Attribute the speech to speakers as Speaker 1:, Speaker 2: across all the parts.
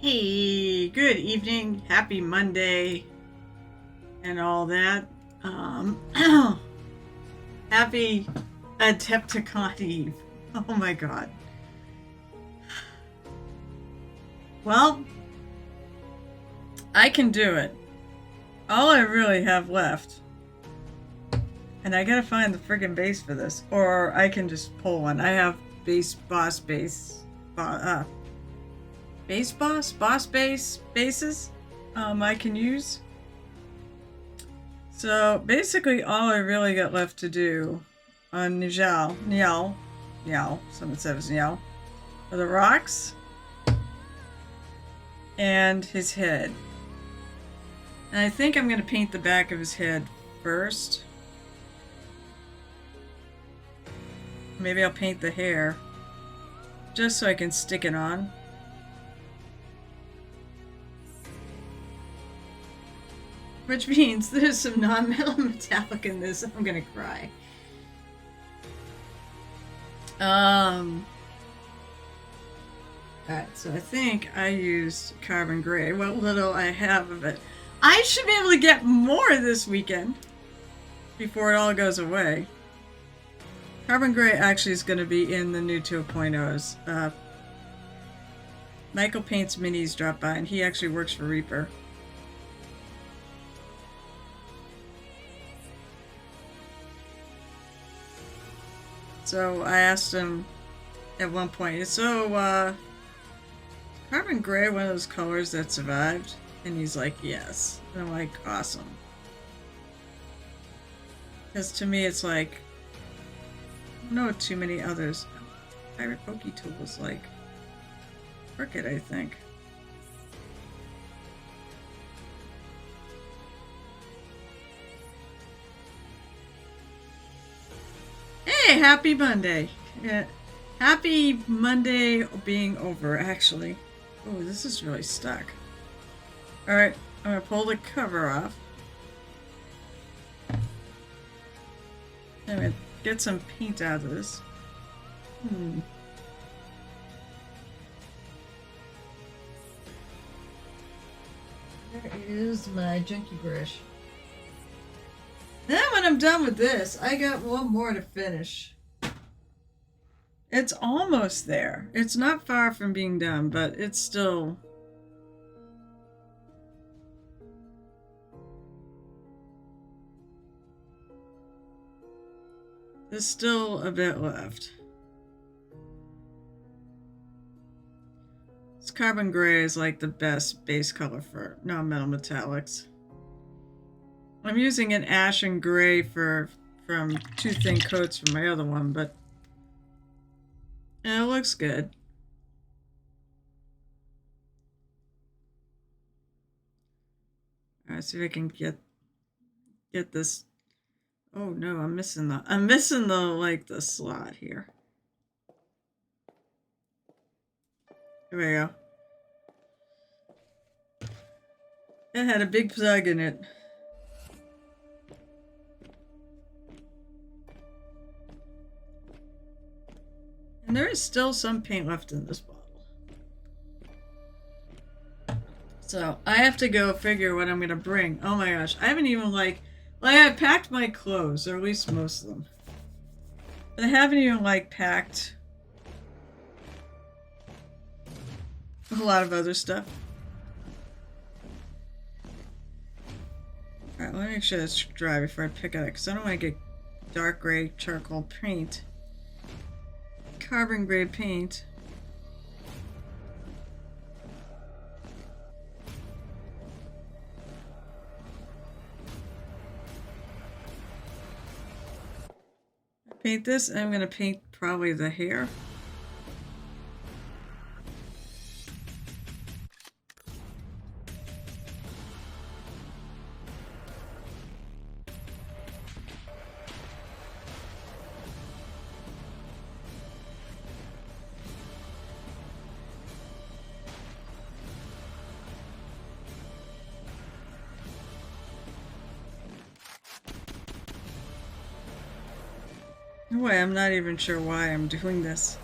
Speaker 1: Hey, good evening, happy Monday, and all that. Um, Happy Adepticon Eve. Oh my god. Well, I can do it. All I really have left, and I gotta find the friggin' base for this, or I can just pull one. I have base, boss, base, base boss, boss base, bases I can use. So basically all I really got left to do on Njal, someone said it was Njal, are the rocks and his head. And I think I'm going to paint the back of his head first. Maybe I'll paint the hair just so I can stick it on. Which means there's some non-metal metallic in this. I'm gonna cry. Alright, so I think I used carbon gray. What little I have of it. I should be able to get more this weekend before it all goes away. Carbon gray actually is going to be in the new 2.0s. Michael Paints Minis dropped by, and he actually works for Reaper. So I asked him at one point, so carbon gray, one of those colors that survived? And he's like, yes. And I'm like, awesome. Because to me it's like, I don't know too many others. Pirate Pokey Tool's like crooked, I think. Hey, happy Monday. Yeah, happy Monday being over, actually. Oh, this is really stuck. Alright, I'm gonna pull the cover off. I'm gonna get some paint out of this. There is my junkie brush. Then when I'm done with this, I got one more to finish. It's almost there. It's not far from being done, but it's still... There's still a bit left. This carbon gray is like the best base color for non-metal metallics. I'm using an ashen gray from Two Thin Coats from my other one, but it looks good. Alright, see if I can get this. Oh no, I'm missing the like the slot here. Here we go. It had a big plug in it. And there is still some paint left in this bottle. So I have to go figure what I'm gonna bring. Oh my gosh, I haven't even like I packed my clothes, or at least most of them. But I haven't even like packed a lot of other stuff. Alright, let me make sure it's dry before I pick it up, because I don't want to get dark gray charcoal paint. Carbon gray paint. Paint this, and I'm going to paint probably the hair. Wait, I'm not even sure why I'm doing this.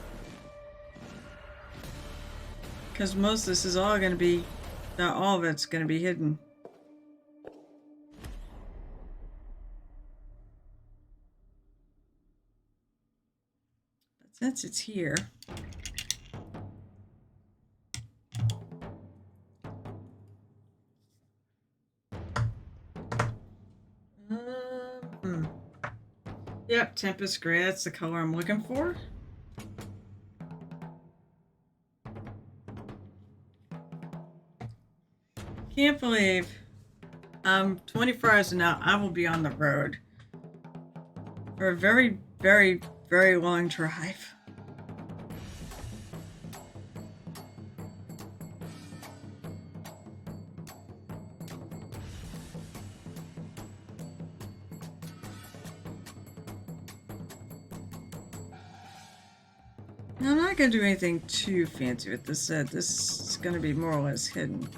Speaker 1: Because most of this is all going to be, not all of it's going to be hidden. But since it's here... Yep, Tempest Gray, that's the color I'm looking for. Can't believe 24 hours from now I will be on the road for a very, very, very long drive. Now, I'm not going to do anything too fancy with this set. This is going to be more or less hidden.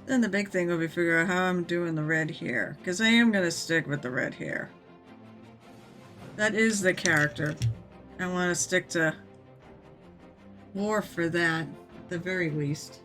Speaker 1: Then the big thing will be figure out how I'm doing the red hair, because I am going to stick with the red hair. That is the character. I want to stick to lore for that, at the very least.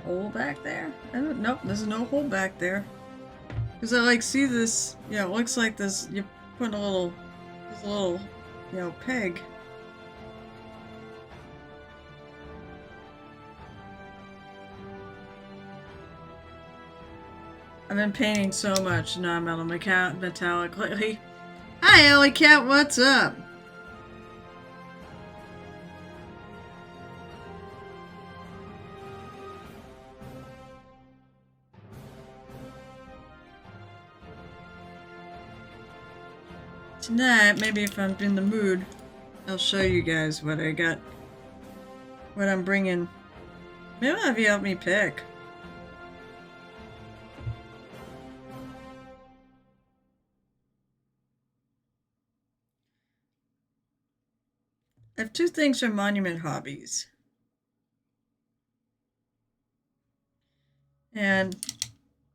Speaker 1: Hole back there? Nope, there's no hole back there. Because I like see this, yeah, it looks like this, you're putting this little, you know, peg. I've been painting so much non-metal metallic lately. Hi, Ellie Cat, what's up? Tonight, maybe if I'm in the mood, I'll show you guys what I got, what I'm bringing. Maybe I'll have you help me pick. I have two things from Monument Hobbies. And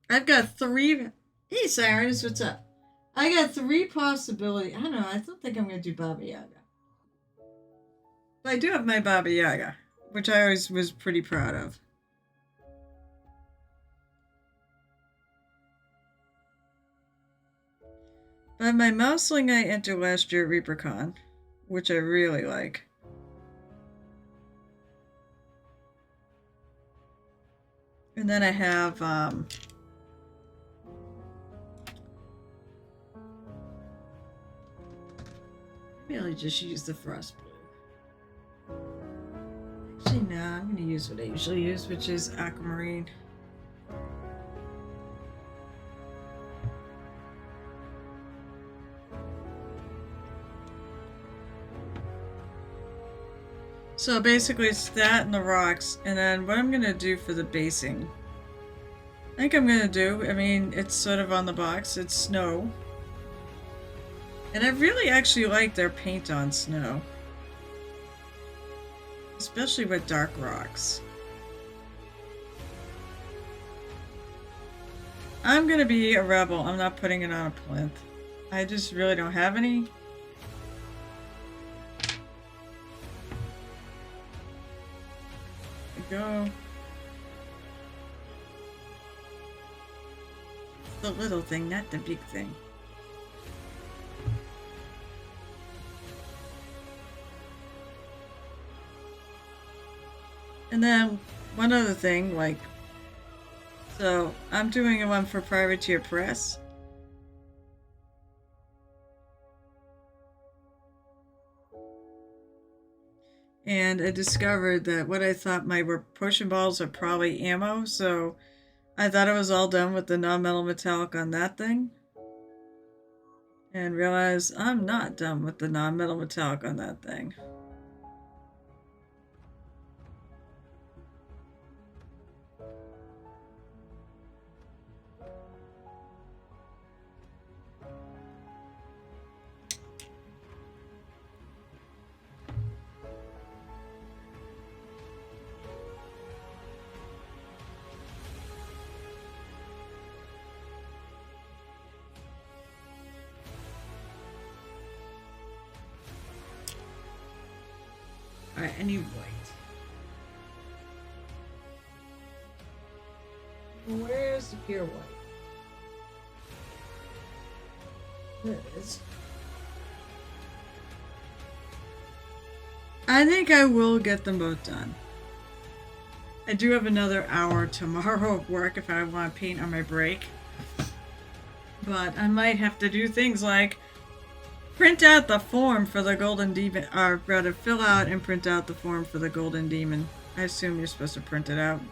Speaker 1: I've got three. Hey, Sirens, what's up? I got three possibilities. I don't know. I don't think I'm going to do Baba Yaga. But I do have my Baba Yaga, which I always was pretty proud of. But I have my Mouseling I entered last year at ReaperCon, which I really like. And then I have maybe I'll just use the Frost Blue. Actually, no, I'm going to use what I usually use, which is Aquamarine. So basically it's that and the rocks, and then what I'm going to do for the basing. think I'm gonna do. I mean, it's sort of on the box. It's snow. And I really actually like their paint on snow. Especially with dark rocks. I'm gonna be a rebel. I'm not putting it on a plinth. I just really don't have any. There we go. The little thing, not the big thing. And then one other thing, like, so I'm doing one for Privateer Press. And I discovered that what I thought my potion balls are probably ammo, so I thought I was all done with the non-metal metallic on that thing. And realized I'm not done with the non-metal metallic on that thing. Alright, I need white. Where's the pure white? There it is. I think I will get them both done. I do have another hour tomorrow of work if I want to paint on my break. But I might have to do things like print out the form for the Golden Demon, or rather fill out and print out the form for the Golden Demon. I assume you're supposed to print it out.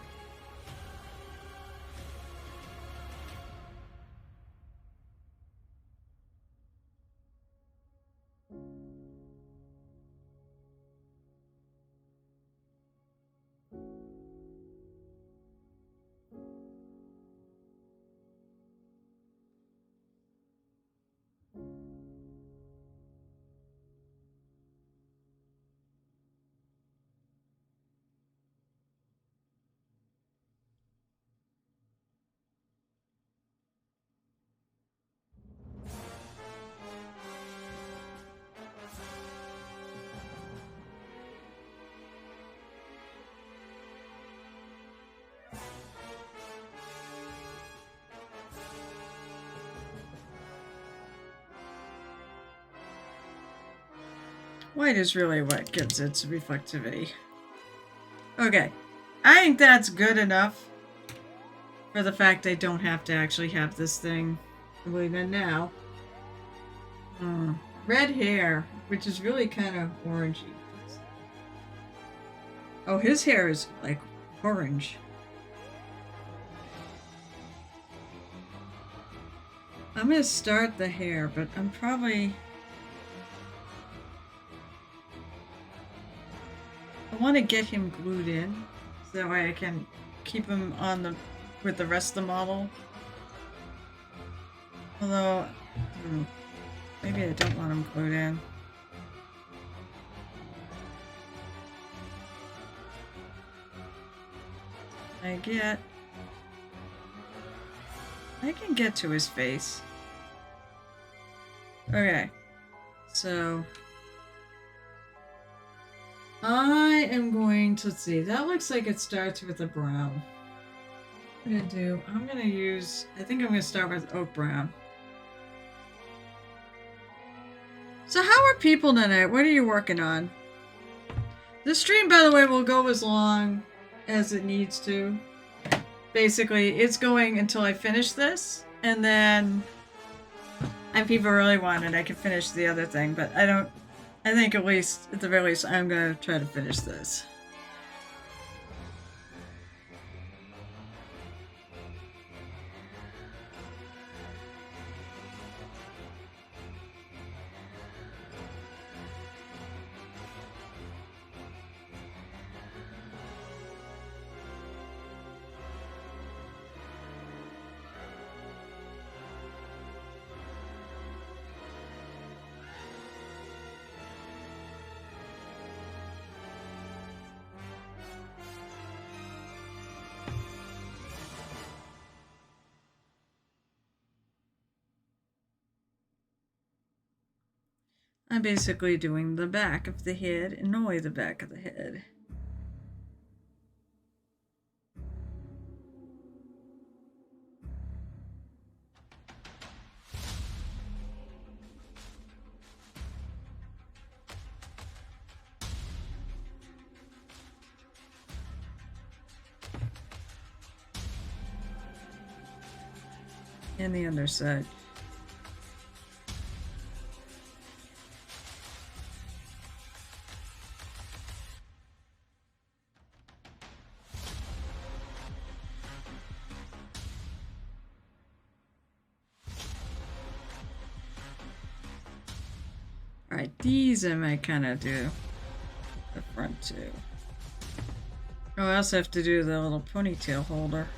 Speaker 1: White is really what gives its reflectivity. Okay, I think that's good enough for the fact I don't have to actually have this thing completed now. Red hair, which is really kind of orangey. Oh, his hair is like orange. I'm gonna start the hair, but I'm probably... I want to get him glued in, so that way I can keep him on the with the rest of the model. Although, maybe I don't want him glued in. I can get to his face. Okay, so I am going to see. That looks like it starts with a brown. What I'm gonna use, I think I'm gonna start with oak brown. So how are people tonight? What are you working on? The stream, by the way, will go as long as it needs to. Basically, it's going until I finish this, and then if people really want it, I can finish the other thing, but I think at the very least, I'm gonna try to finish this. I'm basically doing the back of the head and only the back of the head. And the underside. Alright, these I might kind of do the front too. Oh, I also have to do the little ponytail holder.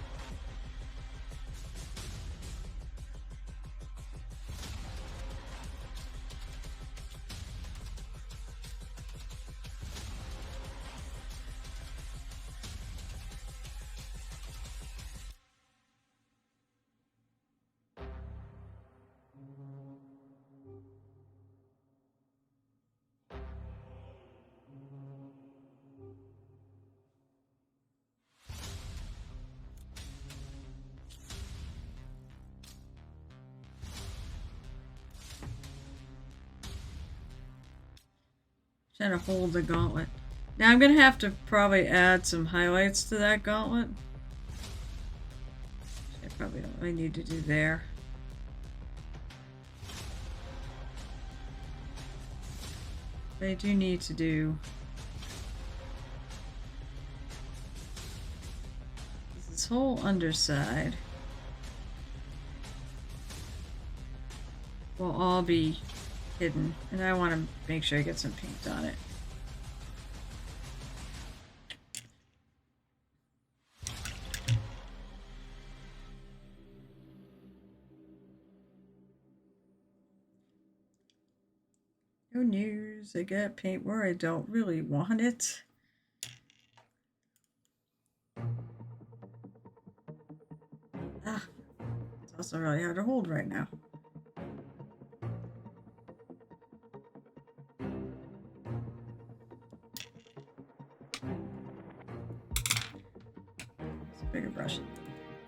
Speaker 1: Trying to hold the gauntlet. Now I'm gonna have to probably add some highlights to that gauntlet. I probably don't really need to do there. But I do need to do this whole underside will all be hidden, and I want to make sure I get some paint on it. No news, I got paint where I don't really want it. Ah, it's also really hard to hold right now. It's a bigger brush.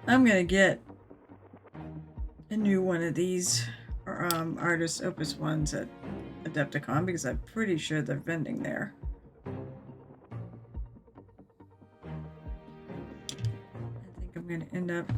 Speaker 1: I'm gonna get a new one of these Artist Opus ones at Adepticon because I'm pretty sure they're vending there. I think I'm gonna end up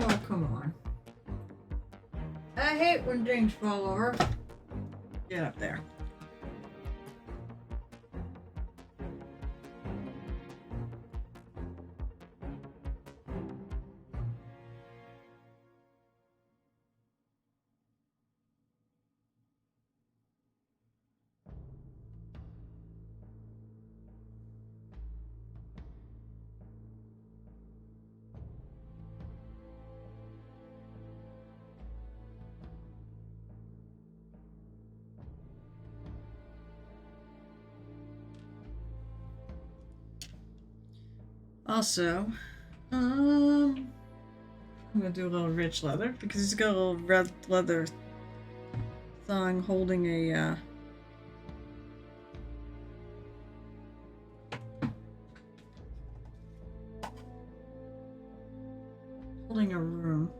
Speaker 1: oh, come on. I hate when things fall over. Get up there. Also, I'm gonna do a little rich leather because it's got a little red leather thong holding a holding a room.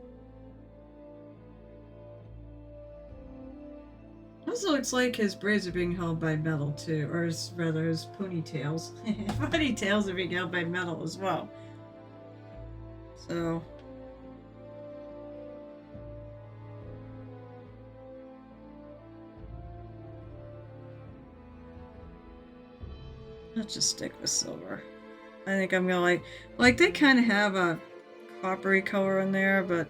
Speaker 1: Also looks like his braids are being held by metal too, or rather his ponytails. Ponytails are being held by metal as well. So let's just stick with silver. I think I'm gonna like they kind of have a coppery color in there, but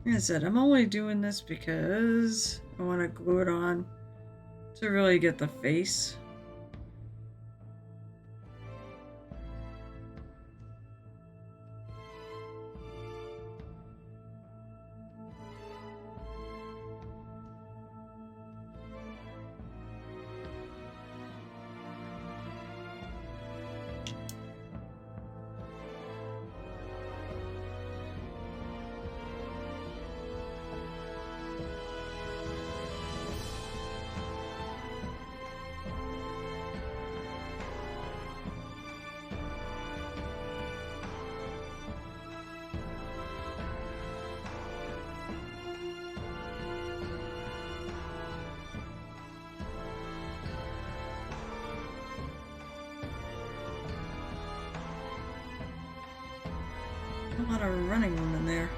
Speaker 1: like I said, I'm only doing this because I want to glue it on to really get the face. A lot of running room in there.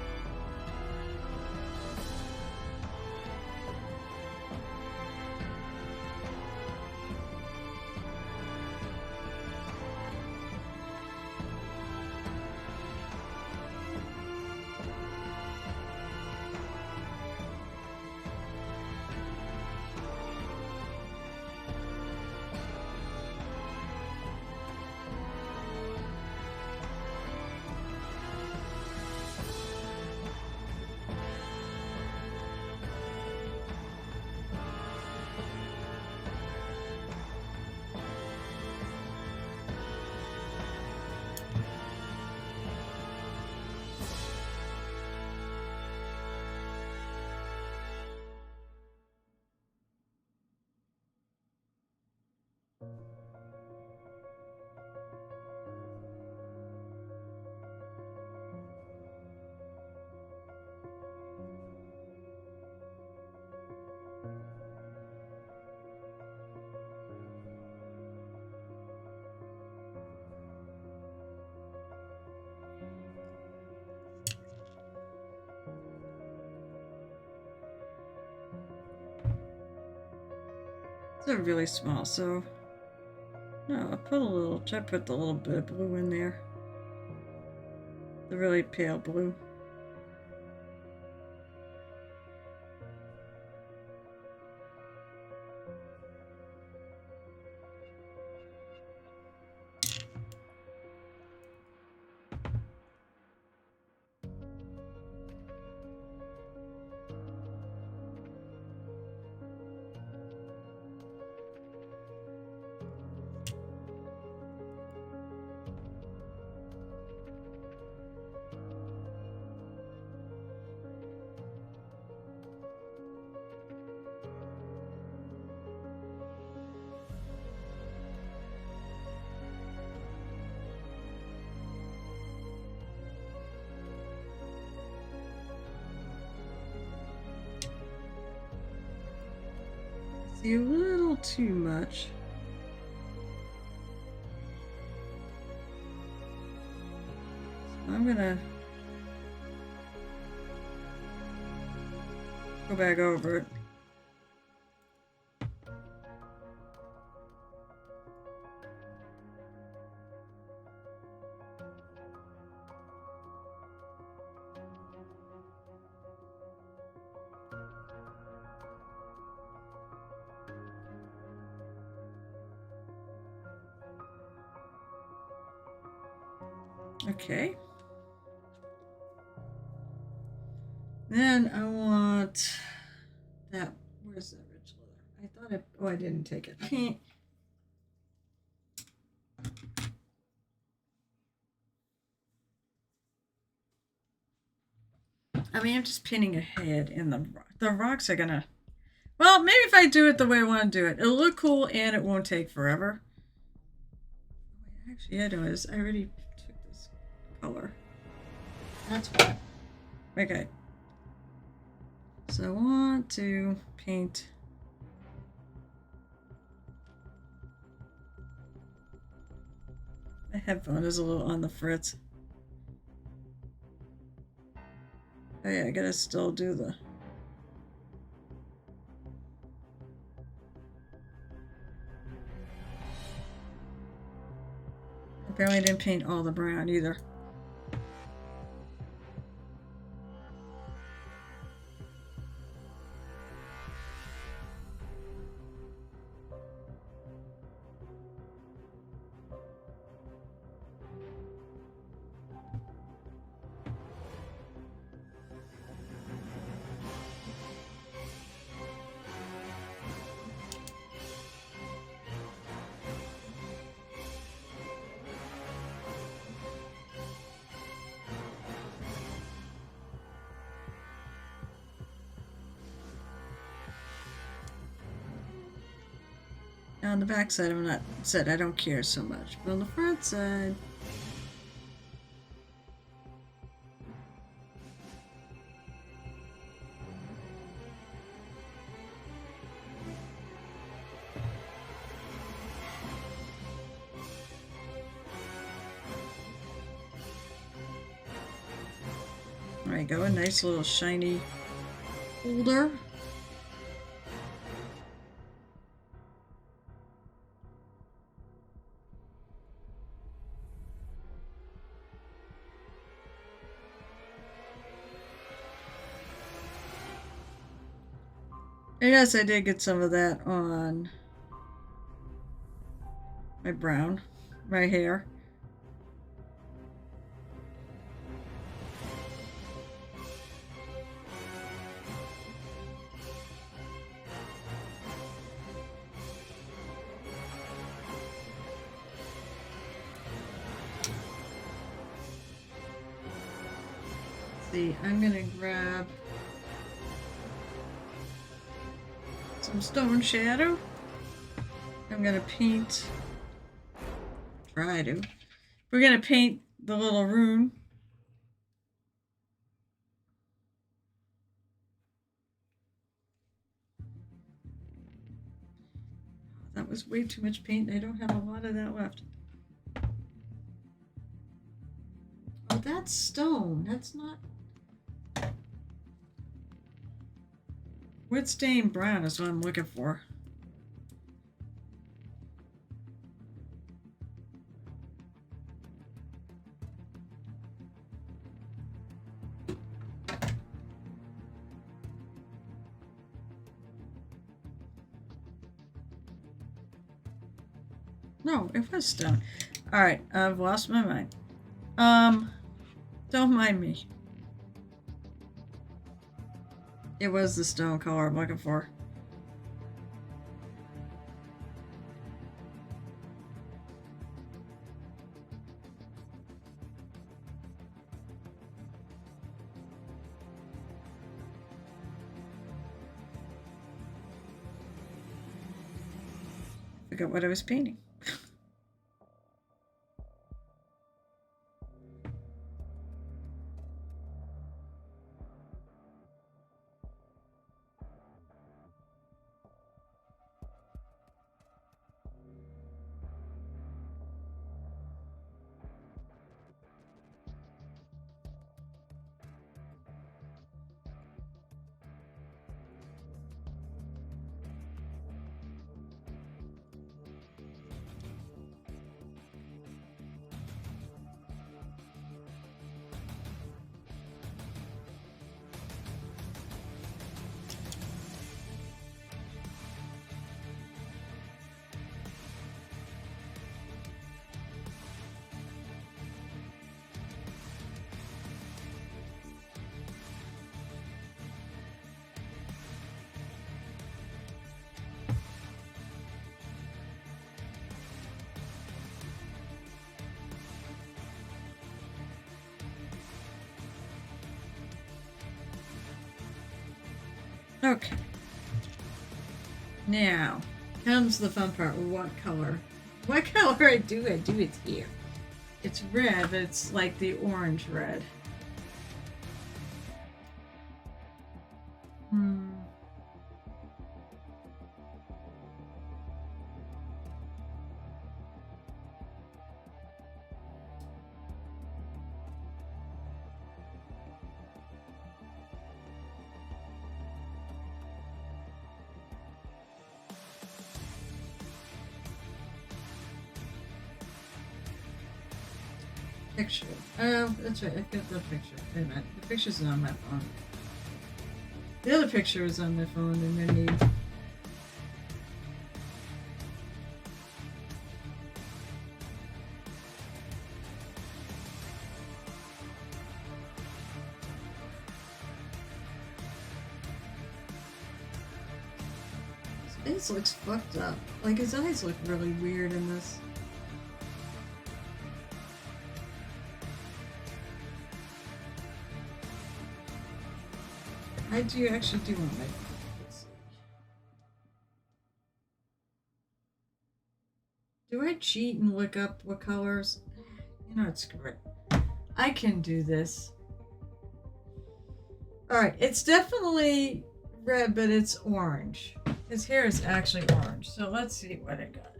Speaker 1: They're really small, so no, I'll put a little, try to put the little bit of blue in there. The really pale blue. See, a little too much. So I'm gonna go back over it. Okay. Then I want that. Where's that rich leather? I thought I didn't take it. I mean, I'm just pinning ahead, and the rocks are gonna. Well, maybe if I do it the way I want to do it, it'll look cool and it won't take forever. Actually, I know is I already took this color. That's fine. Okay. So I want to paint. My headphone is a little on the fritz. Oh yeah, I gotta still do the. Apparently I didn't paint all the brown either. Now on the back side, I'm not said I don't care so much, but on the front side. There you go, a nice little shiny holder. Yes, I did get some of that on my brown, my hair. Let's see, I'm gonna grab some stone shadow. I'm gonna paint. Try to. We're gonna paint the little rune. That was way too much paint. I don't have a lot of that left. Oh, that's stone. That's not. Wood stained brown is what I'm looking for. No, it was stone. Alright, I've lost my mind. Don't mind me. It was the stone color I'm looking for. I forgot what I was painting. Okay. Now comes the fun part. What color? What color I do it here. It's red, but it's like the orange red. Picture. Oh, that's right. I got the picture. Wait a minute. The picture's on my phone. The other picture is on my phone, and then the. His face looks fucked up. Like, his eyes look really weird in this. I do actually do want my. Do I cheat and look up what colors? You know, it's great. I can do this. Alright, it's definitely red, but it's orange. His hair is actually orange. So let's see what I got.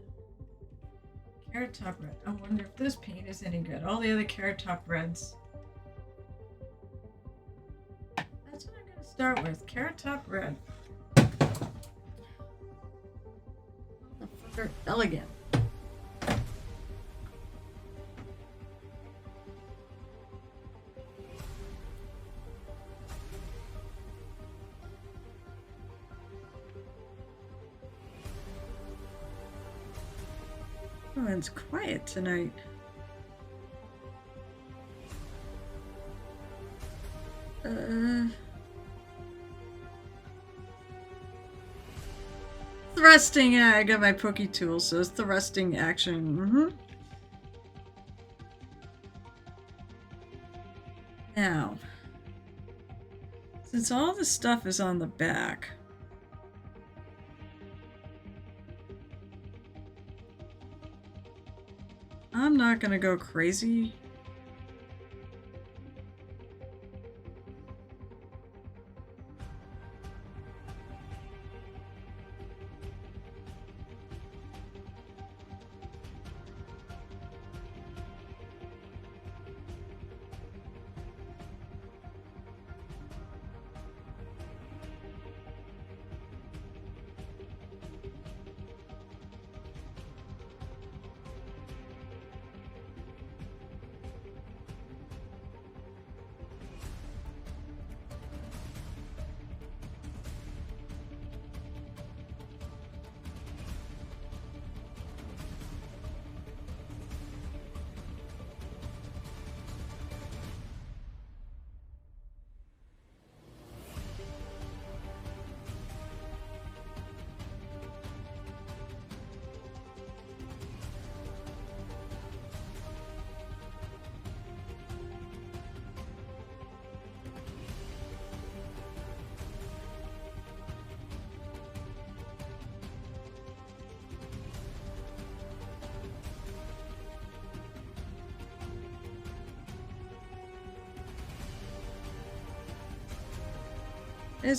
Speaker 1: Carrot Top Red. I wonder if this paint is any good. All the other Carrot Top Reds. That's what I'm going to start with. Carrot Top Red. Motherfucker. Elegant. Oh, it's quiet tonight. Thrusting. Yeah, I got my pokey tool, so it's thrusting action. Now, since all the stuff is on the back, I'm not gonna go crazy.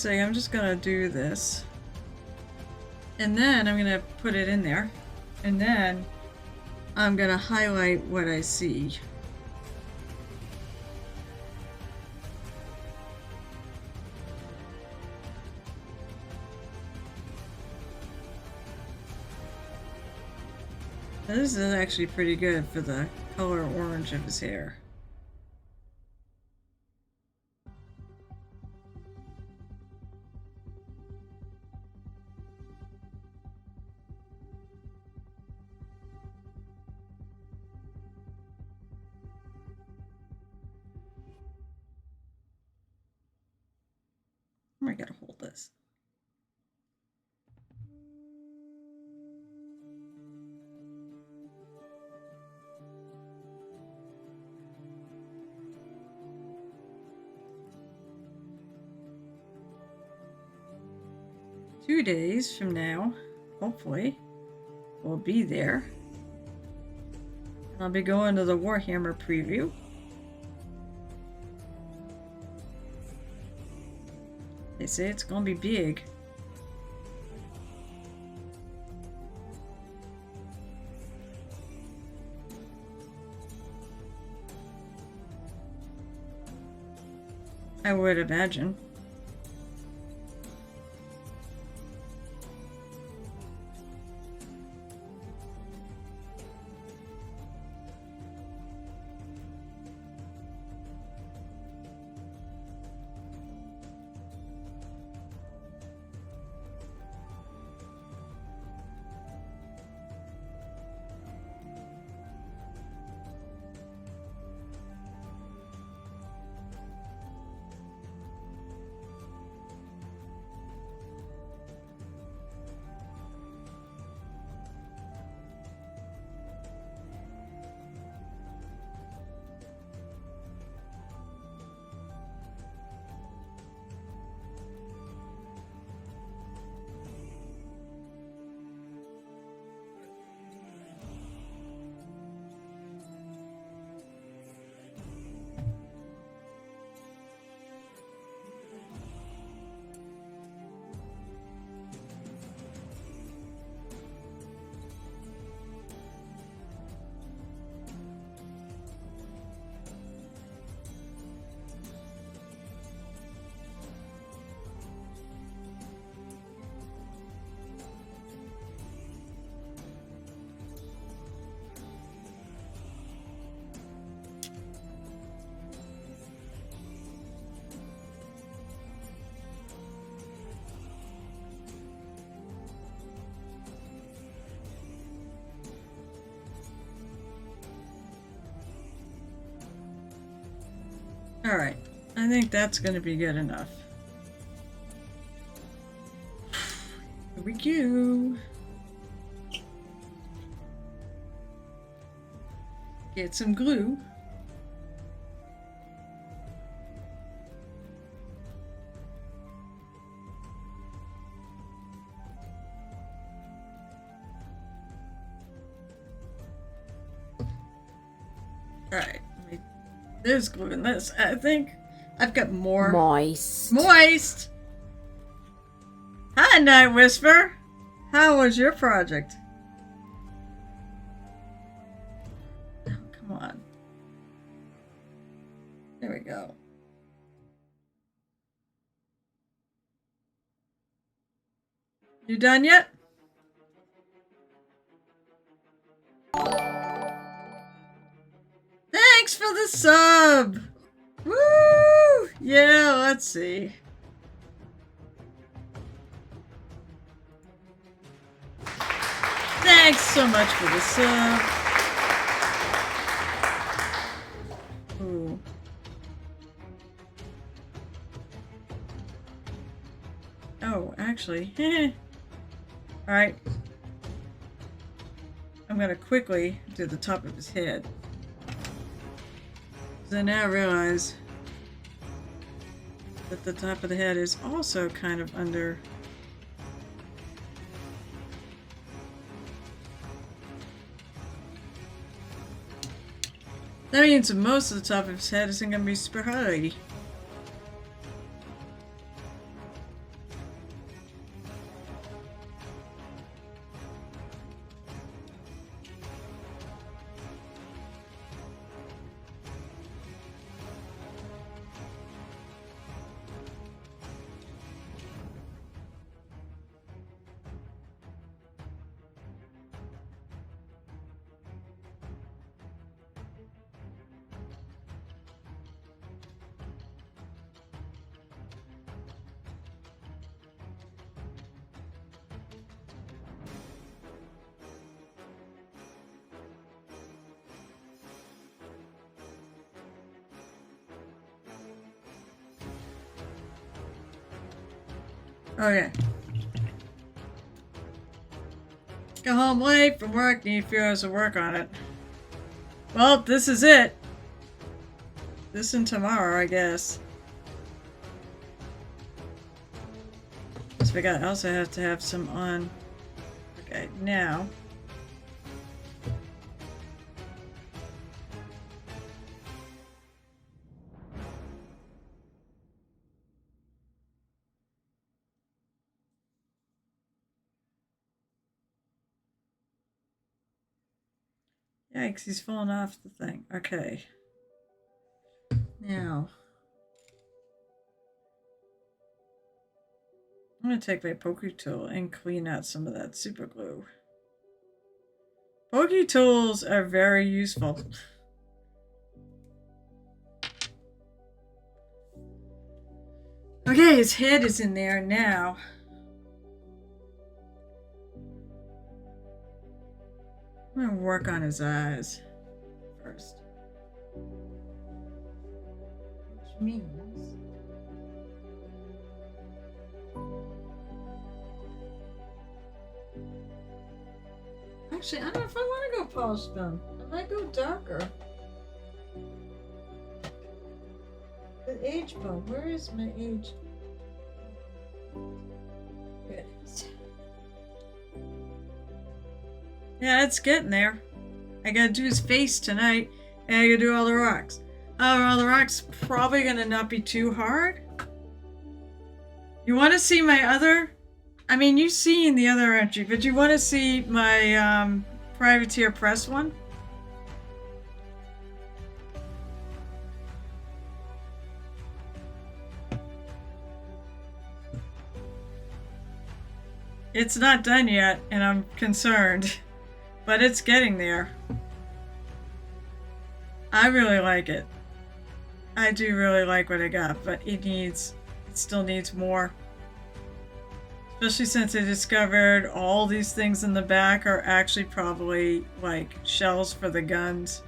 Speaker 1: I'm just gonna do this. And then I'm gonna put it in there. And then I'm gonna highlight what I see. This is actually pretty good for the color orange of his hair. I gotta hold this. 2 days from now, hopefully, we'll be there. I'll be going to the Warhammer preview. They say it's gonna be big. I would imagine. Alright, I think that's going to be good enough. Here we go. Get some glue. Alright. There's glue in this. I think I've got more.
Speaker 2: Moist.
Speaker 1: Moist! Hi, Night Whisper! How was your project? Oh, come on. There we go. You done yet? Thanks for the sub! Woo! Yeah, let's see. Thanks so much for the sub. Ooh. Oh, actually. Alright. I'm gonna quickly do the top of his head. So now I realize that the top of the head is also kind of under. That means most of the top of his head isn't going to be super high. Okay. Go home late from work, need a few hours of work on it. Well, this is it. This and tomorrow, I guess. Just forgot. I also have to have some on. Okay, now. Yikes, he's falling off the thing. Okay. Now. I'm going to take my Poke Tool and clean out some of that super glue. Poke Tools are very useful. Okay, his head is in there now. I'm going to work on his eyes first. Which means... Actually, I don't know if I want to go polish them. I might go darker. The age bone. Where is my age? Good. Yeah, it's getting there. I gotta do his face tonight, and I gotta do all the rocks. All the rocks probably gonna not be too hard. You want to see my other? I mean, you've seen the other entry, but you want to see my Privateer Press one? It's not done yet, and I'm concerned, but it's getting there. I really like it. I do really like what I got, but it still needs more. Especially since I discovered all these things in the back are actually probably like shells for the guns.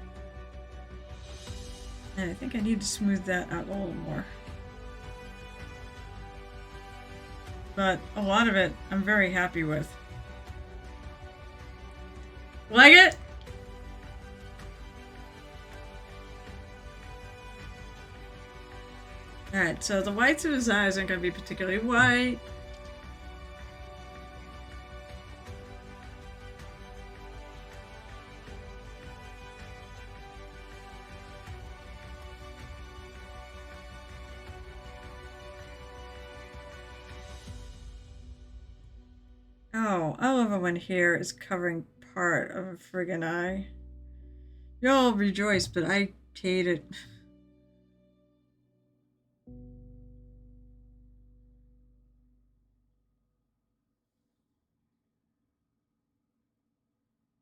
Speaker 1: And I think I need to smooth that out a little more. But a lot of it I'm very happy with. Like it? Alright, so the whites of his eyes aren't going to be particularly white. Oh, I love it when hair is covering part of a friggin' eye. Y'all rejoice, but I hate it.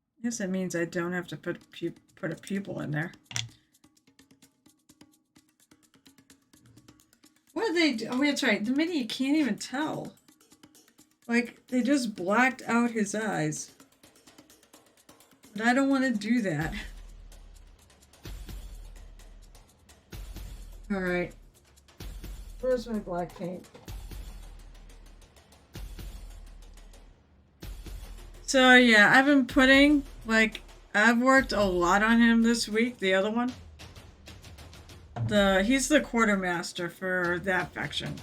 Speaker 1: I guess that means I don't have to put a pupil in there. What do they do? Oh, that's right. The mini, you can't even tell. Like, they just blacked out his eyes. But I don't want to do that. Alright. Where's my black paint? So yeah, I've been putting, like, I've worked a lot on him this week, the other one. He's the quartermaster for that faction.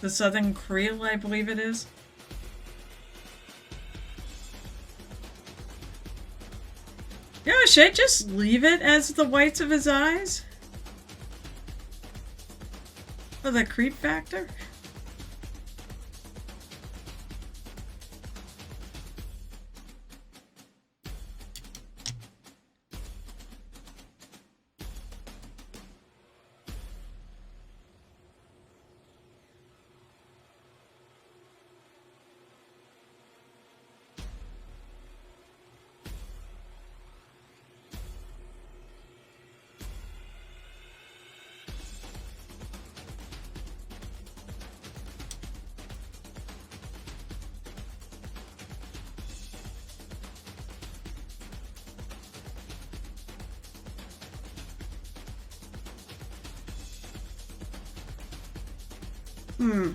Speaker 1: The Southern Creel, I believe it is. Yeah, should I just leave it as the whites of his eyes? For the creep factor? Hmm.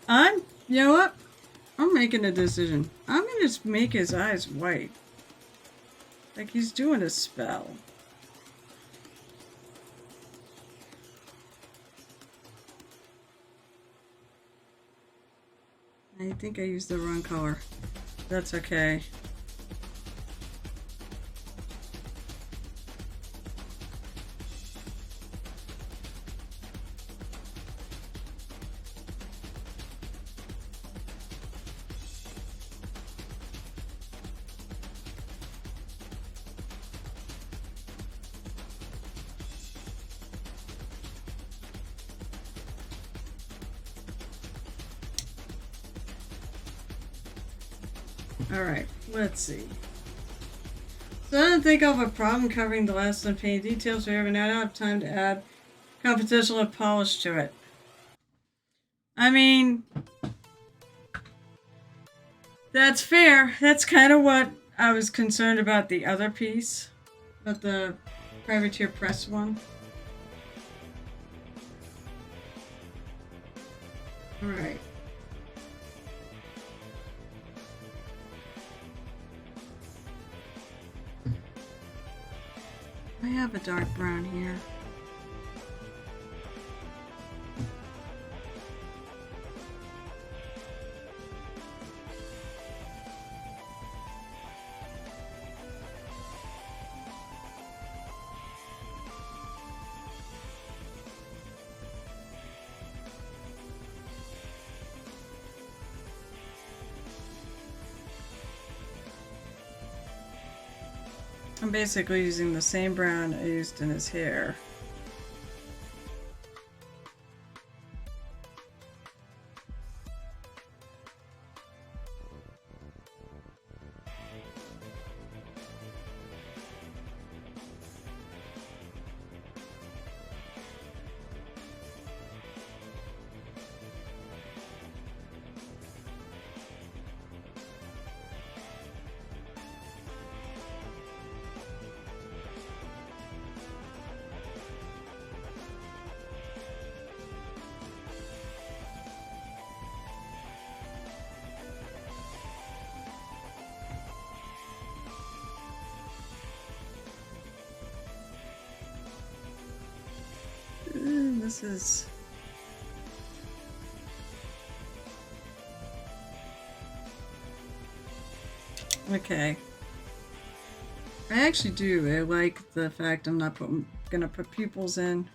Speaker 1: You know what? I'm making a decision. I'm gonna just make his eyes white. Like he's doing a spell. I think I used the wrong color. That's okay. Alright, let's see. So I don't think I'll have a problem covering the last unpainted details. We haven't had enough time to add computational polish to it. I mean, that's fair. That's kind of what I was concerned about the other piece. About the privateer press one. Alright. I have a dark brown here. I'm basically using the same brown I used in his hair. This is... Okay. I actually do. I like the fact I'm not gonna put pupils in.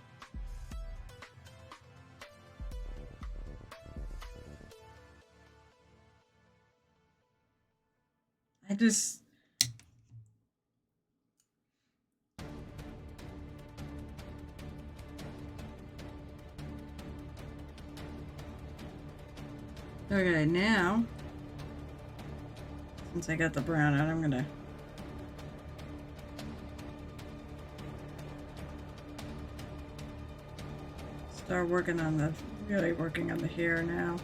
Speaker 1: I just... Okay, now, since I got the brown out, I'm gonna start working on the, really working on the hair now.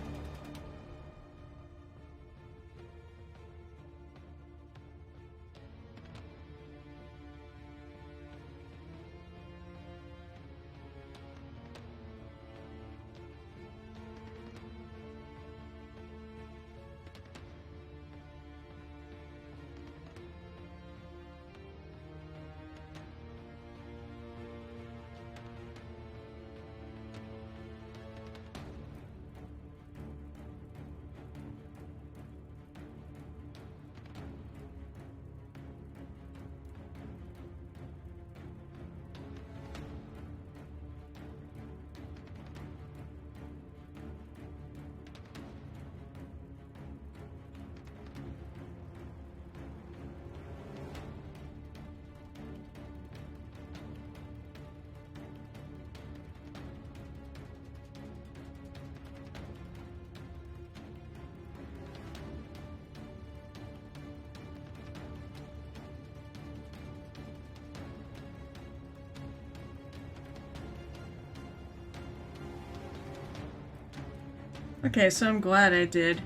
Speaker 1: Okay, so I'm glad I did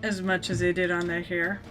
Speaker 1: as much as I did on their hair.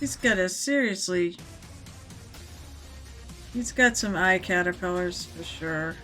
Speaker 1: He's got a seriously... He's got some eye caterpillars for sure.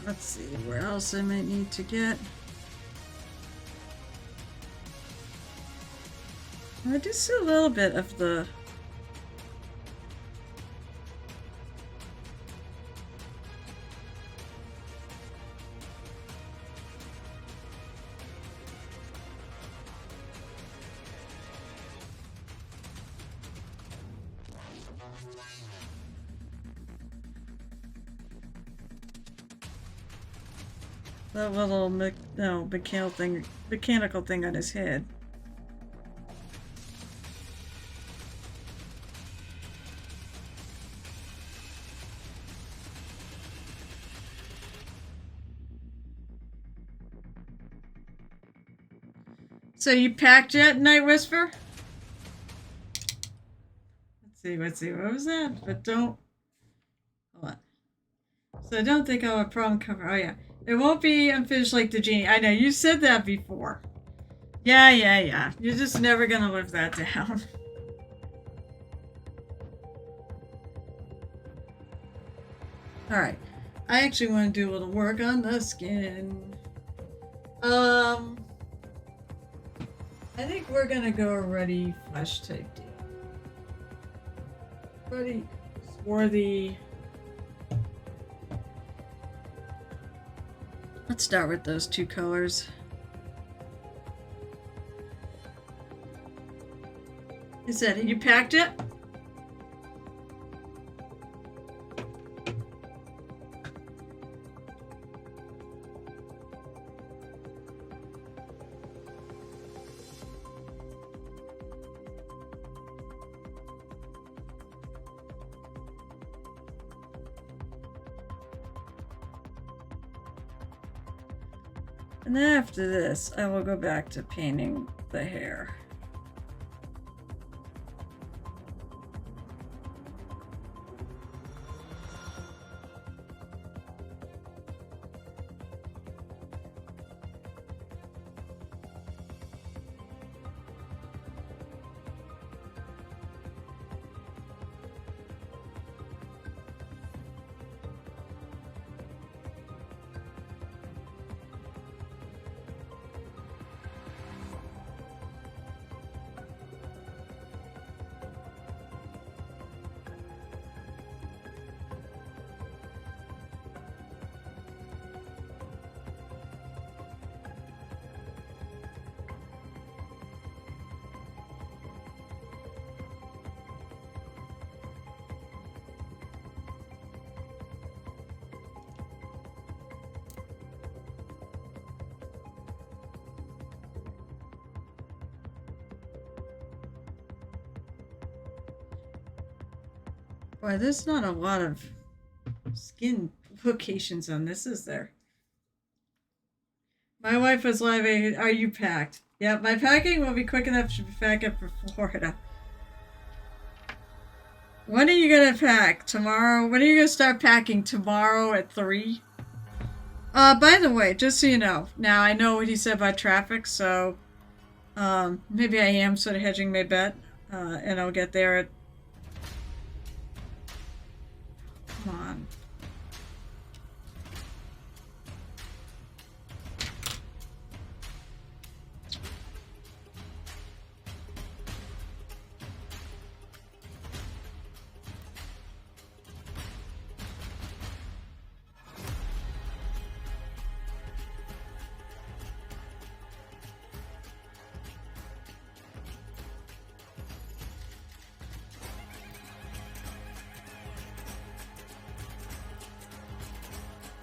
Speaker 1: Let's see where else I might need to get. I just see a little bit of the... that little mechanical thing on his head. So you packed yet, Night Whisper? Let's see, what was that? But don't... Hold on. So I don't think I'll have a problem cover... Oh yeah. It won't be unfinished like the genie. I know, you said that before. Yeah. You're just never gonna live that down. Alright. I actually want to do a little work on the skin. I think we're gonna go ready flesh type deal. Ready for the... Let's start with those two colors. Is that, you packed it? And then after this, I will go back to painting the hair. Boy, there's not a lot of skin locations on this, is there? My wife was live. Are you packed? Yeah, my packing will be quick enough to be back up for Florida. When are you gonna pack? Tomorrow? When are you gonna start packing? Tomorrow at 3? By the way, just so you know, now I know what he said about traffic, so maybe I am sort of hedging my bet, and I'll get there at... Come on.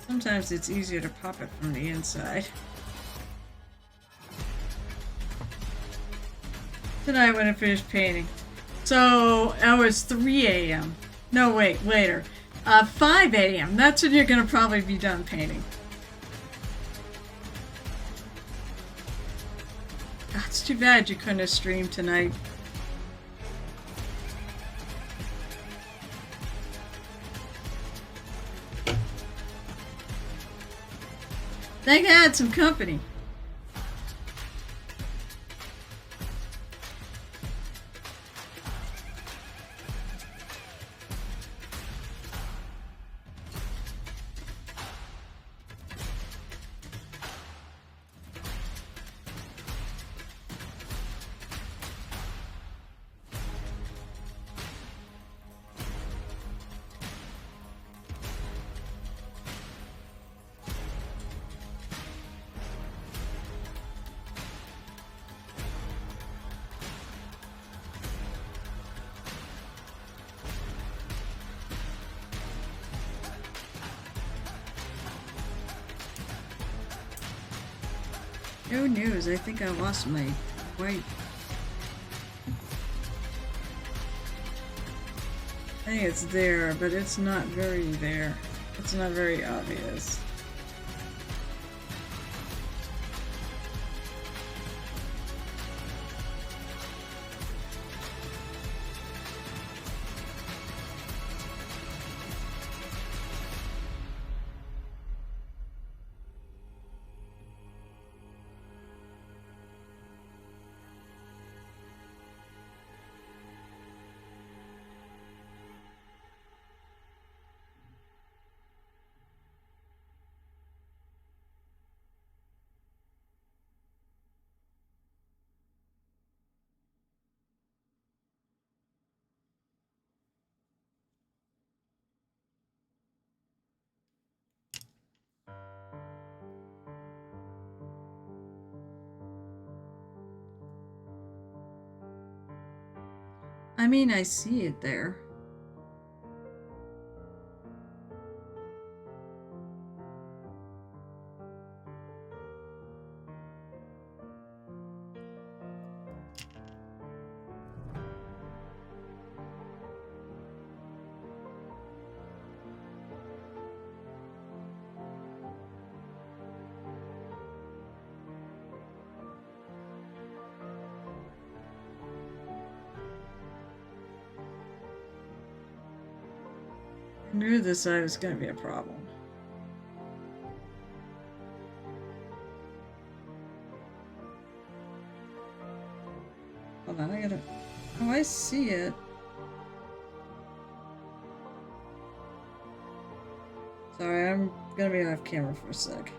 Speaker 1: Sometimes it's easier to pop it from the inside. tonight when I finished painting. So it was 3 a.m. No, wait, later. 5 a.m. That's when you're gonna probably be done painting. God, it's too bad you couldn't have streamed tonight. They had some company. No news. I think I lost my white. I think it's there, but it's not very there. It's not very obvious. I mean, I see it there. I knew this side was going to be a problem. Hold on, I gotta... Oh, I see it. Sorry, I'm gonna be off camera for a sec.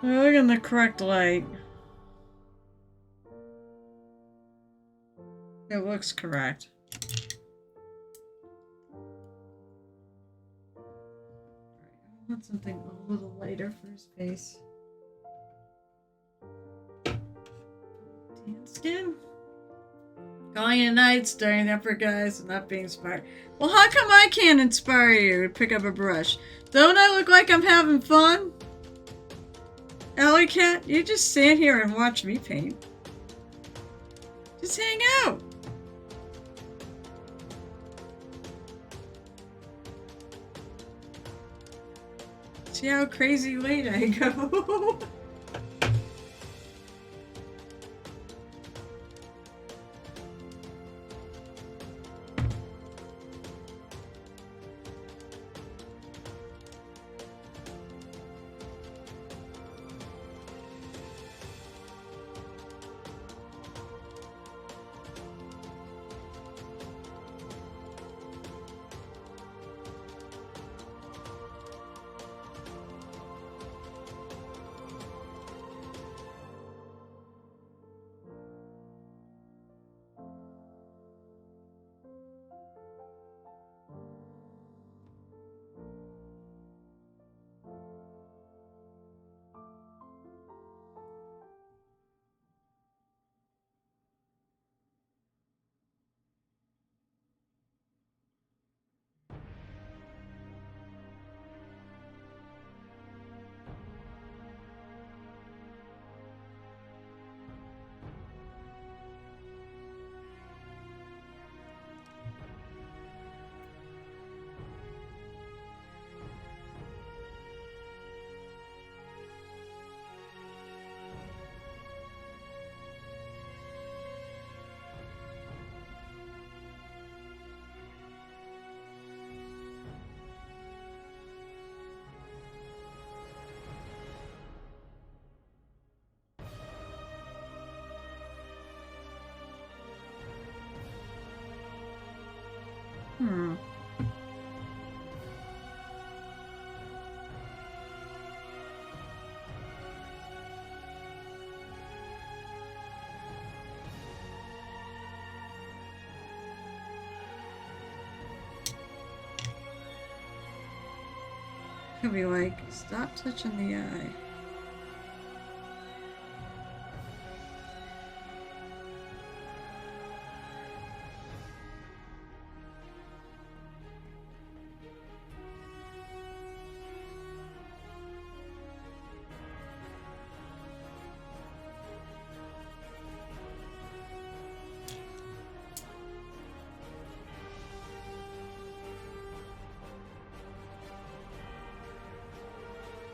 Speaker 1: Look in the correct light. It looks correct. I want something a little lighter for his face. Tan skin. Calling it night, staring up for guys, and not being inspired. Well, how come I can't inspire you to pick up a brush? Don't I look like I'm having fun? Alley Cat, you just stand here and watch me paint. Just hang out. See how crazy late I go. Hmm. Could be like, stop touching the eye.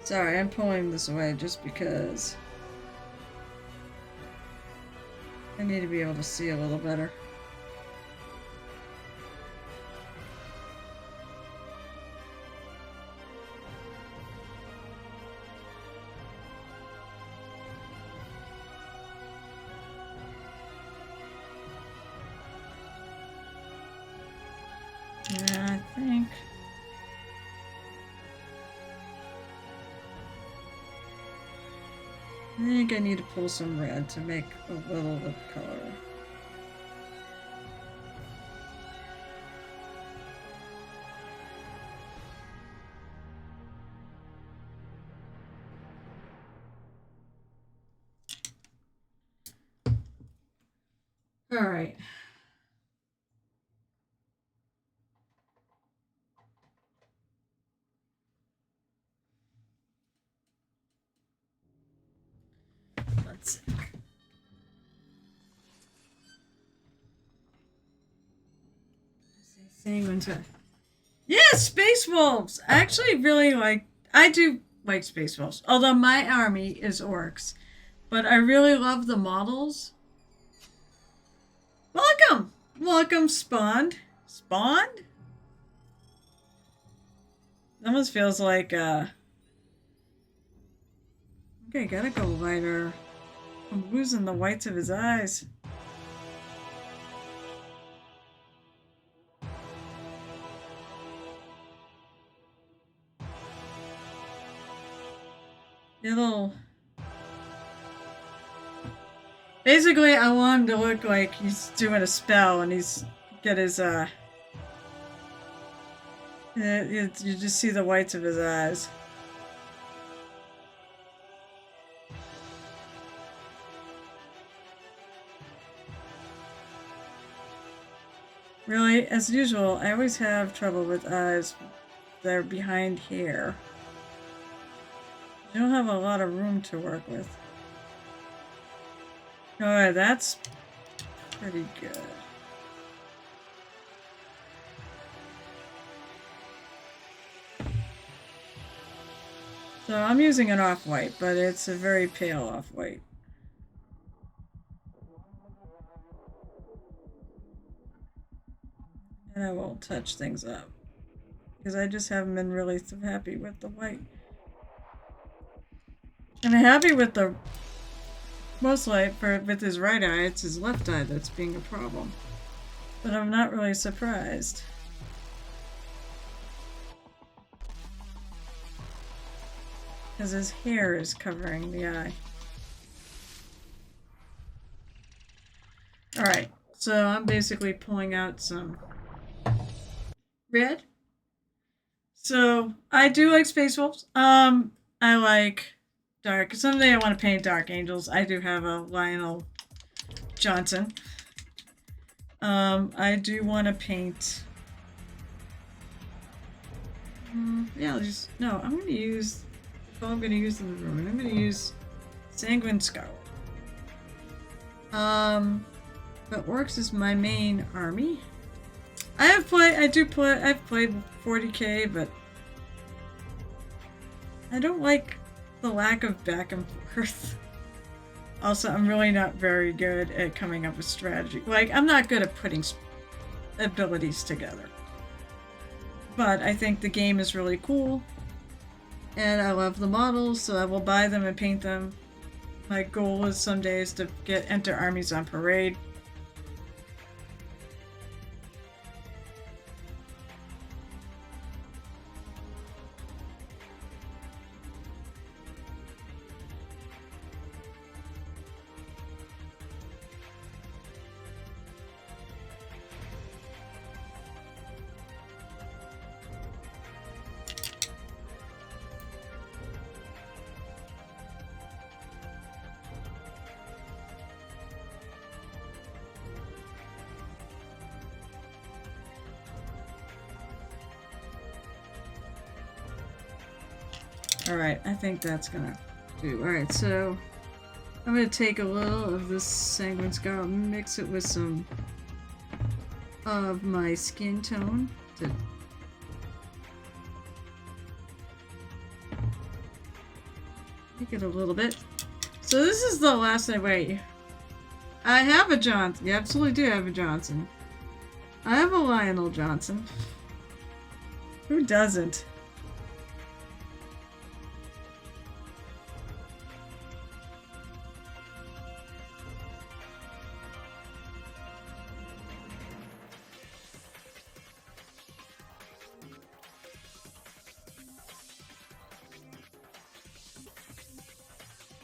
Speaker 1: Sorry, I'm pulling this away just because I need to be able to see a little better. Yeah, I think I need to pull some red to make a little of color. All right. Let's see. Sanguine. Yeah, Space Wolves! I actually really like... I do like Space Wolves. Although my army is orcs. But I really love the models. Welcome! Welcome, Spawned. Spawned? Almost feels like, Okay, gotta go lighter. I'm losing the whites of his eyes. It'll... Basically, I want him to look like he's doing a spell and he's got his, you just see the whites of his eyes. Really, as usual, I always have trouble with eyes that are behind here. You don't have a lot of room to work with. Alright, that's pretty good. So I'm using an off-white, but it's a very pale off-white. And I won't touch things up. Because I just haven't been really happy with the white. I'm happy with the... Mostly, with his right eye, it's his left eye that's being a problem. But I'm not really surprised. Because his hair is covering the eye. Alright, so I'm basically pulling out some red. So, I do like Space Wolves. I like dark. Someday I want to paint Dark Angels. I do have a Lionel Johnson. I do want to paint... yeah, no, I'm going to use... Well, I'm going to use in the room. I'm going to use Sanguine Scarlet. But Orcs is my main army. I've played 40k, but I don't like the lack of back and forth. Also, I'm really not very good at coming up with strategy. Like, I'm not good at putting abilities together. But I think the game is really cool. And I love the models, so I will buy them and paint them. My goal is some days to enter armies on parade. Alright, I think that's gonna do. Alright, so I'm gonna take a little of this Sanguine Scarlet and mix it with some of my skin tone to make it a little bit. So this is the last night. Wait. I have a Johnson. You absolutely do have a Johnson. I have a Lionel Johnson. Who doesn't?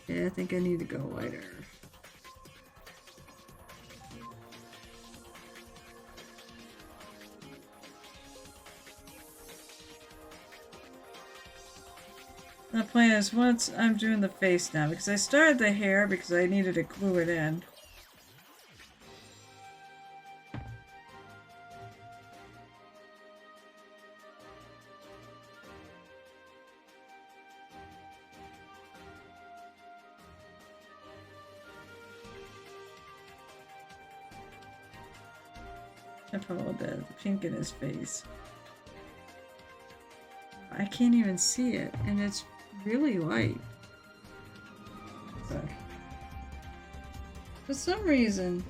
Speaker 1: Yeah, I think I need to go lighter. The plan is once I'm doing the face now, because I started the hair because I needed to glue it in. I put a little bit of the pink in his face. I can't even see it, and it's really light. So, for some reason,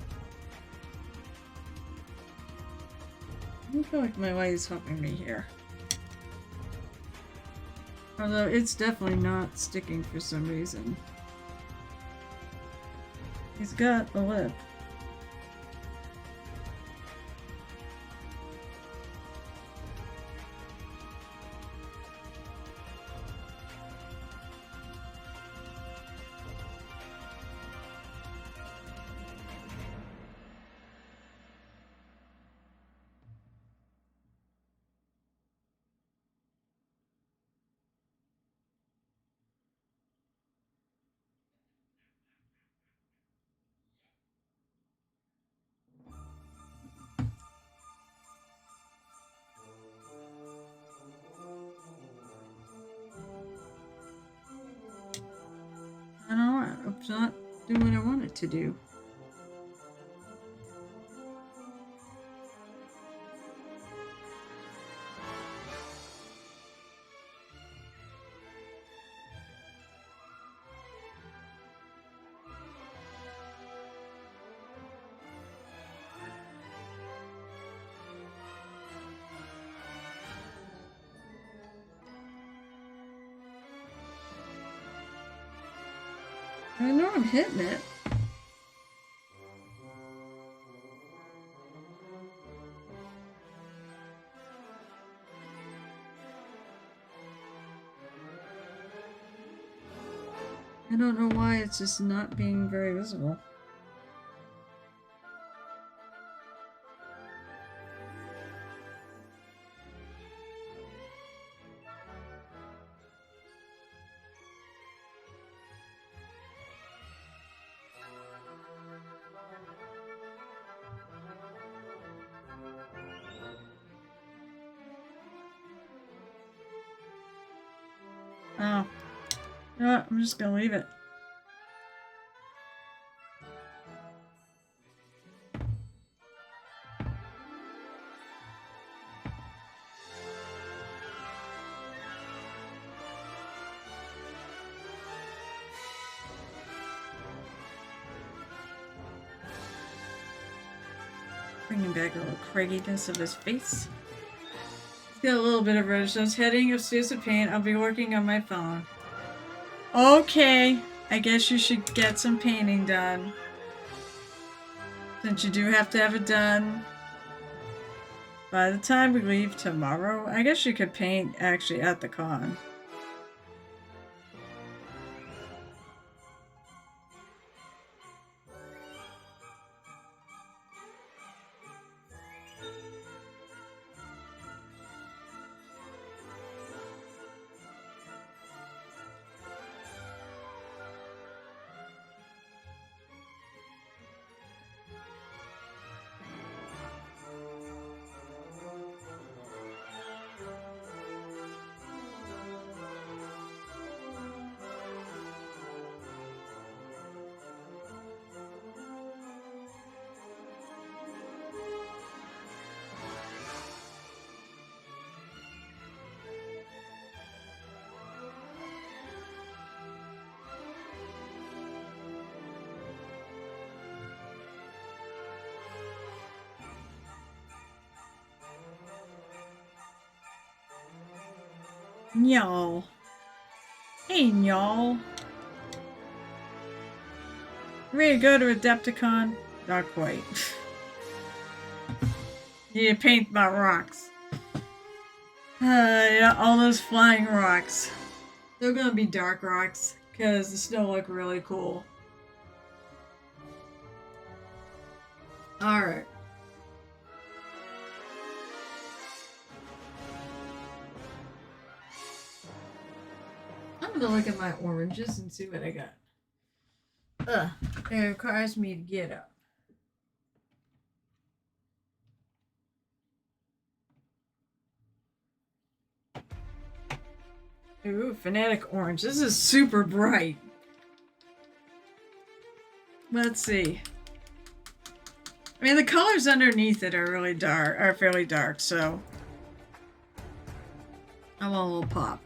Speaker 1: I feel like my light is helping me here. Although it's definitely not sticking for some reason. He's got a lip. I don't know, it's not doing what I want it to do. I know I'm hitting it. I don't know why it's just not being very visible. Oh. You know what? I'm just gonna leave it. Bringing back a little cragginess of his face. He's got a little bit of reddish. I was heading upstairs to paint. I'll be working on my phone. Okay. I guess you should get some painting done. Since you do have to have it done by the time we leave tomorrow. I guess you could paint actually at the con. Njal. Hey, Njal. Ready to go to Adepticon? Not quite. Need to paint my rocks. Yeah, all those flying rocks. They're gonna be dark rocks, because the snow look really cool. Alright. I'm gonna look at my oranges and see what I got. It requires me to get up. Ooh, Fanatic Orange. This is super bright. Let's see. I mean, the colors underneath it are really dark, are fairly dark, so I want a little pop.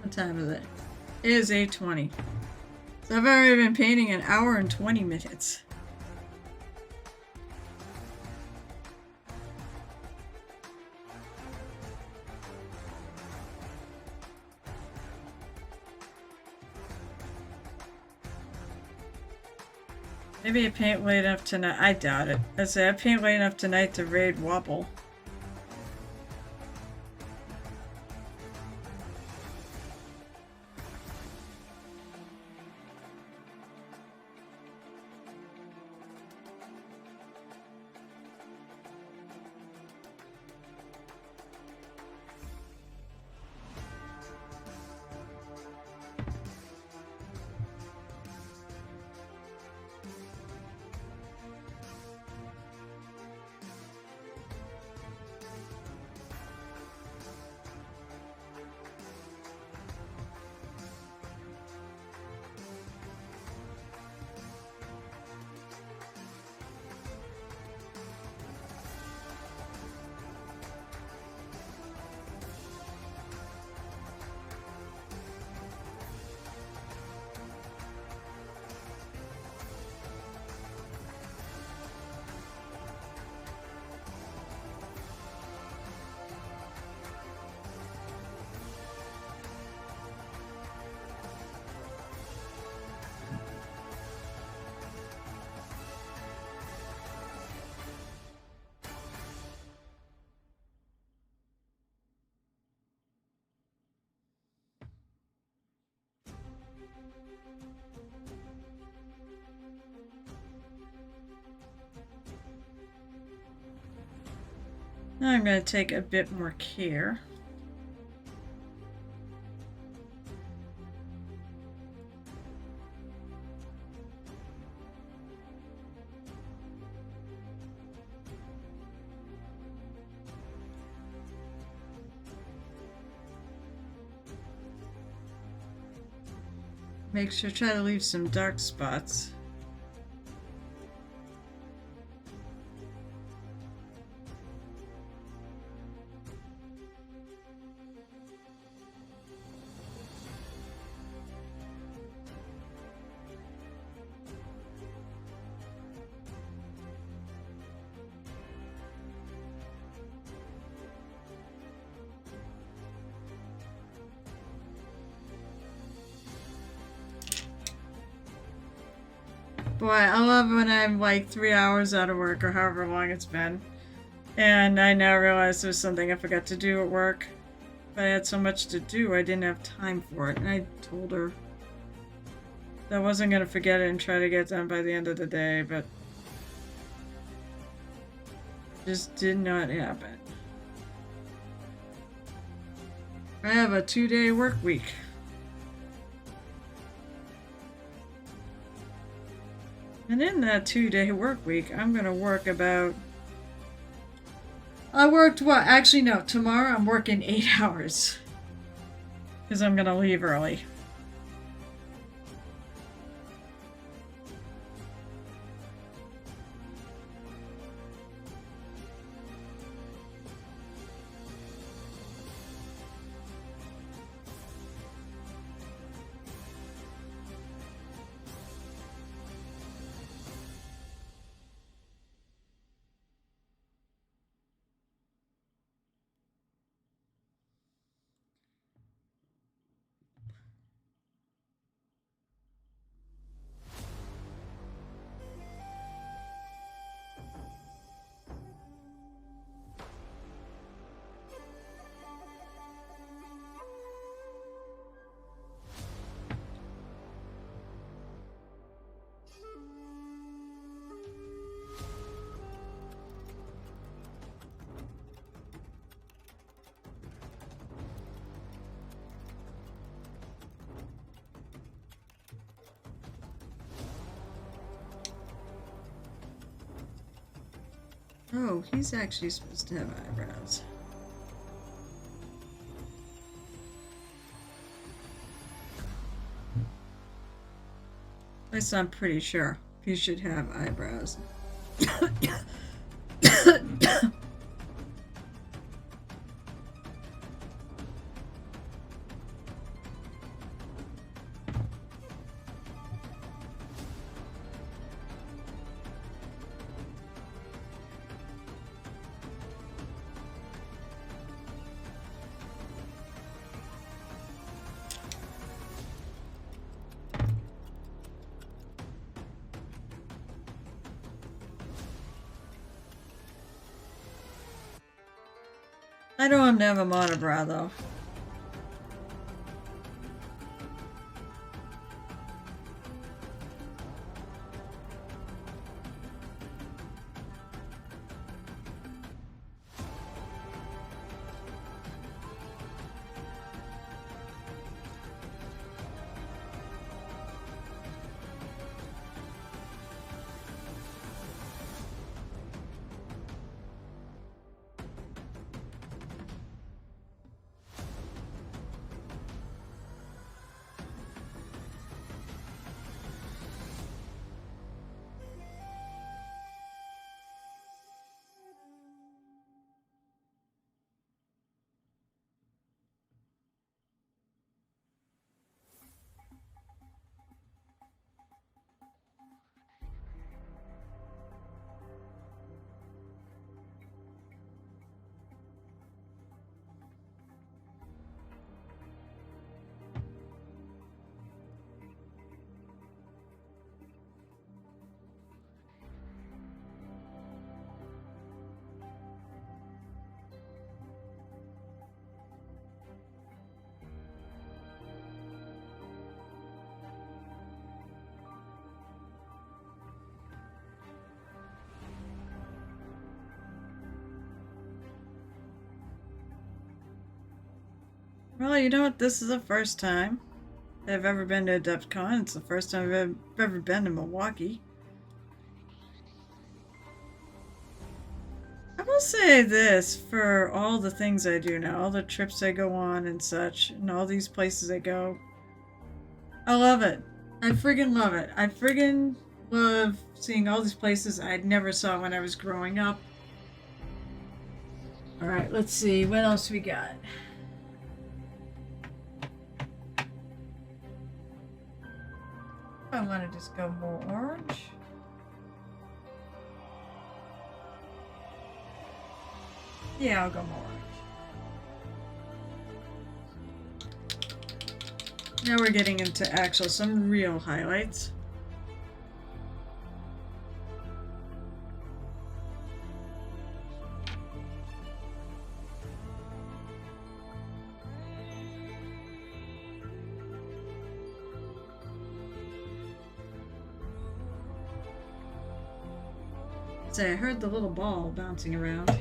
Speaker 1: What time is it? It is 8:20. So I've already been painting an hour and 20 minutes. Maybe I paint late enough tonight. I doubt it. I say I paint late enough tonight to raid Wobble. Now I'm going to take a bit more care. Make sure try to leave some dark spots. Boy, I love when I'm like 3 hours out of work or however long it's been. And I now realize there's something I forgot to do at work. But I had so much to do, I didn't have time for it. And I told her that I wasn't going to forget it and try to get it done by the end of the day, but it just did not happen. I have a 2-day work week. And in that 2-day work week, I'm going to work about... I worked what? Actually, no. Tomorrow I'm working 8 hours. Because I'm going to leave early. Oh, he's actually supposed to have eyebrows. At least I'm pretty sure he should have eyebrows. I don't want him to have a monobrow though. Well, you know what? This is the first time I've ever been to AdeptCon. It's the first time I've ever been to Milwaukee. I will say this, for all the things I do now, all the trips I go on and such, and all these places I go, I love it. I friggin' love it. I friggin' love seeing all these places I never saw when I was growing up. Alright, let's see. What else we got? I want to just go more orange. Yeah, I'll go more orange. Now we're getting into some real highlights. Say, I heard the little ball bouncing around.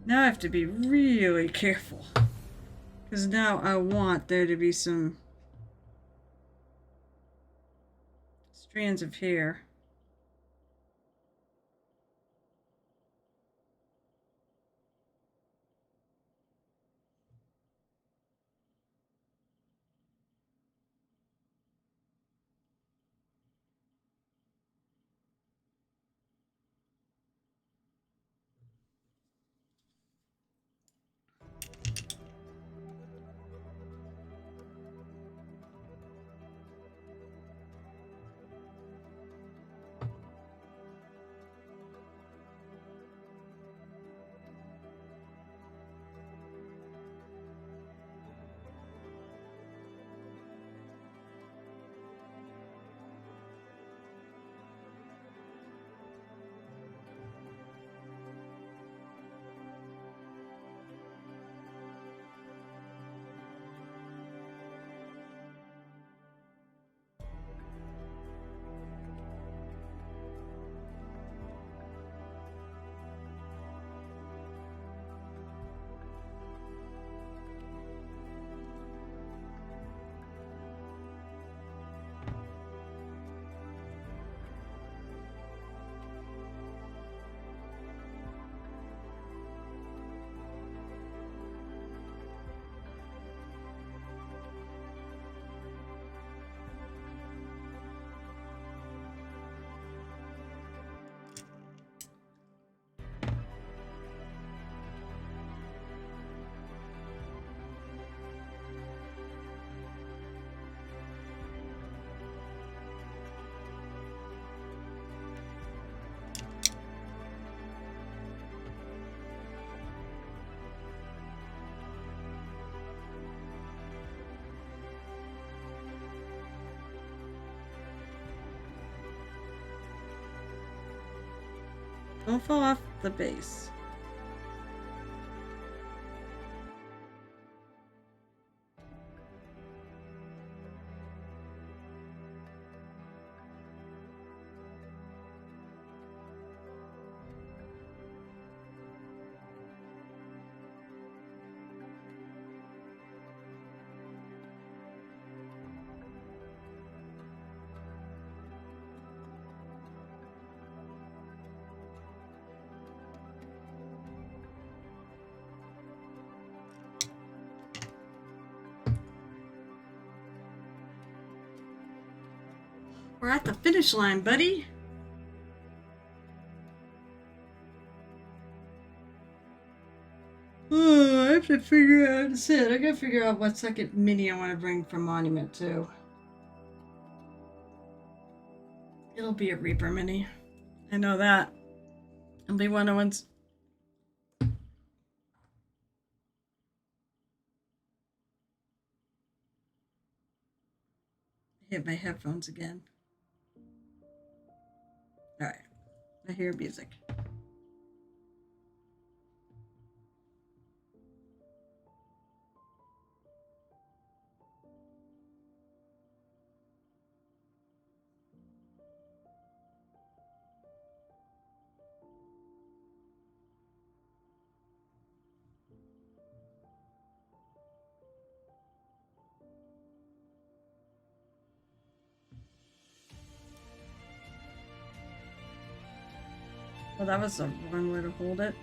Speaker 1: Now I have to be really careful. Because now I want there to be some strands of hair. Don't fall off the base. We're at the finish line, buddy. Oh, I have to figure out. That's it. I gotta figure out what second mini I want to bring from Monument to. It'll be a Reaper mini. I know that. It'll be one of the ones. I hit my headphones again. Alright. I hear music. Well, that was the wrong way to hold it.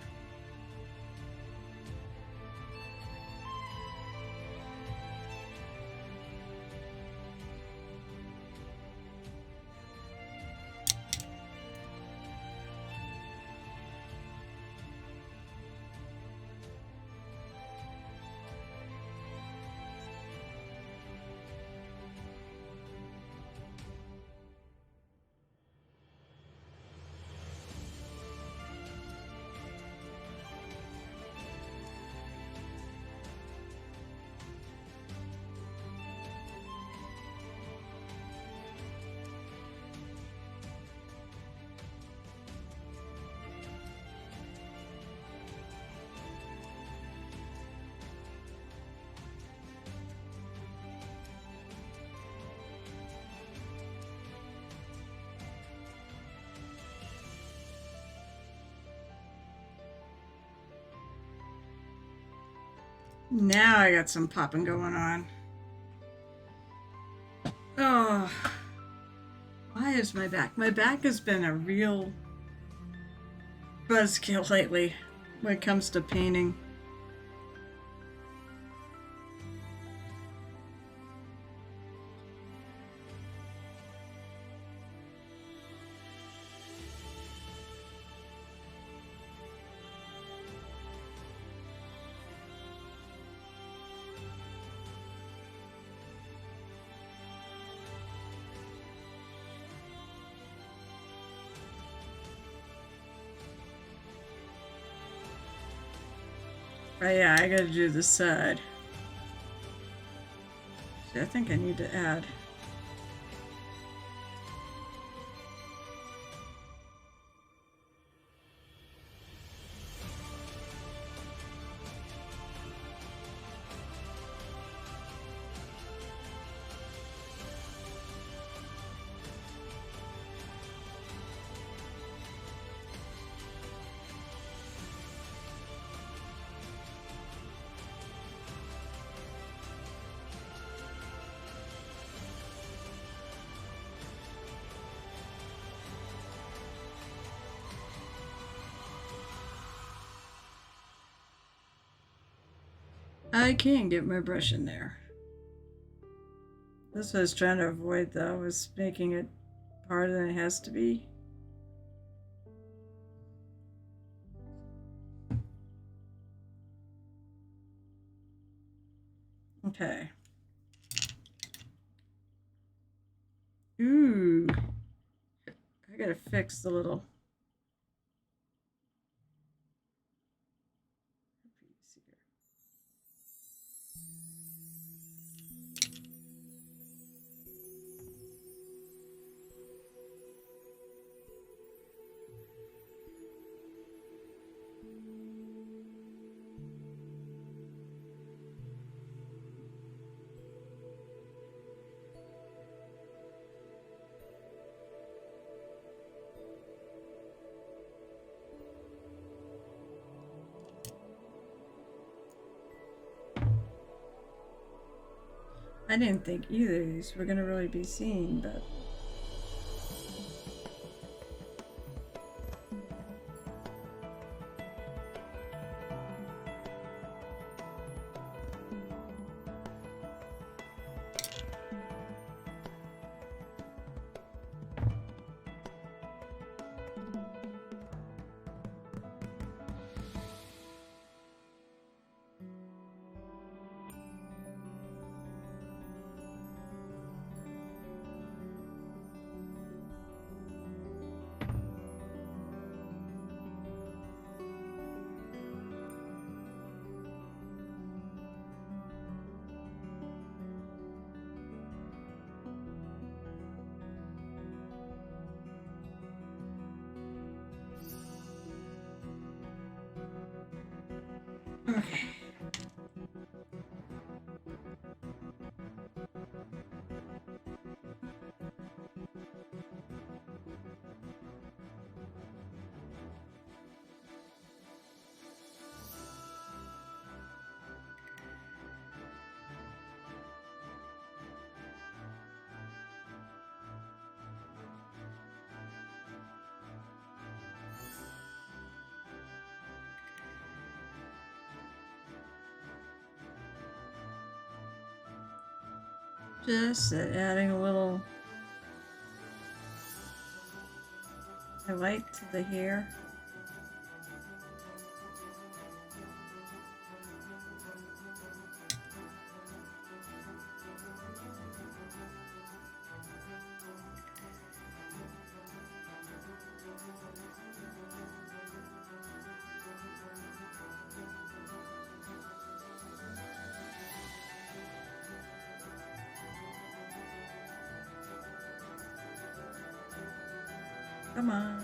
Speaker 1: Now I got some popping going on. Oh, why is my back? My back has been a real buzzkill lately when it comes to painting. Oh yeah, I gotta do this side. See, I think I need to add. I can get my brush in there. That's what I was trying to avoid though, was making it harder than it has to be. Okay. Ooh. I gotta fix the little. I didn't think either of these were gonna really be seen, but okay. Just adding a little highlight to the hair. Come on.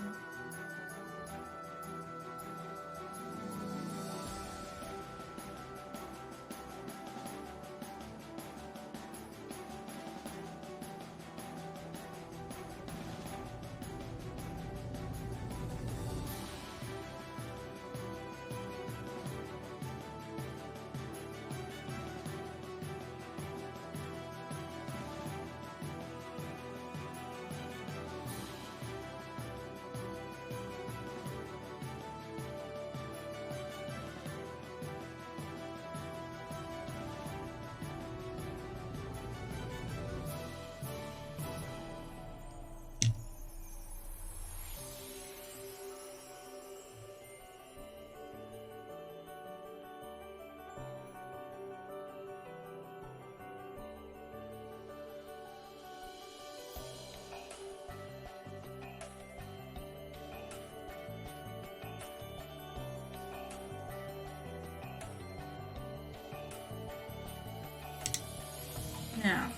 Speaker 1: Now,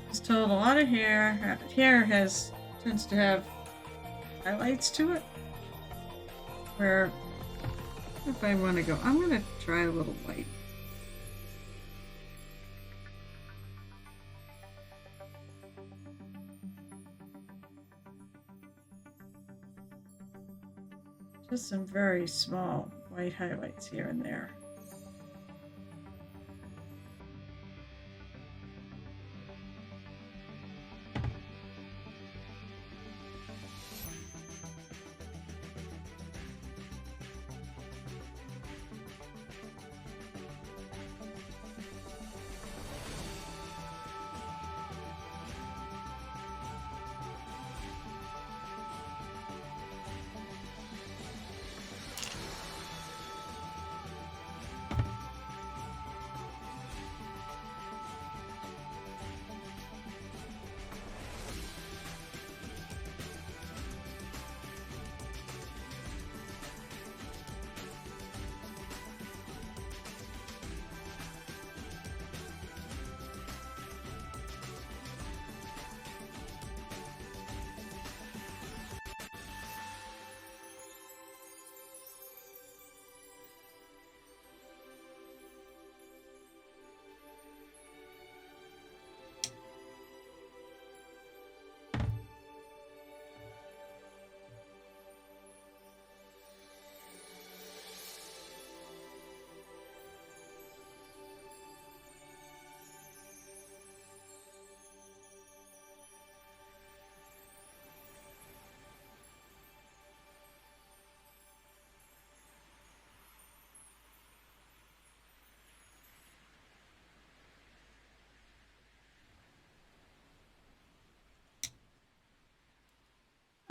Speaker 1: it's told a lot of hair. Hair tends to have highlights to it. Where, if I want to go, I'm going to try a little white. Just some very small white highlights here and there.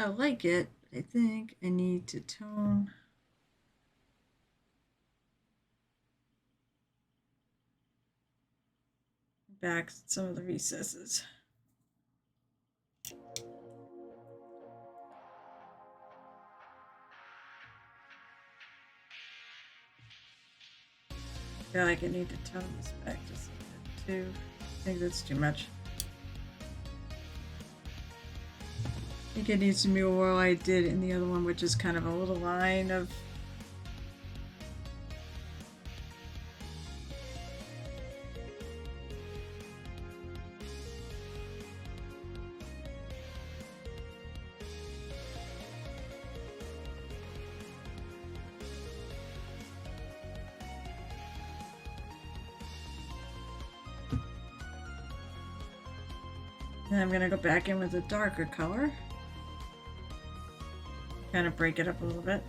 Speaker 1: I like it. I think I need to tone back some of the recesses. I feel like I need to tone this back just a bit too. I think that's too much. I think it needs to be what I did in the other one, which is kind of a little line of then I'm going to go back in with a darker color. Kind of break it up a little bit.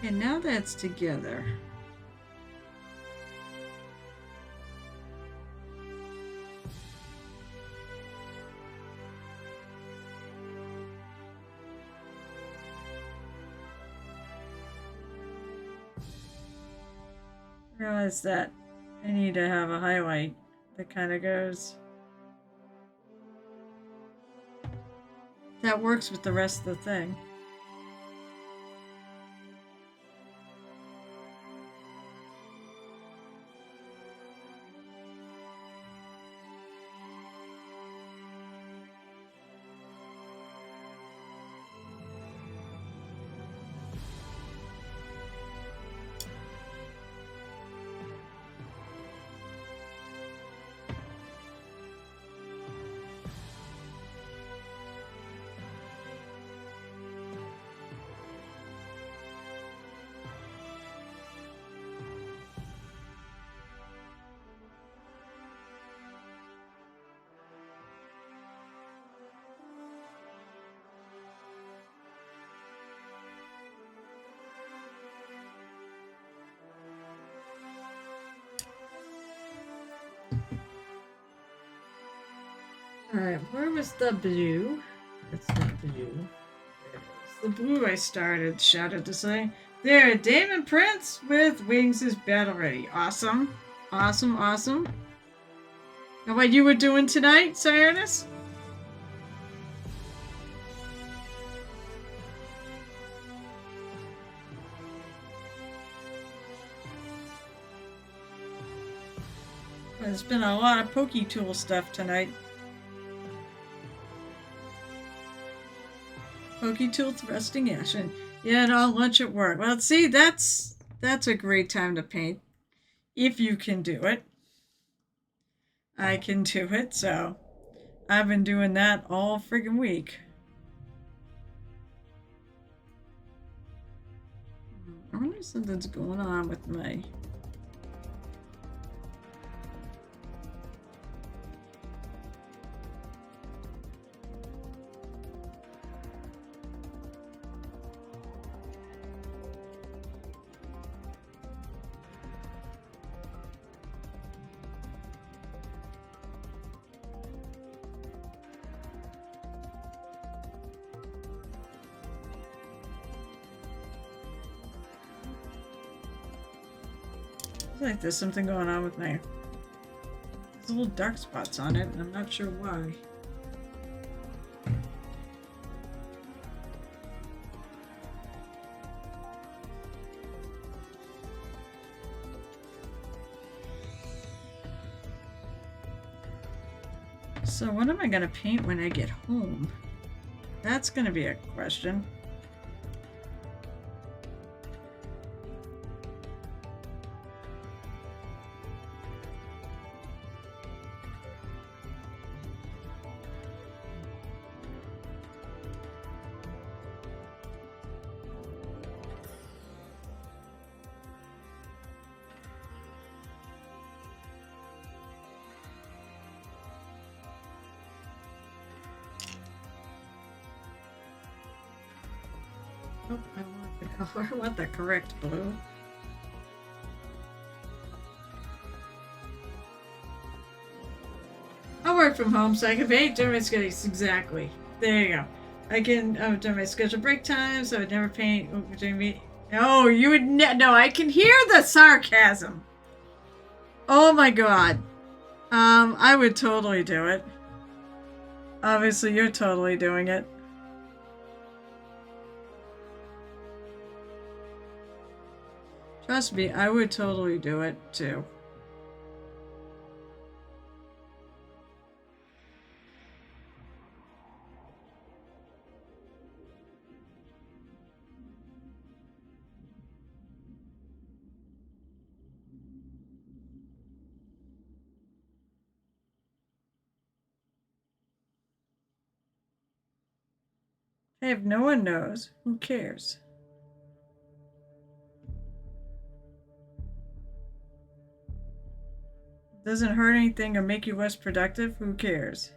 Speaker 1: And now that's together. Realize that I need to have a highlight that kind of goes. That works with the rest of the thing. Alright, where was the blue? That's not blue. There it is. The blue I started, shouted to say. There, Damon Prince with Wings is battle ready. Awesome. Awesome, awesome. And what you were doing tonight, Cyrus? There's been a lot of Pokey Tool stuff tonight. Pokey Tool thrusting action. Yeah, and all lunch at work. Well, see, that's a great time to paint. If you can do it, I can do it. So I've been doing that all friggin' week. I wonder if something's going on with my... like there's something going on with my... There's little dark spots on it, and I'm not sure why. So what am I going to paint when I get home? That's going to be a question. Oh, I want the color. I want the correct blue. I work from home, so I can paint during my schedule. Exactly. There you go. I can during my scheduled break time, so I would never paint during me. Oh, you would no. I can hear the sarcasm. Oh my god. I would totally do it. Obviously, you're totally doing it. Trust me, I would totally do it too. Hey, if no one knows, who cares? Doesn't hurt anything or make you less productive, who cares?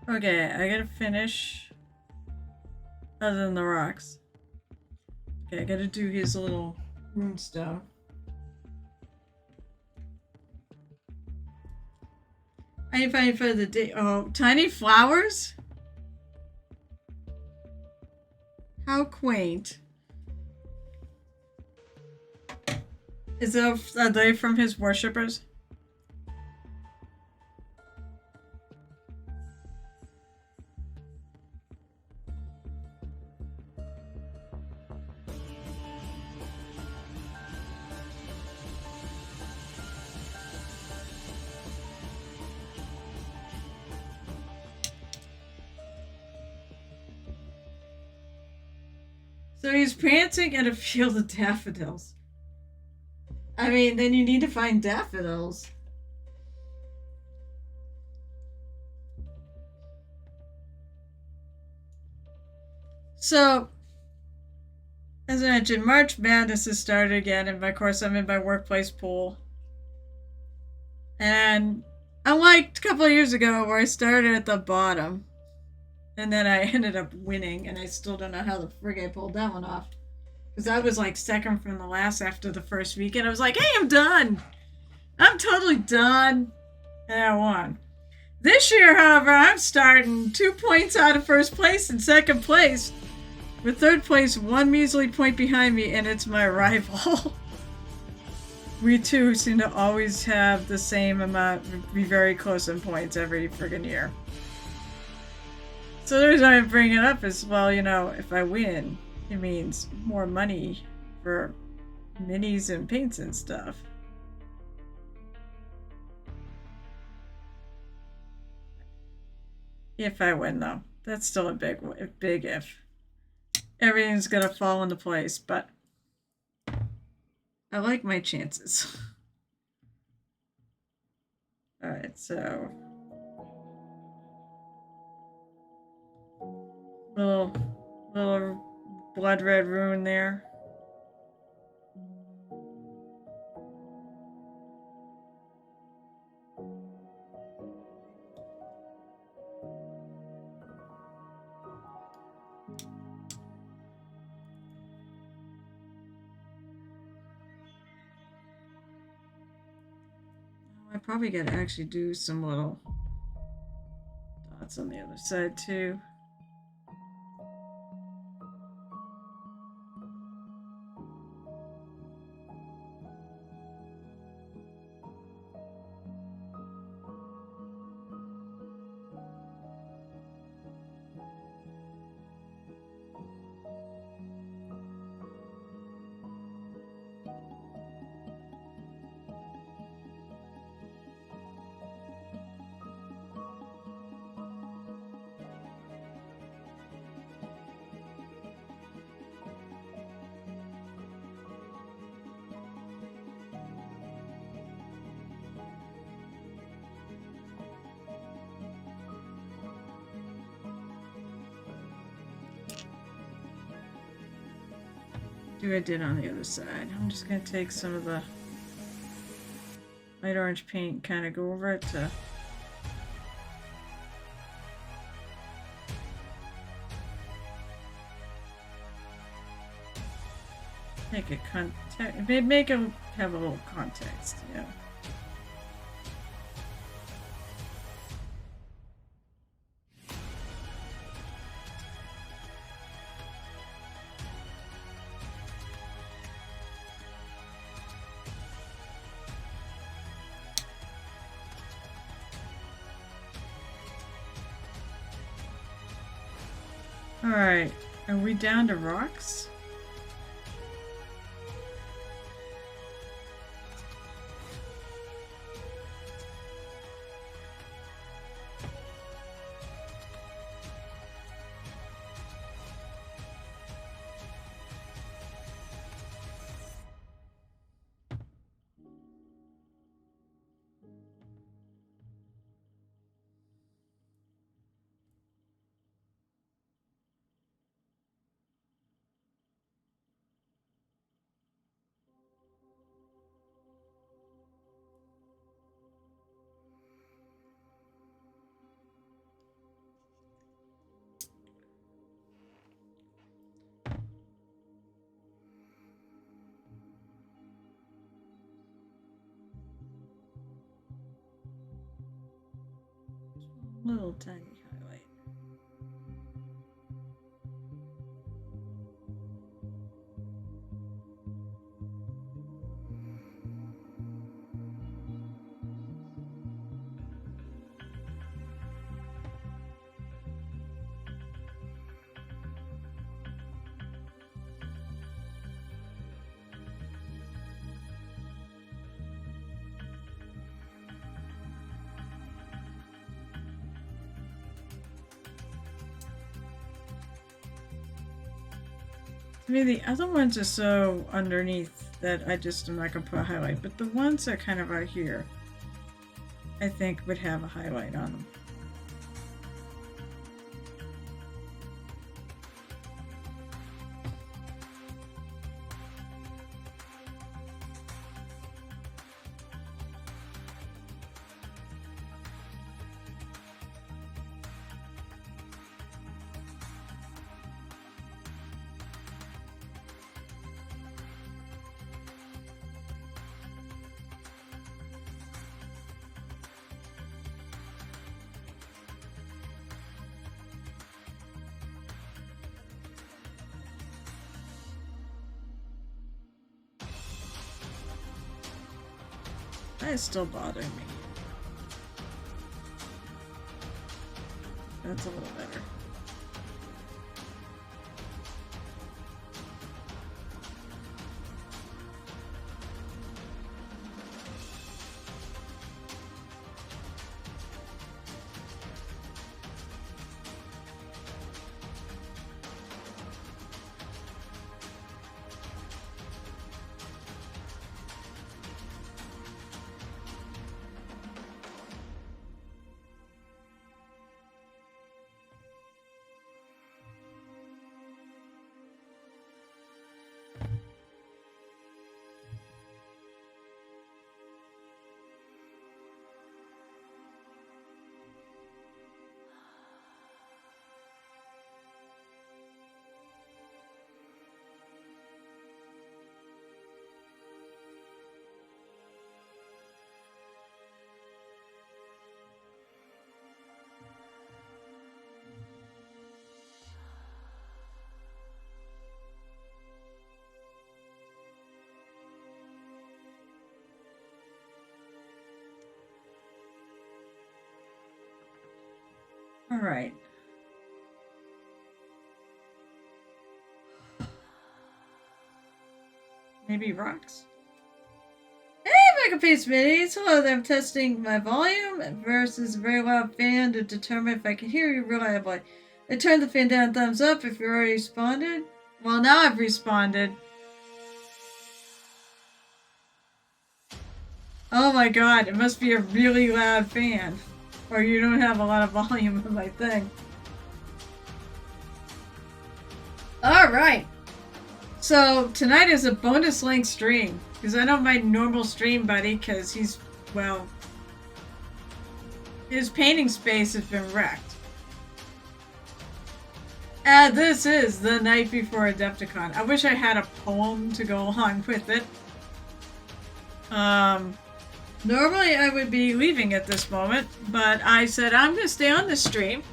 Speaker 1: Okay, I gotta finish. Other than the rocks. Okay, I gotta do his little rune stuff. I find for the day. Oh, tiny flowers? How quaint. Are they from his worshippers? So he's prancing in a field of daffodils. I mean, then you need to find daffodils. So, as I mentioned, March Madness has started again, and of course, I'm in my workplace pool. And unlike a couple of years ago where I started at the bottom, and then I ended up winning, and I still don't know how the frig I pulled that one off. Because I was like second from the last after the first weekend. I was like, hey, I'm done. I'm totally done. And I won. This year, however, I'm starting 2 points out of first place and second place. With third place 1 measly point behind me, and it's my rival. We two seem to always have the same amount, be very close in points every friggin' year. So the reason I bring it up is, well, you know, if I win, it means more money for minis and paints and stuff. If I win, though. That's still a big if. Everything's gonna fall into place, but I like my chances. Alright, so little blood red rune there. I probably gotta actually do some little dots on the other side too. I did on the other side. I'm just going to take some of the light orange paint, kind of go over it to make it make it have a little context, yeah. Alright, are we down to rocks? Little tiny highlight. I mean, the other ones are so underneath that I just am not going to put a highlight. But the ones that are kind of out here, I think would have a highlight on them. Why is still bothering me? That's a little better. All right. Maybe rocks. Hey, Megapace Minis! Hello there, I'm testing my volume versus a very loud fan to determine if I can hear you reliably. I turned the fan down, thumbs up if you already responded. Well, now I've responded. Oh my god, it must be a really loud fan. Or you don't have a lot of volume in my thing. Alright. So, tonight is a bonus length stream. Because I know my normal stream buddy, because he's, well... his painting space has been wrecked. And this is the night before Adepticon. I wish I had a poem to go along with it. Normally I would be leaving at this moment, but I said I'm going to stay on this stream.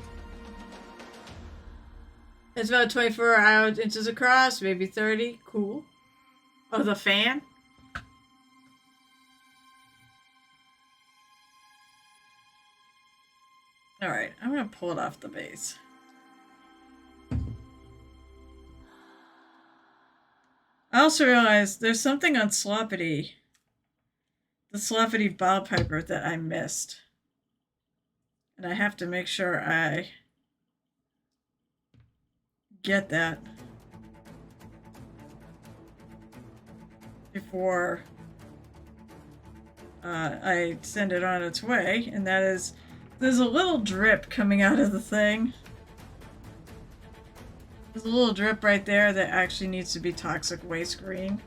Speaker 1: It's about 24 inches across, maybe 30. Cool. Oh, the fan? Alright, I'm going to pull it off the base. I also realized there's something on Sloppity. The Sloppity Ball Piper that I missed. And I have to make sure I get that before I send it on its way. And that is, there's a little drip coming out of the thing. There's a little drip right there that actually needs to be toxic waste green.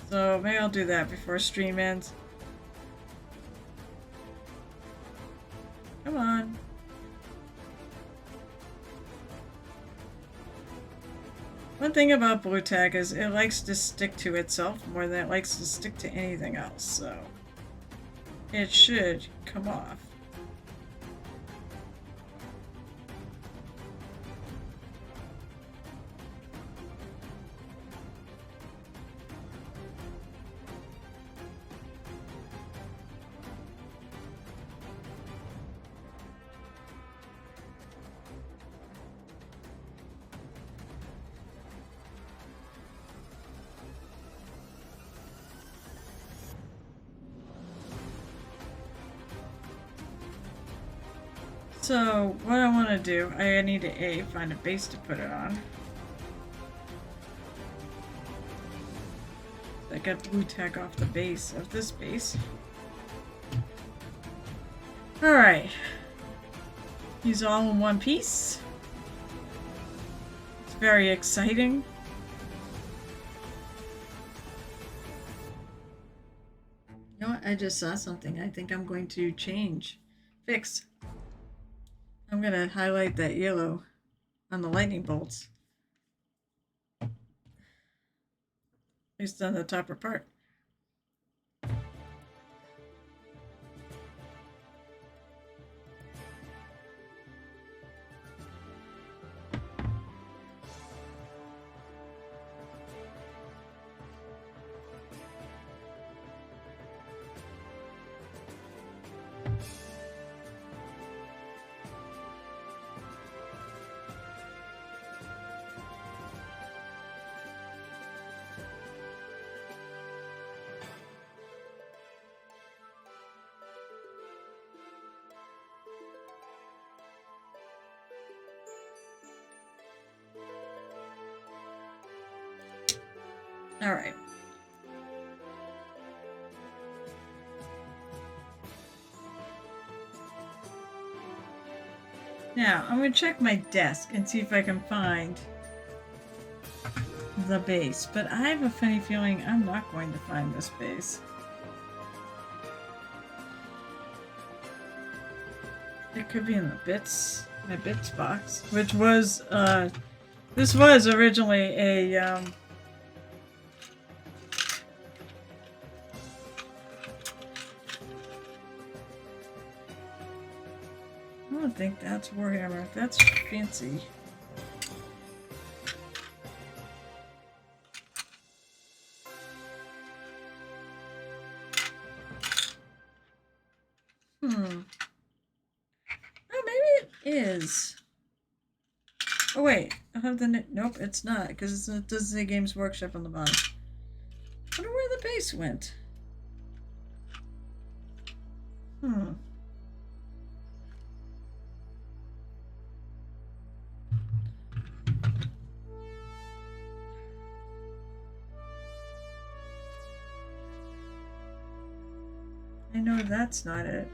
Speaker 1: So maybe I'll do that before stream ends. Come on. One thing about blue tack is it likes to stick to itself more than it likes to stick to anything else, so it should come off. So, what I want to do, I need to find a base to put it on. I got blue tack off the base of this base. Alright. These all in one piece. It's very exciting. You know what? I just saw something I think I'm going to fix. I'm going to highlight that yellow on the lightning bolts. At least on the upper part. All right. Now, I'm going to check my desk and see if I can find the base. But I have a funny feeling I'm not going to find this base. It could be in the bits, my bits box, which was, this was originally a, I don't think that's Warhammer. That's fancy. Oh, maybe it is. Oh, wait. I have the... Nope, it's not, because it doesn't say Games Workshop on the bottom. I wonder where the base went. I know that's not it.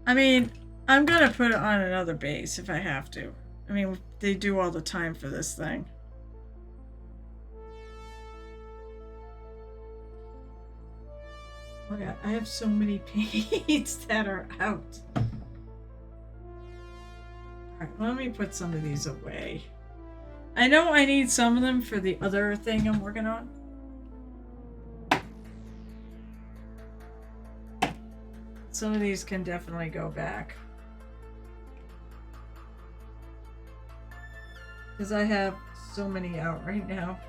Speaker 1: I mean, I'm gonna put it on another base if I have to. I mean, they do all the time for this thing. Oh yeah, I have so many paints that are out. Alright, let me put some of these away. I know I need some of them for the other thing I'm working on. Some of these can definitely go back. Because I have so many out right now.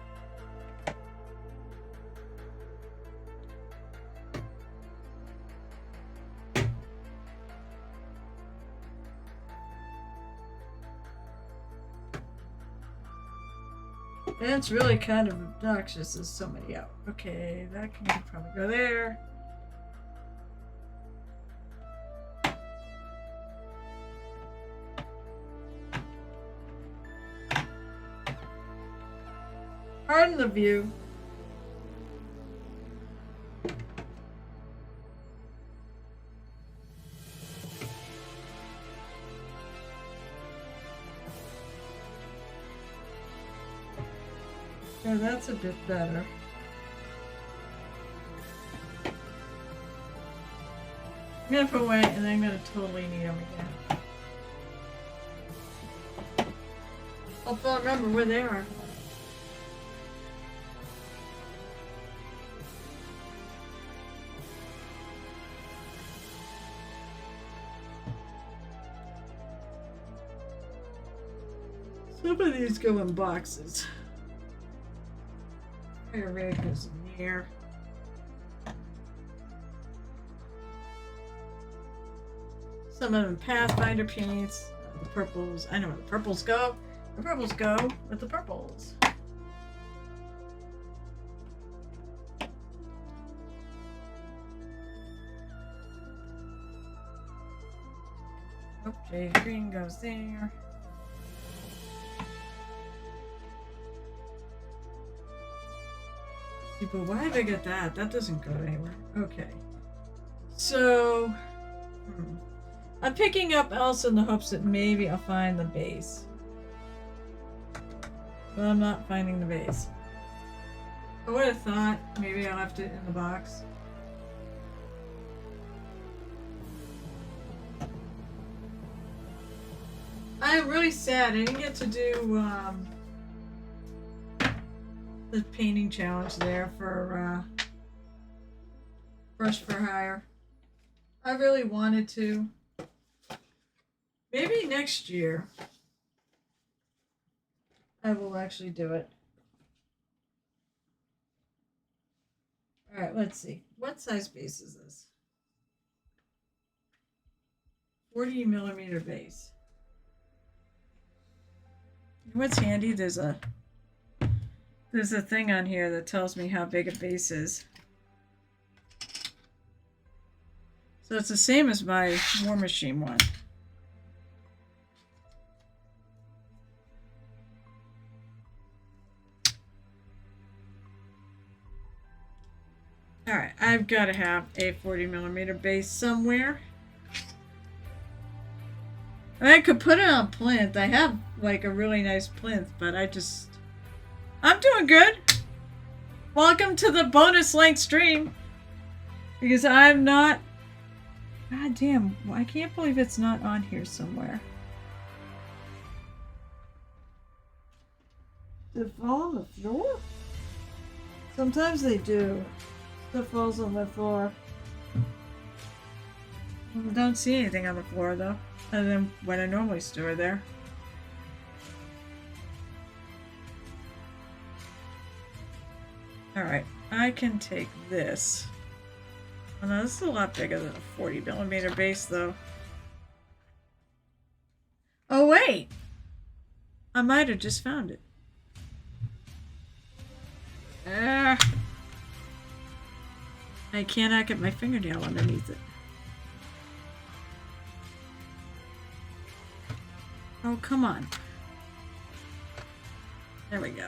Speaker 1: And it's really kind of obnoxious, there's so many out. Okay, that can probably go there. Pardon the view. Oh, that's a bit better. I'm gonna put away and then I'm gonna totally need them again. Although remember where they are. Some of these go in boxes. Fire red goes in here. Some of them Pathfinder paints. The purples. I know where the purples go. The purples go with the purples. Okay, green goes there. But why have I got that? That doesn't go anywhere. Okay. So, I'm picking up else in the hopes that maybe I'll find the base. But I'm not finding the base. I would have thought maybe I left it in the box. I am really sad. I didn't get to do the painting challenge there for Brush for Hire. I really wanted to. Maybe next year I will actually do it. Alright, let's see. What size base is this? 40mm base. What's handy? There's a thing on here that tells me how big a base is. So it's the same as my War Machine one. I've got to have a 40mm base somewhere. I could put it on plinth. I have like a really nice plinth, but I'm doing good. Welcome to the bonus length stream. Because I'm not... God damn, I can't believe it's not on here somewhere. Did it fall on the floor? Sometimes they do. Stuff falls on the floor. I don't see anything on the floor though, other than what I normally store there. Alright, I can take this. Oh no, this is a lot bigger than a 40mm base though. Oh wait! I might have just found it. I cannot get my fingernail underneath it. Oh, come on. There we go.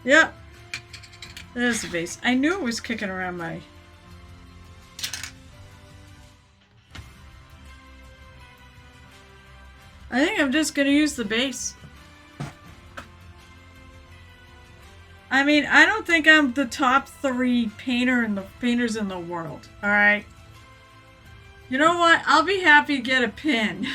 Speaker 1: Yep. There's the base. I knew it was kicking around my... I think I'm just gonna use the base. I mean, I don't think I'm the top 3 painters in the world. Alright? You know what? I'll be happy to get a pin.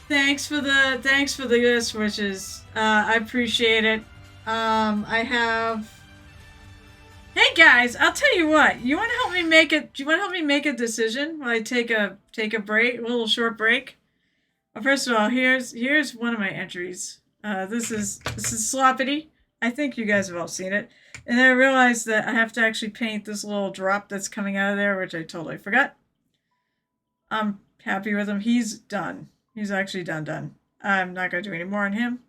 Speaker 1: Thanks for the good wishes. I appreciate it. I have... Hey guys, I'll tell you what. You want to help me make it? Do you want to help me make a decision while I take a break, a little short break? Well, first of all, here's one of my entries. This is Sloppity. I think you guys have all seen it. And then I realized that I have to actually paint this little drop that's coming out of there, which I totally forgot. I'm happy with him. He's done. He's actually done. I'm not going to do any more on him.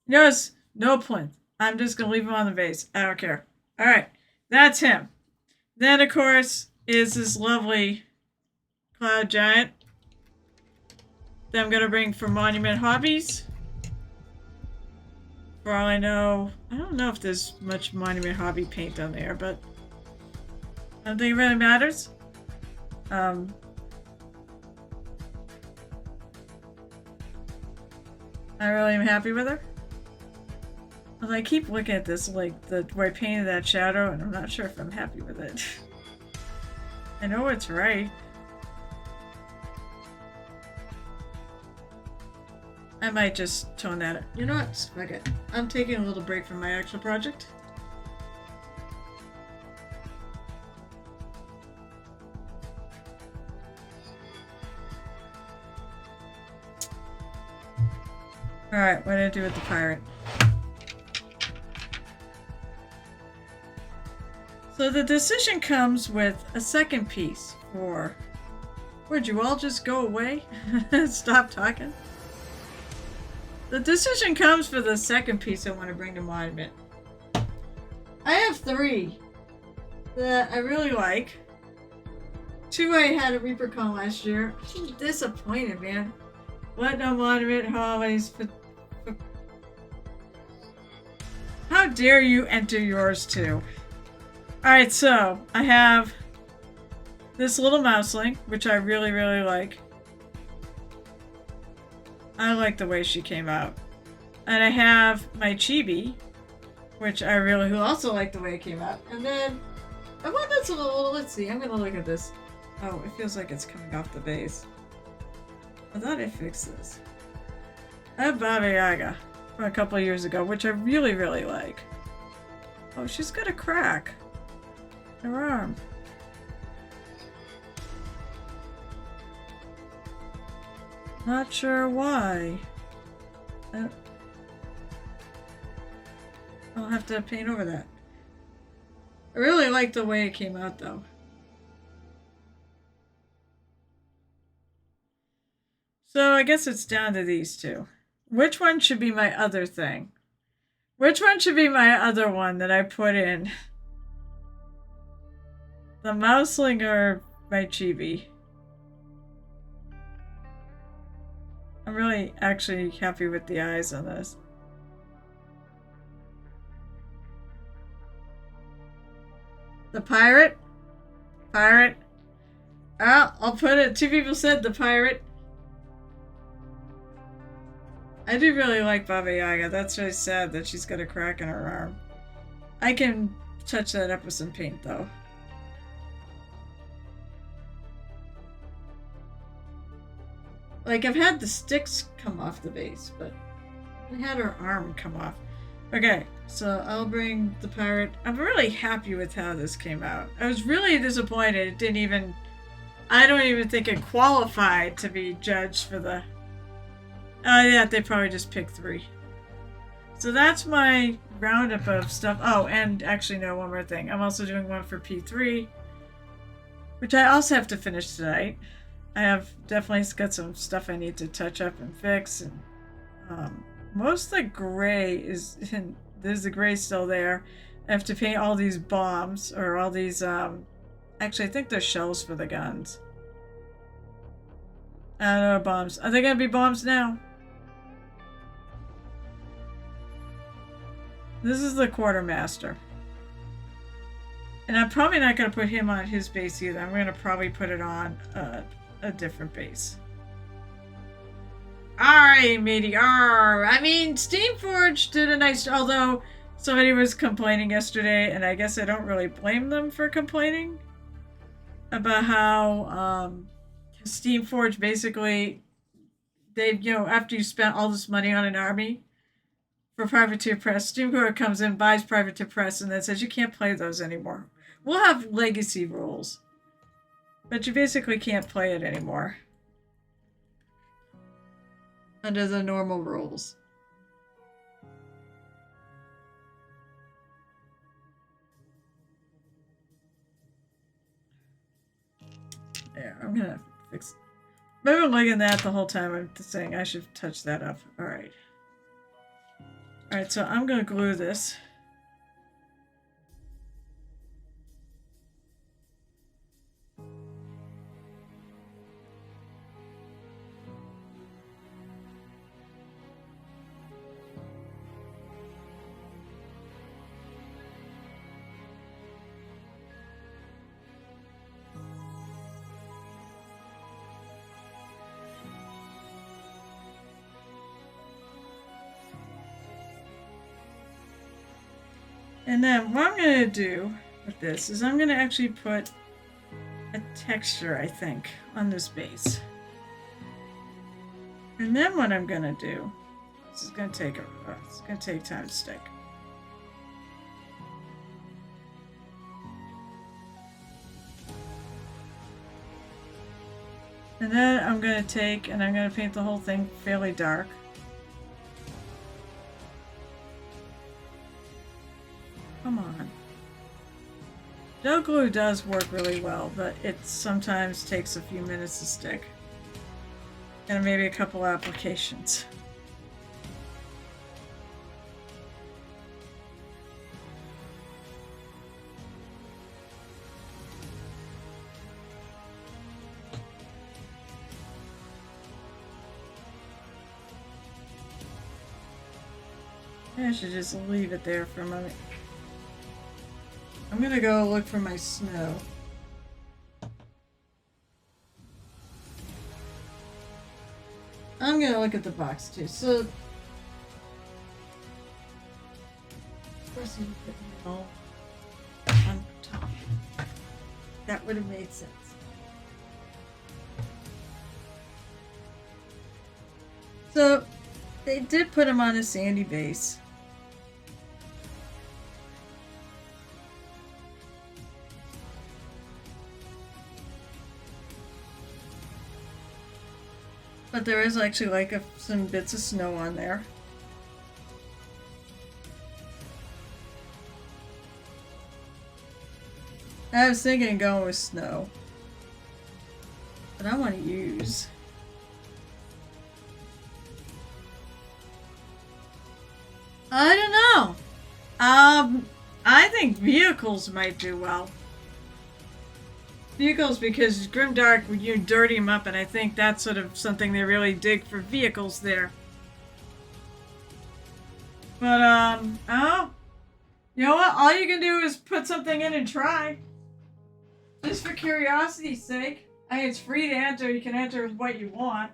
Speaker 1: Notice, no plinth. I'm just going to leave him on the base. I don't care. All right. That's him. Then, of course, is this lovely cloud giant that I'm going to bring for Monument Hobbies. For all I know, I don't know if there's much Monument Hobby paint on there, but I don't think it really matters. I really am happy with her. Well, I keep looking at this, like, where I painted that shadow, and I'm not sure if I'm happy with it. I know it's right. I might just tone that up. You know what? Fuck it. I'm taking a little break from my actual project. Alright, what did I do with the pirate? So the decision comes with a second piece for... Would you all just go away? Stop talking? The decision comes for the second piece I want to bring to Monument. I have 3 that I really like. 2 I had at ReaperCon last year. I'm disappointed, man. What no Monument Holidays for... How dare you enter yours too? Alright, so I have this little mouseling, which I really, really like. I like the way she came out. And I have my chibi, which I really also like the way it came out. And then I want this a little, let's see, I'm gonna look at this. Oh, it feels like it's coming off the base. I thought I fixed this. I have Baba Yaga from a couple of years ago, which I really, really like. Oh, she's got a crack in her arm. Not sure why. I'll have to paint over that. I really like the way it came out though. So I guess it's down to these 2. Which one should be my other thing? Which one should be my other one that I put in? The mouseling or my chibi? I'm really actually happy with the eyes on this. The pirate? Pirate? I'll put it. Two people said the pirate. I do really like Baba Yaga. That's really sad that she's got a crack in her arm. I can touch that up with some paint, though. Like, I've had the sticks come off the base, but I had her arm come off. Okay, so I'll bring the pirate. I'm really happy with how this came out. I was really disappointed. It didn't even... I don't even think it qualified to be judged for the... Oh, yeah, they probably just picked 3. So that's my roundup of stuff. Oh, and actually, no, one more thing. I'm also doing one for P3, which I also have to finish tonight. I have definitely got some stuff I need to touch up and fix. And most of the gray is... There's the gray still there. I have to paint all these bombs, or all these... Actually, I think they're shells for the guns. I don't know, bombs. Are they going to be bombs now? This is the quartermaster. And I'm probably not going to put him on his base either. I'm going to probably put it on a different base. Alright, matey. I mean, Steamforge did a nice... Although somebody was complaining yesterday, and I guess I don't really blame them for complaining about how Steamforge basically, they, after you spent all this money on an army for Privateer Press, Steamforge comes in, buys Privateer Press, and then says you can't play those anymore. We'll have legacy rules, but you basically can't play it anymore under the normal rules. There, I'm gonna fix. I've been looking at that the whole time. I'm saying I should touch that up. Alright. Alright, so I'm gonna glue this. And then what I'm going to do with this is I'm going to actually put a texture, I think, on this base. And then what I'm going to do, this is going to take it's going to take time to stick. And then I'm going to take and I'm going to paint the whole thing fairly dark. Come on. Gel glue does work really well, but it sometimes takes a few minutes to stick. And maybe a couple applications. I should just leave it there for a moment. I'm gonna go look for my snow. I'm gonna look at the box too. So, of course, you put Njal on top. That would have made sense. So, they did put him on a sandy base. But there is actually like some bits of snow on there. I was thinking of going with snow. But I want to use... I don't know. I think vehicles might do well. Vehicles, because Grimdark, you dirty them up, and I think that's sort of something they really dig for vehicles there. But, oh, You know what? All you can do is put something in and try. Just for curiosity's sake. I mean, it's free to enter. You can enter what you want.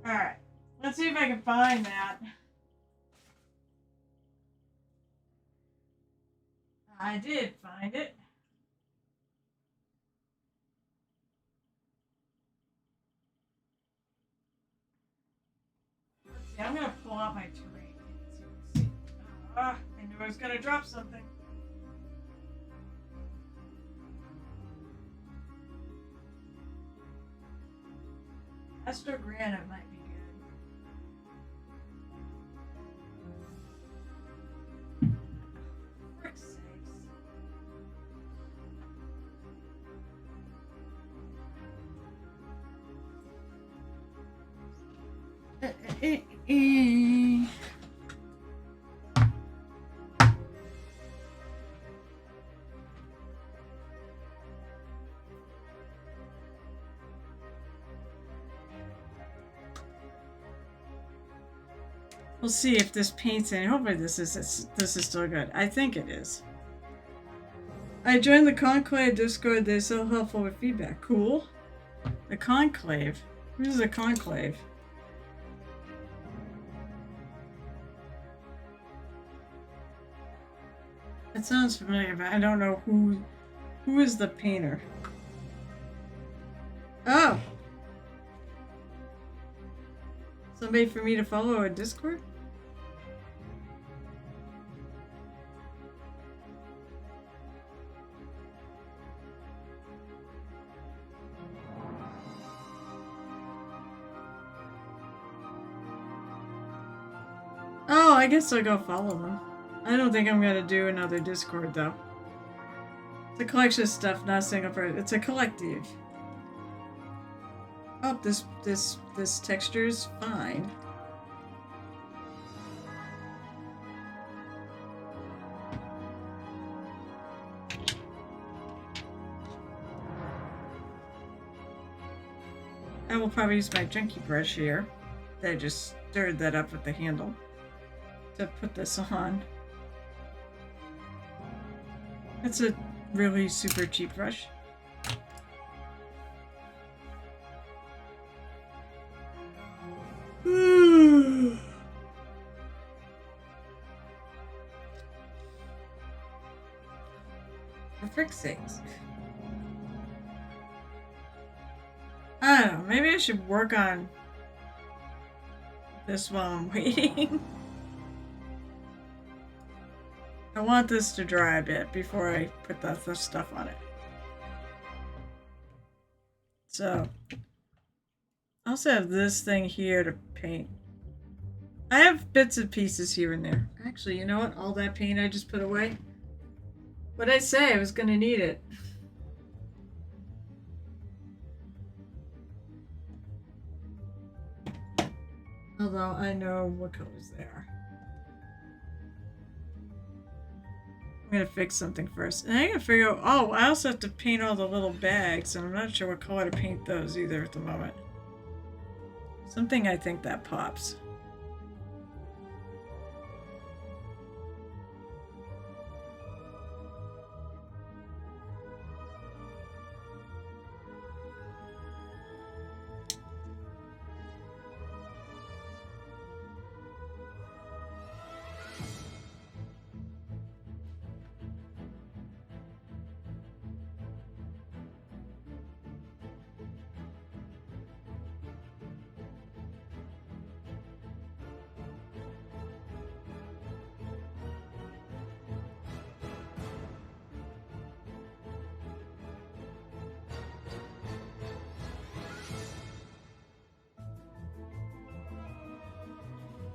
Speaker 1: Alright. Let's see if I can find that. I did find it. Let's see. I'm going to pull out my terrain. I knew I was going to drop something. Astro Granite might be good. Frick's sakes. We'll see if this paints any. Hopefully this is still good. I think it is. I joined the Conclave Discord. They're so helpful with feedback. Cool. The Conclave. Who's the Conclave? It sounds familiar, but I don't know who is the painter. Oh. Somebody for me to follow a Discord? Oh, I guess I'll go follow them. I don't think I'm gonna do another Discord though. It's a collection of stuff, not a single person. It's a collective. Oh, this texture's fine. I will probably use my junkie brush here. I just stirred that up with the handle to put this on. It's a really super cheap brush. For frick's sakes. I don't know, maybe I should work on this while I'm waiting. I want this to dry a bit before I put the stuff on it. So, I also have this thing here to paint. I have bits and pieces here and there. Actually, you know what? All that paint I just put away. What'd I say? I was gonna need it. Although I know what colors they are. I'm gonna fix something first. And I gotta figure out, oh, I also have to paint all the little bags, and I'm not sure what color to paint those either at the moment. Something I think that pops.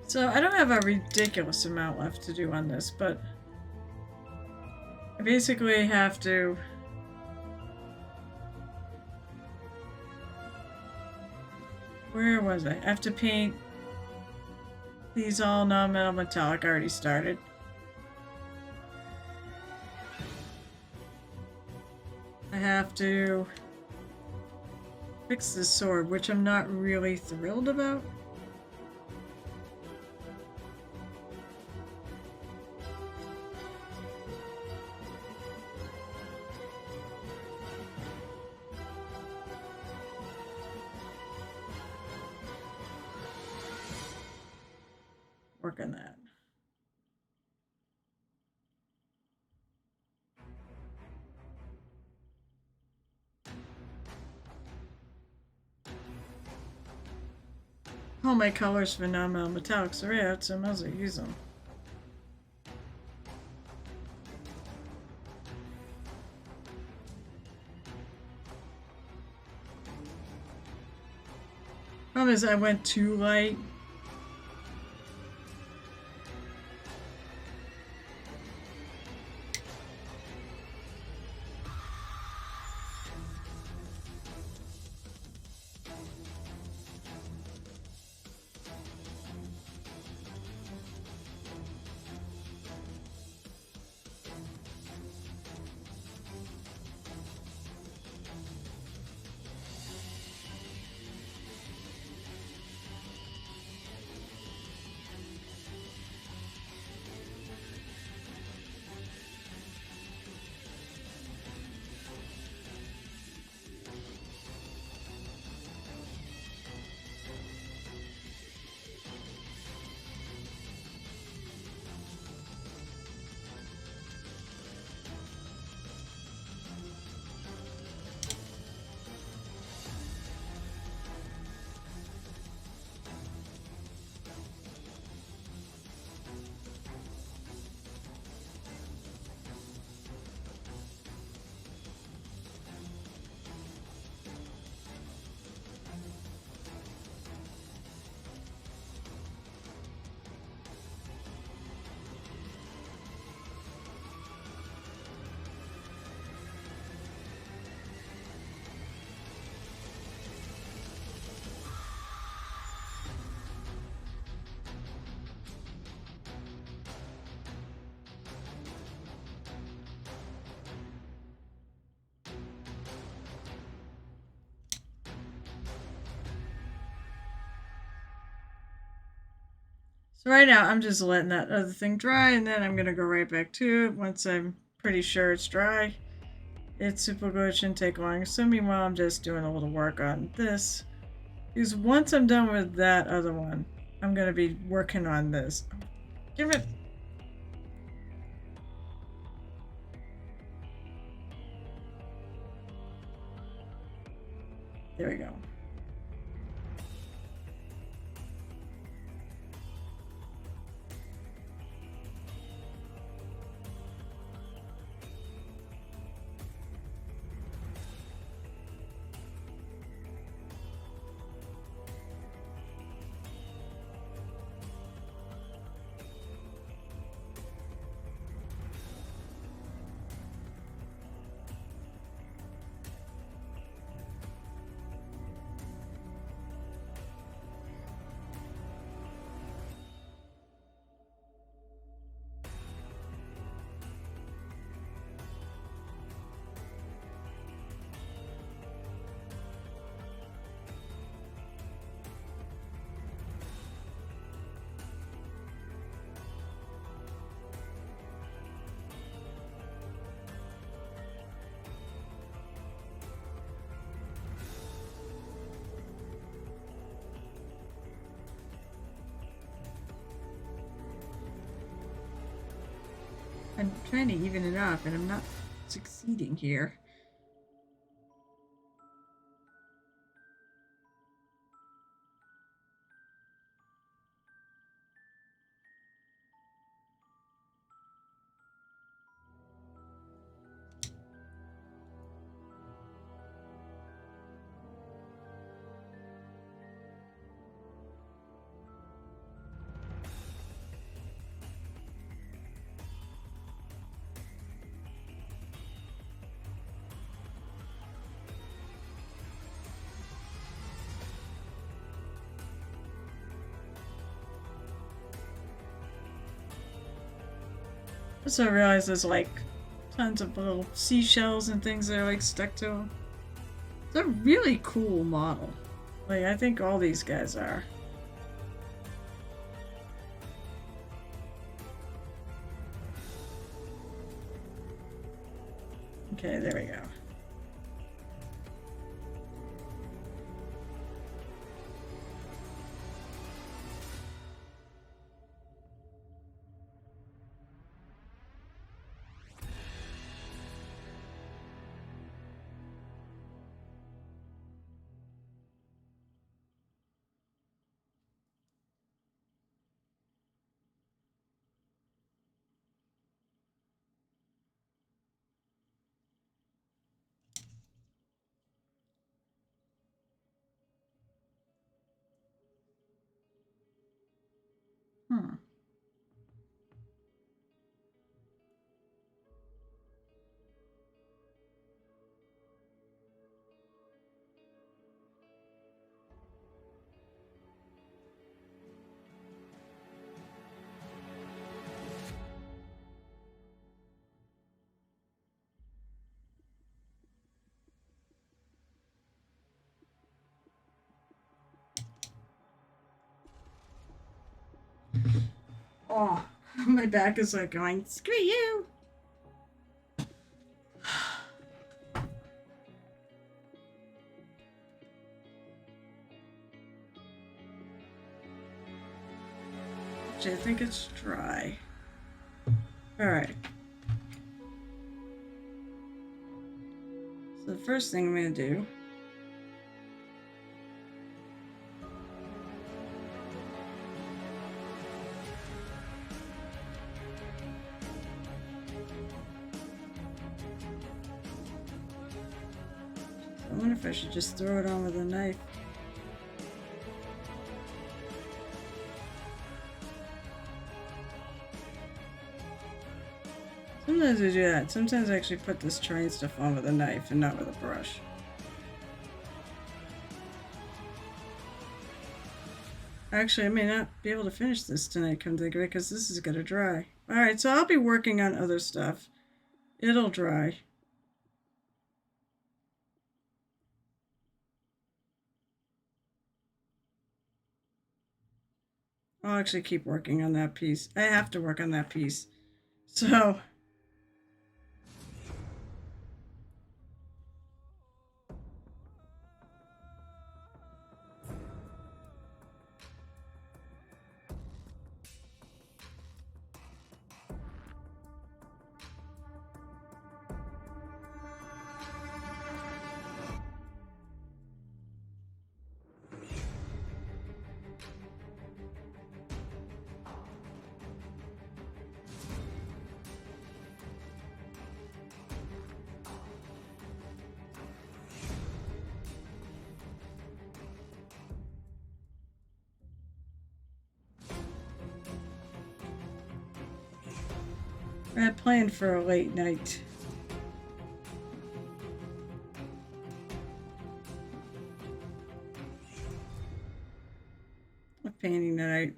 Speaker 1: So I don't have a ridiculous amount left to do on this, but I basically have to where was I? I have to paint these all non-metal metallic. I already started. I have to fix this sword, which I'm not really thrilled about. work on that. All my colors for non-metal metallics are out, so I might as well use them. Problem is I went too light. So right now I'm just letting that other thing dry, and then I'm going to go right back to it once I'm pretty sure it's dry. It's super good, it shouldn't take long. So meanwhile I'm just doing a little work on this. Because once I'm done with that other one, I'm going to be working on this. Give it... There we go. I'm trying to even it up, and I'm not succeeding here. So I realize there's like tons of little seashells and things that are like stuck to them. It's a really cool model. Like, I think all these guys are. Okay, there we go. Hmm. Oh, my back is like going, screw you. Actually, I think it's dry. Alright. So the first thing I'm going to do I wonder if I should just throw it on with a knife. Sometimes I do that. Sometimes I actually put this terrain stuff on with a knife and not with a brush. Actually, I may not be able to finish this tonight, come to think of it, because this is going to dry. Alright, so I'll be working on other stuff. It'll dry. I'll actually keep working on that piece. I have to work on that piece. So... I had planned for a late night. A painting night.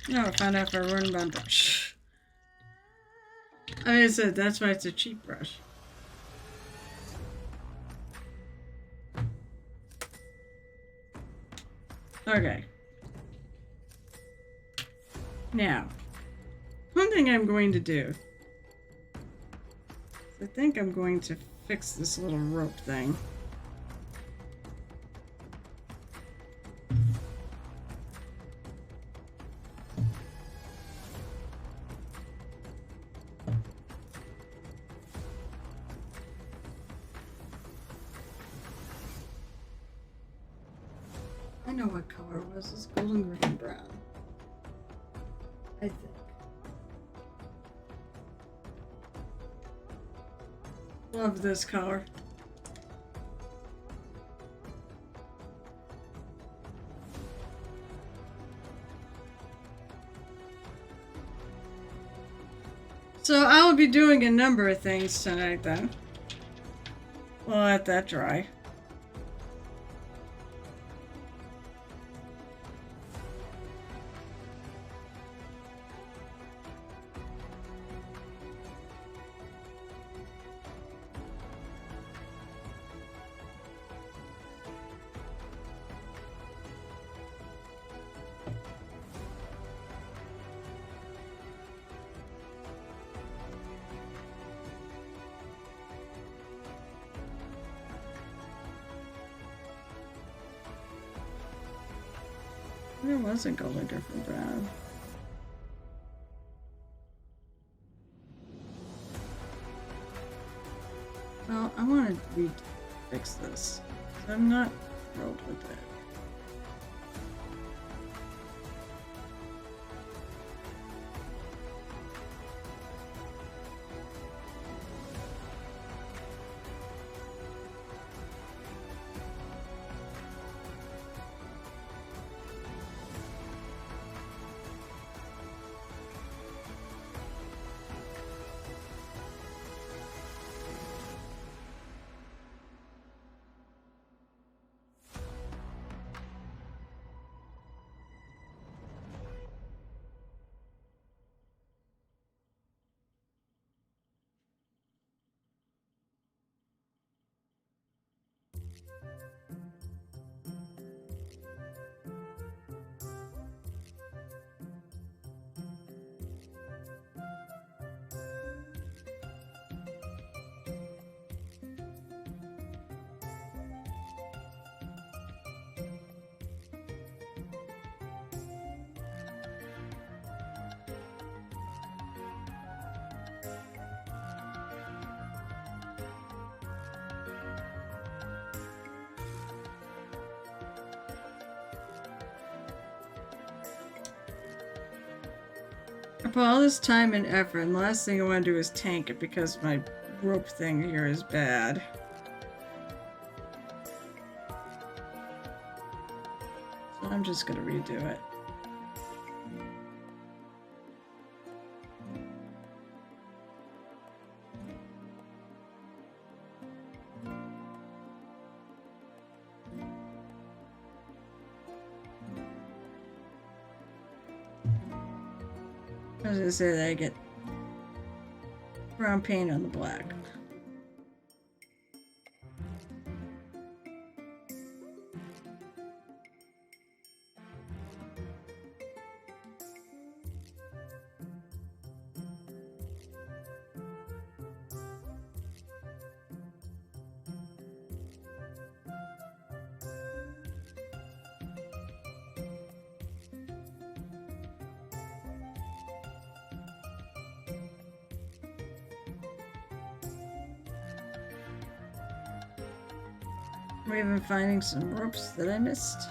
Speaker 1: No, I found out for a run band brush. I said that's why it's a cheap brush. Okay. Now, one thing I'm going to do. I think I'm going to fix this little rope thing. I know what color it was. It's golden green brown. I think. Love this color. So I will be doing a number of things tonight then. We'll let that dry. There was a color different brown. Well, I want to fix this. I'm not thrilled with it. I put all this time and effort, and the last thing I want to do is tank it because my rope thing here is bad. So I'm just going to redo it. I was going to say that I get brown paint on the black. We're even finding some ropes that I missed.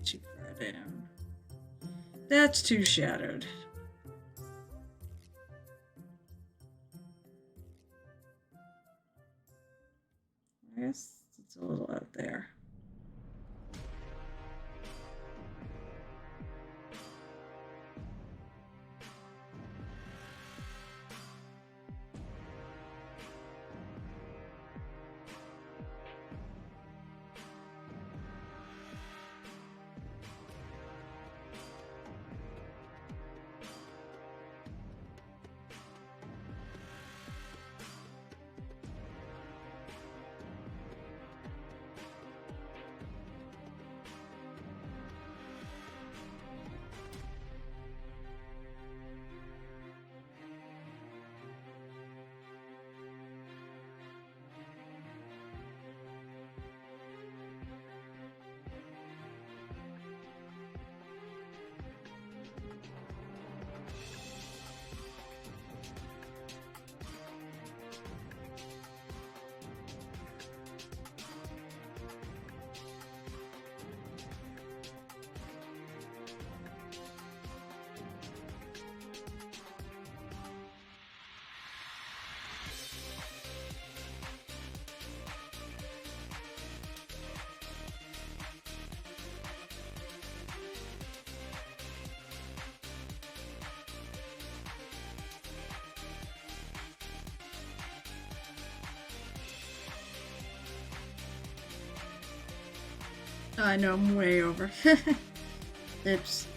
Speaker 1: Too far down. That's too shadowed. I guess it's a little out there. I know, I'm way over. Oops.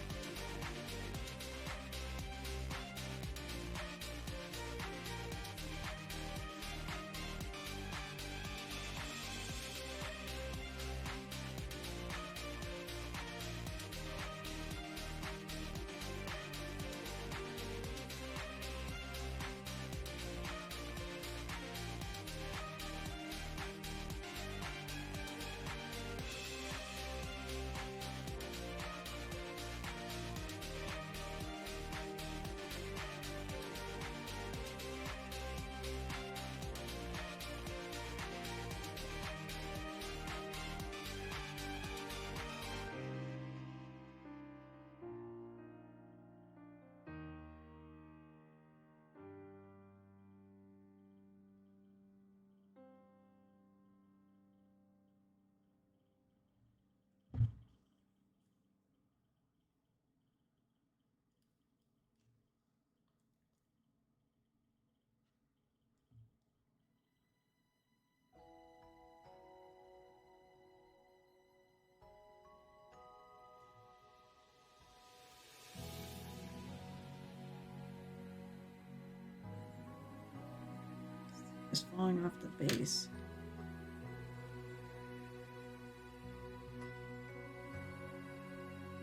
Speaker 1: It's falling off the base.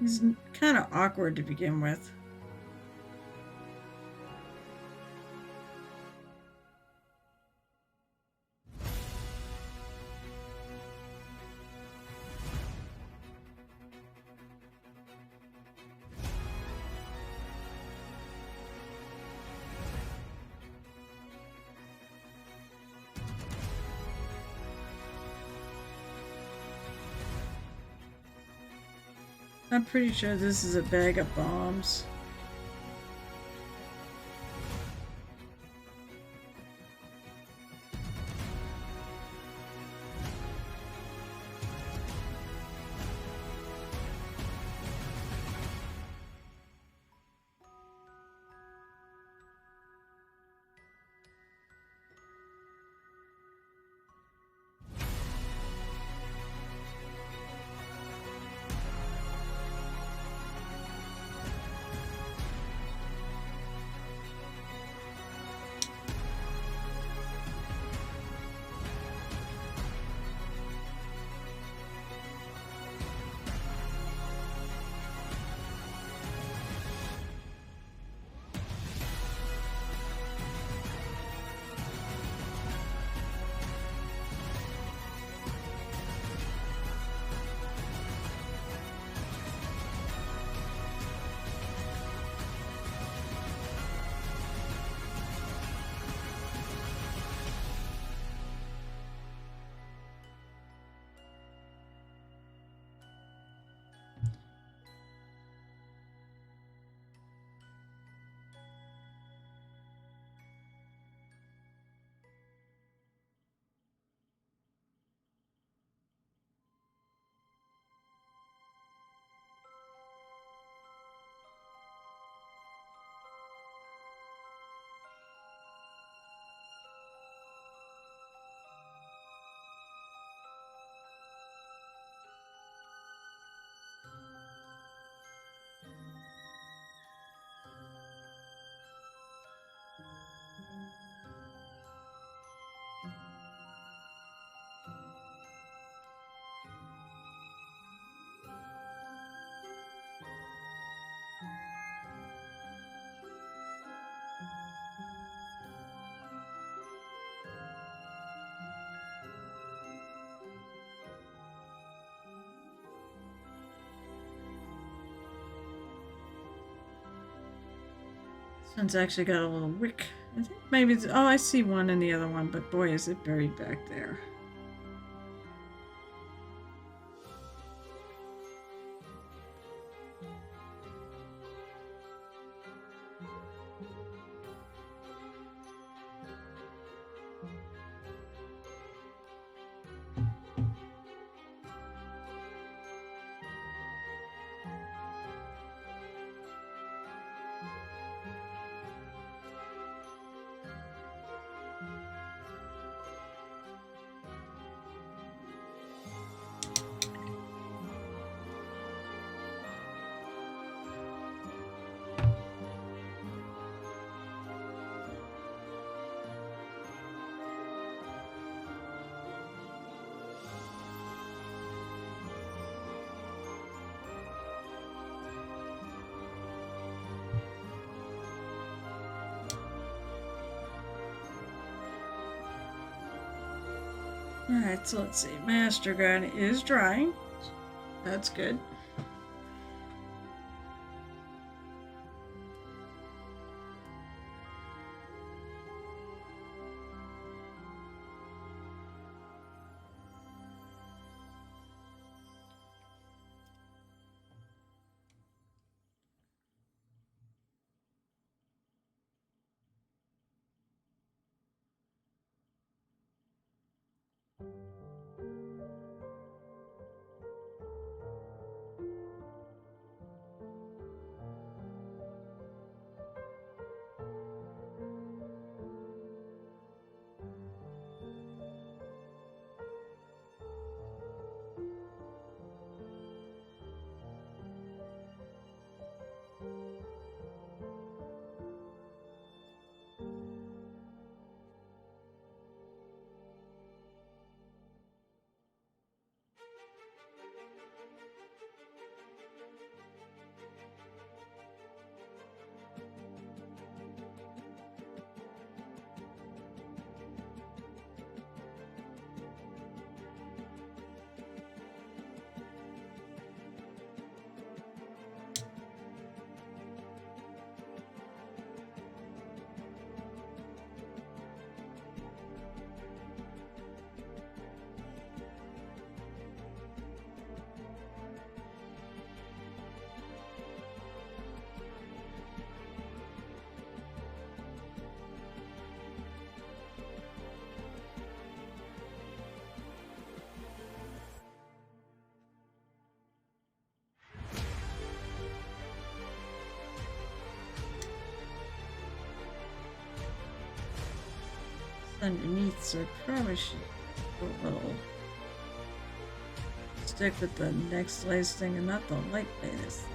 Speaker 1: He's kind of awkward to begin with. I'm pretty sure this is a bag of bombs. This one's actually got a little wick. I think maybe it's, oh, I see one in the other one, but boy, is it buried back there. Alright, so let's see. Master Gun is drying. That's good. Underneath, so I probably should go a little stick with the next lace thing and not the light base.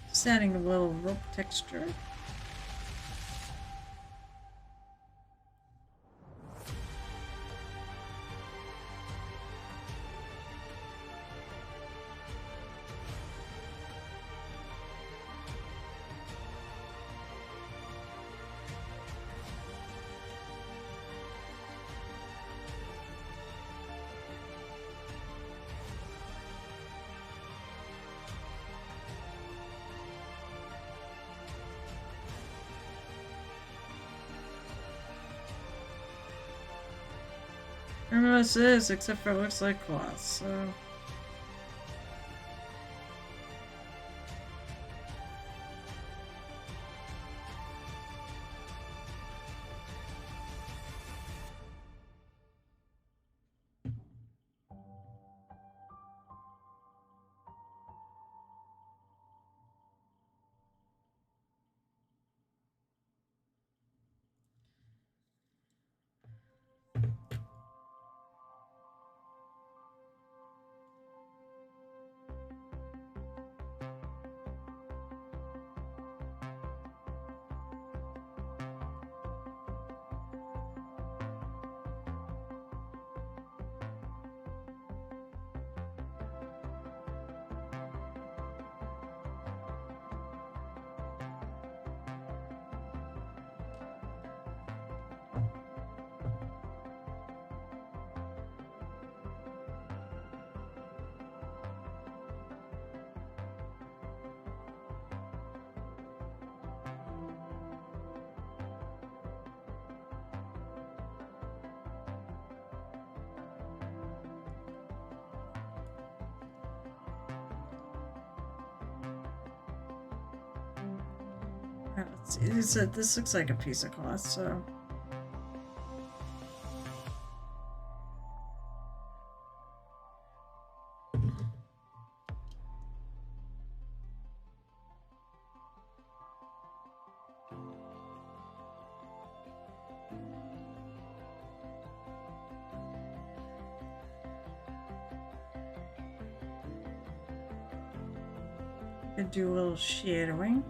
Speaker 1: Just adding a little rope texture. I don't know what this is, except for it looks like cloth, so... Let's see, this looks like a piece of cloth, so... Could do a little shadowing.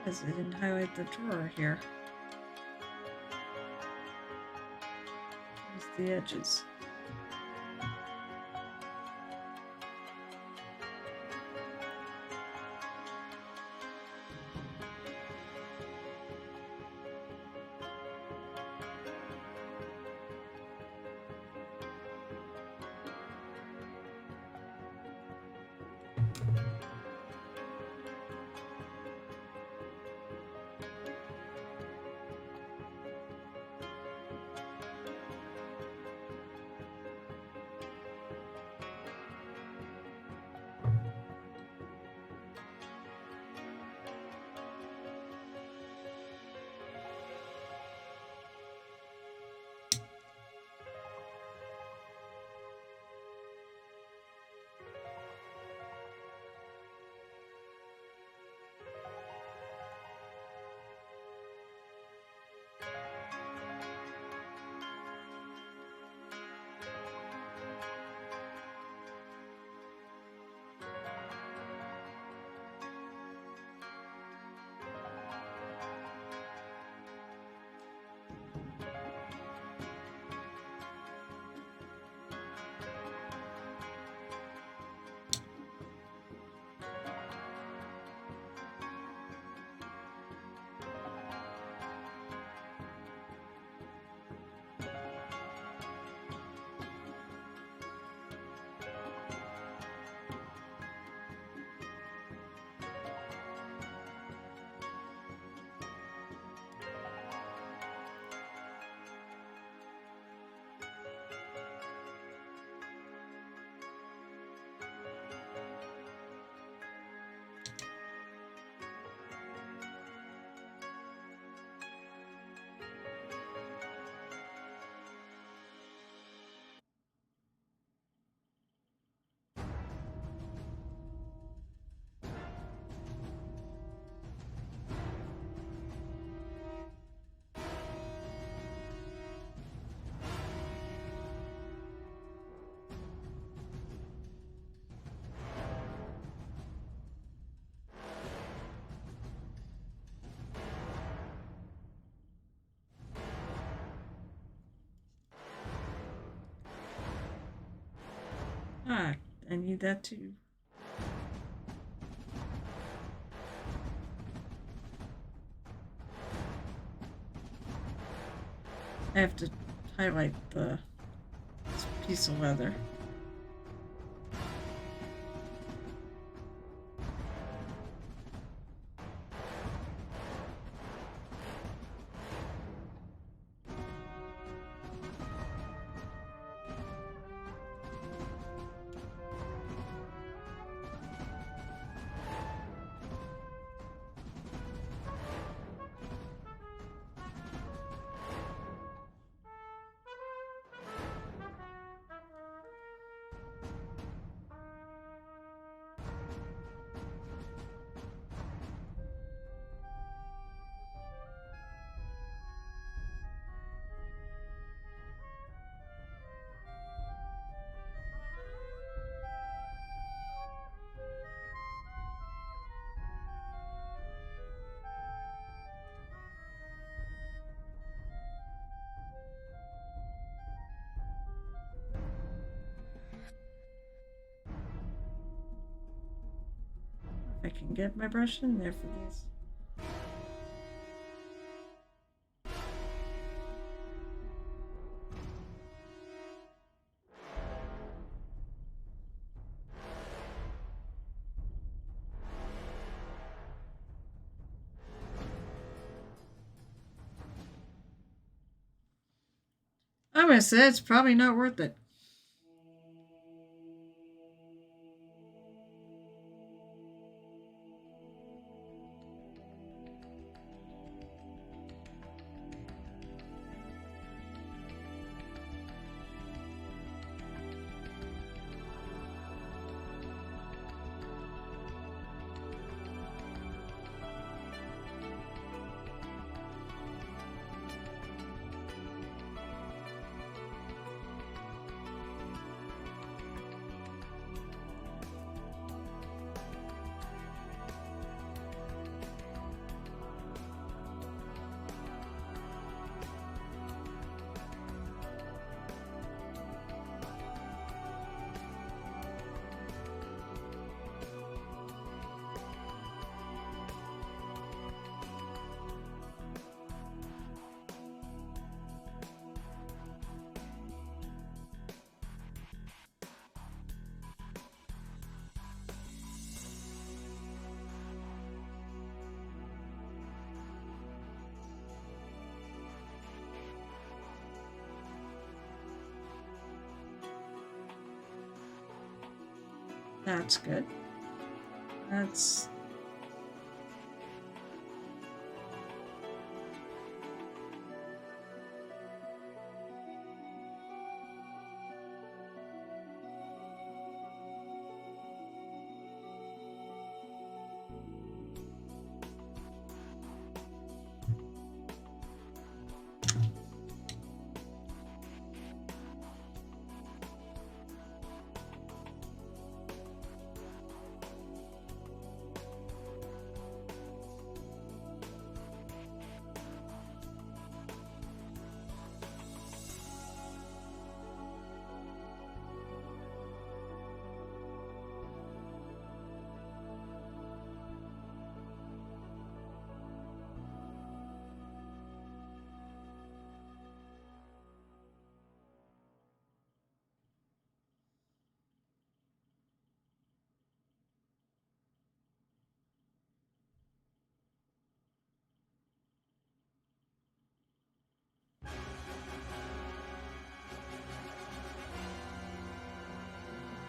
Speaker 1: Because I didn't highlight the drawer here. There's the edges. Ah, I need that too. I have to highlight this piece of leather. I can get my brush in there for these. I'm gonna say it's probably not worth it. That's good. That's...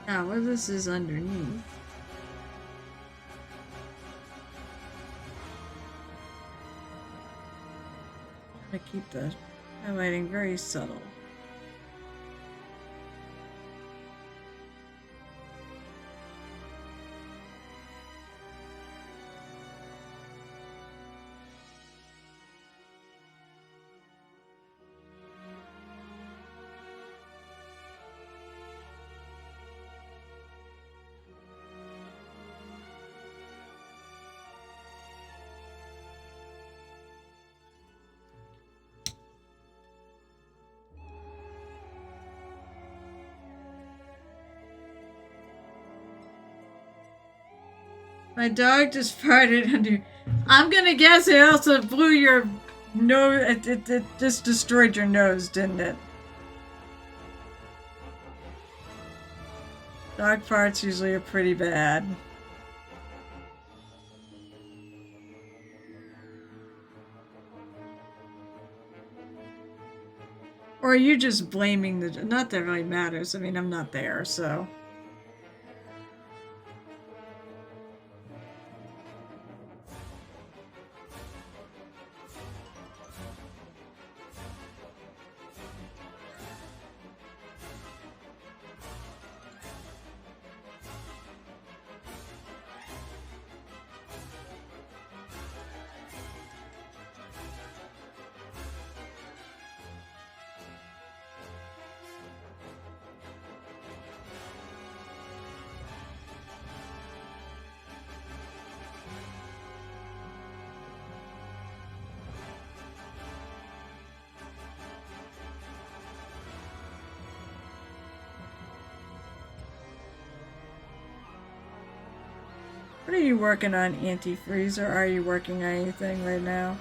Speaker 1: Now, what this is underneath. I'm gonna keep the highlighting very subtle. My dog just farted under. I'm gonna guess it also blew your nose. It just destroyed your nose, didn't it? Dog farts usually are pretty bad. Or are you just blaming the... Not that it really matters. I mean, I'm not there, so... What are you working on, antifreeze, or are you working on anything right now?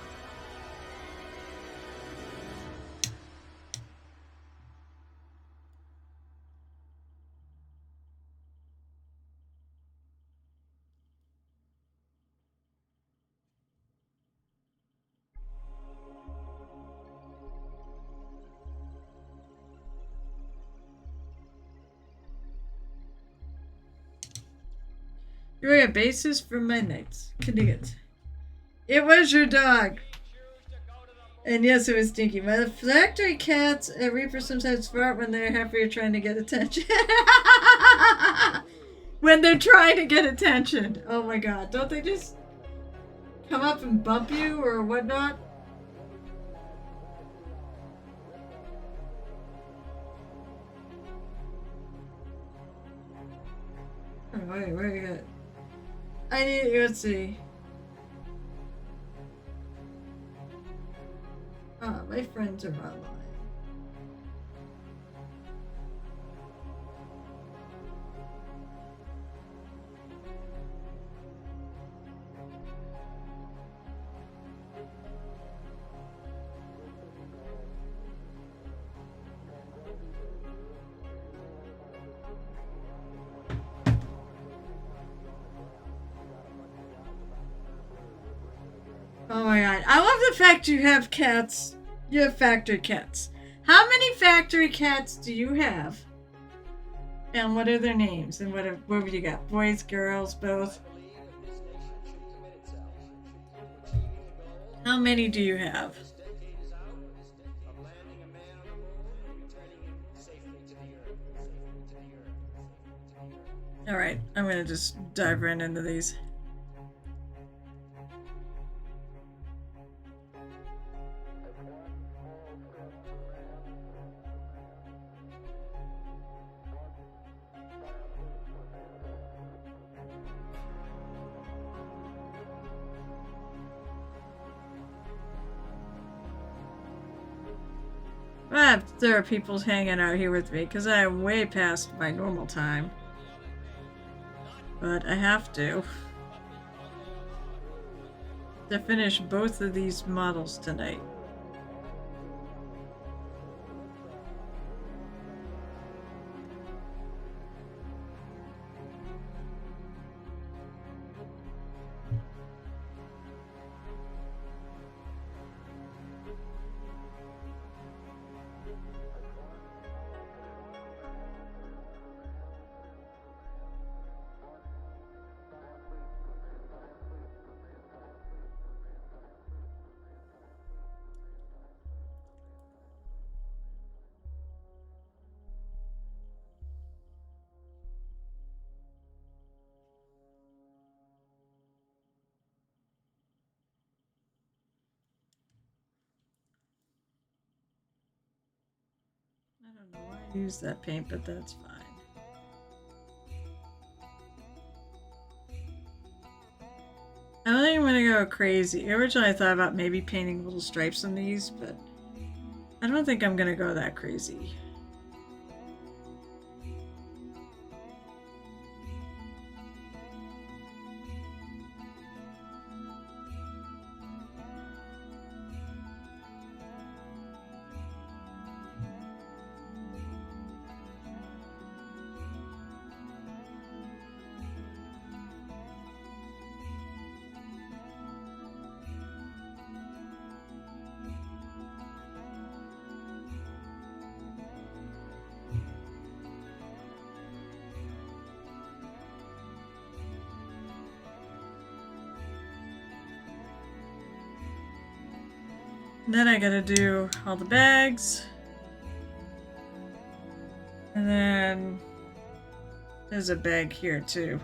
Speaker 1: You're a basis for my nights. Contingent. It was your dog. And yes, it was Stinky. My factory cats and Reaper sometimes fart when they're happy or trying to get attention. When they're trying to get attention. Oh my god. Don't they just come up and bump you or whatnot? Oh, wait, where you at? I need, let's see. Ah, my friends are online. Oh my god. I love the fact you have cats. You have factory cats. How many factory cats do you have? And what are their names? And what have you got? Boys, girls, both? How many do you have? Alright, I'm gonna just dive right into these. There are people hanging out here with me because I am way past my normal time. But I have to finish both of these models tonight. I don't know why I use that paint, but that's fine. I don't think I'm gonna go crazy. Originally I thought about maybe painting little stripes on these, but I don't think I'm gonna go that crazy. Then I gotta do all the bags. And then there's a bag here too.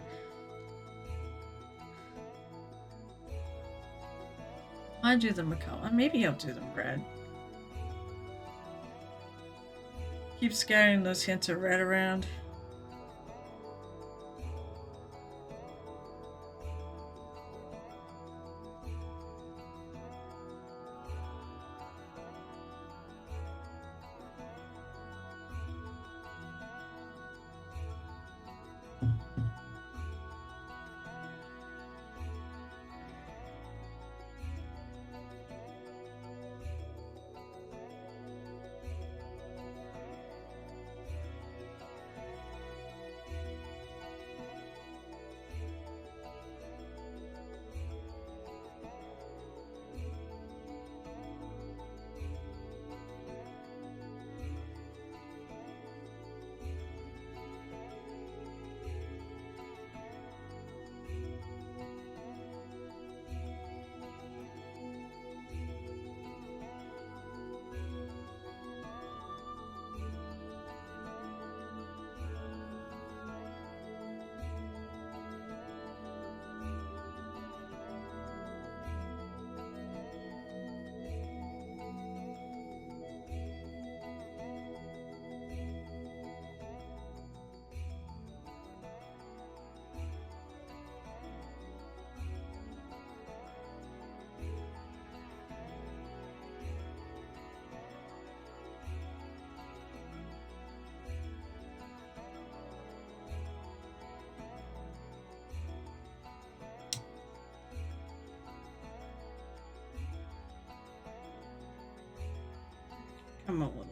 Speaker 1: I'll do them a color. Maybe I'll do them red. Keep scattering those hints of red around. come a little more.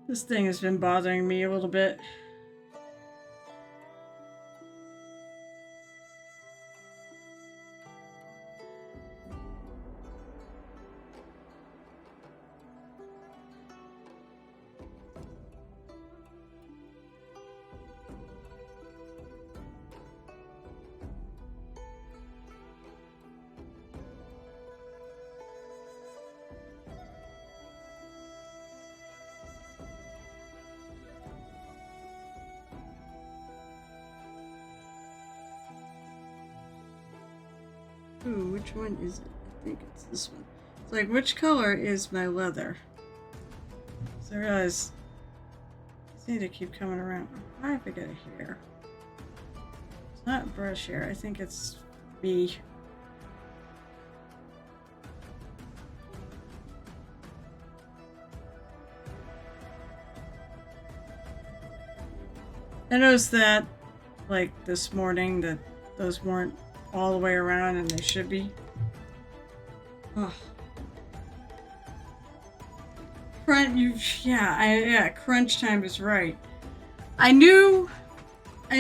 Speaker 1: This thing has been bothering me a little bit. Ooh, which one is it? I think it's this one. It's like, which color is my leather? So I realize I need to keep coming around. Why have I got a hair? It's not brush hair. I think it's me. I noticed that, like, this morning, that those weren't all the way around and they should be. Ugh. Crunch time is right. I knew I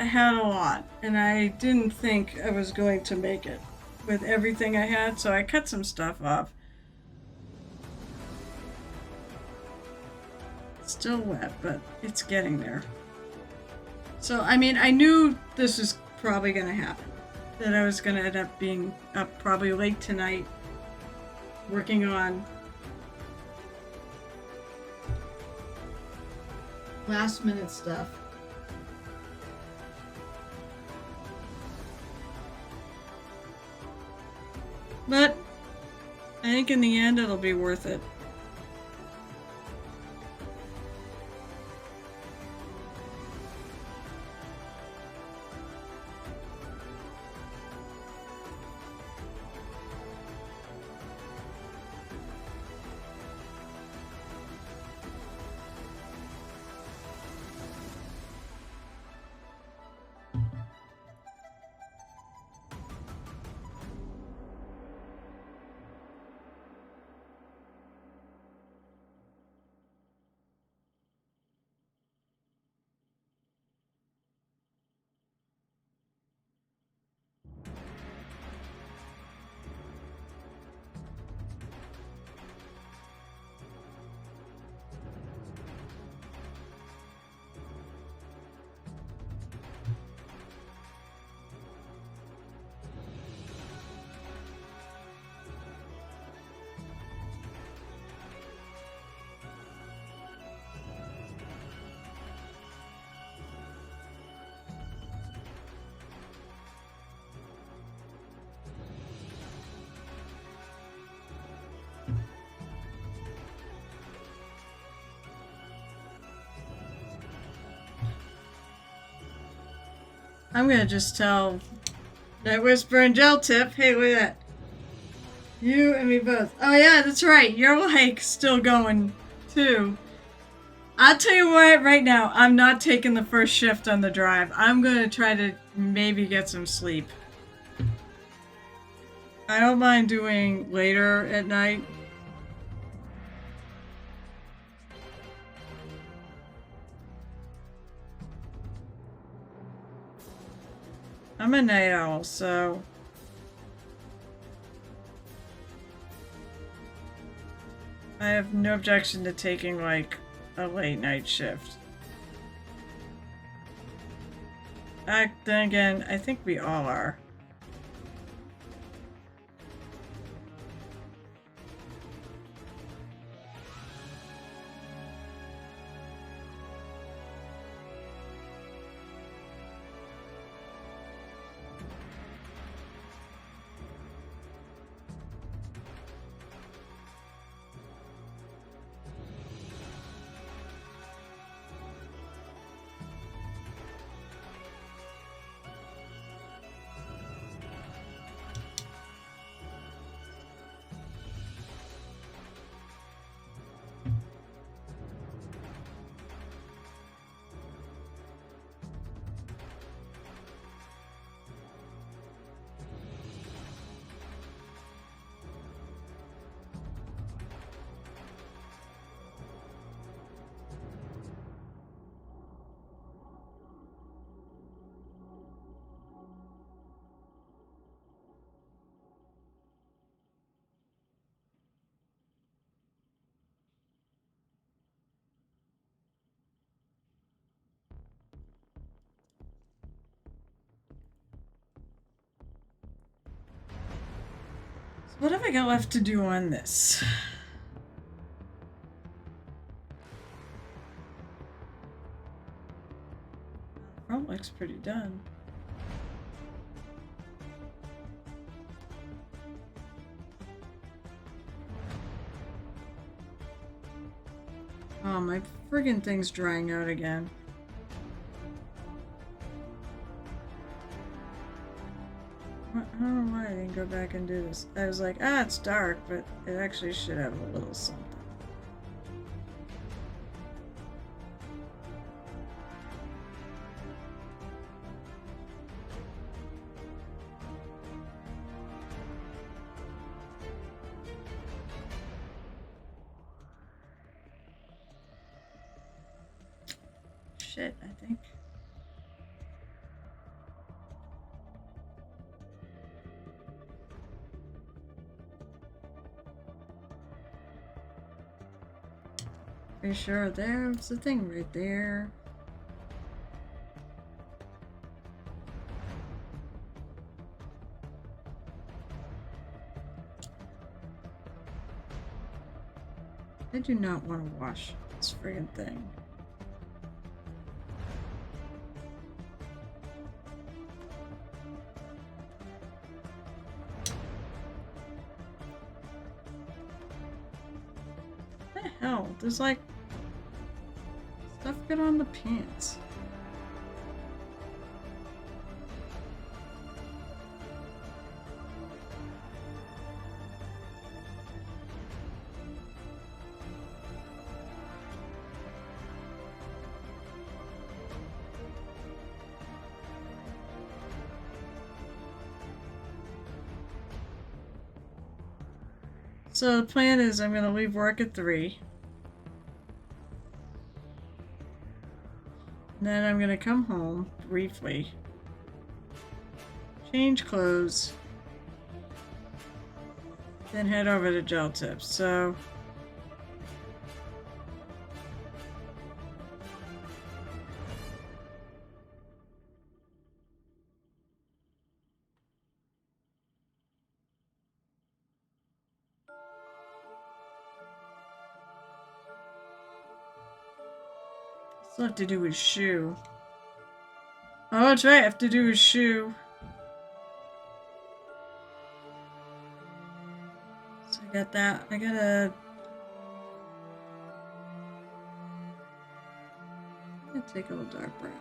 Speaker 1: had a lot, and I didn't think I was going to make it with everything I had, so I cut some stuff off. It's still wet, but it's getting there. So, I mean, I knew this was probably going to happen. That I was going to end up being up probably late tonight working on last minute stuff. But I think in the end it'll be worth it. I'm gonna just tell that Whisper and Njal tip. Hey, look at that. You and me both. Oh yeah, that's right. Your hike's still going too. I'll tell you what, right now, I'm not taking the first shift on the drive. I'm gonna try to maybe get some sleep. I don't mind doing later at night. I'm a night owl, so I have no objection to taking like a late night shift. then again, I think we all are. What have I got left to do on this? Front looks pretty done. Oh, my friggin' thing's drying out again. I don't know why I didn't go back and do this. I was like, ah, it's dark, but it actually should have a little something. Shit, I think. Pretty sure there's the thing right there. I do not want to wash this friggin' thing. What the hell? There's like stuff get on the pants. So the plan is I'm going to leave work at 3. And then I'm going to come home briefly. Change clothes. Then head over to Gel Tips. So still have to do his shoe. Oh, that's right, I have to do his shoe. So I got that. I gotta... I'm gonna take a little dark brown.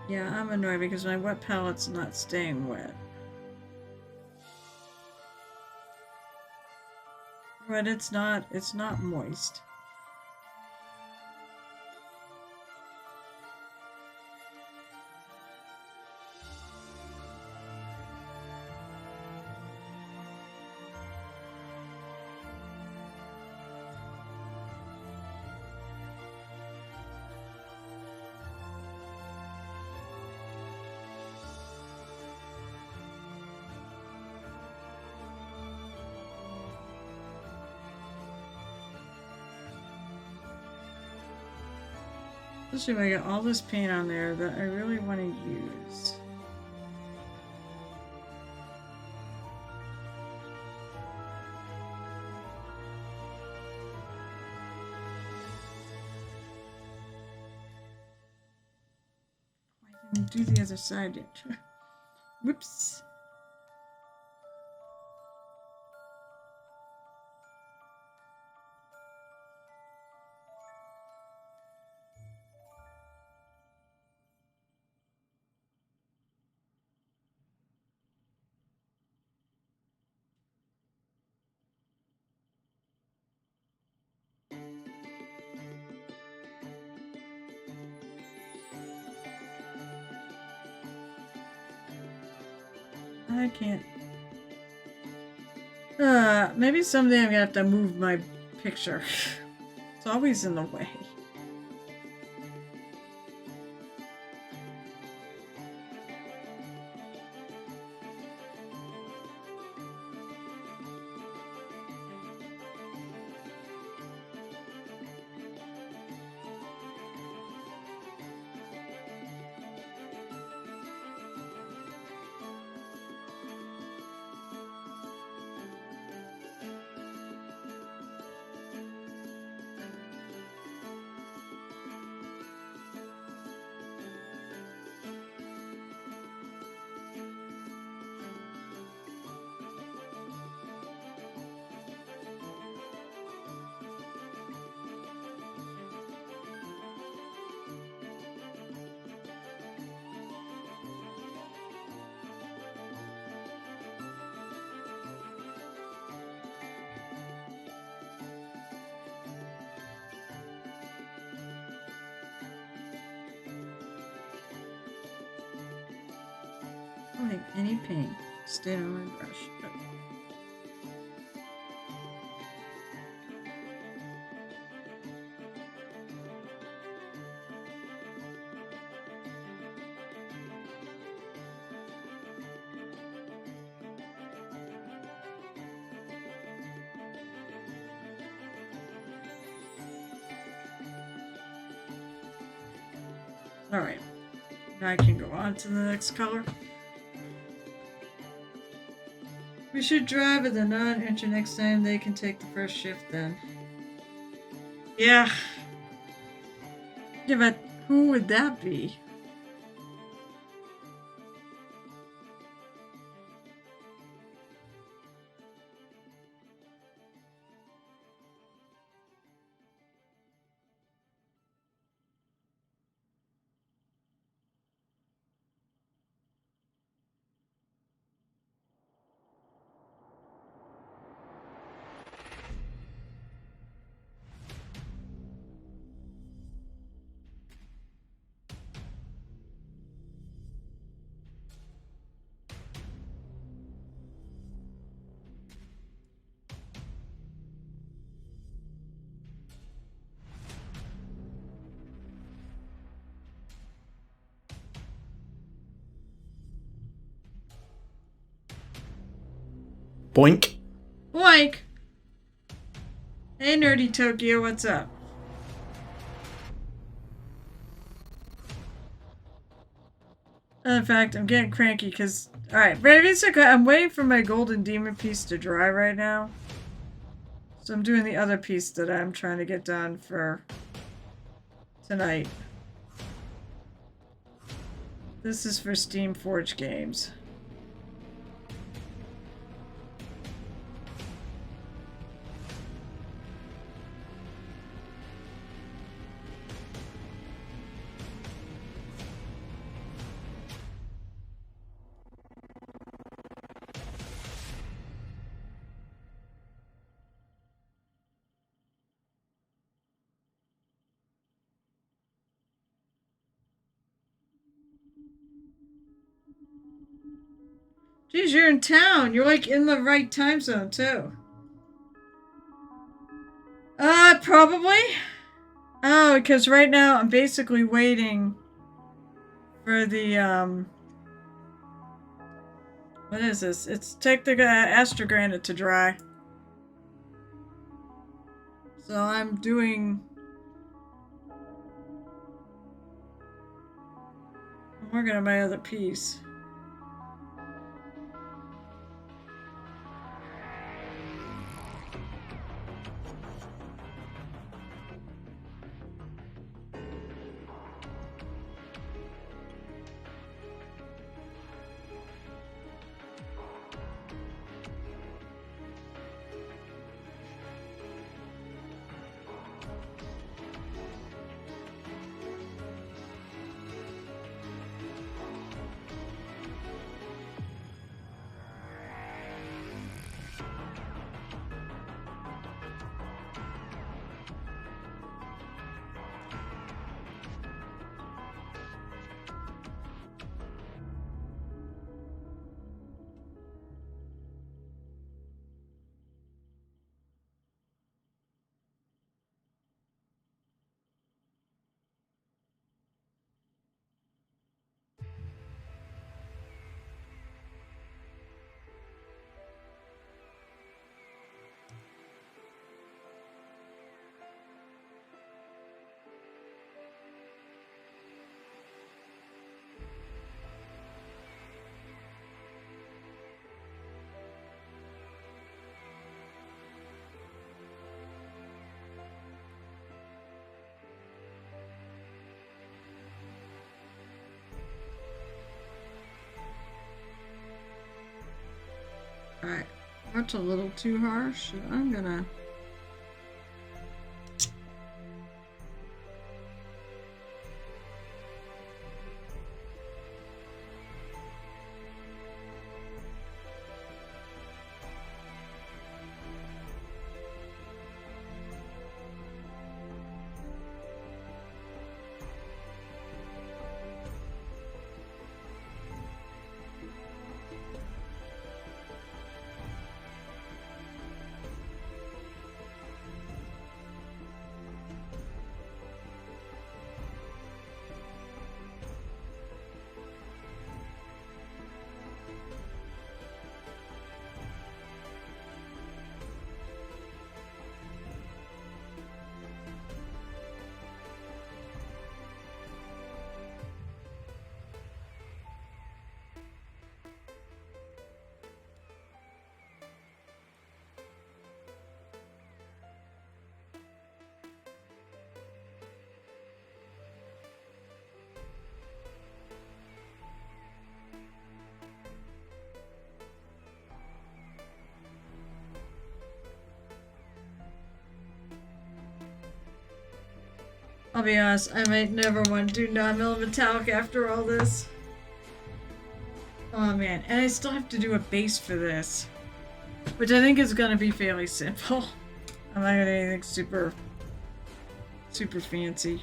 Speaker 1: Yeah, I'm annoyed because my wet palette's not staying wet. But it's not moist. Especially when I got all this paint on there that I really want to use. I didn't do the other side yet. Whoops. I can't. Maybe someday I'm gonna have to move my picture. It's always in the way. I don't think any paint stayed on my brush. Alright, now I can go on to the next color. We should drive at the non-enter next time. They can take the first shift then. Yeah. Yeah, but who would that be?
Speaker 2: Boink.
Speaker 1: Boink! Hey, Nerdy Tokyo, what's up? In fact, I'm getting cranky because... Alright, basically, I'm waiting for my golden demon piece to dry right now. So I'm doing the other piece that I'm trying to get done for tonight. This is for Steam Forge Games. Geez, you're in town. You're like in the right time zone too. Probably. Oh, because right now I'm basically waiting for the, what is this? It's take the astrogranite to dry. So I'm doing I'm working on my other piece. Alright, that's a little too harsh. I'm gonna... I'll be honest, I might never want to do non-mill metallic after all this. Oh man, and I still have to do a base for this. Which I think is gonna be fairly simple. I'm not gonna do anything super fancy.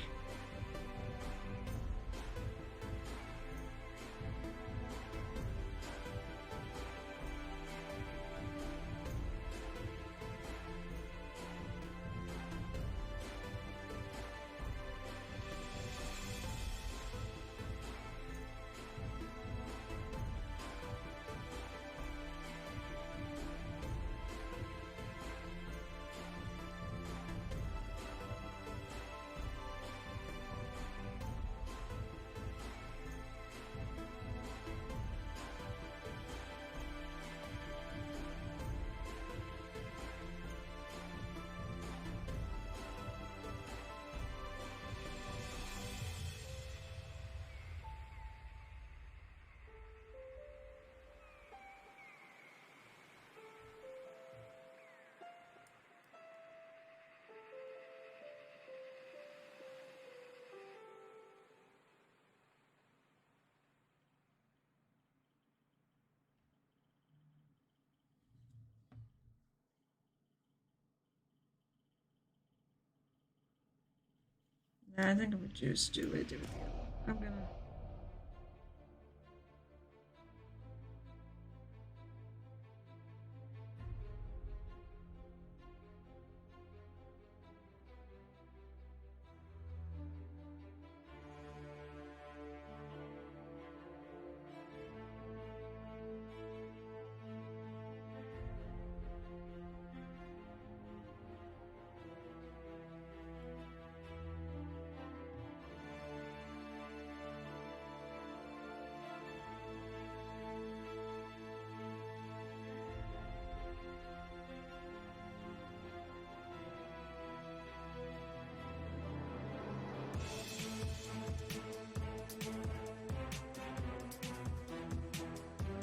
Speaker 1: Yeah, I think I'm gonna just do it. I'm gonna.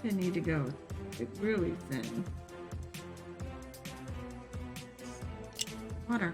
Speaker 1: I need to go really thin. Water.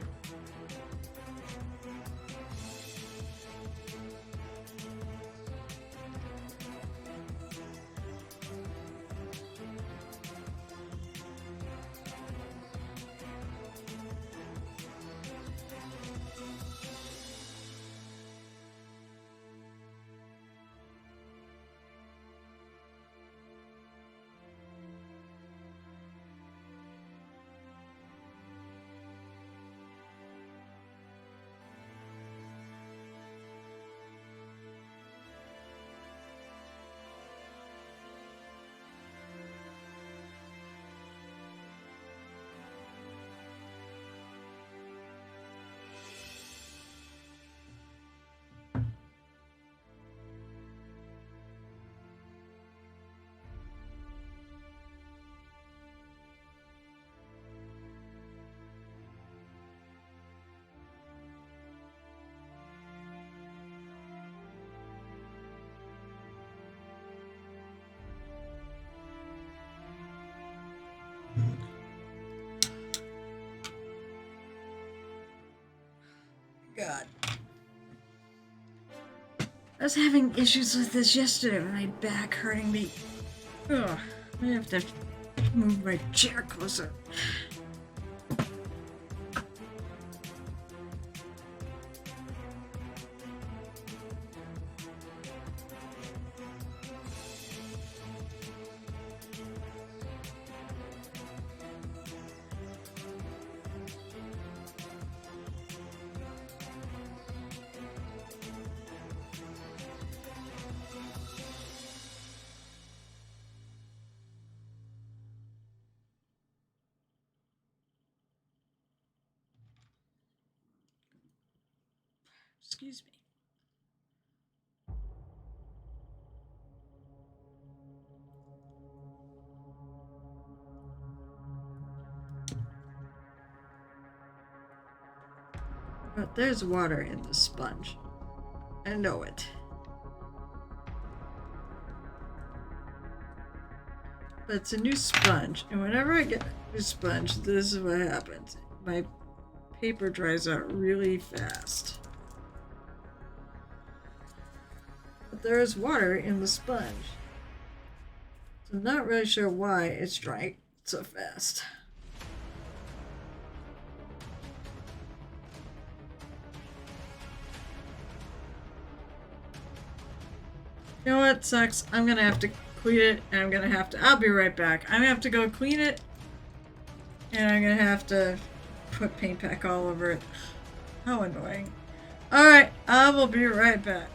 Speaker 1: God. I was having issues with this yesterday with my back hurting me. Ugh, I have to move my chair closer. Excuse me. But there's water in the sponge. I know it. But it's a new sponge, and whenever I get a new sponge, this is what happens. My paper dries out really fast. But there is water in the sponge. So I'm not really sure why it's drying so fast. You know what sucks? I'm gonna have to clean it, and I'll be right back. I'm gonna have to go clean it, and I'm gonna have to put paint back all over it. How annoying. Alright, I will be right back.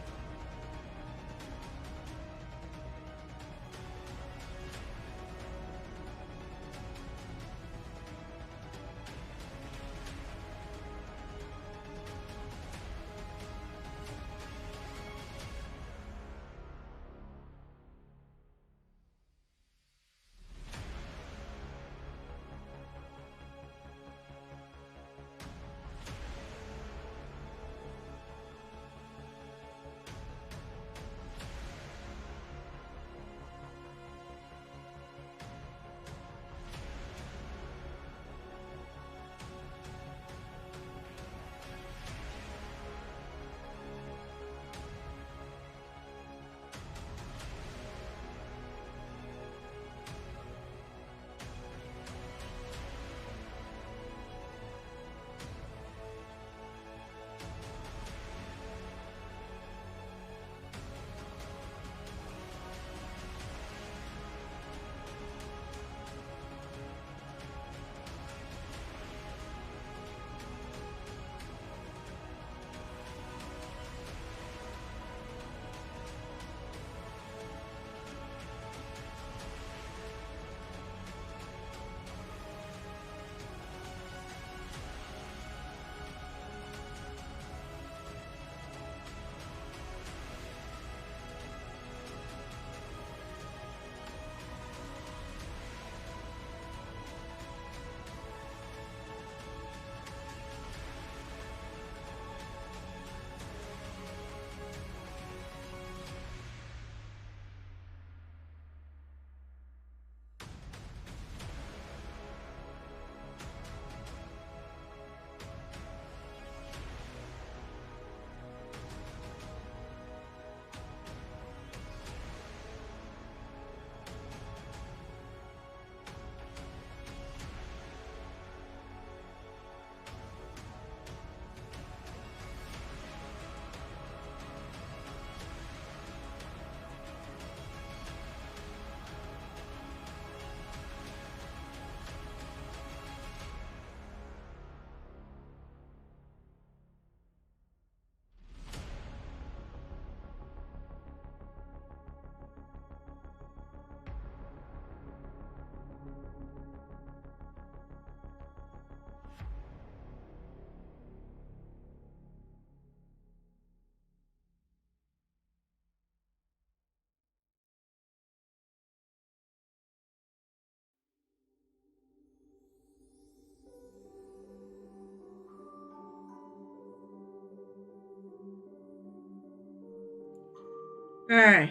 Speaker 1: Alright.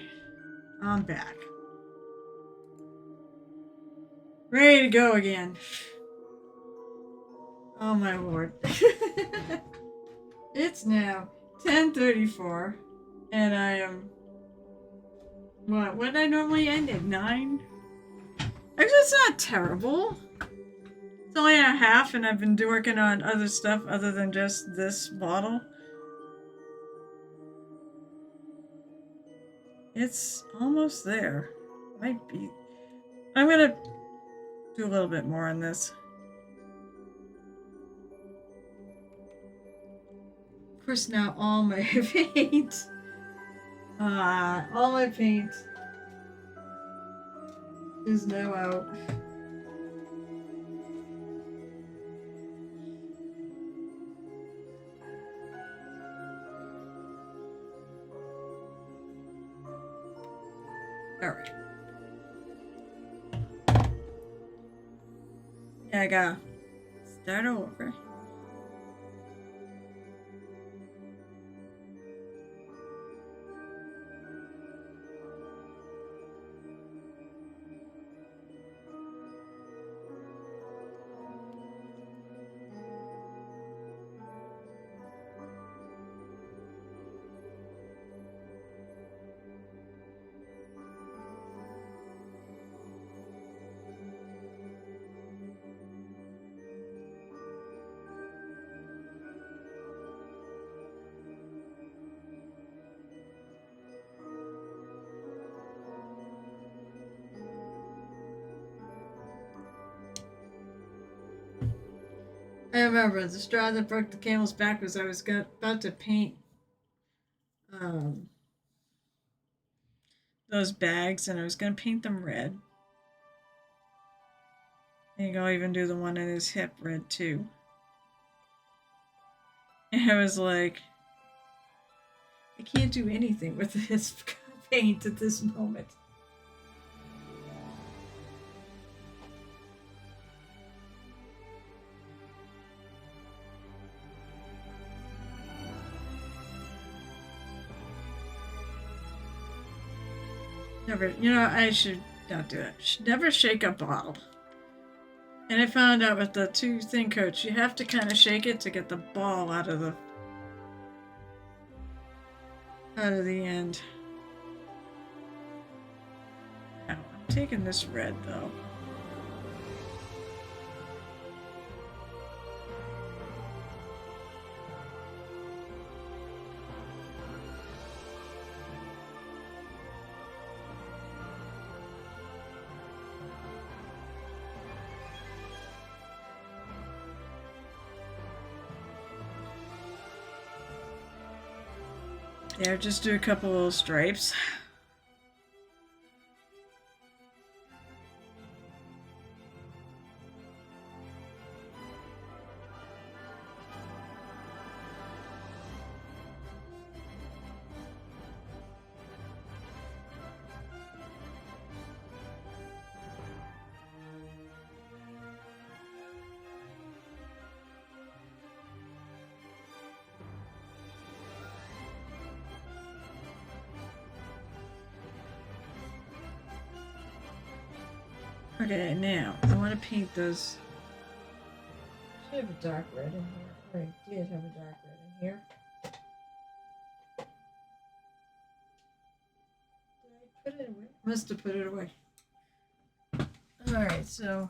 Speaker 1: I'm back. Ready to go again. Oh my lord. It's now 10:34 and I am what did I normally end at 9? Actually, it's not terrible. It's only a half and I've been working on other stuff other than just this bottle. It's almost there. Might be. I'm gonna do a little bit more on this. Of course, now all my paint. All my paint is now out. Alright. Yeah, I gotta start over. I remember the straw that broke the camel's back was I was about to paint those bags and I was going to paint them red. I think I'll even do the one in his hip red too. And I was like, I can't do anything with this paint at this moment. Never, I should not do that. Should never shake a bottle. And I found out with the two thin coats, you have to kind of shake it to get the ball out of the end. Now, I'm taking this red though. Yeah, just do a couple little stripes. Okay, now I want to paint those. I should have a dark red in here. Or I did have a dark red in here. Did I put it away? Must have put it away. Alright, so.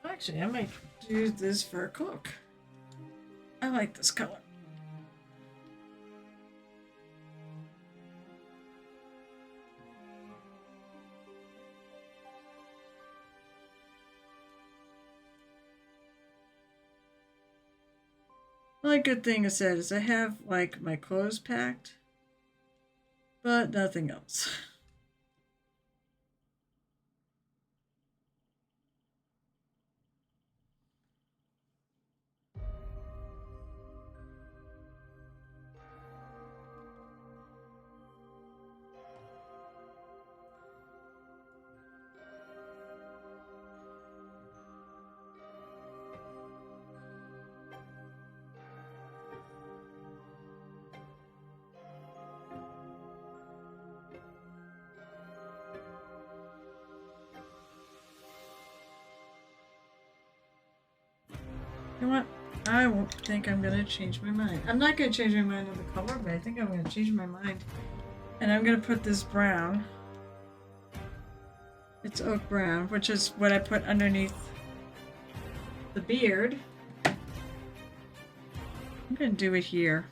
Speaker 1: Actually, I might do this for a cloak. I like this color. Only good thing I said is I have like my clothes packed, but nothing else. You know what? I won't think I'm gonna change my mind. I'm not gonna change my mind on the color, but I think I'm gonna change my mind. And I'm gonna put this brown. It's oak brown, which is what I put underneath the beard. I'm gonna do it here.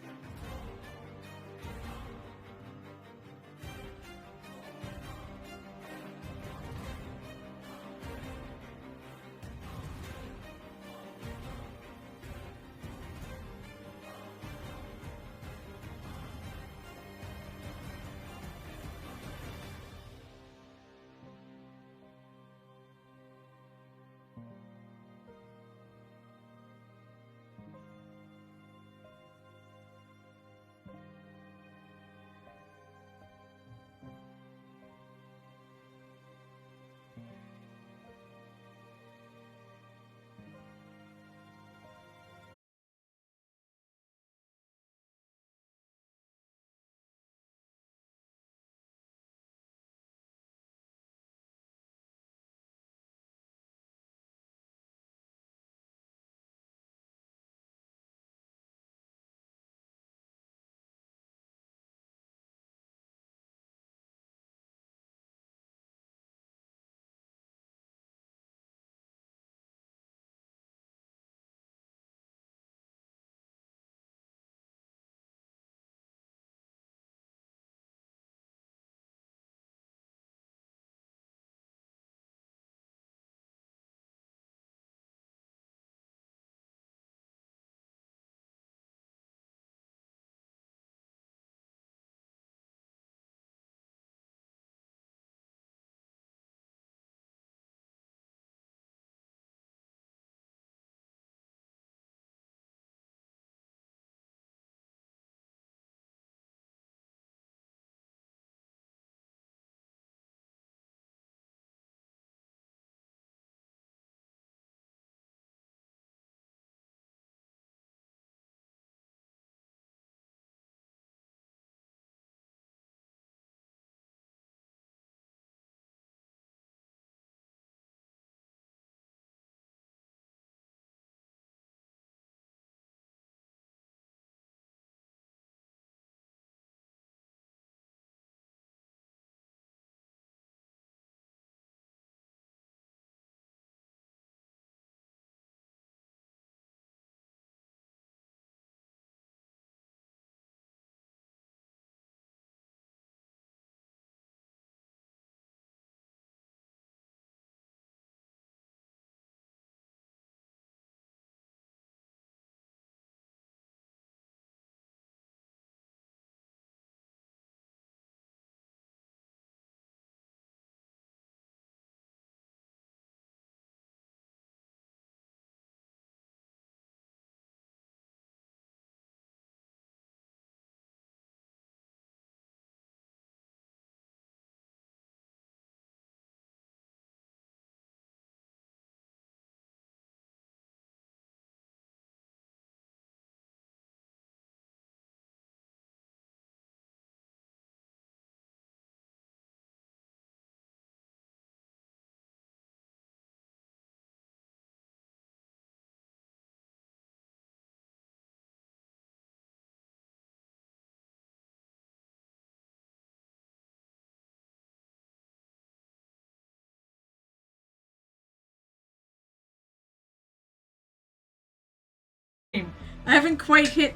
Speaker 1: I haven't quite hit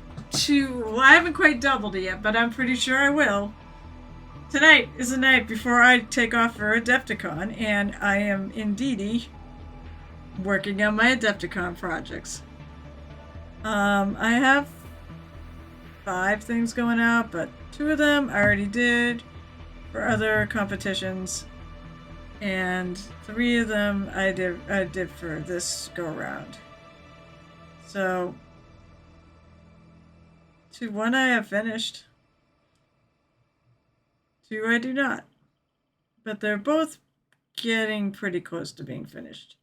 Speaker 1: well, I haven't quite doubled it yet, but I'm pretty sure I will. Tonight is the night before I take off for Adepticon, and I am indeedy working on my Adepticon projects. I have 5 things going out, but 2 of them I already did for other competitions, and 3 of them I did for this go around. So 1 I have finished. 2 I do not. But they're both getting pretty close to being finished.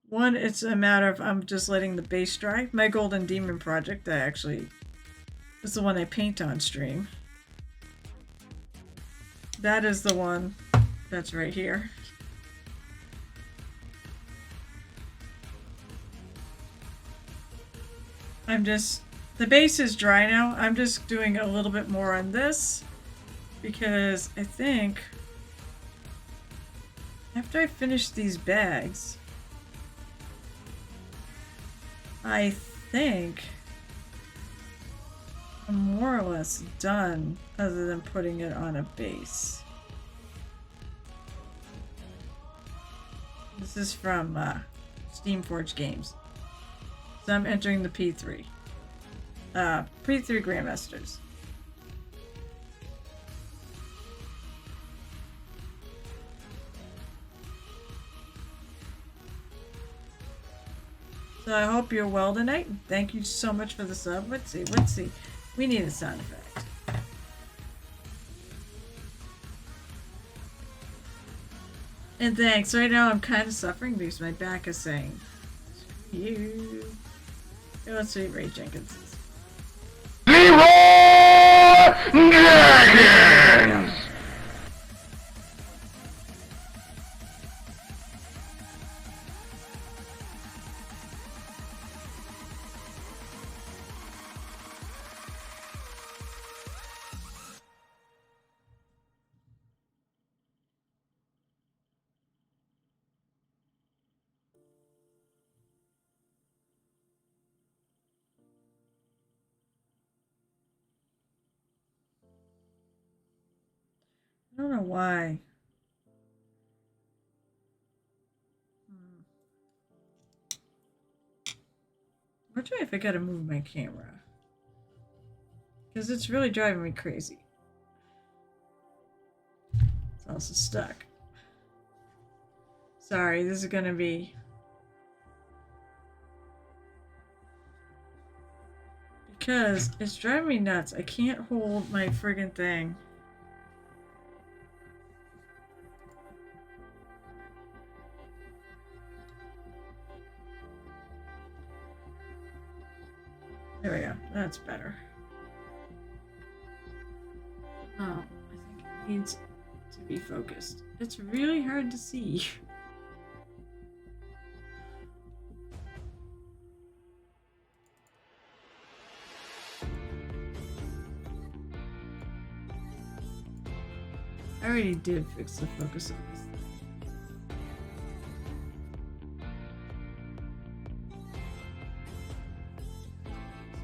Speaker 1: 1, it's a matter of I'm just letting the base dry. My Golden Demon project, I actually is the one I paint on stream. That is the one that's right here. the base is dry now. I'm just doing a little bit more on this because I think after I finish these bags, I think I'm more or less done other than putting it on a base. This is from Steamforge Games. So I'm entering the P3. P3 Grandmasters. So I hope you're well tonight. Thank you so much for the sub. Let's see. We need a sound effect. And thanks. Right now I'm kind of suffering because my back is saying, you. Okay, let's see what Ray Jenkins is. Dragons! I don't know why. I'm wondering if I gotta move my camera. Because it's really driving me crazy. It's also stuck. Sorry, this is gonna be... Because it's driving me nuts. I can't hold my friggin' thing. There we go. That's better. Oh, I think it needs to be focused. It's really hard to see. I already did fix the focus on this thing.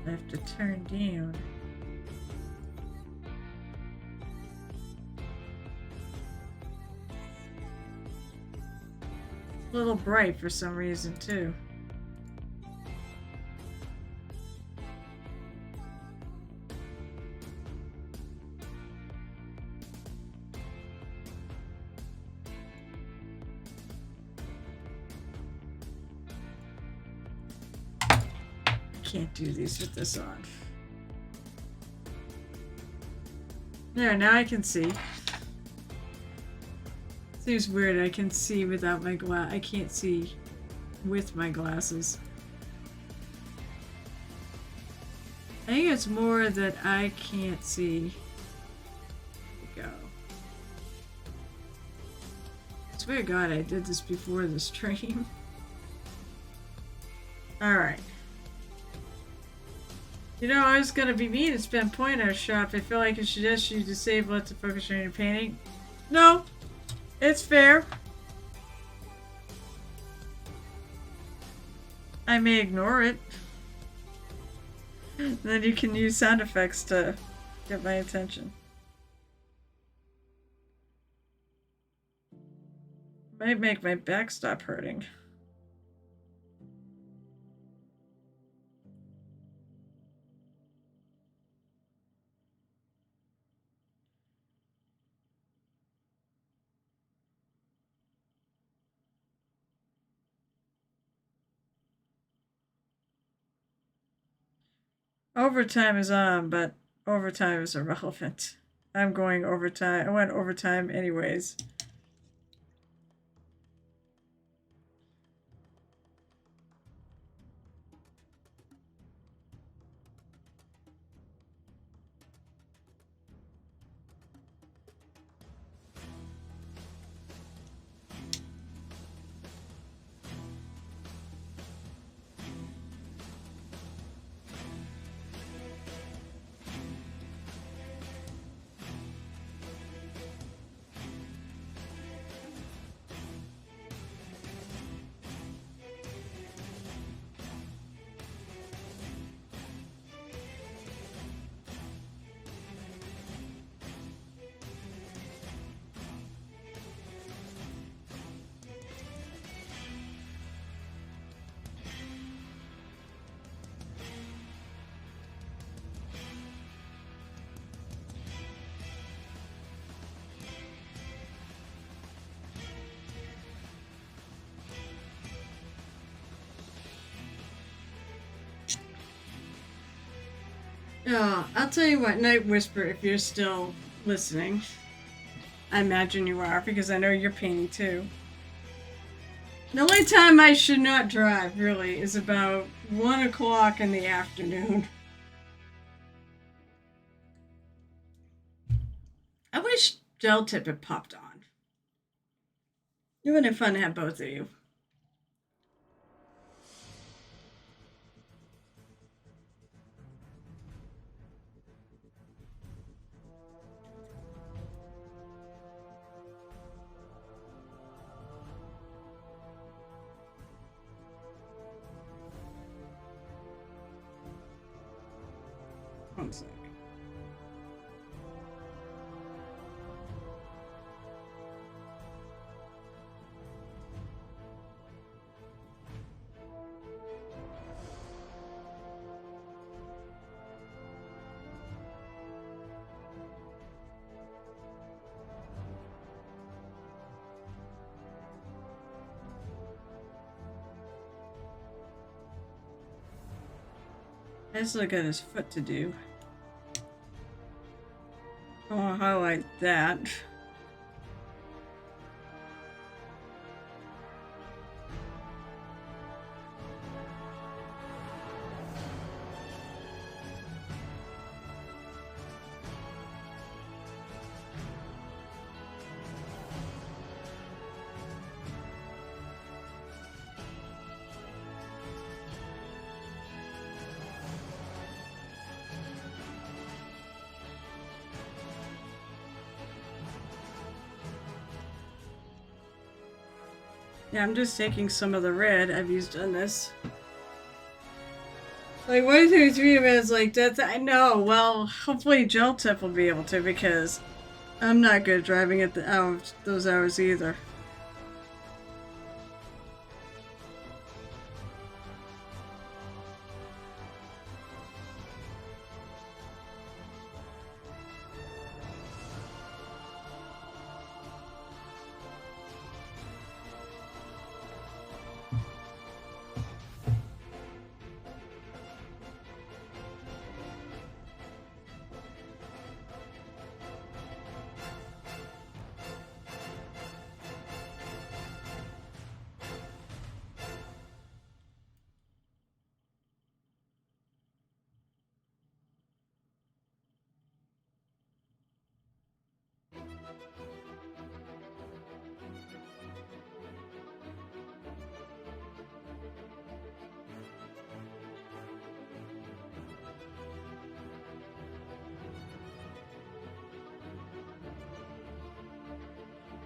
Speaker 1: I have to turn down. It's a little bright for some reason too. Can't do these with this on. There, now I can see. Seems weird, I can see without my glass. I can't see with my glasses. I think it's more that I can't see. There we go. I swear to God, I did this before the stream. Alright. You know, I was gonna be mean and spend point on our shop. I feel like I suggest you disable it to focus on your painting. No, it's fair. I may ignore it. Then you can use sound effects to get my attention. Might make my back stop hurting. Overtime is on, but overtime is irrelevant. I'm going overtime. I went overtime anyways. Oh, I'll tell you what, Night Whisper, if you're still listening. I imagine you are, because I know you're painting too. The only time I should not drive, really, is about 1 o'clock in the afternoon. I wish Gel Tip had popped on. It would have been fun to have both of you. One sec. I still got his foot to do. I'll highlight that. Yeah, I'm just taking some of the red I've used on this. Like, 1 through 3 of it is like, that's, I know, well, hopefully Gel Tip will be able to, because I'm not good driving at those hours either.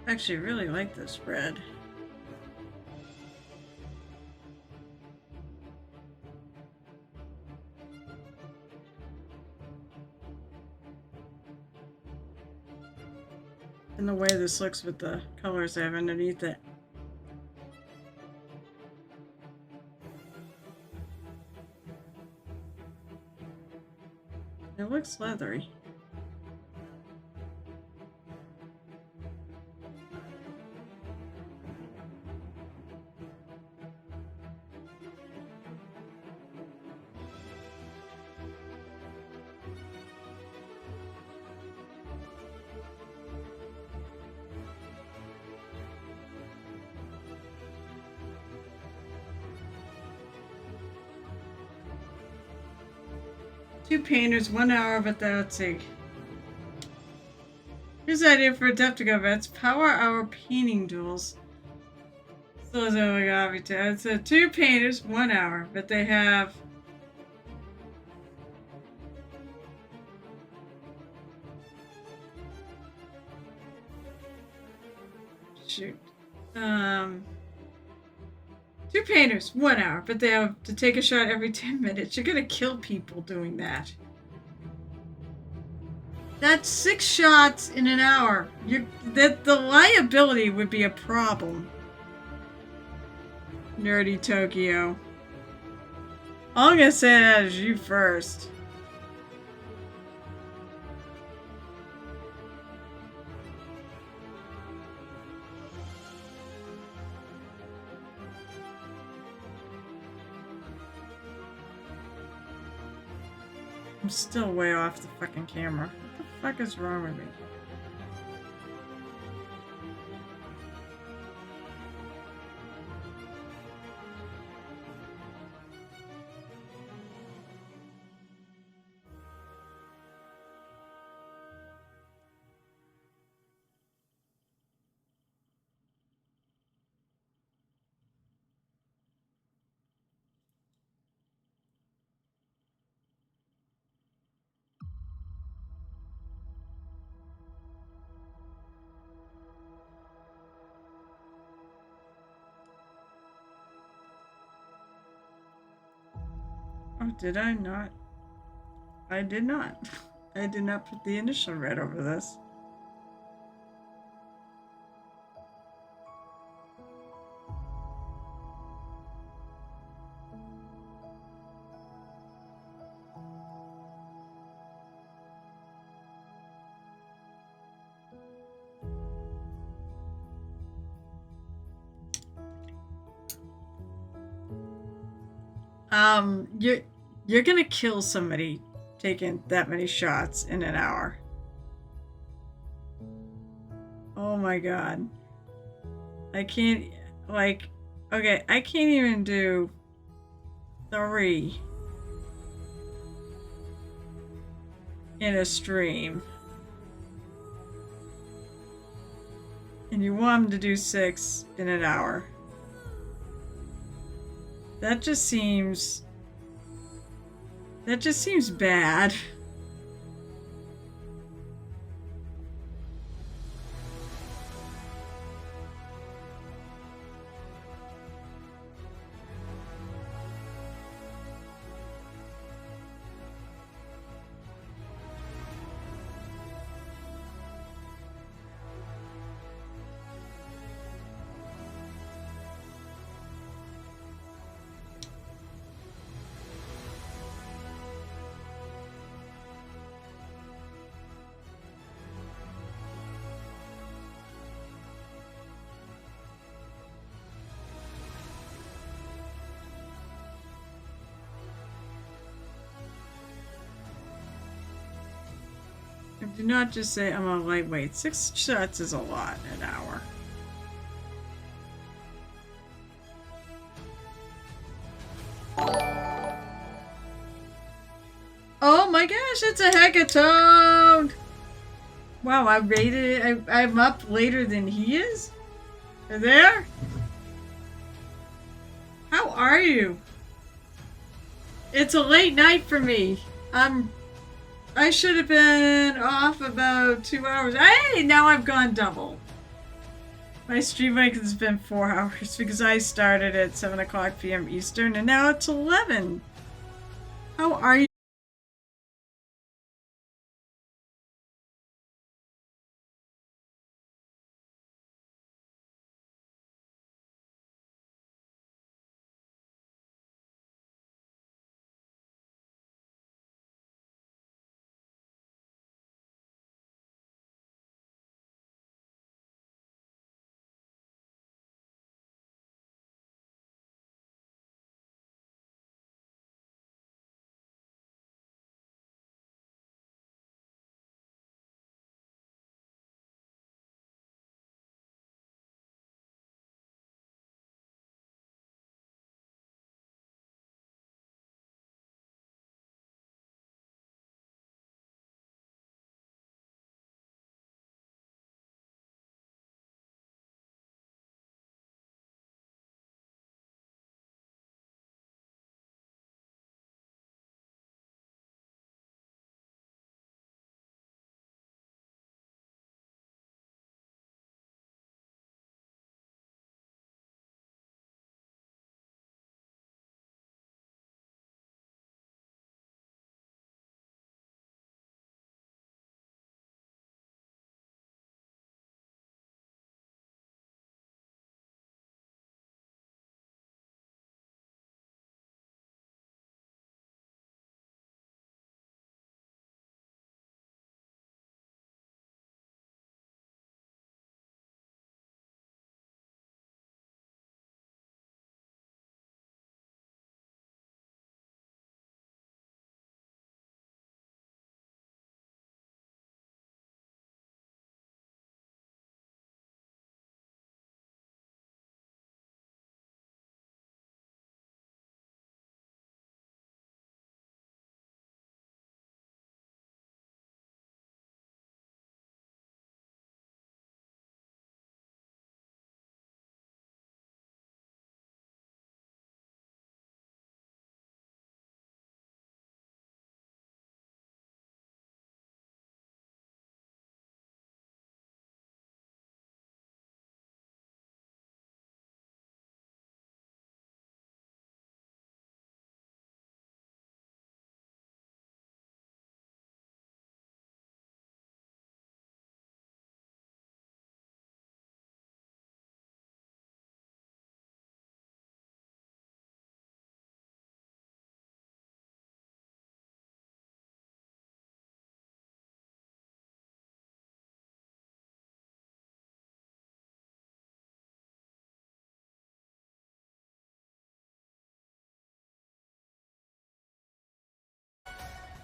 Speaker 1: I actually really like this red. And the way this looks with the colors I have underneath it. It looks leathery. Two painters, 1 hour, but that's it. Here's the idea for Adepticon events. Power hour painting duels. So it's 2 painters, 1 hour, but they have shoot. 2 painters, 1 hour, but they have to take a shot every 10 minutes. You're gonna kill people doing that. That's 6 shots in an hour. The liability would be a problem. Nerdy Tokyo. I'm gonna say that as you first. I'm still way off the fucking camera. What the fuck is wrong with me? Oh, did I not? I did not. I did not put the initial red over this. You're gonna kill somebody taking that many shots in an hour. Oh my god. I can't, like, okay, I can't even do 3 in a stream. And you want him to do 6 in an hour. That just seems bad. Do not just say I'm a lightweight. 6 shots is a lot an hour. Oh my gosh, it's a hecatomb! Wow, I rated it. I'm up later than he is? You're there? How are you? It's a late night for me. I should have been off about 2 hours. Hey, now I've gone double. My stream length has been 4 hours because I started at 7 o'clock p.m. Eastern and now it's 11. How are you?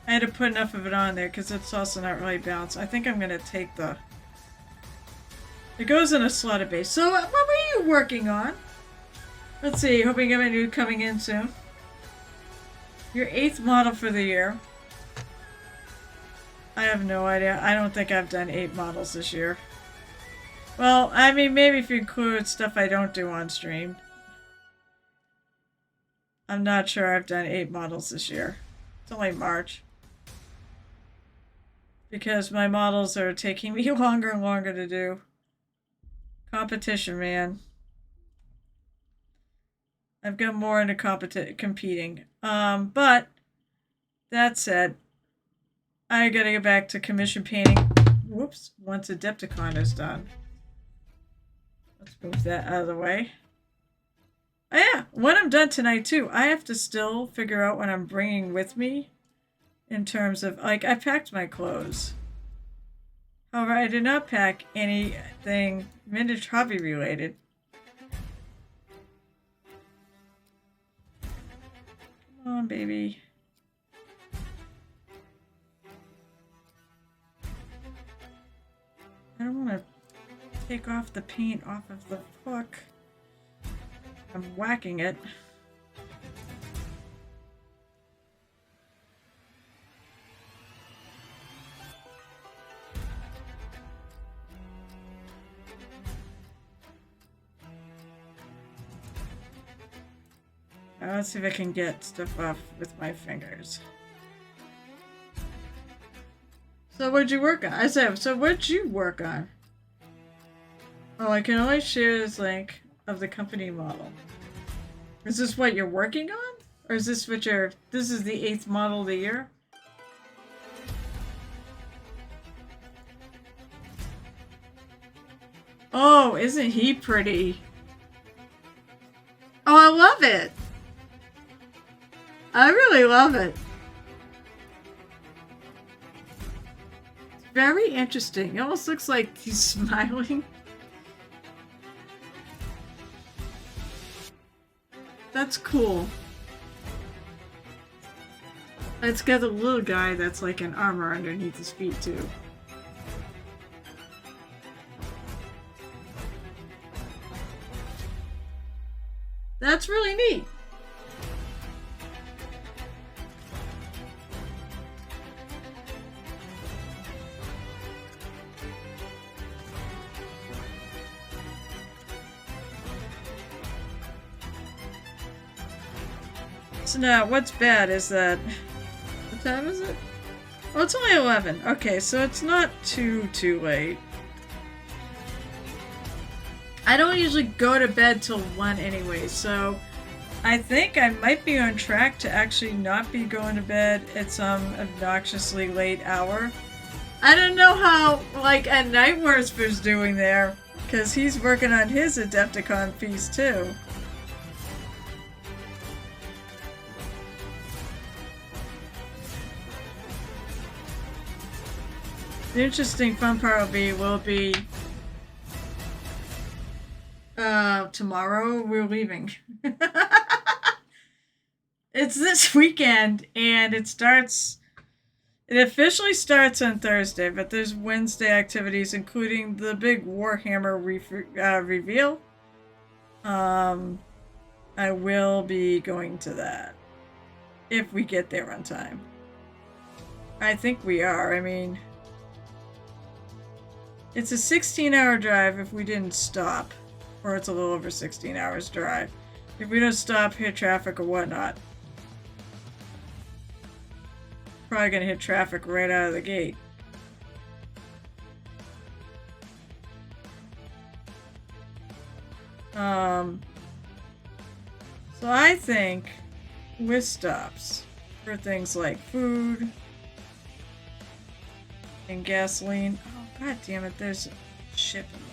Speaker 1: I had to put enough of it on there because it's also not really balanced. I think I'm going to take the... It goes in a slotted base. So what were you working on? Let's see. Hoping I'm new coming in soon. Your 8th model for the year. I have no idea. I don't think I've done 8 models this year. Well, I mean, maybe if you include stuff I don't do on stream. I'm not sure I've done 8 models this year. It's only March. Because my models are taking me longer and longer to do. Competition, man. I've got more into competing. But that said, I gotta get back to commission painting. Whoops, once Adepticon is done. Let's move that out of the way. Oh yeah, when I'm done tonight too, I have to still figure out what I'm bringing with me in terms of, like, I packed my clothes. However, I did not pack anything vintage hobby related. Come on, baby. I don't want to take off the paint off of the hook. I'm whacking it. Now let's see if I can get stuff off with my fingers. So what'd you work on? I said, so what'd you work on? Oh, I can only share this link of the company model. Is this what you're working on? Or is this what you're... This is the 8th model of the year? Oh, isn't he pretty? Oh, I love it. I really love it. It's very interesting. It almost looks like he's smiling. That's cool. It's got a little guy that's like an armor underneath his feet too. That's really neat. So now, what's bad is that... What time is it? Oh, it's only 11. Okay, so it's not too late. I don't usually go to bed till 1 anyway, so... I think I might be on track to actually not be going to bed at some obnoxiously late hour. I don't know how, like, a Nightwarsper's doing there, because he's working on his Adepticon piece too. The interesting fun part will be tomorrow we're leaving. It's this weekend and it officially starts on Thursday, but there's Wednesday activities including the big Warhammer reveal. I will be going to that if we get there on time. I think we are. I mean, it's a 16-hour drive if we didn't stop. Or it's a little over 16 hours drive. If we don't stop, hit traffic or whatnot. Probably gonna hit traffic right out of the gate. So I think with stops for things like food and gasoline. Oh, god damn it, there's a ship in the...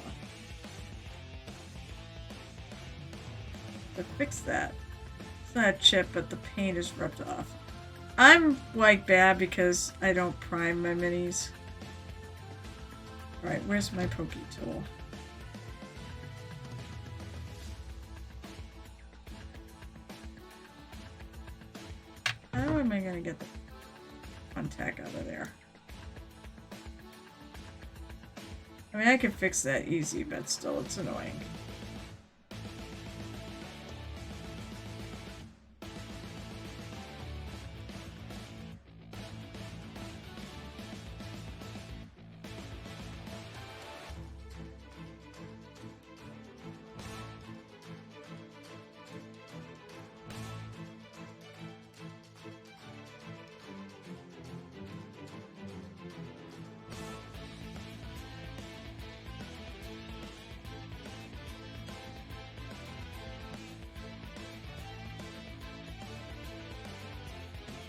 Speaker 1: To fix that. It's not a chip, but the paint is rubbed off. I'm like bad because I don't prime my minis. Alright, where's my pokey tool? How am I gonna get that? fun tack out of there. I mean, I can fix that easy, but still, it's annoying.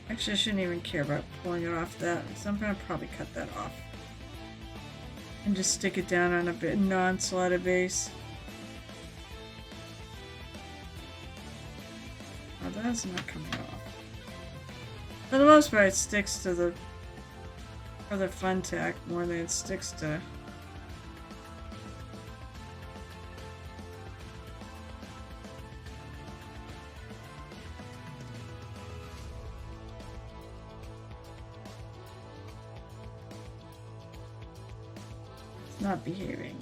Speaker 1: Actually, I shouldn't even care about pulling it off that, so I'm going to probably cut that off. And just stick it down on a bit non-slotted base. Oh, that's not coming off. For the most part, it sticks to the other fun tack more than it sticks to... not behaving.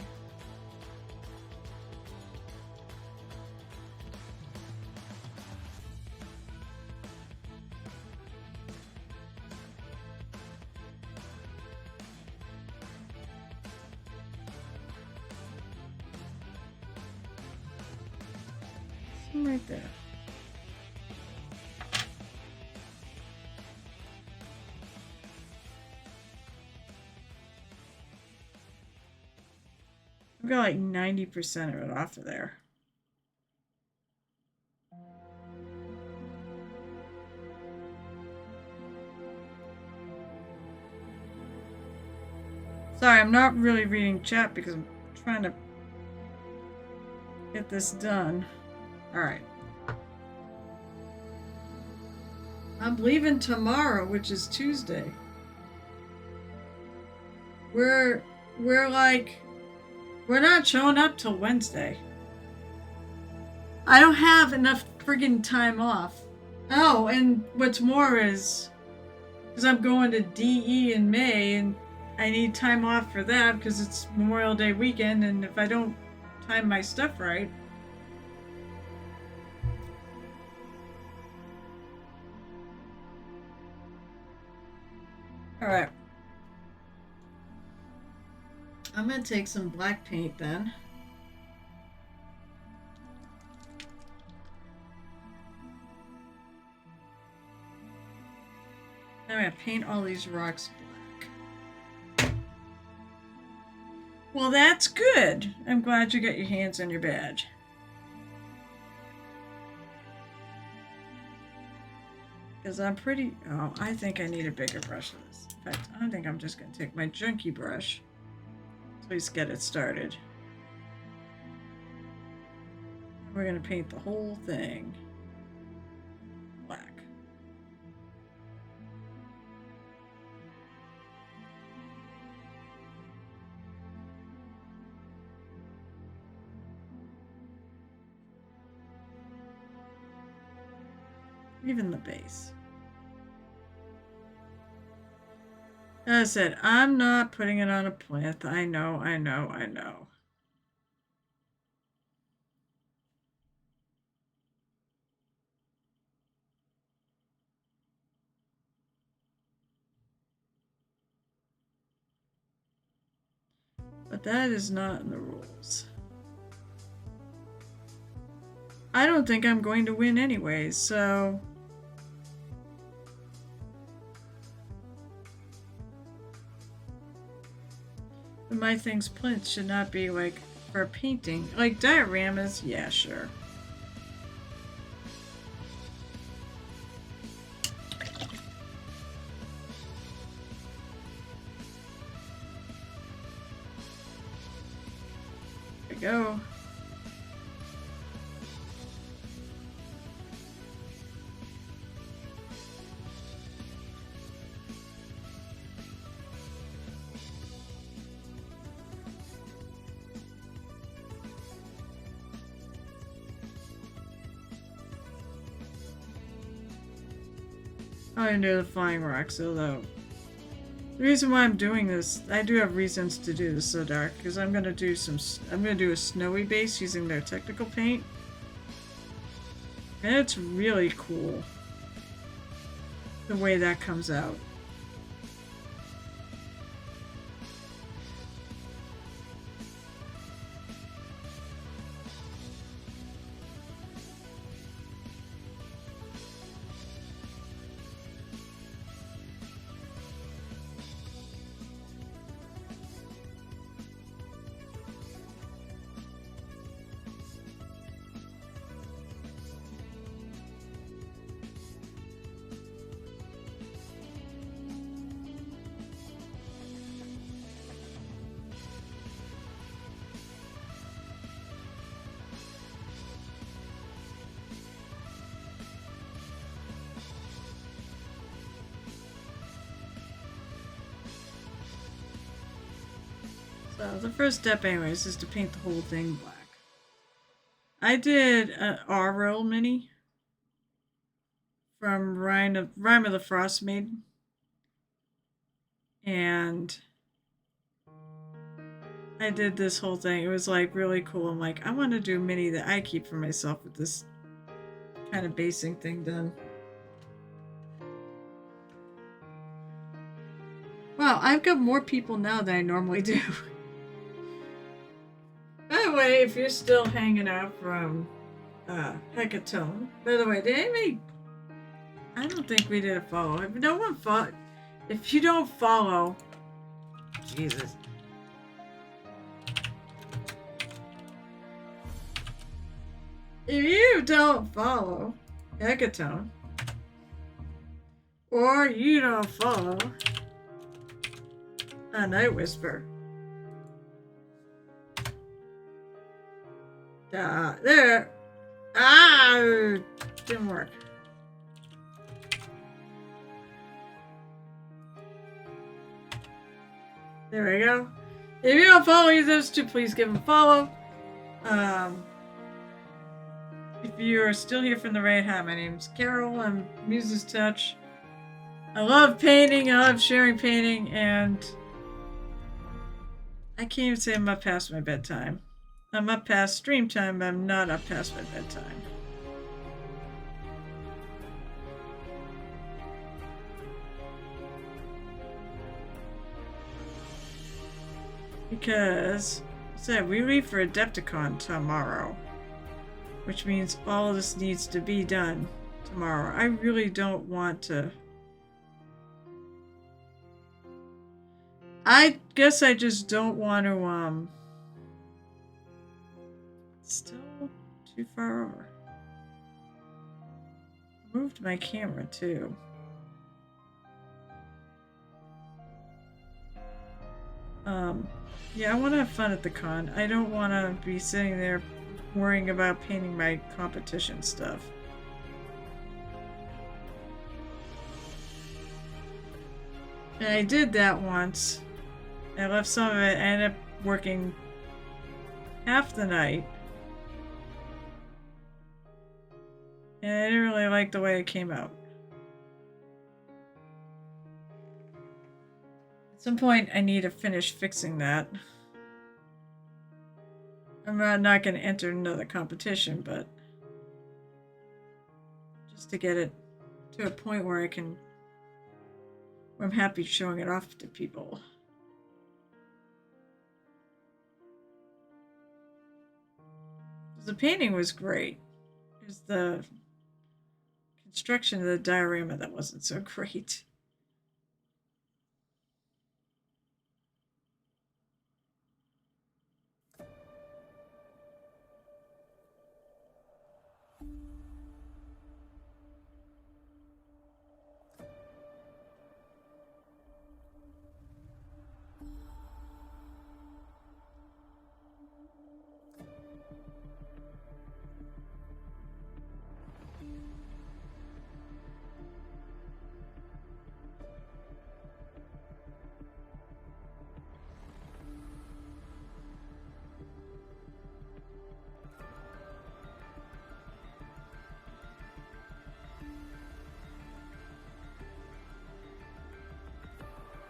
Speaker 1: Right there. I've got like 90% of it off of there. Sorry, I'm not really reading chat because I'm trying to get this done. Alright. I'm leaving tomorrow, which is Tuesday. We're not showing up till Wednesday. I don't have enough friggin' time off. Oh, and what's more is, because I'm going to DE in May, and I need time off for that because it's Memorial Day weekend, and if I don't time my stuff right... Alright. I'm going to take some black paint then. I'm going to paint all these rocks black. Well, that's good. I'm glad you got your hands on your badge. Because I'm pretty... Oh, I think I need a bigger brush for this. In fact, I think I'm just going to take my junky brush. Please get it started. We're going to paint the whole thing black. Even the base. As I said, I'm not putting it on a plinth. I know. But that is not in the rules. I don't think I'm going to win anyways, so... But my thing's plinth should not be like for painting. Like dioramas, yeah, sure. There we go. want to do the flying rocks, although the reason why I'm doing this, I do have reasons to do this so dark, because I'm gonna do a snowy base using their technical paint. And it's really cool the way that comes out. So the first step anyways is to paint the whole thing black. I did an R-Roll mini from Rime of the Frost Maiden. And I did this whole thing. It was like really cool. I'm like, I want to do a mini that I keep for myself with this kind of basing thing done. Wow, I've got more people now than I normally do. By the way, if you're still hanging out from Hecatone, by the way, did anybody? I don't think we did a follow. If no one if you don't follow, Jesus. If you don't follow Hecatone, or you don't follow a Night Whisper, there. Didn't work. There we go. If you don't follow either of those two, please give them a follow. If you're still here from the raid, hi, my name's Carol. I'm Muse's Touch. I love painting. I love sharing painting, and I can't even say I'm up past my bedtime. I'm up past stream time, but I'm not up past my bedtime. Because, I said, we leave for Adepticon tomorrow. Which means all of this needs to be done tomorrow. I really don't want to... I guess I just don't want to, still too far over. I moved my camera, too. Yeah, I want to have fun at the con. I don't want to be sitting there worrying about painting my competition stuff. And I did that once. I left some of it. I ended up working half the night. And I didn't really like the way it came out. At some point, I need to finish fixing that. I'm not going to enter another competition, but just to get it to a point where where I'm happy showing it off to people. The painting was great. It was the construction of the diorama that wasn't so great.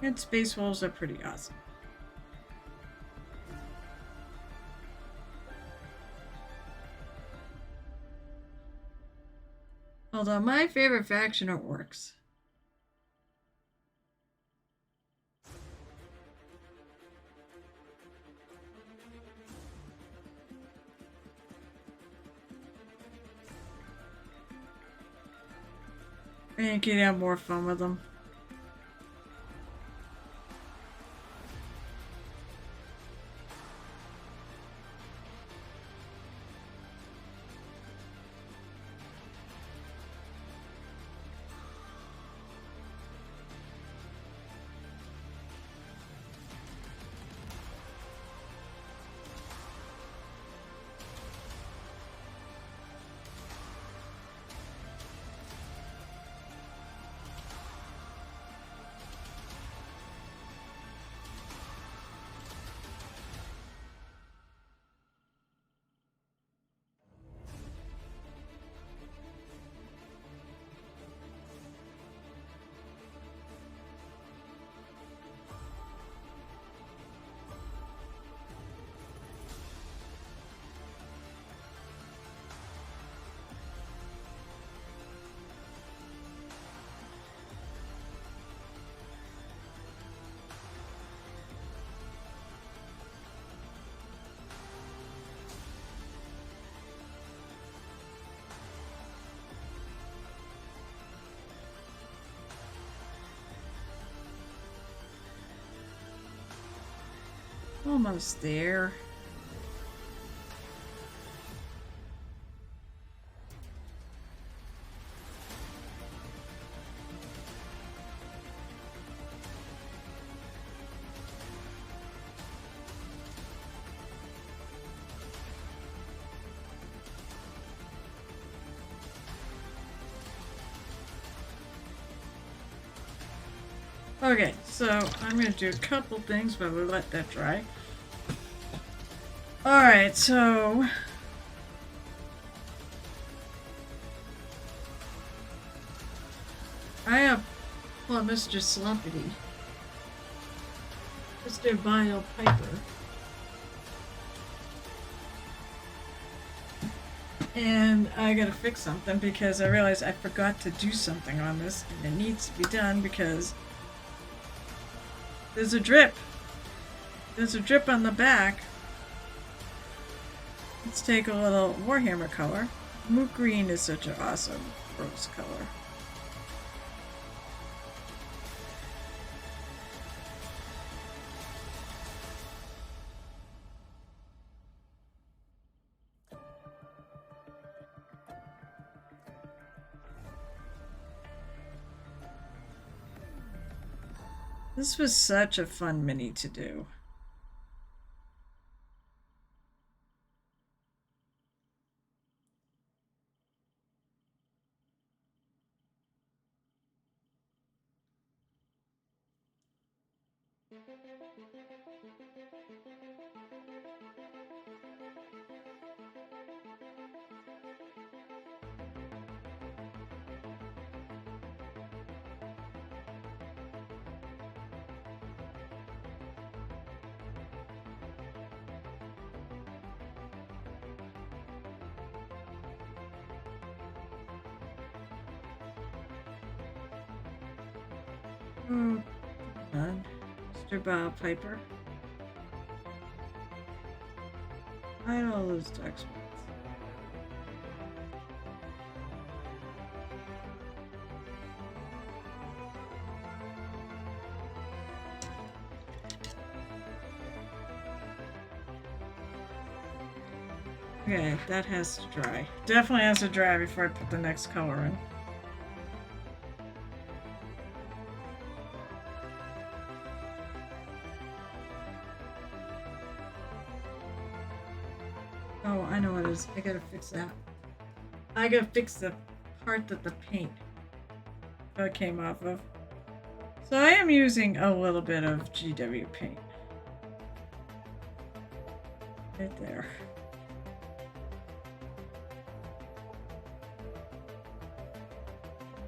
Speaker 1: And space wolves are pretty awesome. Although my favorite faction are orcs. And you can have more fun with them. Almost there. Okay, so I'm going to do a couple things, but we'll let that dry. Alright, so... I have... Well, Mr. Slumpity. Mr. Vinyl Piper. And I gotta fix something because I realized I forgot to do something on this, and it needs to be done because there's a drip. There's a drip on the back. Let's take a little Warhammer color. Moot green is such an awesome rose color. This was such a fun mini to do. Oh, come on, Mr. Bob Piper. Hide all those dark spots. Okay, that has to dry. Definitely has to dry before I put the next color in. Oh, I know what it is. I gotta fix that. I gotta fix the part that the paint came off of. So I am using a little bit of GW paint. Right there.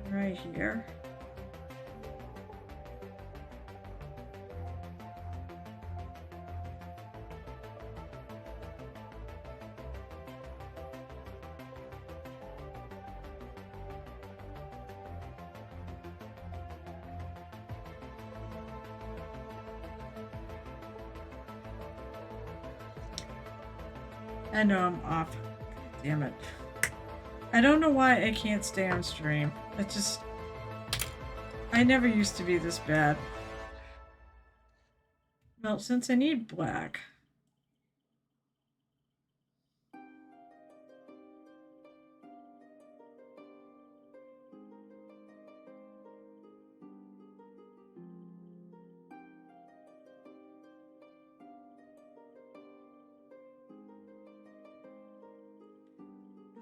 Speaker 1: Right here. I know I'm off. Damn it. I don't know why I can't stay on stream. It just... I never used to be this bad. Well, since I need black...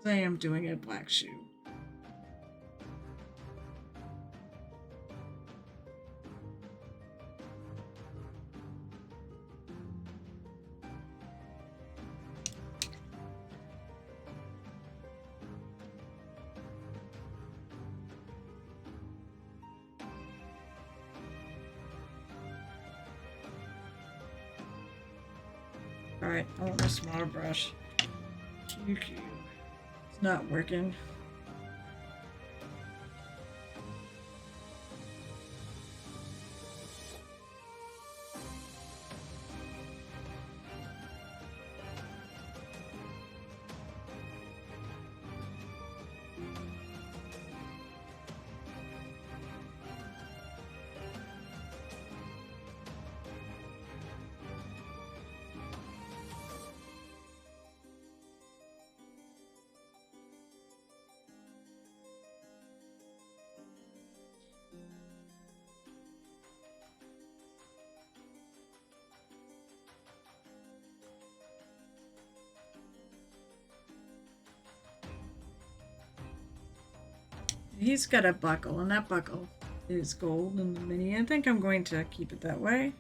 Speaker 1: I am doing a black shoe. Alright, I want a smaller brush. QQ. It's not working. He's got a buckle, and that buckle is gold in the mini. I think I'm going to keep it that way.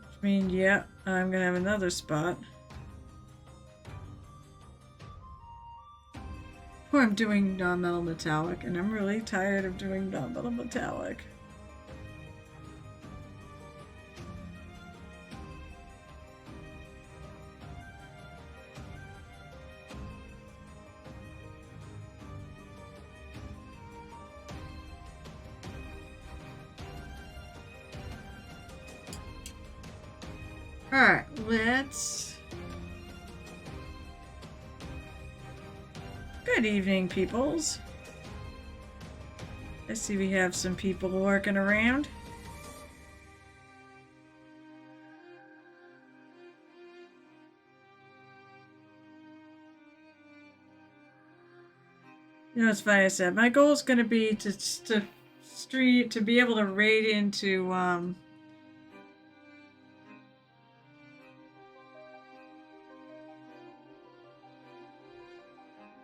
Speaker 1: Which means, yeah, I'm going to have another spot. Oh, I'm doing non-metal metallic, and I'm really tired of doing non-metal metallic. Alright, let's... Good evening, peoples. I see we have some people working around. You know, it's funny I said, my goal is going to be to be able to raid into,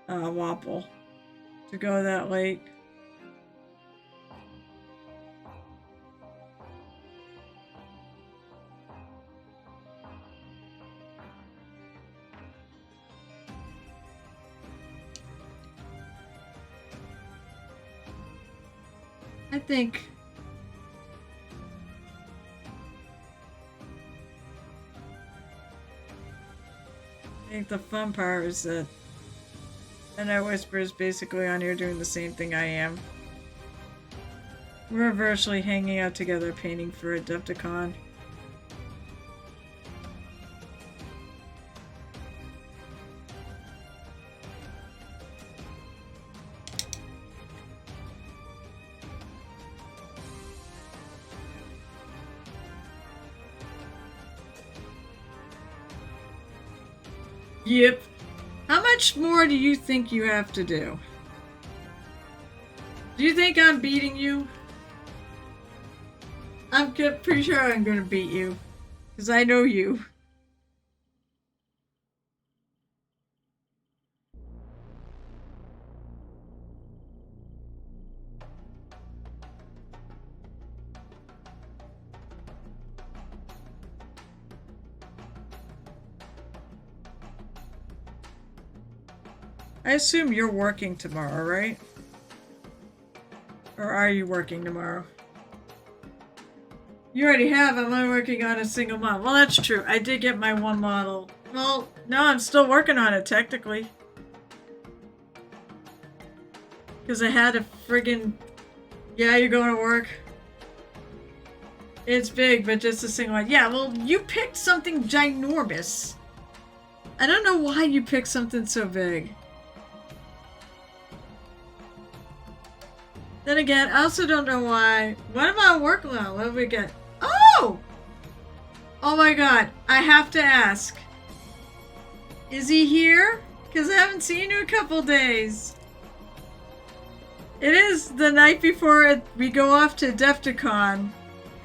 Speaker 1: Wapple to go that late. I think the fun part is that and I Whisper is basically on here doing the same thing I am. We're virtually hanging out together painting for Adepticon. Yep. How much more do you think you have to do? Do you think I'm beating you? I'm pretty sure I'm gonna beat you. Because I know you. I assume you're working tomorrow, right? Or are you working tomorrow? You already have. I'm only working on a single model. Well, that's true. I did get my one model. Well, no, I'm still working on it, technically. Because I had a friggin... Yeah, you're going to work. It's big, but just a single one. Yeah, well, you picked something ginormous. I don't know why you picked something so big. Then again, I also don't know why. What about workload? What do we get? Oh! Oh my god, I have to ask. Is he here? Because I haven't seen you in a couple days. It is the night before we go off to Defticon.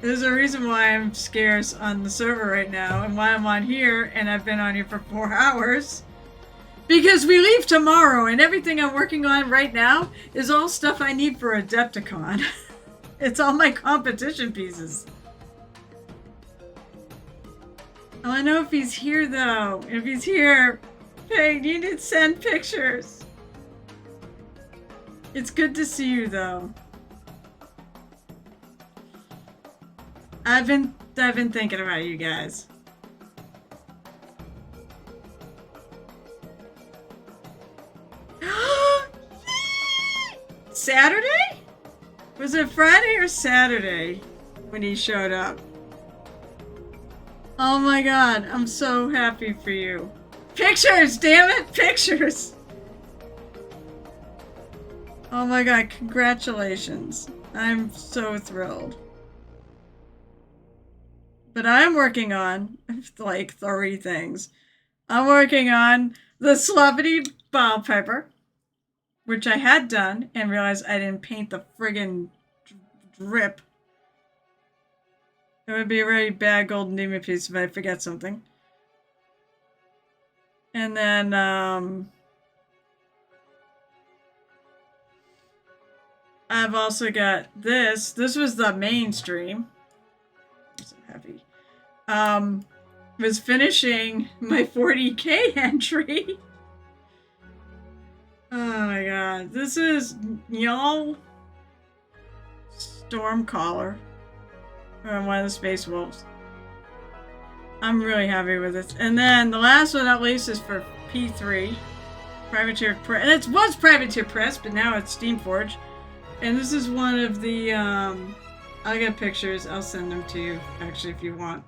Speaker 1: There's a reason why I'm scarce on the server right now and why I'm on here and I've been on here for 4 hours. Because we leave tomorrow and everything I'm working on right now is all stuff I need for Adepticon. It's all my competition pieces. I want to know if he's here though. If he's here, hey, you need to send pictures. It's good to see you though. I've been thinking about you guys. Saturday? Was it Friday or Saturday when he showed up? Oh my god, I'm so happy for you. Pictures, damn it, pictures! Oh my god, congratulations. I'm so thrilled. But I'm working on, like, 3 things. I'm working on the Celebrity Bottle Piper, which I had done and realized I didn't paint the friggin' drip. It would be a really bad golden demon piece if I forget something. And then, I've also got this. This was the mainstream. I'm so happy. Was finishing my 40k entry. Oh my god. This is Njal Stormcaller. One of the Space Wolves. I'm really happy with it. And then the last one, not least, is for P3. Privateer Press. And it was Privateer Press, but now it's Steamforge. And this is one of the, I'll get pictures. I'll send them to you, actually, if you want.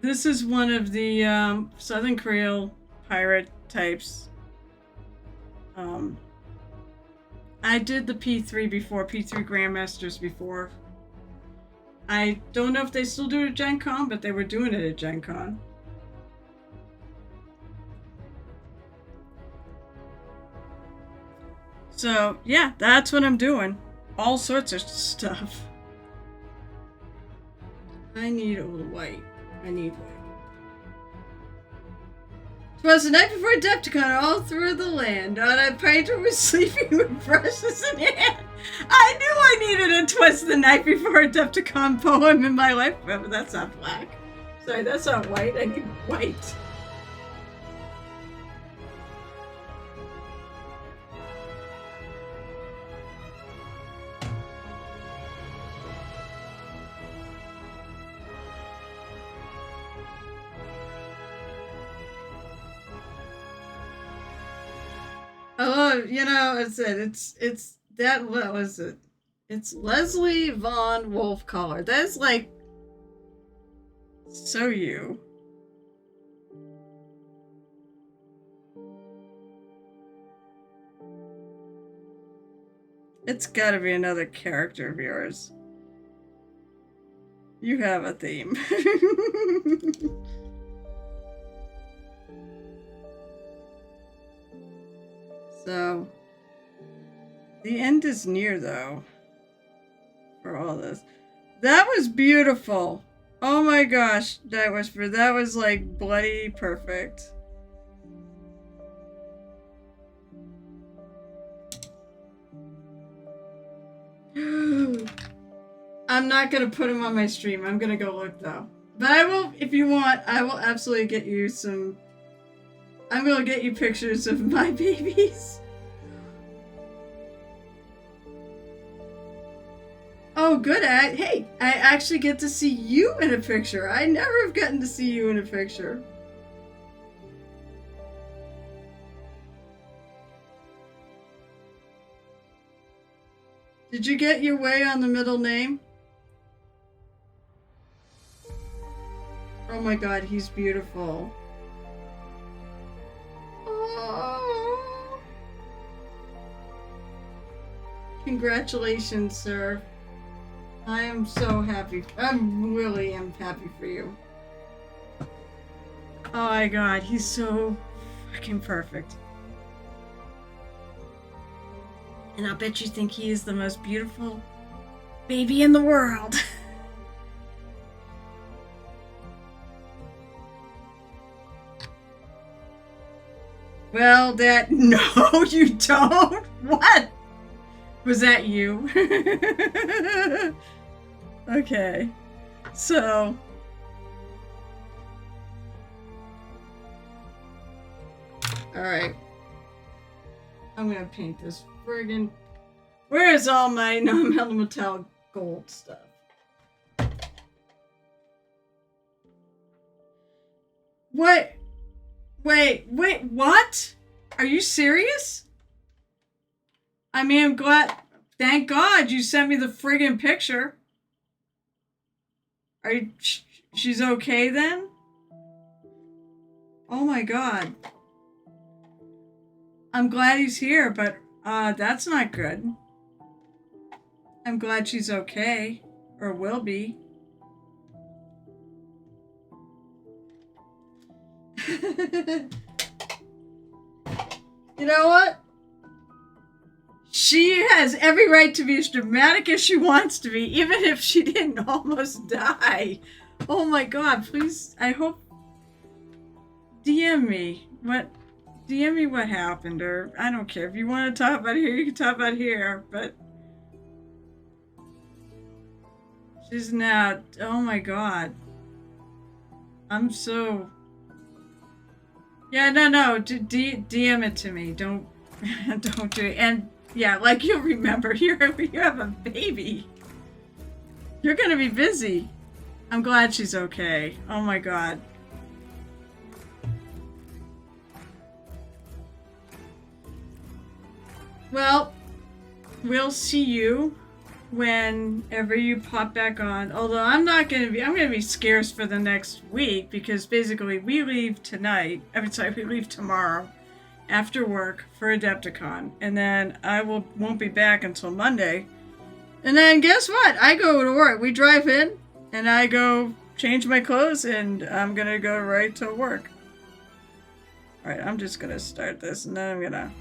Speaker 1: This is one of the, Southern Creole pirate types. I did the P3 before, P3 Grandmasters before. I don't know if they still do it at Gen Con, but they were doing it at Gen Con. So, yeah, that's what I'm doing. All sorts of stuff. I need a little white. I need white. 'Twas the night before Adepticon, all through the land. On a painter was sleeping with brushes in hand. I knew I needed a 'twas the night before Adepticon poem in my life, but that's not black. Sorry, that's not white. I need white. Oh, you know, it's that, what was it? It's Leslie Von Wolf Collar. That's like so you. It's gotta be another character of yours. You have a theme. So, the end is near, though, for all this. That was beautiful. Oh my gosh, that was like bloody perfect. I'm not gonna put him on my stream. I'm gonna go look though. But I will, if you want, I will absolutely get you some. I'm gonna get you pictures of my babies. Oh, good. Hey, I actually get to see you in a picture. I never have gotten to see you in a picture. Did you get your way on the middle name? Oh my god, he's beautiful. Oh. Congratulations, sir. I am so happy. I really am happy for you. Oh my god, he's so fucking perfect. And I'll bet you think he is the most beautiful baby in the world. Well, that... No, you don't! What? Was that you? Okay. So... Alright. I'm gonna paint this friggin'... Where is all my non-metal gold stuff? What? Wait, what? Are you serious? I mean, I'm glad... Thank God you sent me the friggin' picture. Are you... She's okay then? Oh my god. I'm glad he's here, but that's not good. I'm glad she's okay. Or will be. You know what? She has every right to be as dramatic as she wants to be, even if she didn't almost die. Oh my god, please, I hope... DM me. DM me what happened, or I don't care. If you want to talk about it here, you can talk about it here, but... She's not... Oh my god. I'm so... Yeah, no, DM it to me. Don't do it. And yeah, like you'll remember, you have a baby. You're gonna be busy. I'm glad she's okay. Oh my god. Well, we'll see you whenever you pop back on. Although I'm gonna be scarce for the next week because basically we leave tonight. We leave tomorrow after work for Adepticon, and then I won't be back until Monday. And then guess what? I go to work. We drive in, and I go change my clothes, and I'm gonna go right to work. All right, I'm just gonna start this, and then I'm gonna.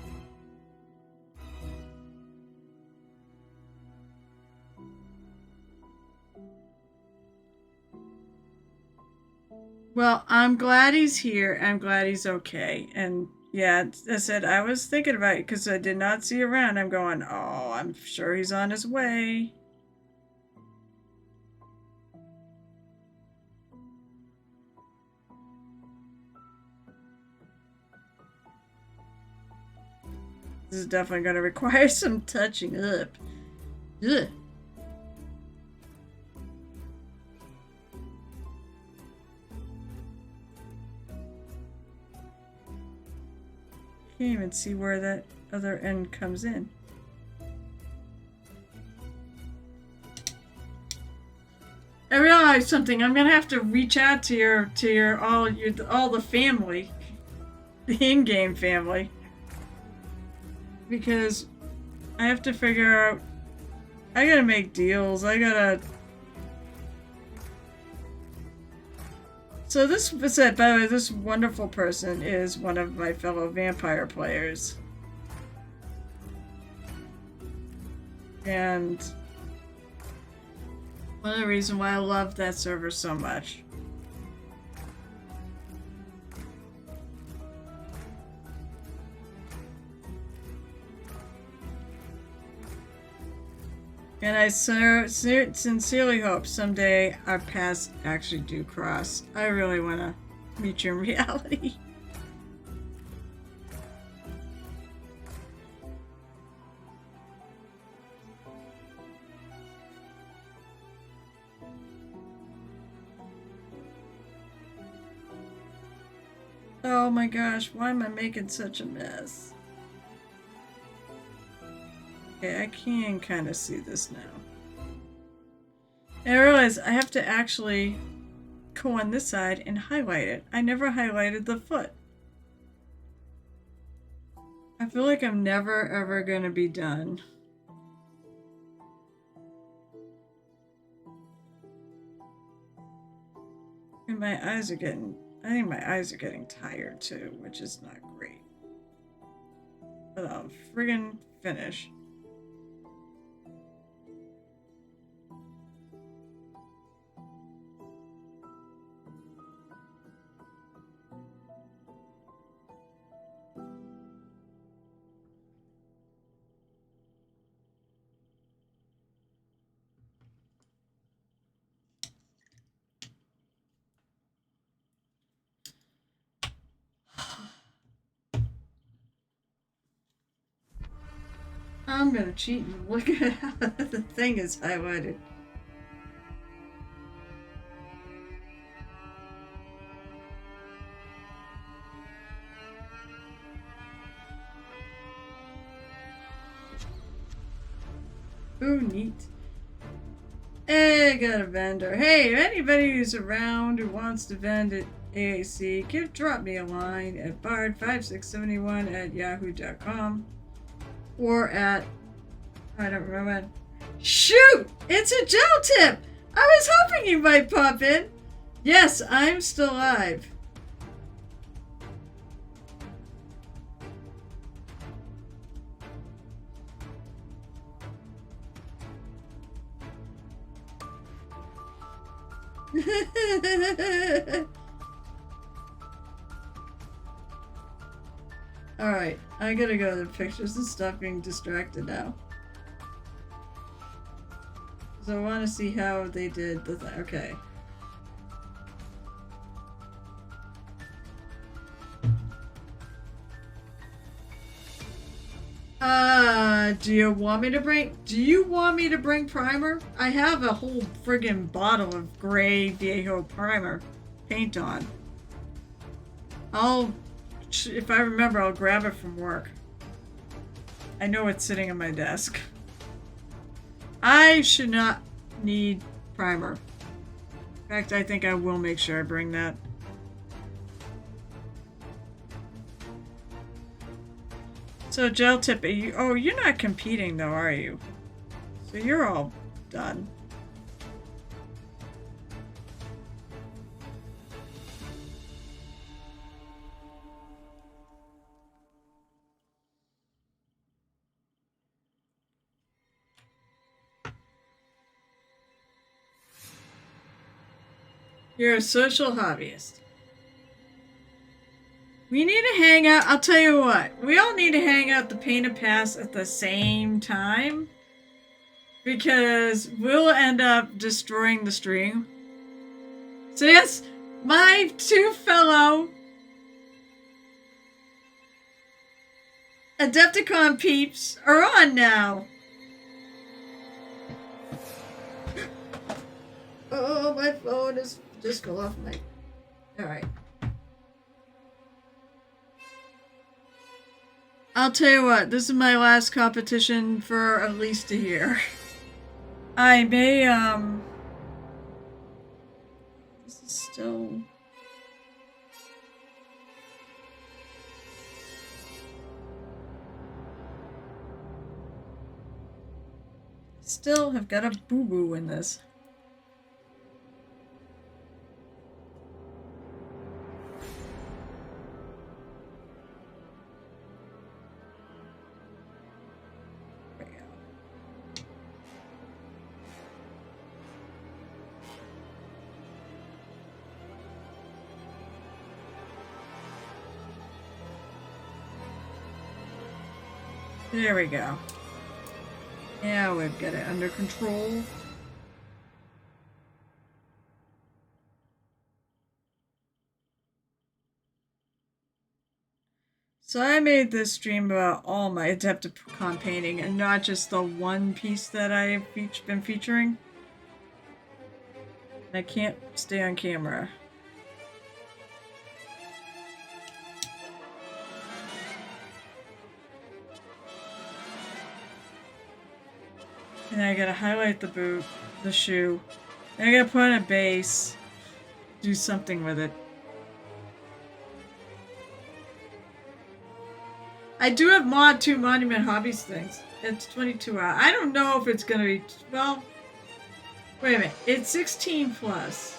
Speaker 1: Well, I'm glad he's here. I'm glad he's okay. And yeah, I said I was thinking about it because I did not see around. I'm going, oh, I'm sure he's on his way. This is definitely going to require some touching up. Ugh. Can't even see where that other end comes in. I realized something. I'm gonna have to reach out to all the family, the in-game family, because I have to figure out. I gotta make deals. I gotta. So this was said, by the way, this wonderful person is one of my fellow vampire players. And one of the reasons why I love that server so much. And I sincerely hope someday our paths actually do cross. I really want to meet you in reality. Oh my gosh, why am I making such a mess? Okay, I can kind of see this now. And I realize I have to actually go on this side and highlight it. I never highlighted the foot. I feel like I'm never ever gonna be done. And my eyes are getting, I think my eyes are getting tired too, which is not great. But I'll friggin' finish. I'm gonna cheat and look at how the thing is highlighted. Ooh, neat. Hey, got a vendor. Hey, anybody who's around who wants to vend at AAC, drop me a line at bard5671@yahoo.com or at, I don't remember. Shoot! It's a Njal tip! I was hoping you might pop in. Yes, I'm still alive. Alright, I gotta go to the pictures and stop being distracted now. So I want to see how they did the thing. Okay. Do you want me to bring primer? I have a whole friggin' bottle of gray Viejo primer paint on. If I remember, I'll grab it from work. I know it's sitting on my desk. I should not need primer. In fact, I think I will make sure I bring that. So, Njal tip, you're not competing though, are you? So you're all done. You're a social hobbyist. We need to hang out. I'll tell you what. We all need to hang out the Painted Pass at the same time. Because we'll end up destroying the stream. So yes, my two fellow Adepticon peeps are on now. Oh, my phone is just go off my... Alright. I'll tell you what, this is my last competition for at least a year. I may, this is still... Still have got a boo-boo in this. There we go. Yeah, we've got it under control. So I made this stream about all my Adepticon painting and not just the one piece that I've been featuring. I can't stay on camera. And I gotta highlight the boot, the shoe. And I gotta put on a base. do something with it. I do have Mod 2 Monument Hobbies things. It's 22 hours. I don't know if it's going to be... Well, wait a minute. It's 16 plus.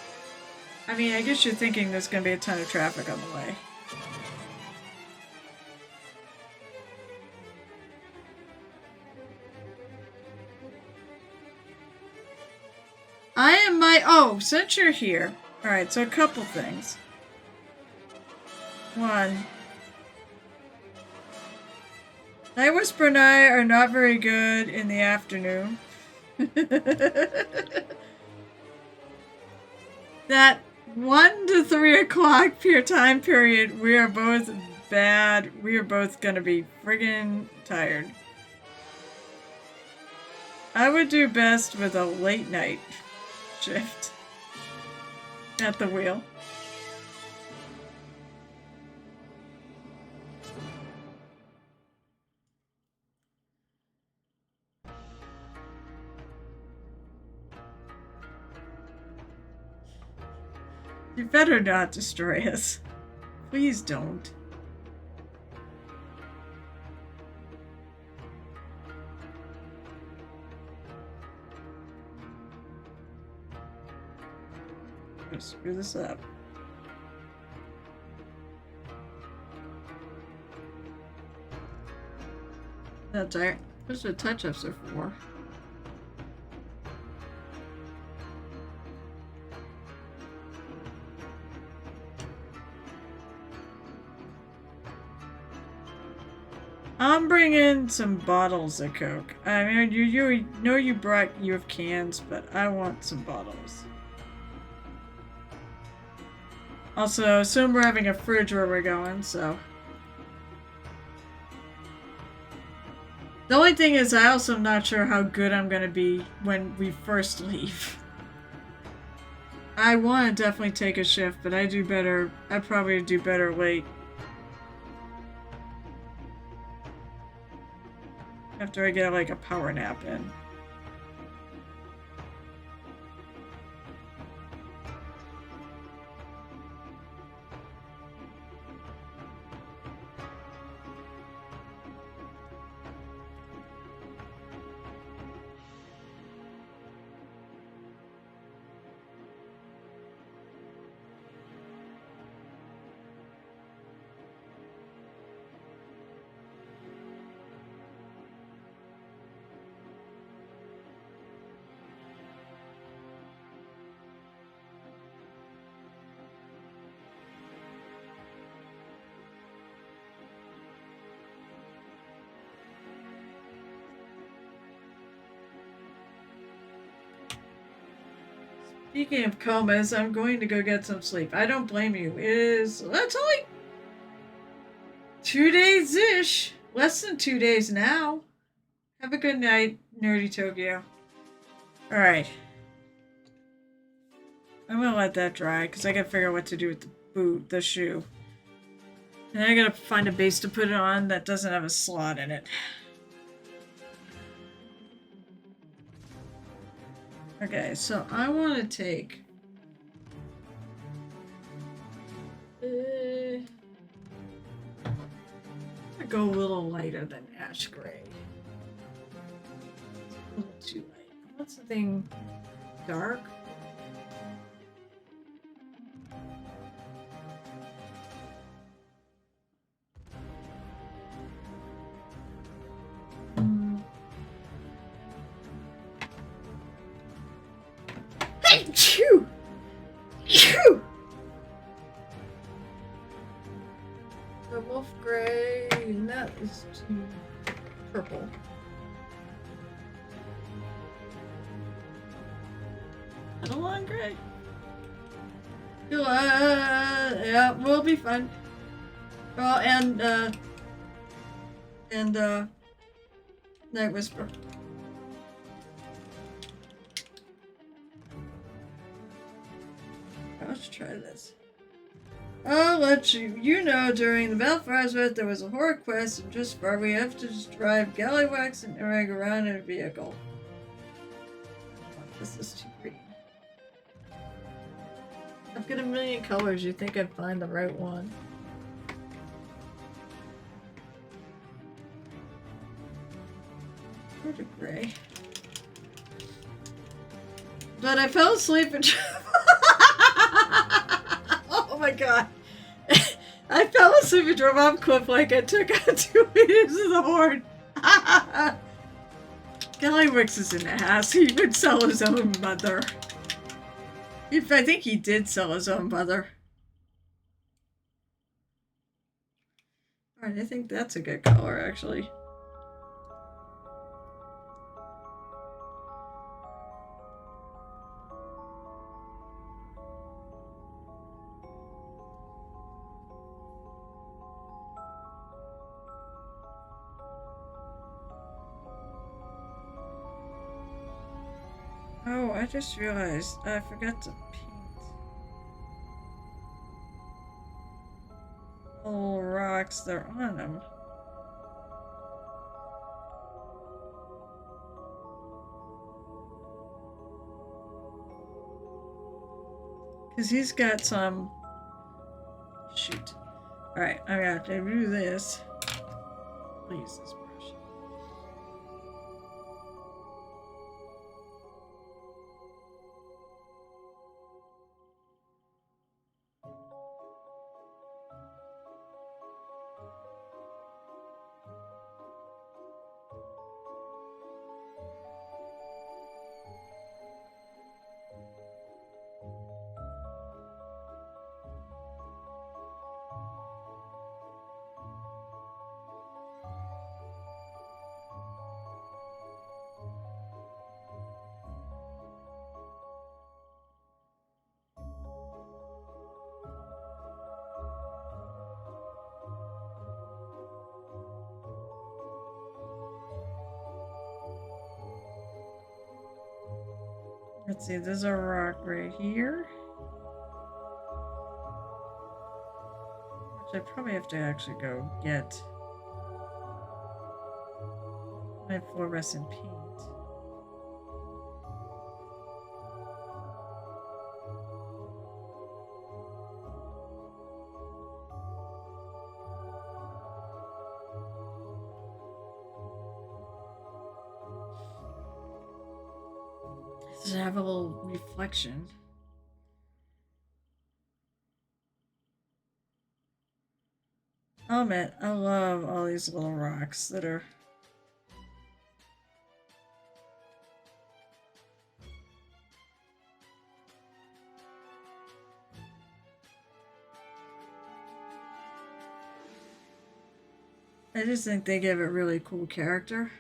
Speaker 1: I mean, I guess you're thinking there's going to be a ton of traffic on the way. I am my... Oh, since you're here. Alright, so a couple things. One... Night Whisper and I are not very good in the afternoon. That 1 to 3 o'clock time period, we are both bad. We are both gonna be friggin' tired. I would do best with a late night shift at the wheel. You better not destroy us. Please don't. I'm gonna screw this up. That's alright. That's what touch-ups are for. I'm bringing some bottles of Coke. I mean, you know you have cans, but I want some bottles. Also, assume we're having a fridge where we're going, so. The only thing is, I also am not sure how good I'm gonna be when we first leave. I want to definitely take a shift, but I probably do better late. After I get like a power nap in. Speaking of comas, I'm going to go get some sleep. I don't blame you. That's only 2 days-ish. Less than 2 days now. Have a good night, Nerdy Tokyo. Alright. I'm gonna let that dry, because I gotta figure out what to do with the shoe. And I gotta find a base to put it on that doesn't have a slot in it. Okay, so I want to take... I go a little lighter than ash gray. A little too light. I want something dark. Achoo! Achoo! The wolf gray, and that is too purple. Adeline gray. Yeah, we'll be fine. Well, and Night Whisper. Let's try this. I'll let you know during the Belfast event there was a horror quest and just far we have to just drive Gallywax and Erag around in a vehicle. This is too green. I've got a million colors. You think I'd find the right one? Sort of gray. But I fell asleep and oh my god. I fell asleep and drove off cliff like I took out 2 meters of the horn. Gallywix is an ass. He would sell his own mother. I think he did sell his own mother. Alright, I think that's a good color, actually. Oh, I just realized I forgot to paint all rocks that are on them. Because he's got some... Shoot. Alright, I'm gonna have to do this. I'll use this brush. Let's see, there's a rock right here. Which I probably have to actually go get my fluorescent paint. Does it have a little reflection? I'll admit, I love all these little rocks that are... I just think they give it really cool character.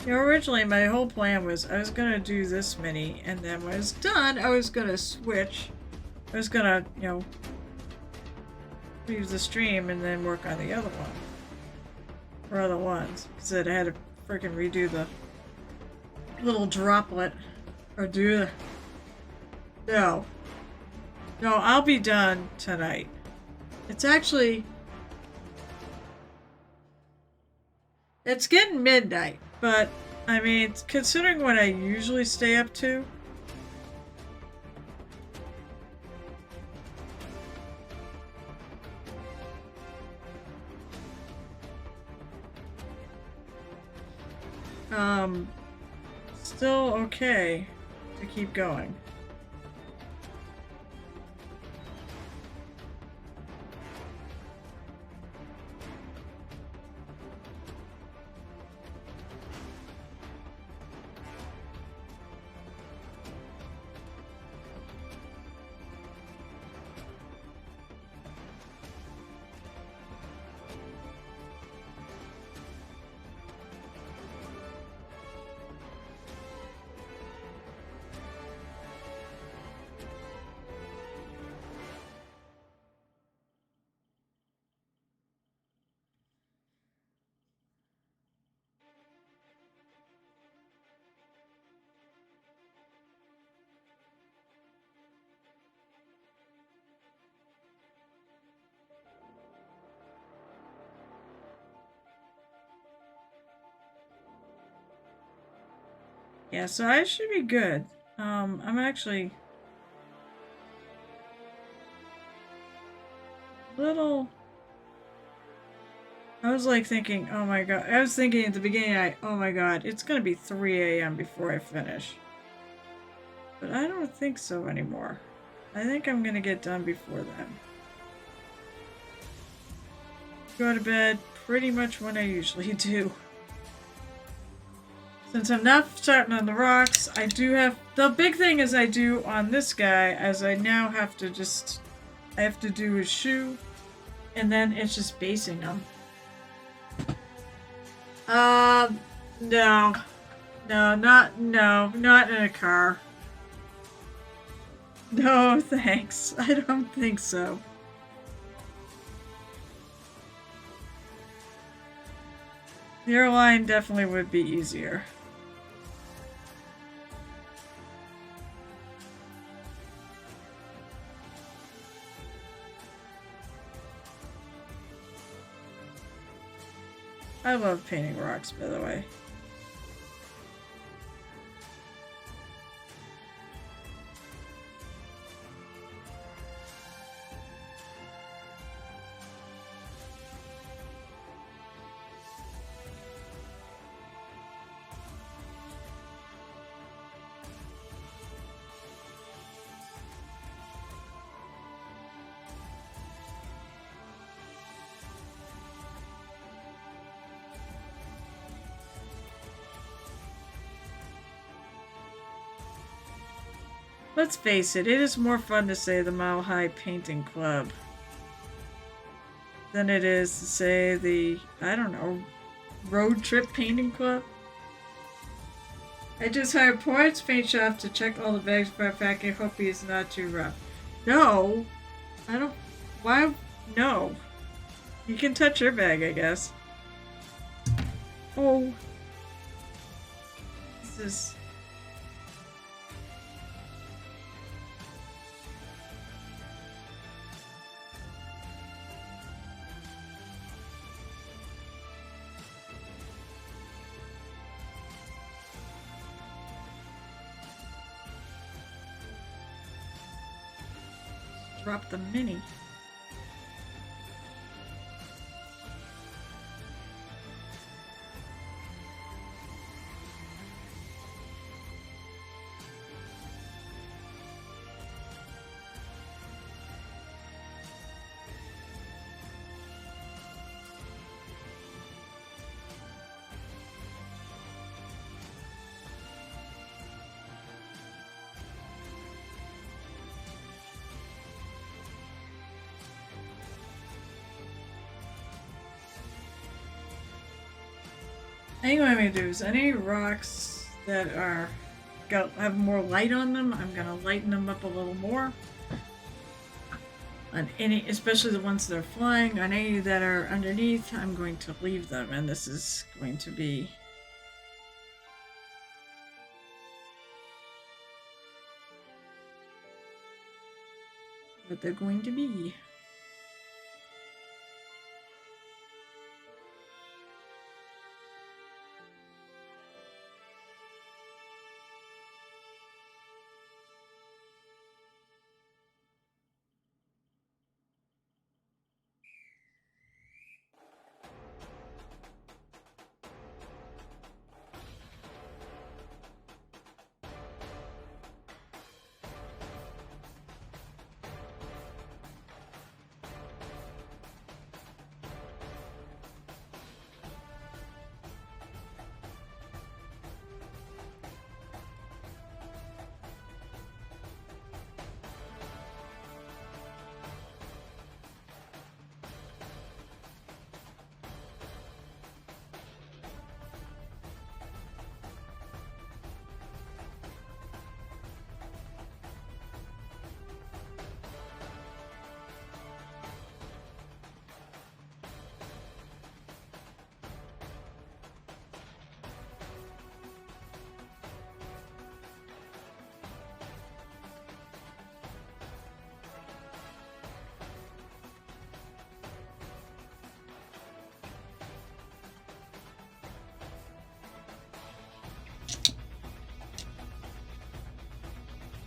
Speaker 1: You know, originally my whole plan was I was gonna do this many, and then when I was done, I was gonna switch. I was gonna, you know, leave the stream and then work on the other one. Or other ones. Because I had to freaking redo the little droplet. Or do the... No. No, I'll be done tonight. It's actually... It's getting midnight. But, I mean, considering what I usually stay up to, still okay to keep going. Yeah, so I should be good. I'm actually little. I was like thinking, oh my god. I was thinking at the beginning, oh my god, it's gonna be 3 a.m. before I finish. But I don't think so anymore. I think I'm gonna get done before then. Go to bed pretty much when I usually do. Since I'm not starting on the rocks, I do have... The big thing is I do on this guy, as I now have to just... I have to do his shoe, and then it's just basing them. No. Not in a car. No, thanks. I don't think so. The airline definitely would be easier. I love painting rocks, by the way. Let's face it is more fun to say the Mile High Painting Club than it is to say the, I don't know, Road Trip Painting Club. I just hired Port's paint shop to check all the bags for a fact. I hope he is not too rough. No! I don't... Why? No. You can touch your bag, I guess. Oh. This is... Drop the mini. I think what I'm gonna do is any rocks that are have more light on them, I'm gonna lighten them up a little more. On any, especially the ones that are flying, on any that are underneath, I'm going to leave them, and this is going to be what they're going to be.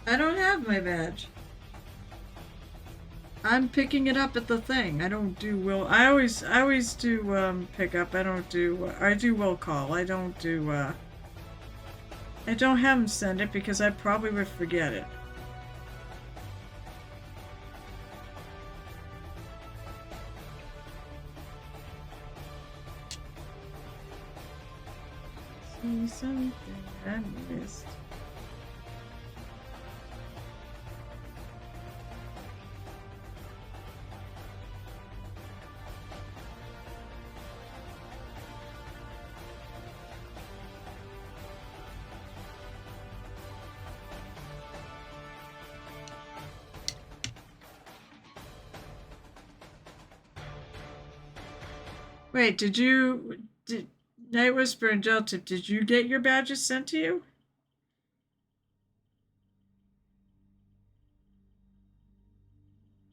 Speaker 1: I don't have my badge. I'm picking it up at the thing. I don't do will. I always do pick up. I don't do. I do will call. I don't do. I don't have them send it because I probably would forget it. See something I missed. Wait, did Night Whisper and Gel Tip, did you get your badges sent to you?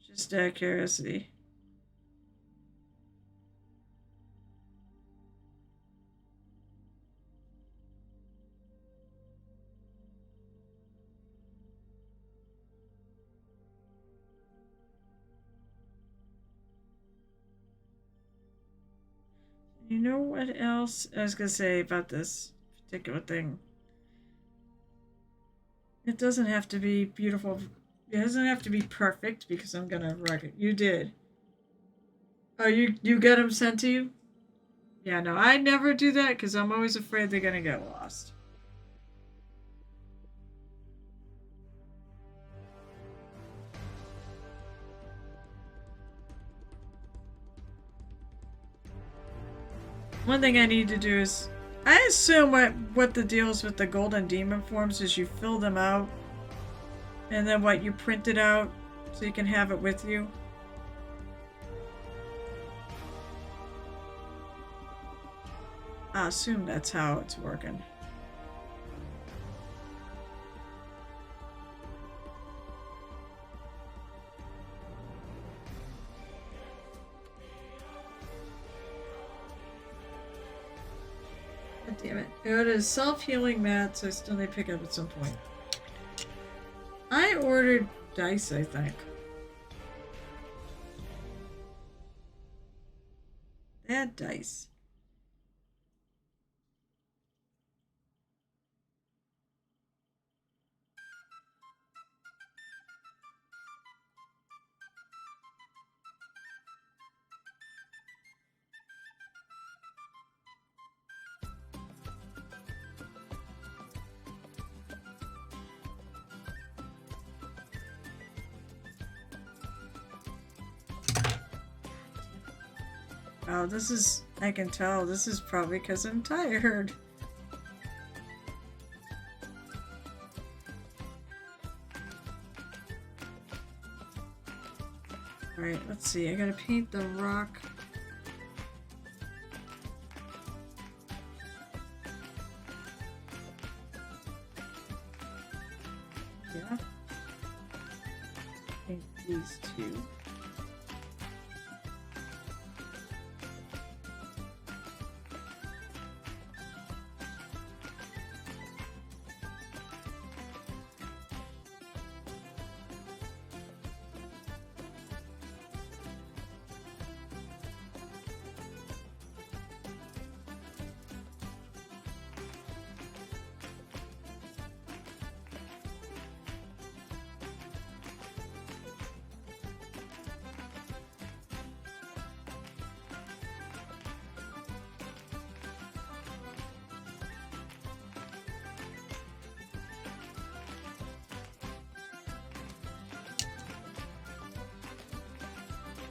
Speaker 1: Just out of curiosity. You know what else I was gonna say about this particular thing? It doesn't have to be beautiful. It doesn't have to be perfect because I'm gonna wreck it. You did. Oh, you get them sent to you? Yeah, no, I never do that because I'm always afraid they're gonna get lost. One thing I need to do is, I assume what the deal is with the golden demon forms is you fill them out, and then what, you print it out so you can have it with you. I assume that's how it's working. God damn it. It is self-healing mat, so I still need to pick up at some point. I ordered dice, I think. They had dice. Oh, this is, I can tell, this is probably because I'm tired. Alright, let's see, I gotta paint the rock. Yeah. Paint these two.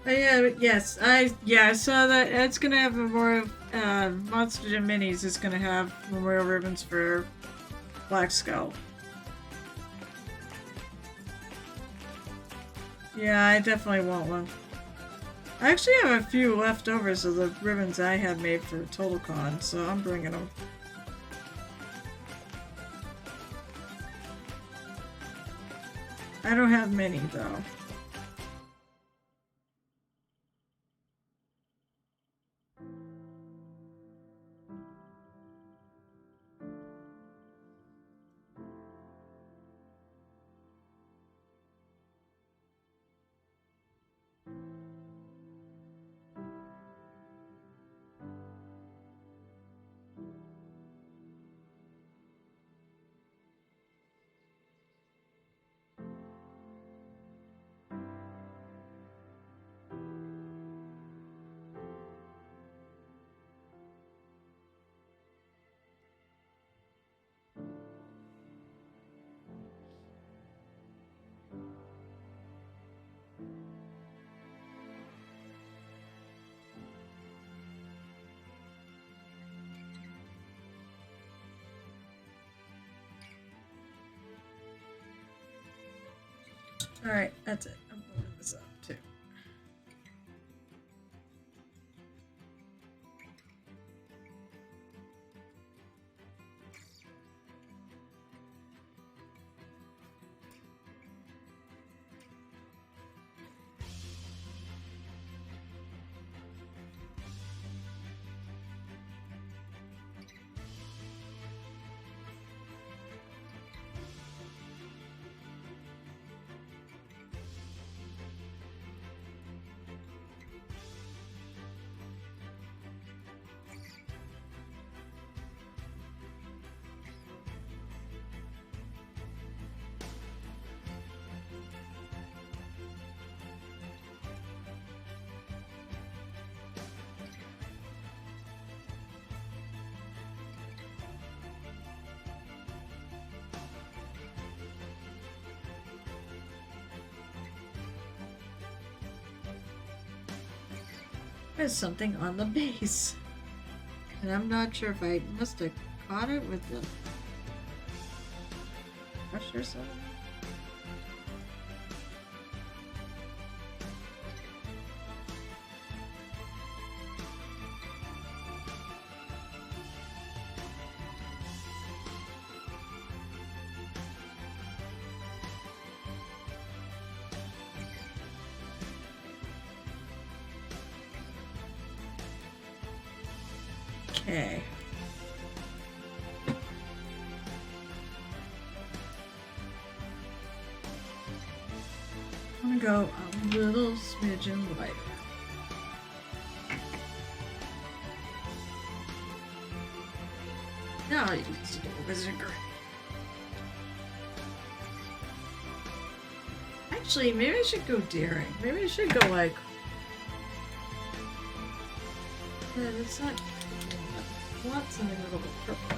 Speaker 1: Yeah, yes, I saw that. It's gonna have Memorial Monster Jam Minis is gonna have memorial ribbons for Black Skull. Yeah, I definitely want one. I actually have a few leftovers of the ribbons I had made for TotalCon, so I'm bringing them. I don't have many though. Alright, that's it. I'm moving this up too. There's something on the base. And I'm not sure if I must have caught it with the brush or something. Okay. I'm gonna go a little smidgen lighter. Now you can see the wizard gray. Actually, maybe I should go daring. Maybe I should go like. But it's not. I want something a little bit purple.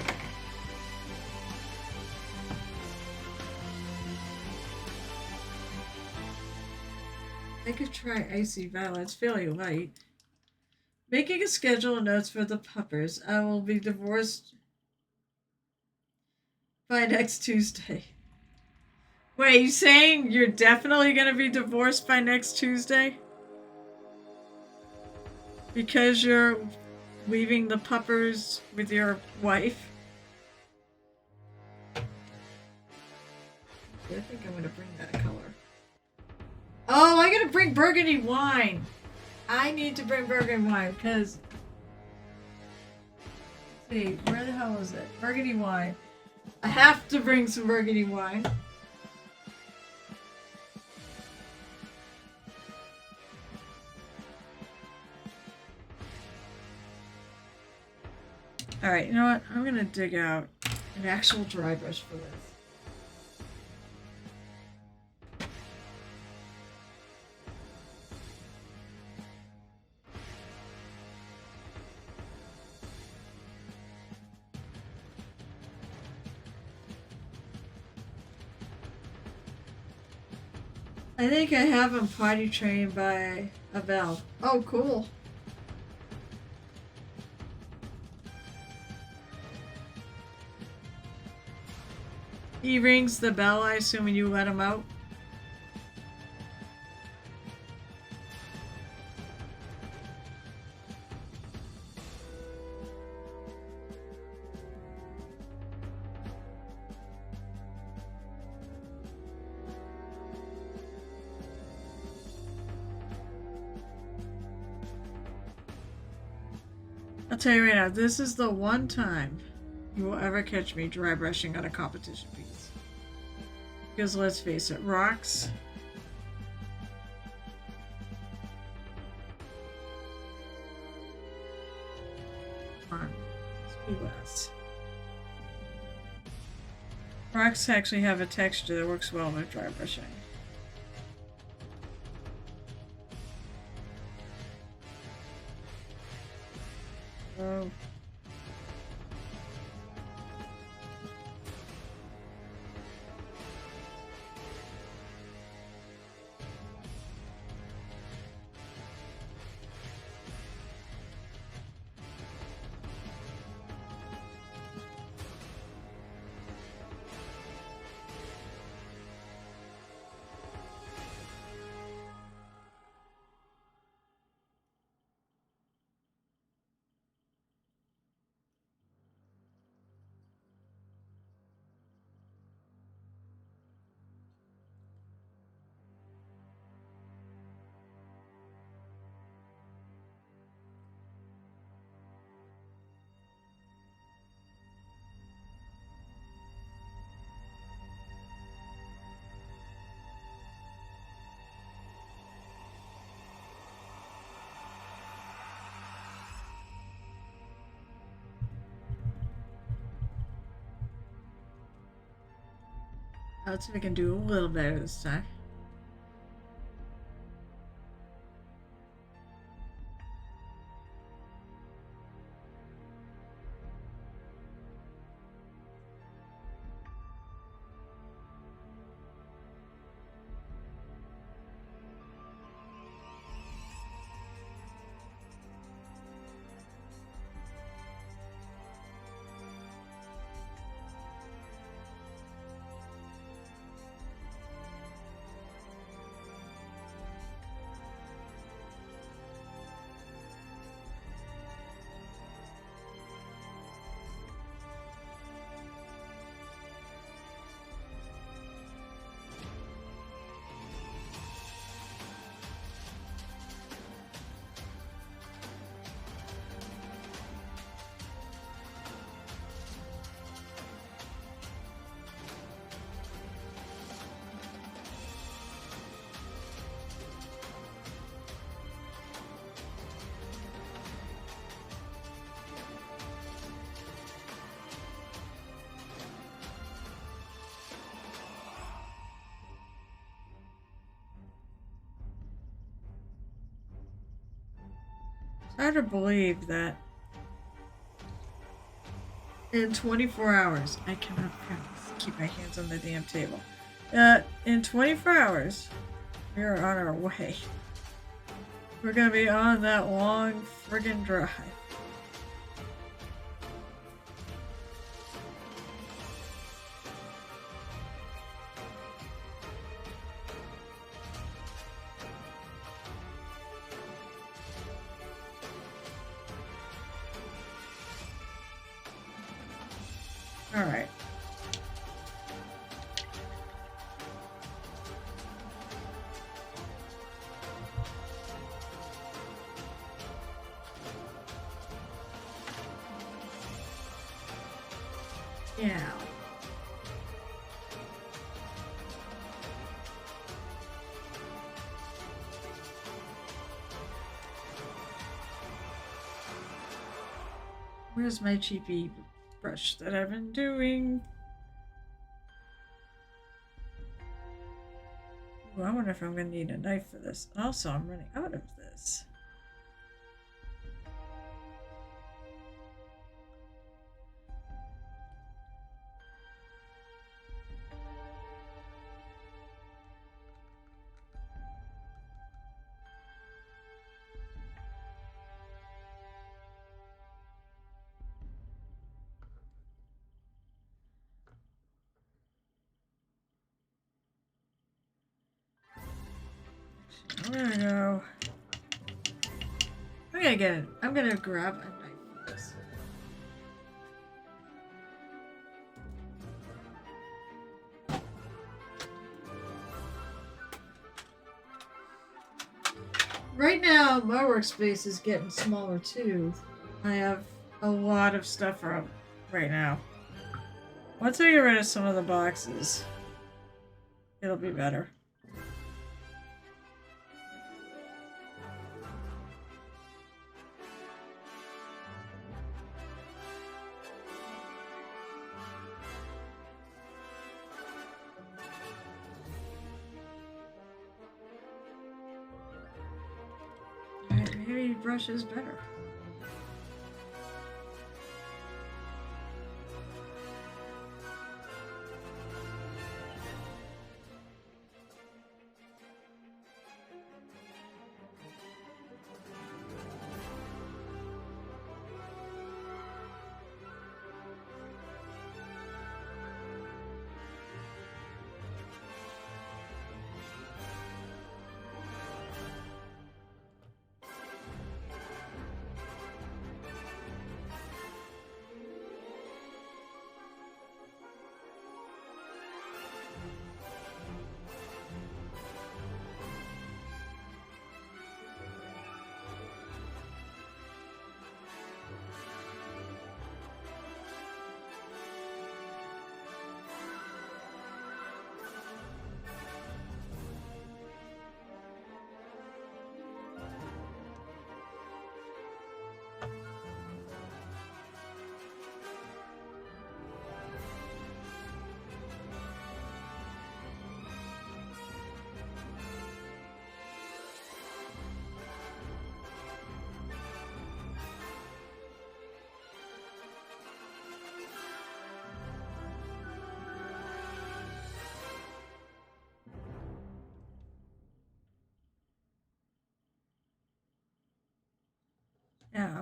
Speaker 1: I could try Icy Violence, fairly light. Making a schedule of notes for the puppers. I will be divorced by next Tuesday. Wait, you saying you're definitely gonna be divorced by next Tuesday? Because you're leaving the puppers with your wife? I think I'm gonna bring that color. Oh, I gotta bring burgundy wine. I need to bring burgundy wine because. Let's see, where the hell is it? Burgundy wine. I have to bring some burgundy wine. Alright, you know what? I'm gonna dig out an actual dry brush for this. I think I have him potty trained by a bell. Oh, cool. He rings the bell, I assume, when you let him out. I'll tell you right now, this is the one time you will ever catch me dry brushing on a competition piece. Because let's face it, rocks. Come on, let's be less. Rocks actually have a texture that works well with dry brushing. Oh. Let's see if I can do a little better this time. It's hard to believe that in 24 hours, I cannot keep my hands on the damn table. In 24 hours, we are on our way. We're gonna be on that long friggin' drive. Alright. Yeah. Where's my cheapy brush that I've been doing? Ooh, I wonder if I'm gonna need a knife for this. Also, I'm running out of this. I'm gonna go. I'm gonna grab a knife for this. Right now, my workspace is getting smaller too. I have a lot of stuff up right now. Once I get rid of some of the boxes, it'll be better. Maybe brush is better.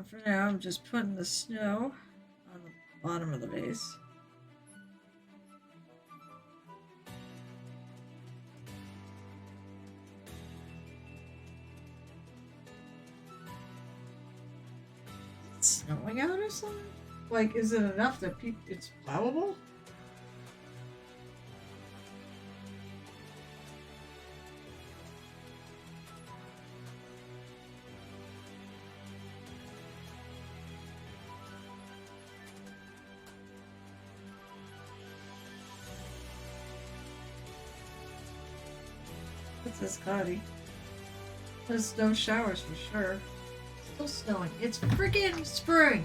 Speaker 1: For now, I'm just putting the snow on the bottom of the vase. Is it snowing out or something? Like, is it enough that it's plowable? What's this, Cody? There's no showers for sure. Still snowing. It's freaking spring!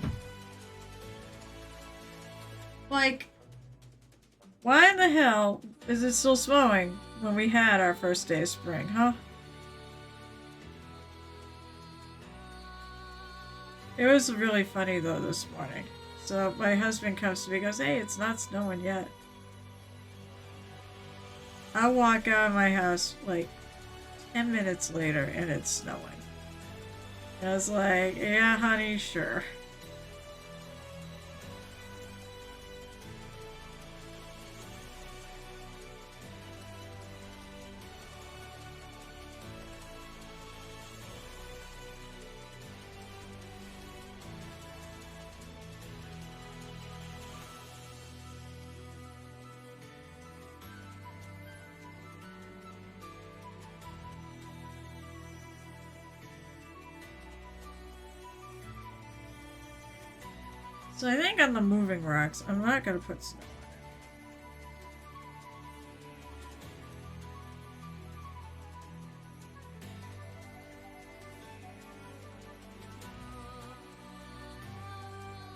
Speaker 1: Like, why in the hell is it still snowing when we had our first day of spring, huh? It was really funny though this morning. So my husband comes to me and goes, "Hey, it's not snowing yet." I walk out of my house like 10 minutes later and it's snowing. And I was like, "Yeah, honey, sure." So I think on the moving rocks, I'm not going to put snow on it.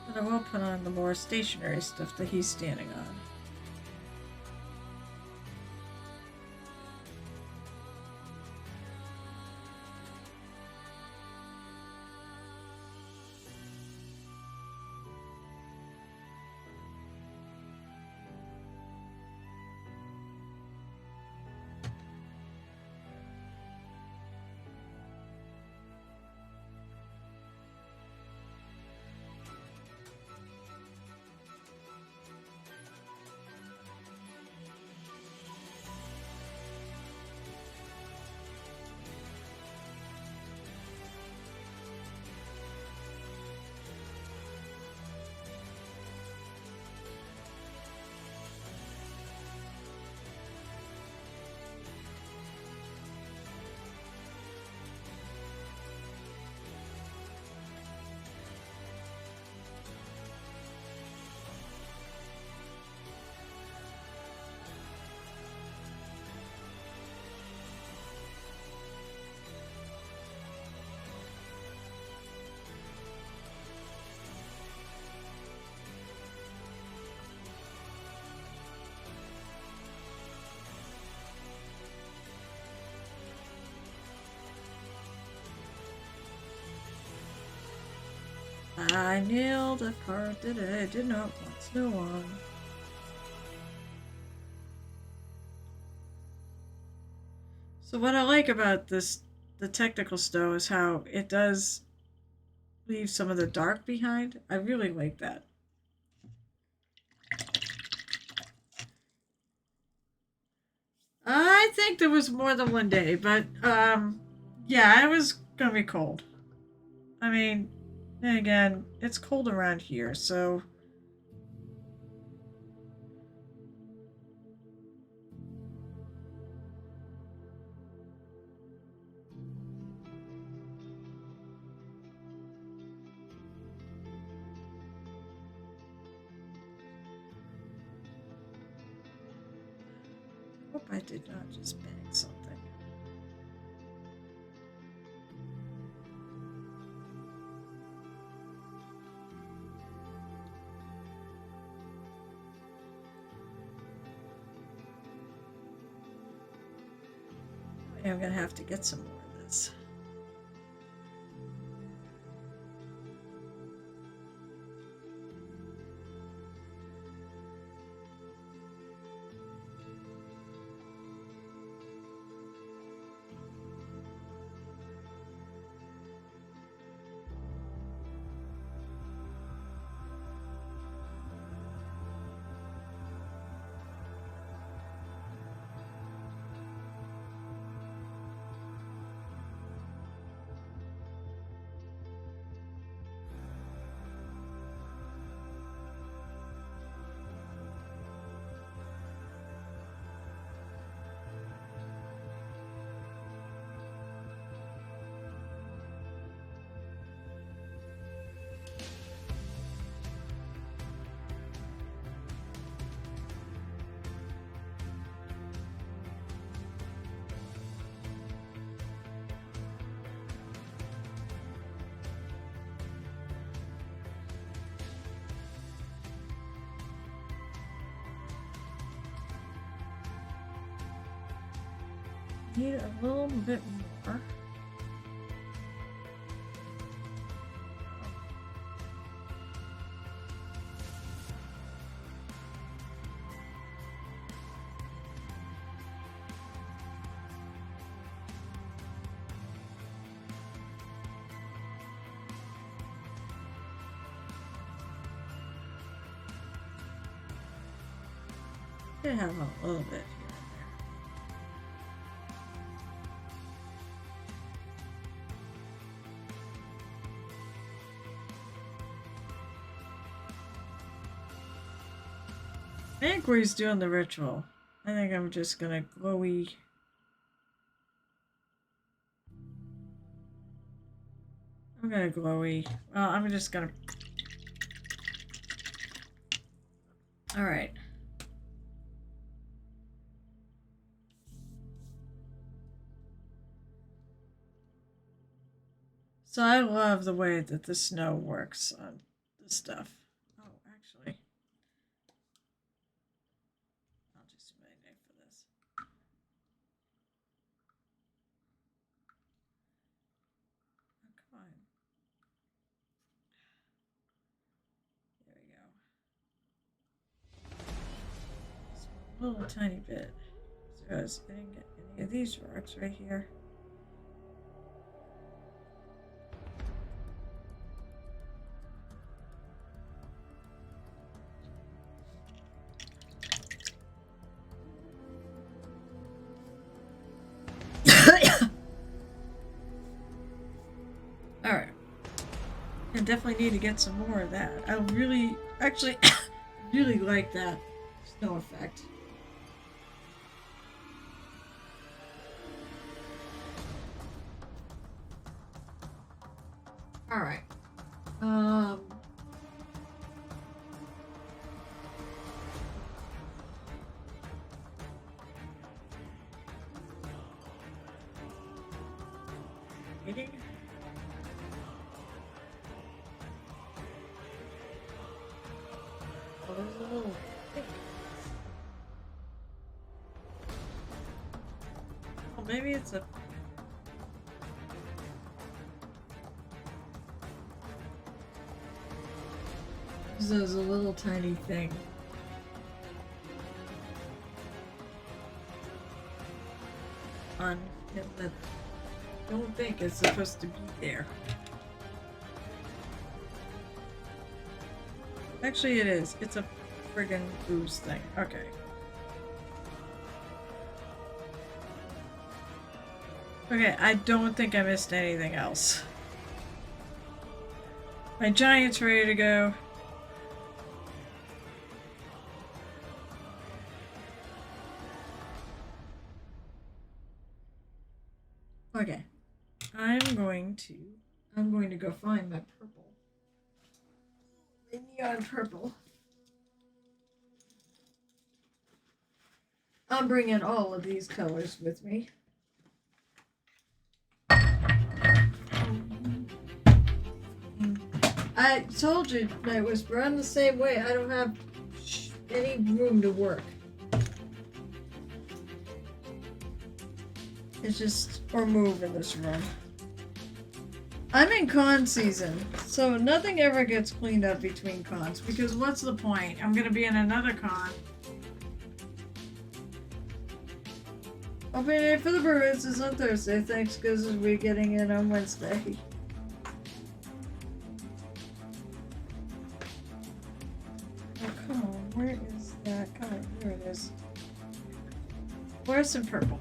Speaker 1: But I will put on the more stationary stuff that he's standing on. I nailed the part that I did not want snow on. So what I like about this, the technical snow, is how it does leave some of the dark behind. I really like that. I think there was more than one day, but yeah, it was gonna be cold. I mean, then again, it's cold around here, so hope I did not just bang something. I'm gonna have to get some more of this. Need a little bit more. Could have a little bit here and there. I think where he's doing the ritual. I think I'm just gonna glowy. I'm gonna glowy. Well, I'm just gonna. Alright. So I love the way that the snow works on this stuff. Oh, actually. I'll just do my name for this. Oh, come on. There we go. Just a little tiny bit. So I didn't get any of these rocks right here. Alright. I definitely need to get some more of that. I really, actually, really like that snow effect. Alright. Waiting. Oh, there's a little thing. Oh, maybe it's a. There's a little tiny thing. On him that I don't think it's supposed to be there. Actually, it is. It's a friggin' ooze thing. Okay. Okay, I don't think I missed anything else. My giant's ready to go. Okay. I'm going to go find my purple. The neon purple. I'm bringing all of these colors with me. I told you, Night Whisperer, I'm the same way. I don't have any room to work. It's just, or move in this room. I'm in con season, so nothing ever gets cleaned up between cons, because what's the point? I'm gonna be in another con. Opening day for the Bruins is on Thursday, thanks because we're getting in on Wednesday. Oh, come on, where is that? Come on, here it is. Where's some purple?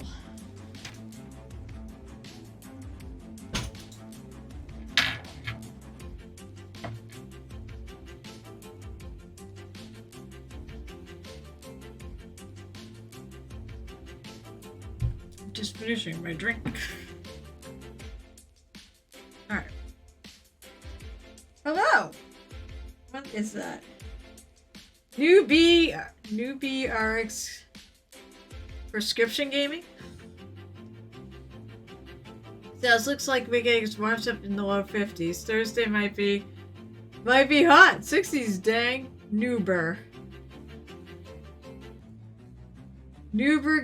Speaker 1: Just finishing my drink. Alright. Hello! What is that? Newbie RX prescription gaming? Sales looks like Big Eggs warms up in the low 50s. Thursday might be hot. 60s, dang. Noober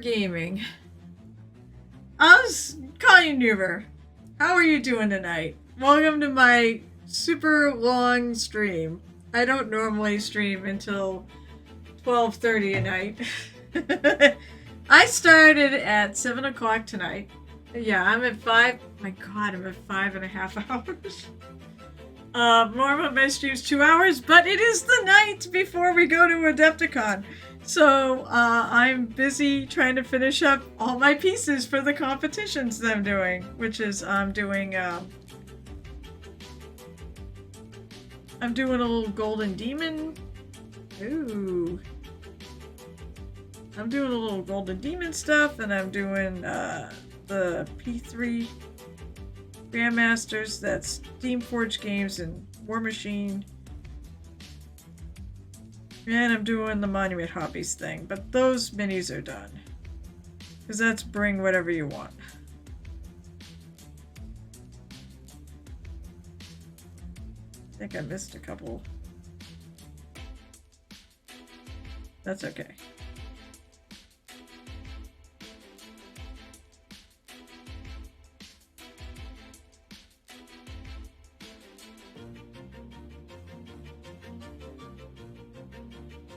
Speaker 1: Gaming. I'll call you Nuber. How are you doing tonight? Welcome to my super long stream. I don't normally stream until 12:30 at night. I started at 7 o'clock tonight. Yeah, I'm at 5. My god, I'm at 5.5 hours. Normally my stream's 2 hours, but it is the night before we go to Adepticon. So, I'm busy trying to finish up all my pieces for the competitions that I'm doing, which is I'm doing a little golden demon. Ooh. I'm doing a little golden demon stuff, and I'm doing the P3 Grandmasters, that's Steamforged Games and War Machine. And I'm doing the Monument Hobbies thing, but those minis are done. Because that's bring whatever you want. I think I missed a couple. That's okay.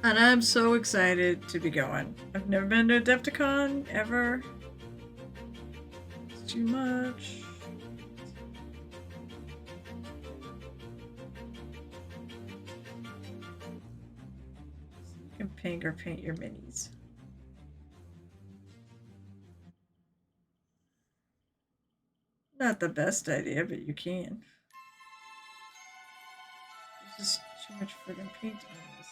Speaker 1: And I'm so excited to be going. I've never been to Adepticon, ever. It's too much. You can finger paint your minis. Not the best idea, but you can. There's just too much friggin' paint on this.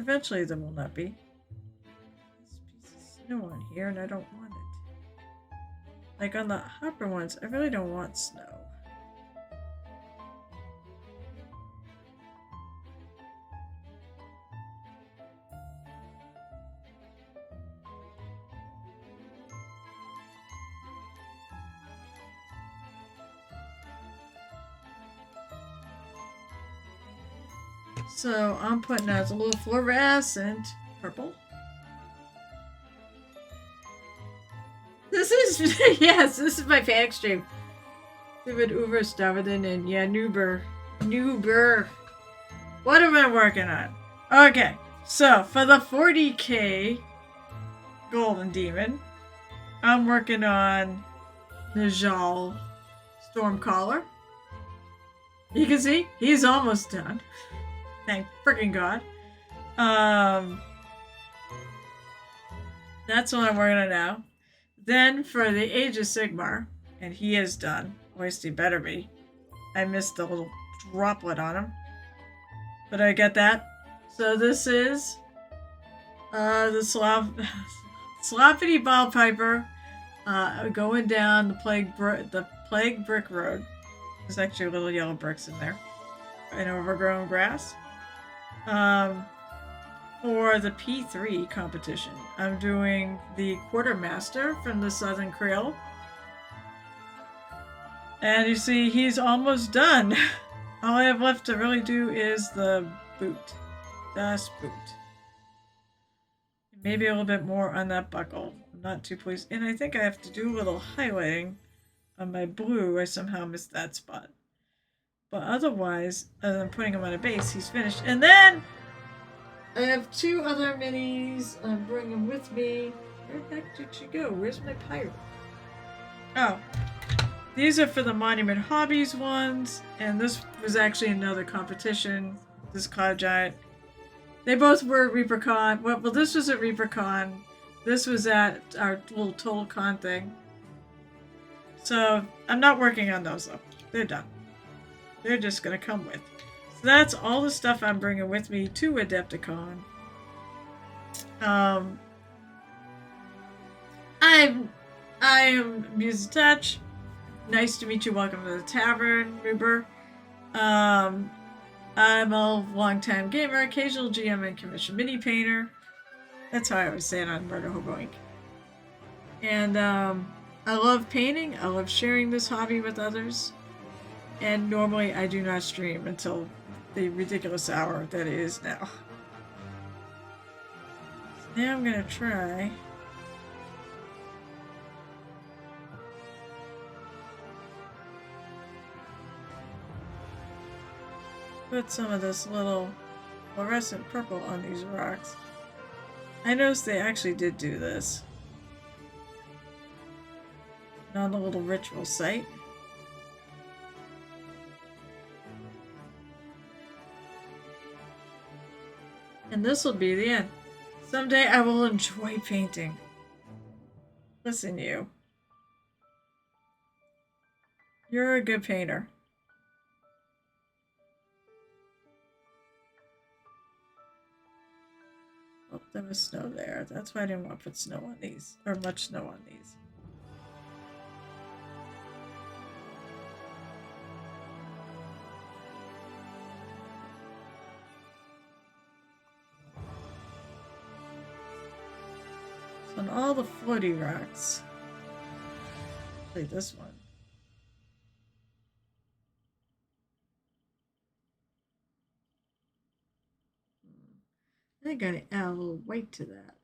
Speaker 1: Eventually there will not be. This piece of snow on here and I don't want it. Like on the hopper ones, I really don't want snow. So I'm putting out a little fluorescent purple. This is, yes, this is my fan stream. David Uber, Stavridin, and yeah, Nuber. What am I working on? Okay, so for the 40k Golden Demon, I'm working on Njal Stormcaller. You can see, he's almost done. Thank freaking God. That's what I'm working on now. Then for the Age of Sigmar, and he is done. At least he better be. I missed the little droplet on him. But I get that. So this is the Sloppity Ball Piper going down the Plague Brick Road. There's actually little yellow bricks in there. And overgrown grass. For the P3 competition, I'm doing the Quartermaster from the Southern Creole. And you see, he's almost done. All I have left to really do is the boot. Das Boot. Maybe a little bit more on that buckle. I'm not too pleased. And I think I have to do a little highlighting on my blue. I somehow missed that spot. But otherwise, other than putting him on a base, he's finished. And then I have 2 other minis I'm bringing with me. Where the heck did she go? Where's my pirate? Oh. These are for the Monument Hobbies ones. And this was actually another competition. This Cloud Giant. They both were ReaperCon. Well, this was at ReaperCon. This was at our little Total Con thing. So, I'm not working on those though. They're done. They're just going to come with. So that's all the stuff I'm bringing with me to Adepticon. I am Muse Touch. Nice to meet you. Welcome to the Tavern, Ruber. I'm a longtime gamer, occasional GM and commission mini painter. That's how I always say it on Murder Hobo Inc. And I love painting. I love sharing this hobby with others. And normally I do not stream until the ridiculous hour that it is now. Now I'm gonna try. Put some of this little fluorescent purple on these rocks. I noticed they actually did do this. On the little ritual site. And this will be the end. Someday I will enjoy painting. Listen, you. You're a good painter. Oh, there was snow there. That's why I didn't want to put snow on these. Or much snow on these. So on all the floaty rocks. Like this one. I gotta add a little weight to that.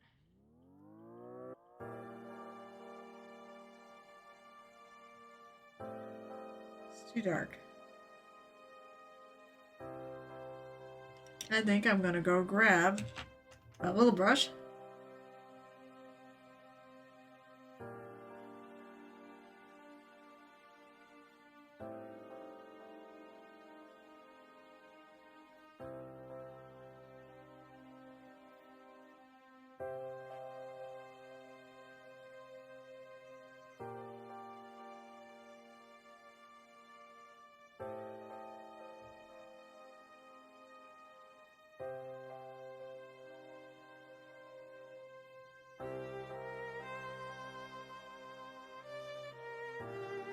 Speaker 1: It's too dark. I think I'm gonna go grab a little brush.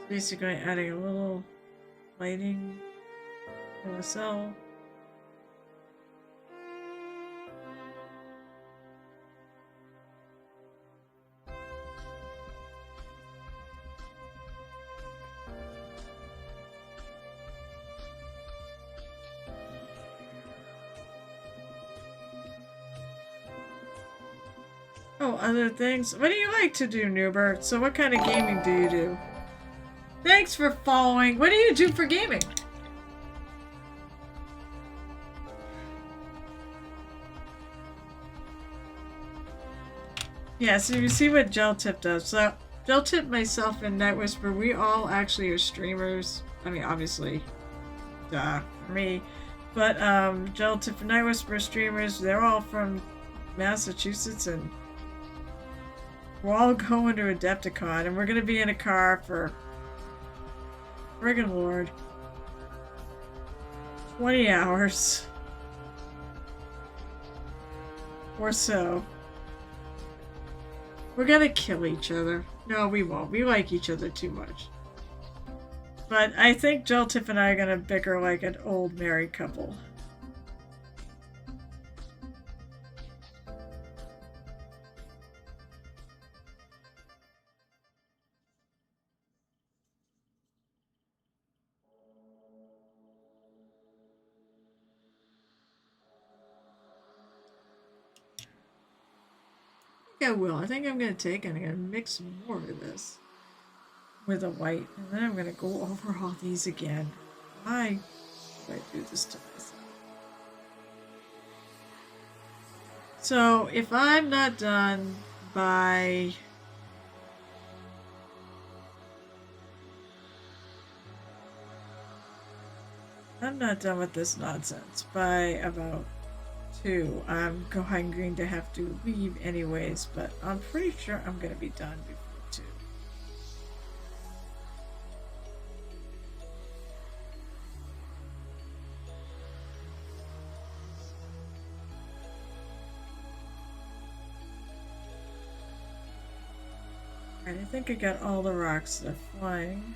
Speaker 1: Basically adding a little lighting OSL. Oh, other things. What do you like to do, Newbert? So what kind of gaming do you do? Thanks for following. What do you do for gaming? Yeah, so you see what Gel Tip does. So Gel Tip, myself, and Night Whisper, we all actually are streamers. I mean, obviously, for me. But Gel Tip and Night Whisper streamers, they're all from Massachusetts, and we're all going to Adepticon, and we're going to be in a car for friggin' Lord. 20 hours. Or so. We're gonna kill each other. No, we won't. We like each other too much. But I think Joel Tiff and I are gonna bicker like an old married couple. I will. I think I'm going to take and I'm going to mix more of this with a white. And then I'm going to go over all these again. Why do I do this to myself? So if I'm not done by... I'm not done with this nonsense by about 2. I'm going to have to leave anyways, but I'm pretty sure I'm going to be done before 2. Alright, I think I got all the rocks that are flying.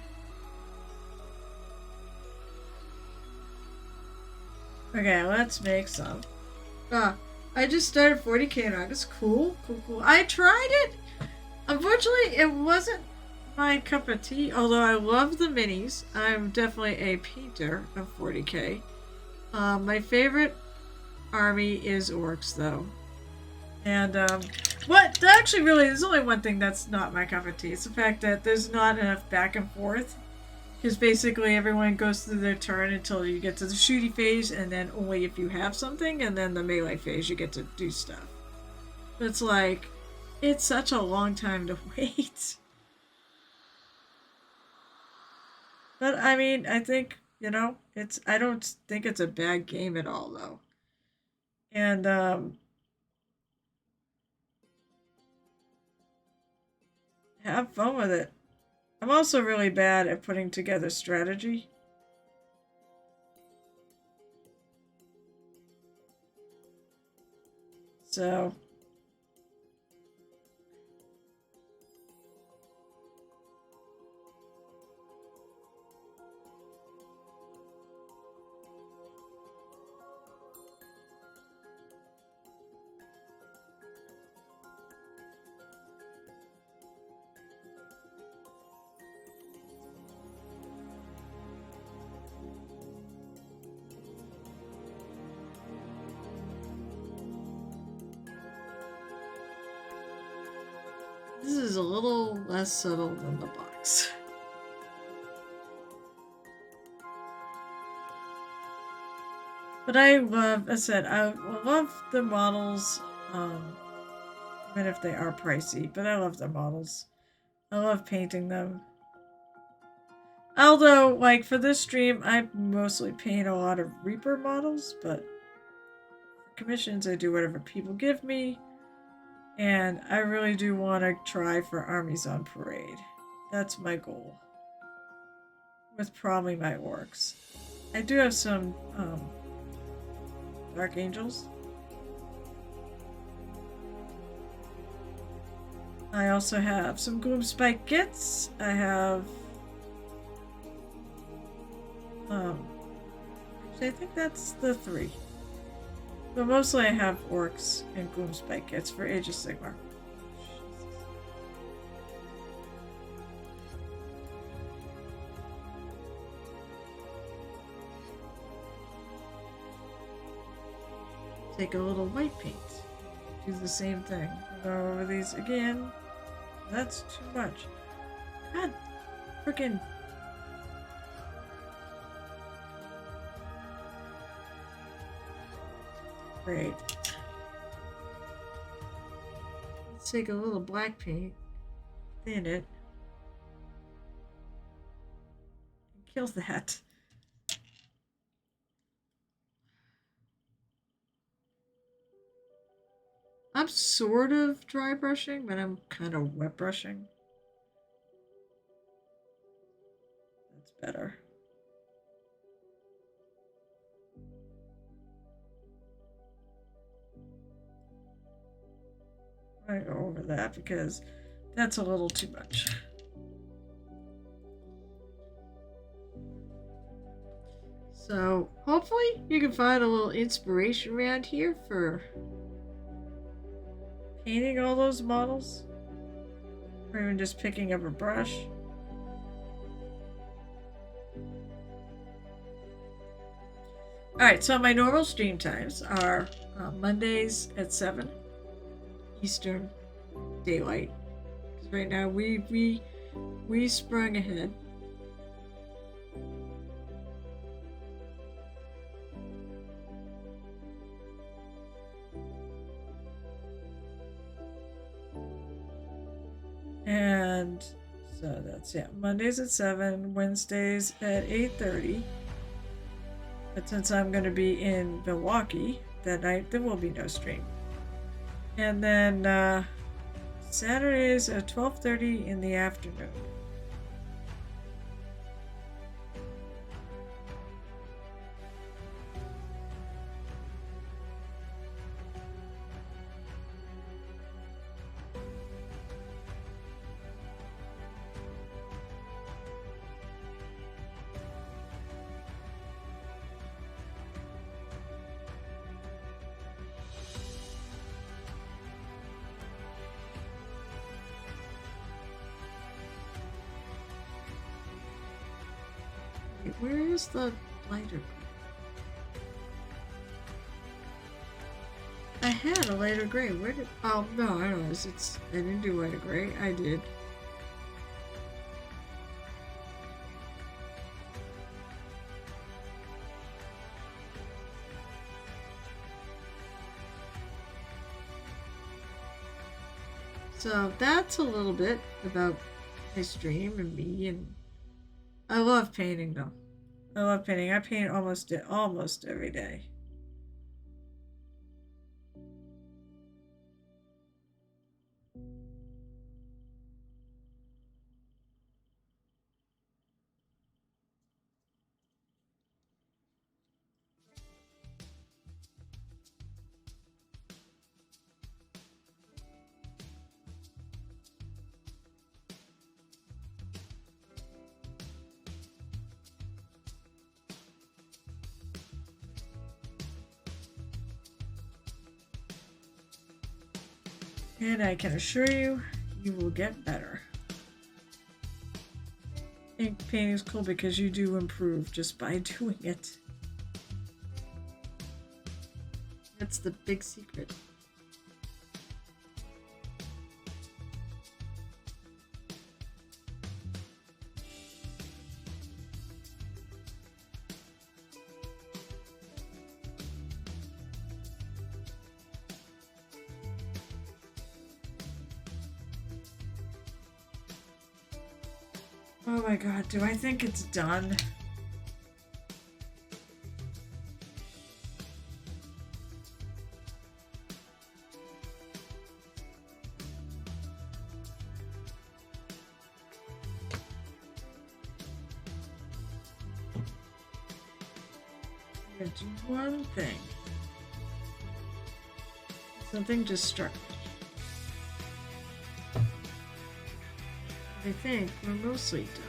Speaker 1: Okay, let's make some. I just started 40k in August. Cool. I tried it. Unfortunately, it wasn't my cup of tea, although I love the minis. I'm definitely a painter of 40k. My favorite army is orcs, though. And what actually really there's only one thing that's not my cup of tea. It's the fact that there's not enough back and forth. Because basically everyone goes through their turn until you get to the shooty phase, and then only if you have something, and then the melee phase you get to do stuff. It's like, it's such a long time to wait. But I mean, I think, I don't think it's a bad game at all, though. And, have fun with it. I'm also really bad at putting together strategy. So, this is a little less subtle than the box. But I love, I said, I love the models, even if they are pricey, but I love the models. I love painting them. Although, like, for this stream, I mostly paint a lot of Reaper models, but for commissions, I do whatever people give me. And I really do want to try for Armies on Parade. That's my goal. With probably my orcs. I do have some, Dark Angels. I also have some Gloomspike kits. I have actually I think that's the 3. But mostly I have orcs and Gloomspike kits for Age of Sigmar. Take a little white paint. Do the same thing. Go over these again. That's too much. God, frickin'. Great. Let's take a little black paint, thin it, and kill that. I'm sort of dry brushing, but I'm kind of wet brushing. That's better. I go over that because that's a little too much. So hopefully you can find a little inspiration around here for painting all those models, or even just picking up a brush. Alright, so my normal stream times are Mondays at 7 Eastern Daylight. Because right now we sprung ahead. And so that's, yeah, Mondays at 7, Wednesdays at 8:30. But since I'm going to be in Milwaukee that night, there will be no stream. And then Saturdays at 12:30 in the afternoon. Where is the lighter? I had a lighter gray. Where did... Oh, no, I don't know. I didn't do lighter gray. I did. So that's a little bit about my stream and me, and I love painting though. I love painting. I paint almost every day. And I can assure you, you will get better. Ink painting is cool because you do improve just by doing it. That's the big secret. Oh my god, do I think it's done? I'm gonna do one thing. Something just struck me. I think we're mostly done.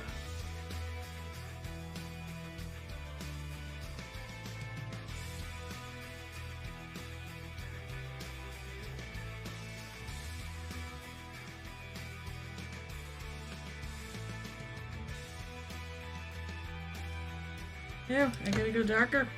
Speaker 1: Yeah, I gotta go darker.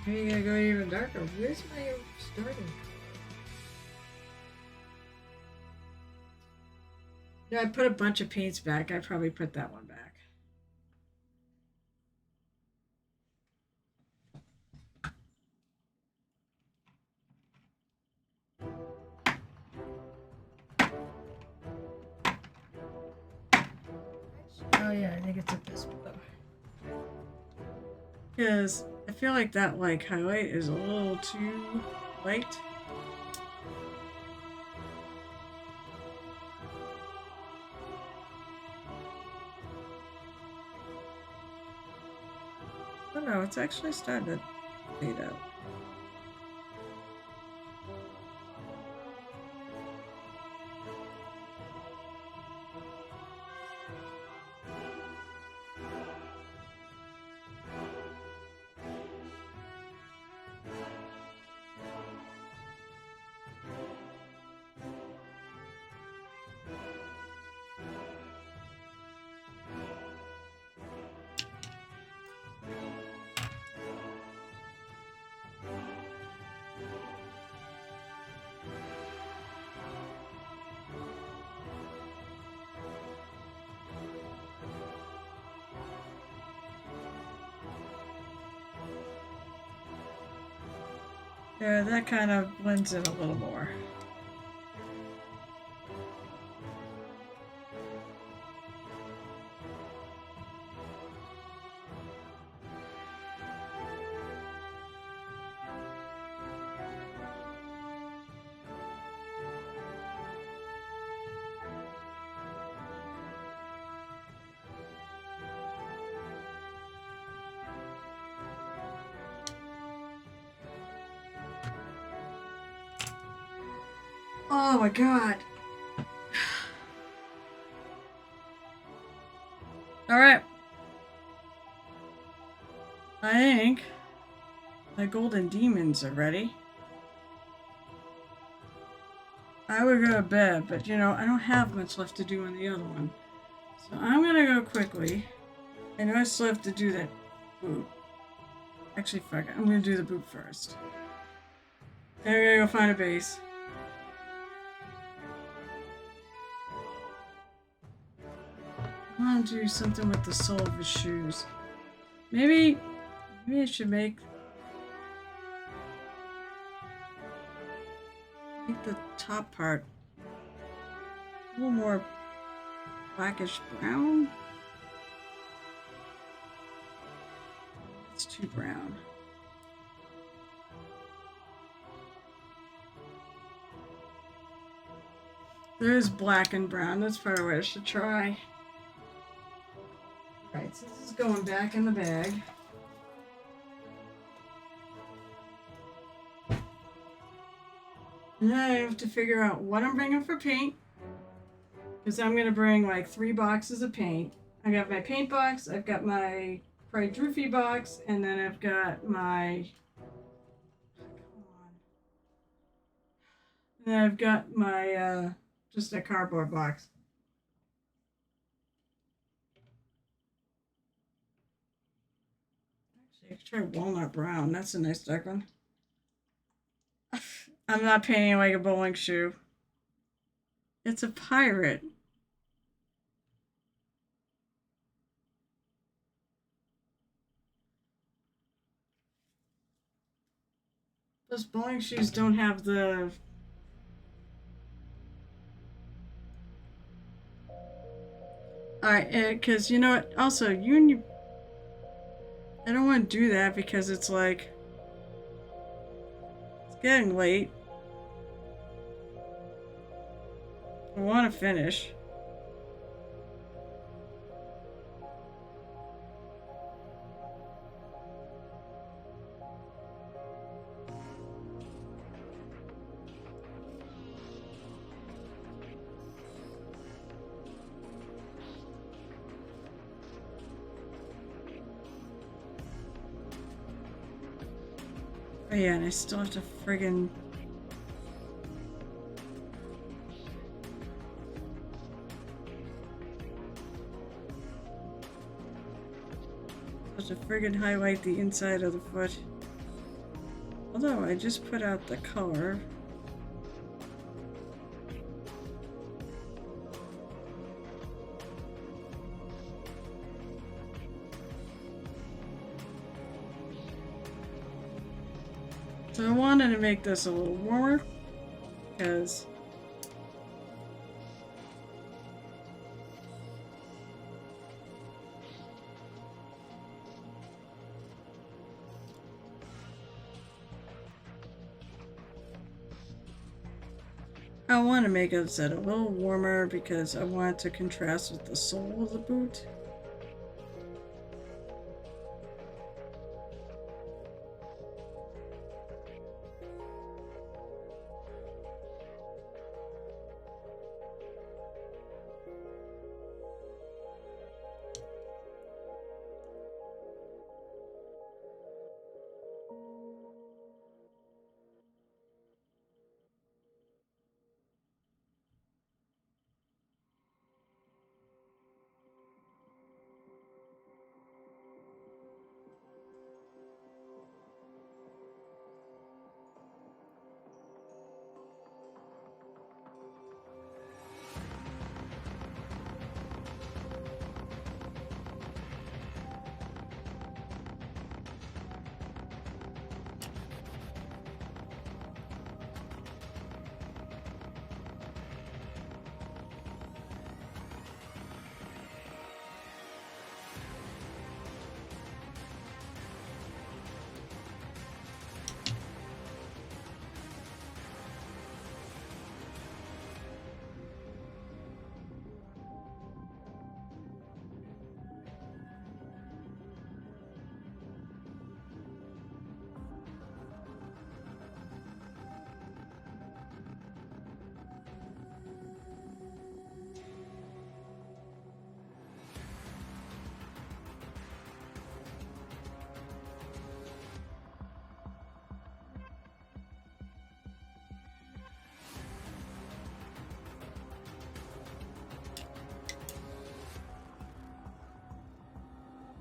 Speaker 1: Maybe you gotta go even darker. Where's my starting? Yeah, I put a bunch of paints back. I probably put that one back. Oh yeah, I think it's at this blue. Because I feel like that highlight is a little too light. Oh no, it's actually starting to fade out. Yeah, that kind of blends in a little more. Oh my god. Alright. I think my golden demons are ready. I would go to bed, but you know, I don't have much left to do on the other one. So I'm gonna go quickly. I know I still have to do that boot. Actually, fuck it. I'm gonna do the boot first. Then I'm gonna go find a base. I want to do something with the sole of his shoes. Maybe I should make the top part a little more blackish brown. It's too brown. There's black and brown. That's probably what I should try. Alright, so this is going back in the bag. And I have to figure out what I'm bringing for paint. Because I'm going to bring like 3 boxes of paint. I got my paint box, I've got my Pride Droofy box, and then I've got my... Come on. And then I've got my, just a cardboard box. Actually, I could try walnut brown. That's a nice dark one. I'm not painting like a bowling shoe. It's a pirate. Those bowling shoes don't have the... Alright, because you know what? Also, I don't want to do that because it's like... It's getting late. I want to finish. Oh yeah, and I still have to friggin... To friggin' highlight the inside of the foot. Although I just put out the color. So I wanted to make this a little warmer because I want to make it a little warmer because I want it to contrast with the sole of the boot.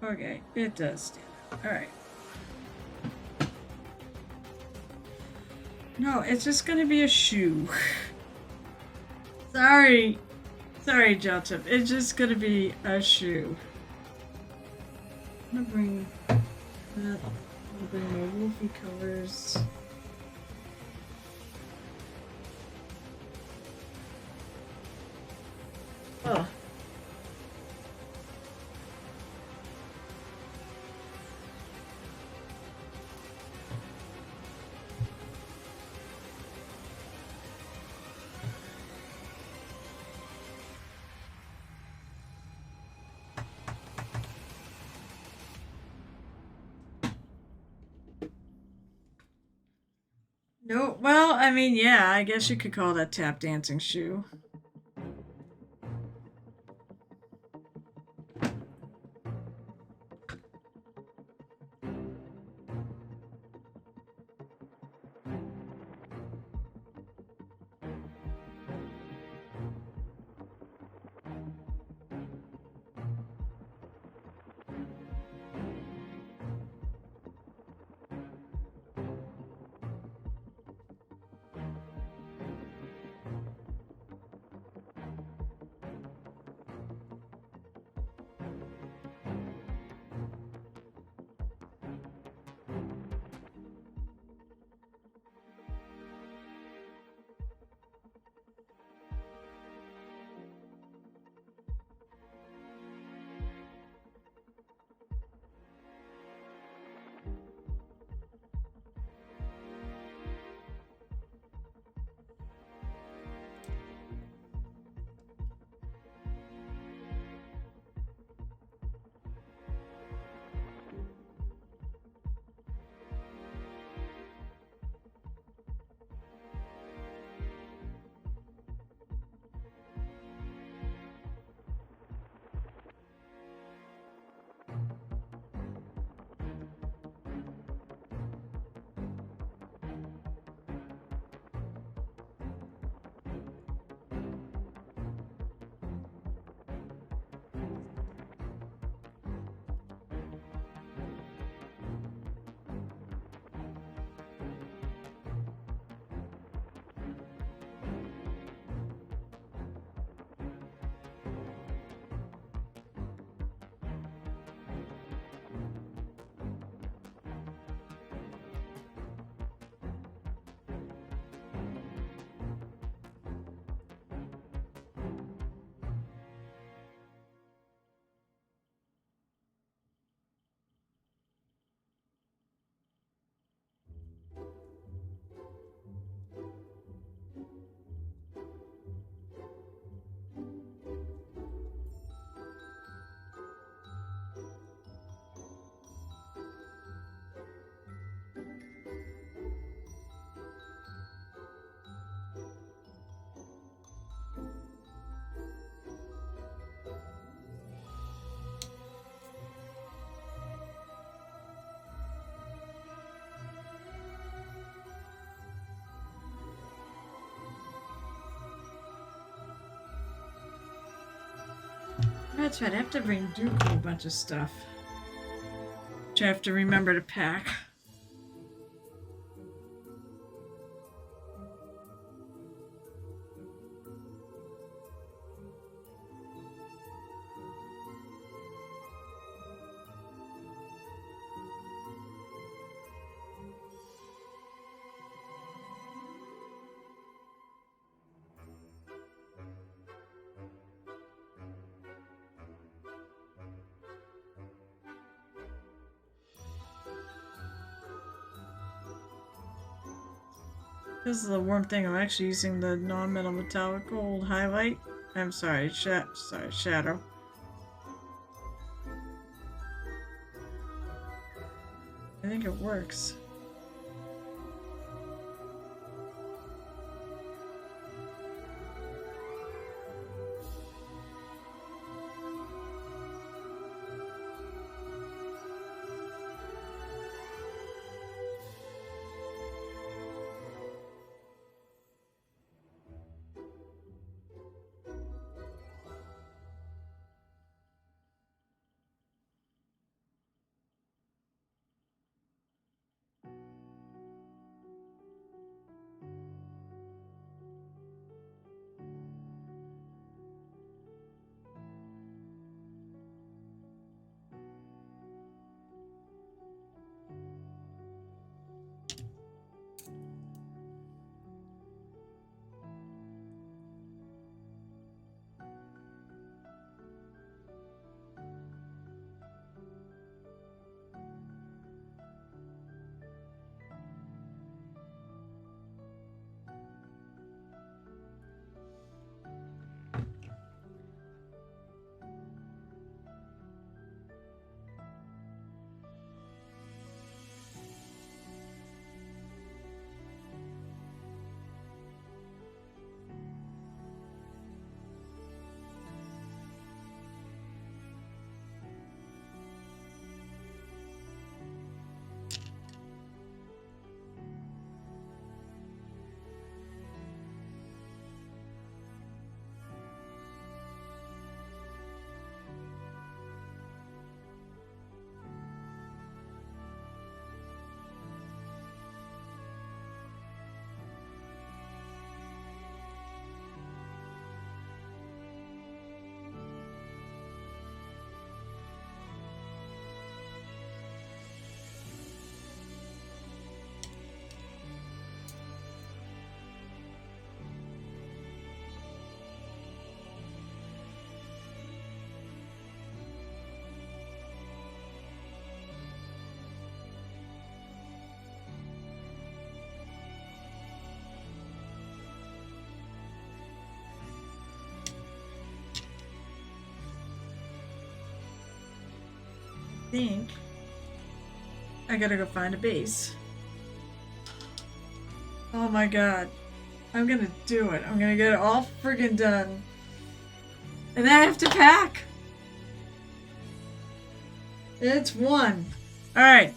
Speaker 1: Okay, it does stand up. Alright. No, it's just gonna be a shoe. Sorry. Sorry, Jelchip. It's just gonna be a shoe. I'm gonna bring that. I'm gonna bring my wolfy colors. Oh. No, well, I mean, yeah, I guess you could call that tap dancing shoe. That's right, I have to bring Dooku a bunch of stuff. Which I have to remember to pack. This is the warm thing. I'm actually using the non-metal metallic gold highlight. I'm sorry, shadow. I think it works. think I gotta go find a base. Oh my god. I'm gonna do it. I'm gonna get it all friggin' done. And then I have to pack. It's 1. Alright.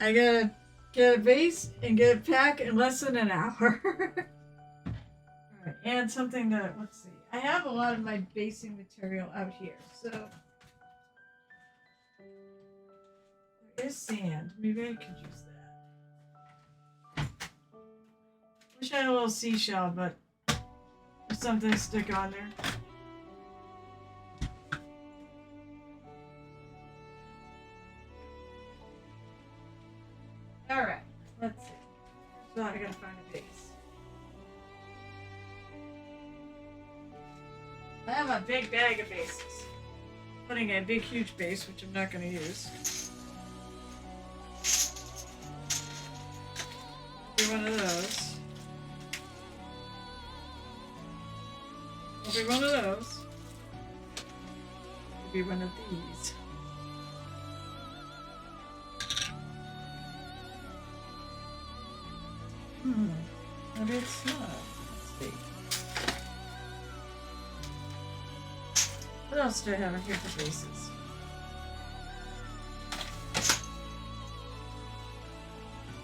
Speaker 1: I gotta get a base and get it packed in less than an hour. Alright, and something that, let's see. I have a lot of my basing material out here, so there is sand. Maybe I could use that. Wish I had a little seashell, but there's something to stick on there. Alright, let's see. So I gotta find a base. I have a big bag of bases. Putting a big huge base, which I'm not gonna use. Be one of those. I'll be one of those. I'll be one of these. Maybe it's not. Let's see. What else do I have in here for bases?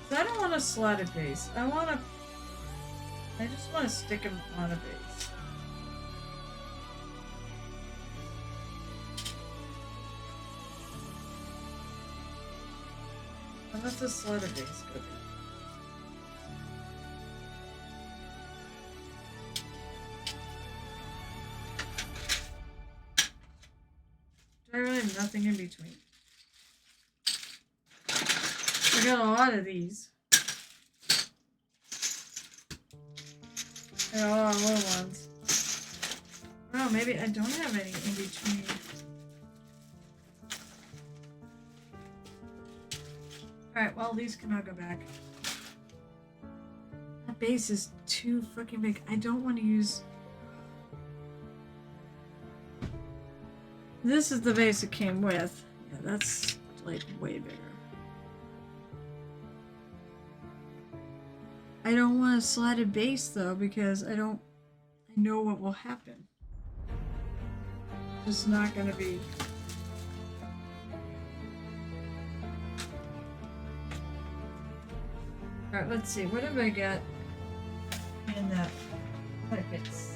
Speaker 1: So I don't want a slotted base. I just want to stick them on a base. How does the slotted base go there? I really have nothing in between. I got a lot of these. I got a lot of little ones. Oh, maybe I don't have any in between. Alright, well, these can all go back. That base is too fucking big. I don't want to use... This is the base it came with. Yeah, that's like way bigger. I don't want a slatted base though because I know what will happen. It's not gonna be. Alright, let's see. What have I got in that? What if it's.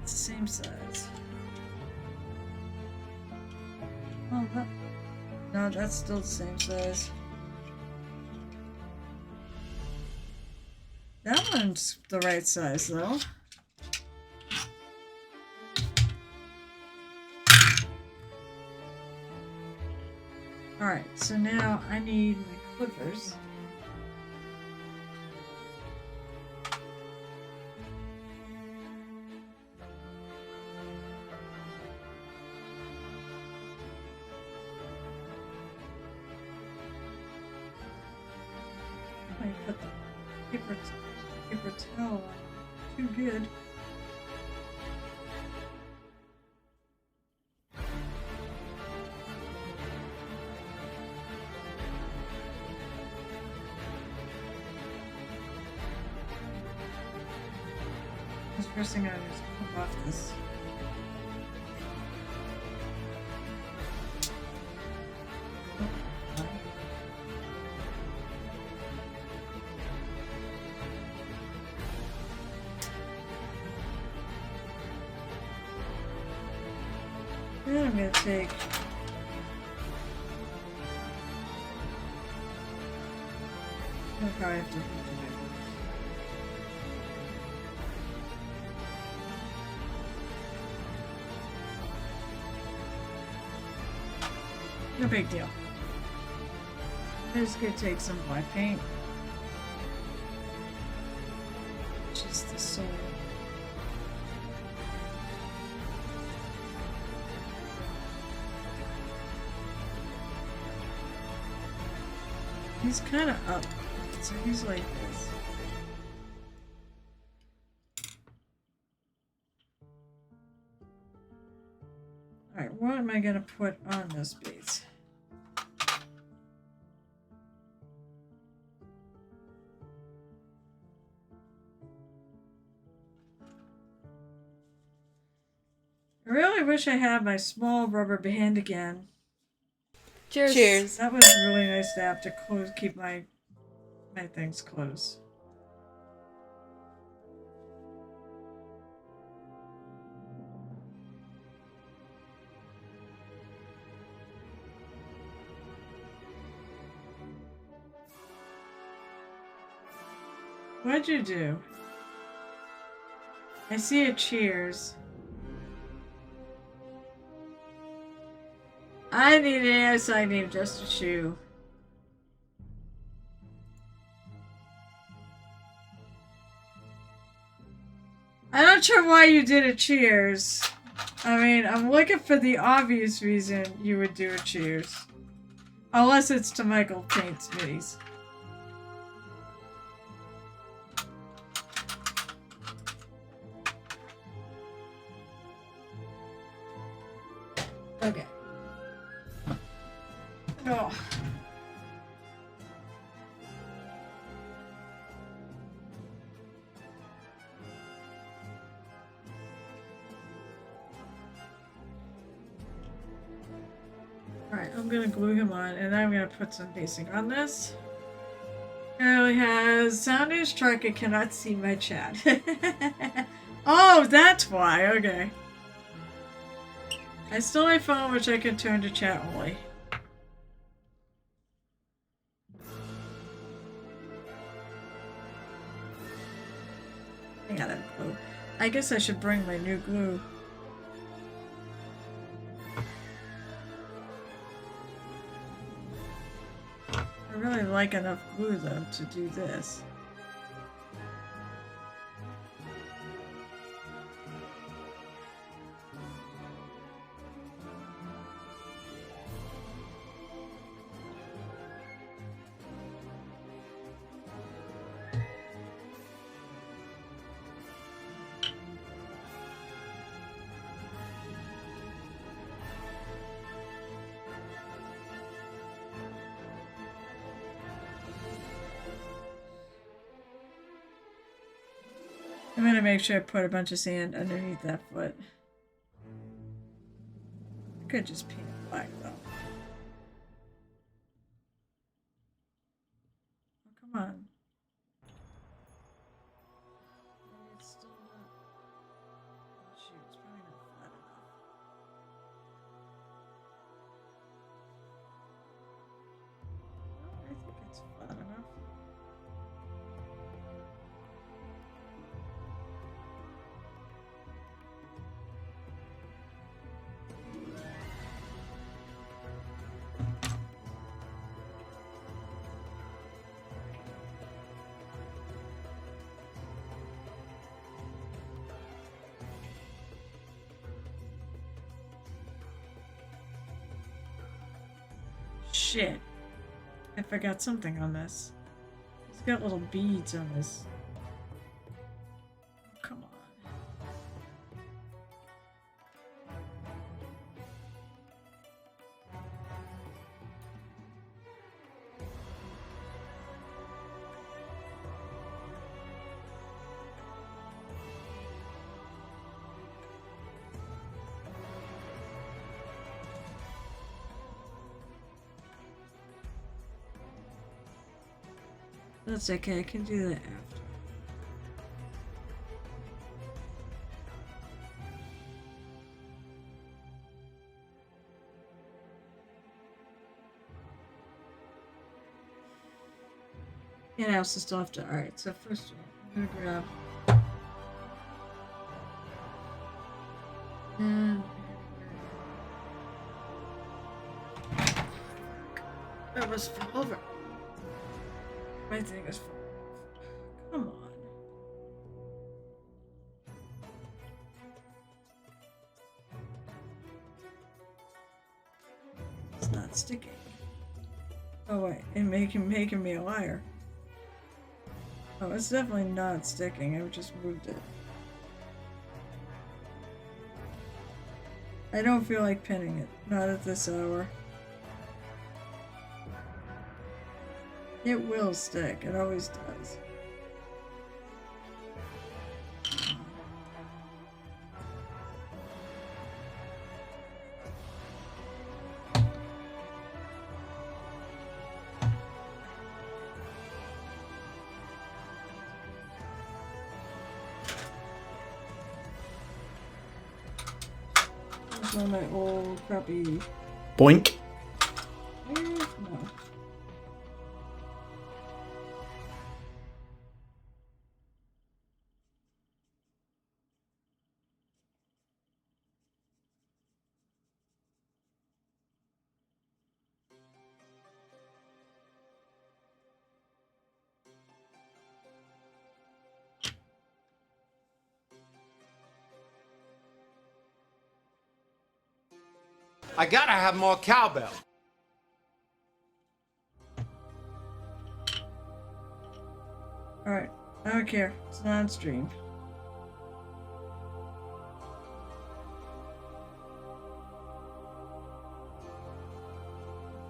Speaker 1: Same size. Oh, no, that's still the same size. That one's the right size, though. Alright, so now I need my clippers. Put the paper towel on. Too good. The first thing I do is pop off this. Then I'm going to take I'll probably have to no big deal. I'm just going to take some black paint, which is the soul. He's kind of up. Let's so he's like this. Alright, what am I gonna put on this base? I really wish I had my small rubber band again.
Speaker 3: Cheers.
Speaker 4: Cheers.
Speaker 1: That was really nice to have to close, keep my things closed. What'd you do? I see a cheers. I need just a shoe. I'm not sure why you did a cheers. I mean, I'm looking for the obvious reason you would do a cheers. Unless it's to Michael Paint's minis. Okay. Oh. Alright, I'm gonna glue him on, and then I'm gonna put some basing on this. Apparently has sound is struck, I cannot see my chat. Oh, that's why, okay. I still have my phone, which I can turn to chat only. I gotta glue. I guess I should bring my new glue. I really like enough glue though to do this. I'm gonna make sure I put a bunch of sand underneath that foot. I could just paint it black though. Oh, come on. Maybe it's still not. Oh, shoot, it's probably not flat enough. Oh, I think it's flat enough. Shit. I forgot something on this. It's got little beads on this. Oh, come on. That's okay, I can do that after. And I also still have to. Alright, so first of all, I'm gonna grab. And. That was fall over. My thing is falling off. Come on. It's not sticking. Oh wait, and making me a liar. Oh, it's definitely not sticking. I just moved it. I don't feel like pinning it. Not at this hour. It will stick. It always does. One of my old crappy.
Speaker 2: Boink.
Speaker 1: No.
Speaker 3: I gotta have more cowbell.
Speaker 1: Alright. I don't care. It's not on stream.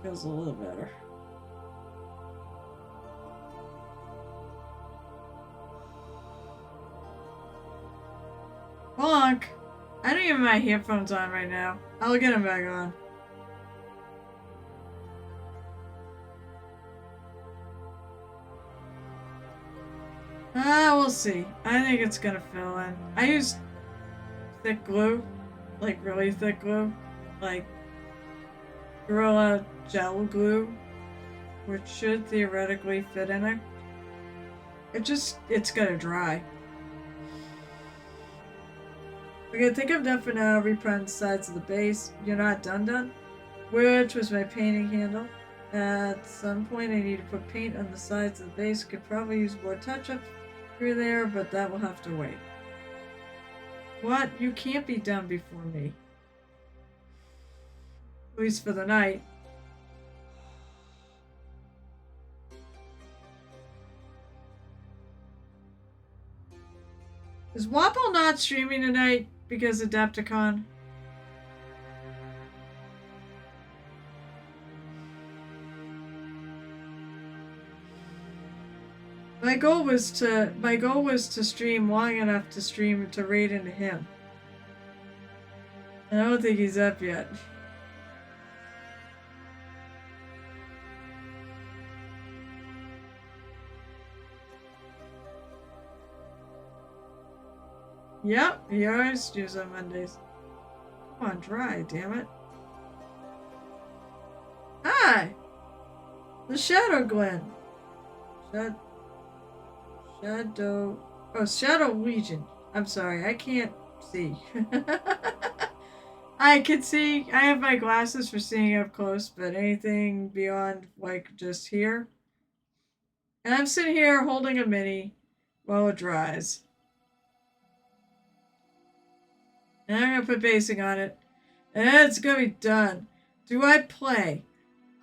Speaker 1: Feels a little better. Bonk! I don't even have my headphones on right now. I'll get them back on. We'll see. I think it's gonna fill in. I use thick glue. Like really thick glue. Like Gorilla Gel glue. Which should theoretically fit in it. It's gonna dry. Okay, I think I'm done for now. Reprint the sides of the base. You're not done? Which was my painting handle. At some point I need to put paint on the sides of the base. Could probably use more touch-ups through there, but that will have to wait. What? You can't be done before me. At least for the night. Is Wapple not streaming tonight because of Adepticon? My goal was to stream long enough to raid into him. I don't think he's up yet. Yep, he always does on Mondays. Come on, dry, damn it. Hi! The Shadow Glen. Shadow Legion. I'm sorry, I can't see. I can see. I have my glasses for seeing up close, but anything beyond, like, just here. And I'm sitting here holding a mini while it dries. And I'm gonna put basing on it. And it's gonna be done. Do I play?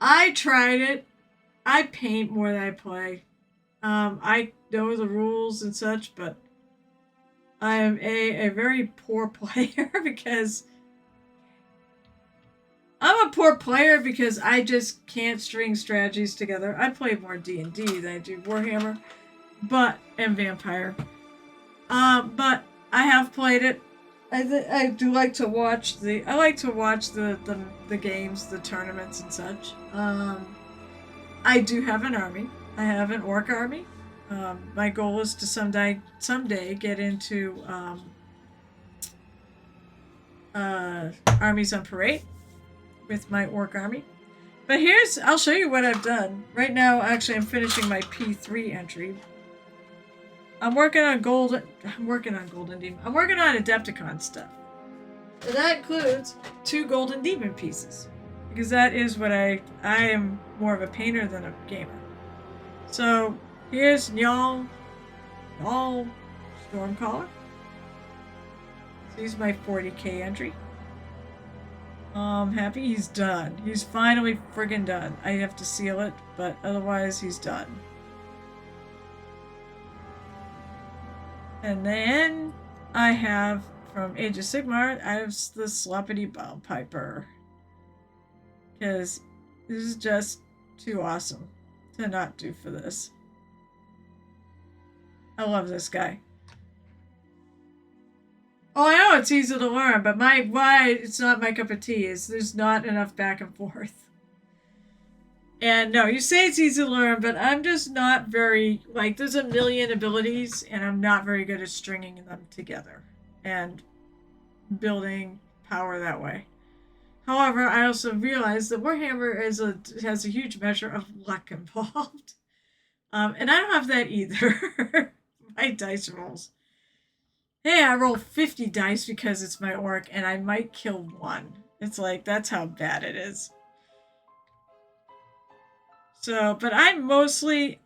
Speaker 1: I tried it. I paint more than I play. I know the rules and such, but I am a very poor player because I'm a poor player because I just can't string strategies together. I play more D&D than I do Warhammer, and Vampire. But I have played it. I do like to watch the games, the tournaments and such. I do have an army. I have an orc army. My goal is to someday get into armies on parade with my orc army. But I'll show you what I've done. Right now, actually, I'm finishing my P3 entry. I'm working on Golden Demon. I'm working on Adepticon stuff. And that includes 2 Golden Demon pieces. Because that is what I am more of a painter than a gamer. So, here's Njal Stormcaller. So he's my 40k entry. I'm happy he's done. He's finally friggin' done. I have to seal it, but otherwise he's done. And then I have from Age of Sigmar, I have the Sloppity Bow Piper. Because this is just too awesome to not do for this. I love this guy. Oh, I know it's easy to learn, but why it's not my cup of tea is there's not enough back and forth. And no, you say it's easy to learn, but I'm just not very, like, there's a million abilities, and I'm not very good at stringing them together and building power that way. However, I also realize that Warhammer has a huge measure of luck involved. And I don't have that either. My dice rolls. Hey, I roll 50 dice because it's my orc, and I might kill one. It's like, that's how bad it is. So, but I mostly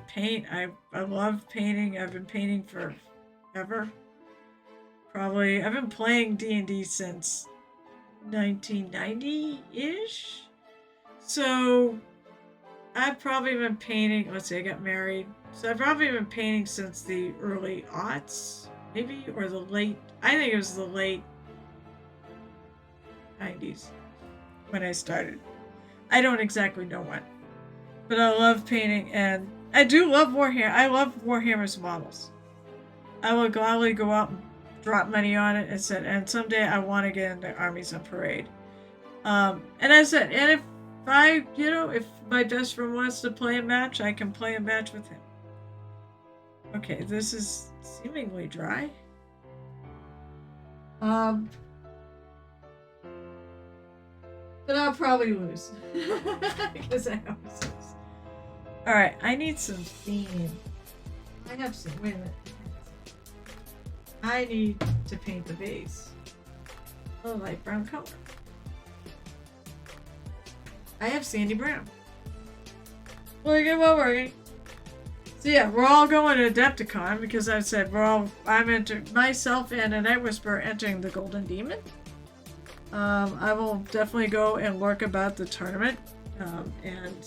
Speaker 1: paint. I love painting. I've been painting forever. Probably, I've been playing D&D since 1990-ish. So, I've probably been painting, let's see, I got married. So I've probably been painting since the early aughts, maybe, or the late, I think it was the late 90s when I started. I don't exactly know when. But I love painting, and I do love Warhammer. I love Warhammer's models. I will gladly go out and drop money on it and someday I want to get into Armies on Parade. And I said, and if my best friend wants to play a match, I can play a match with him. Okay, this is seemingly dry. But I'll probably lose. Because I always lose. Alright, I need some theme. I have some, wait a minute. I need to paint the base a light brown color. I have sandy brown. Working well working. So yeah, we're all going to Adepticon because I said I'm entering, myself and a Night Whisperer entering the Golden Demon. I will definitely go and learn about the tournament and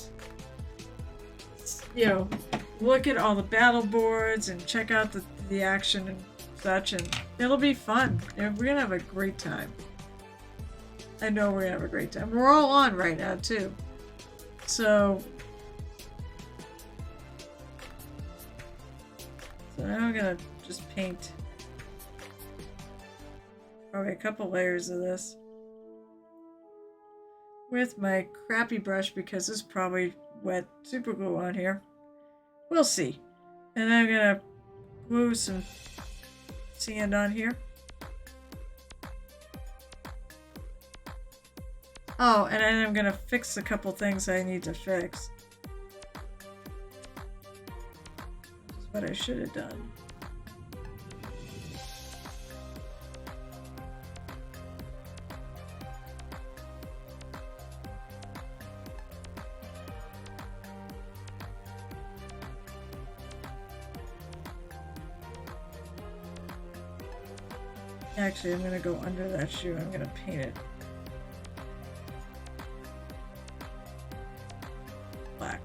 Speaker 1: look at all the battle boards and check out the action and such, and it'll be fun. And we're gonna have a great time. I know we're gonna have a great time. We're all on right now too. So now I'm gonna just paint probably a couple layers of this with my crappy brush because there's probably wet super glue on here. We'll see. And I'm gonna glue some sand on here. Oh, and then I'm gonna fix a couple things I need to fix. This is what I should have done. Actually, I'm going to go under that shoe. I'm going to paint it black.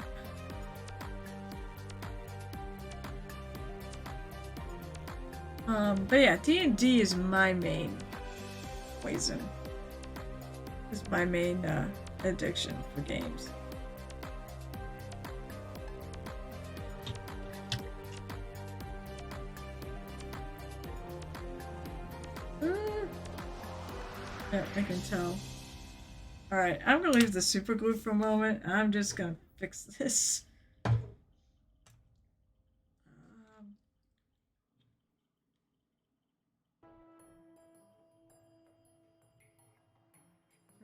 Speaker 1: But yeah, D&D is my main poison. Is my main addiction for games. Yeah, I can tell. Alright, I'm gonna leave the super glue for a moment. I'm just gonna fix this.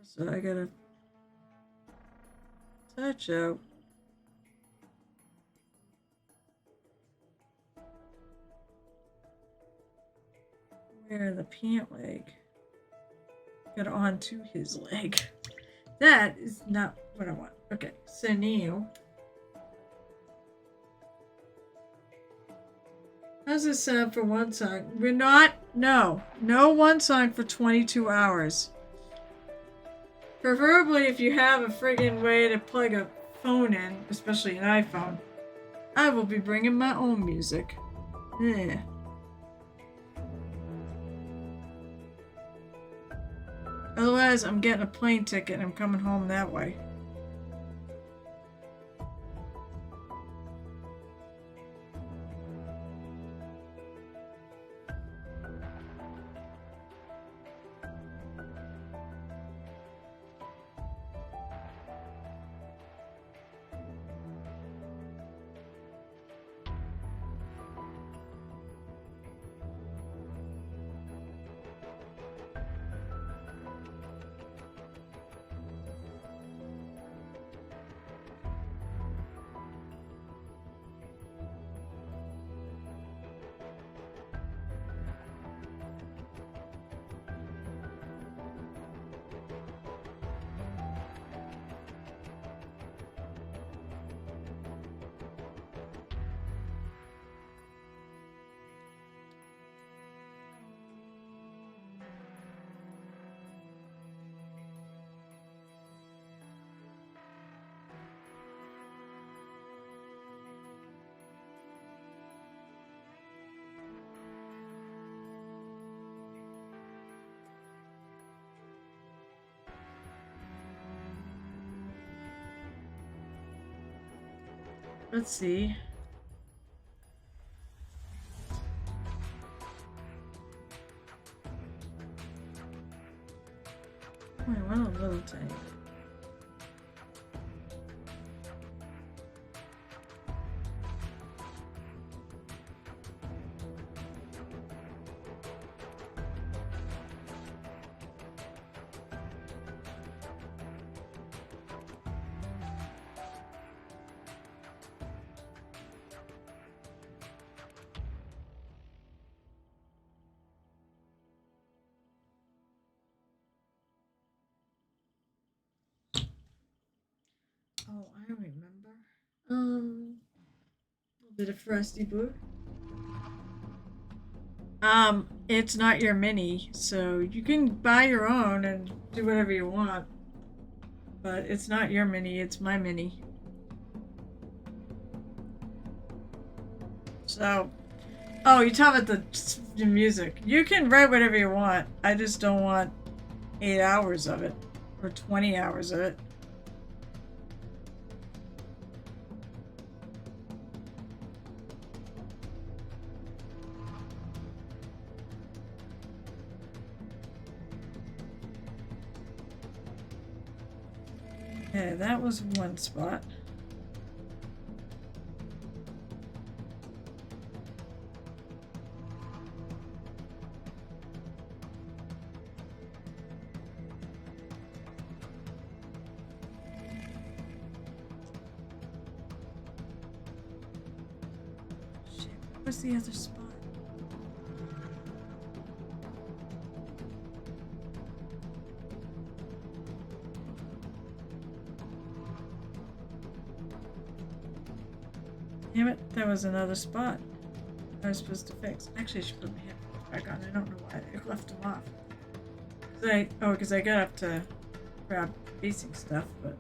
Speaker 1: So I gotta touch out. Where the pant leg. Get onto his leg. That is not what I want. Okay, so now. How's this sound for one song? We're not, no one song for 22 hours. Preferably if you have a friggin' way to plug a phone in, especially an iPhone. I will be bringing my own music. Yeah. Otherwise, I'm getting a plane ticket and I'm coming home that way. Let's see. Wait, what a little tank. Oh, I remember. A little bit of Frosty Book. It's not your mini, so you can buy your own and do whatever you want. But it's not your mini, it's my mini. So, oh, you talk about the music. You can write whatever you want. I just don't want 8 hours of it, or 20 hours of it. Okay, that was one spot. Shit, what's the other spot? Damn it, that was another spot I was supposed to fix. Actually, I should put my headphones back on. I don't know why I left them off. Because I got up to grab basic stuff, but...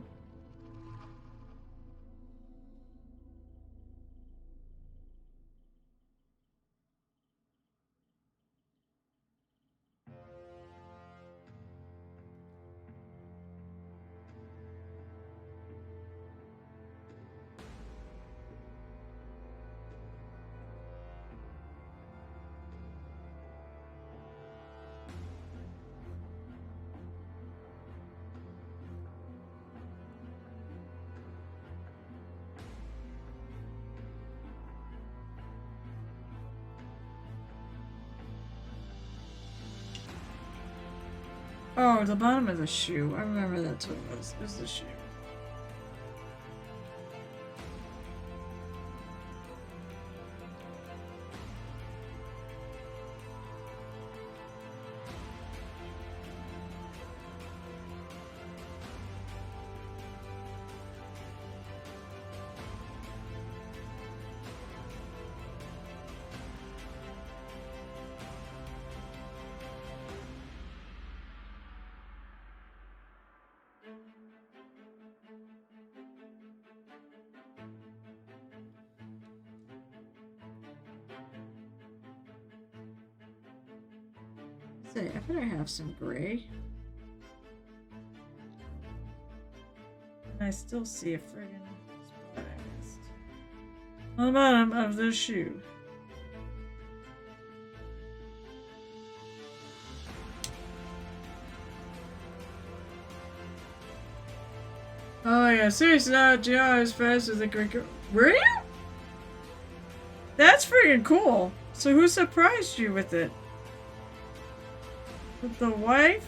Speaker 1: Oh, the bottom of the shoe. I remember that's what it was. It was the shoe. Say, I better have some gray. And I still see a friggin' spot I missed. On the bottom of the shoe. Oh yeah, seriously, now GR as fast as the Greek. Were you? That's freaking cool. So who surprised you with it? With the wife?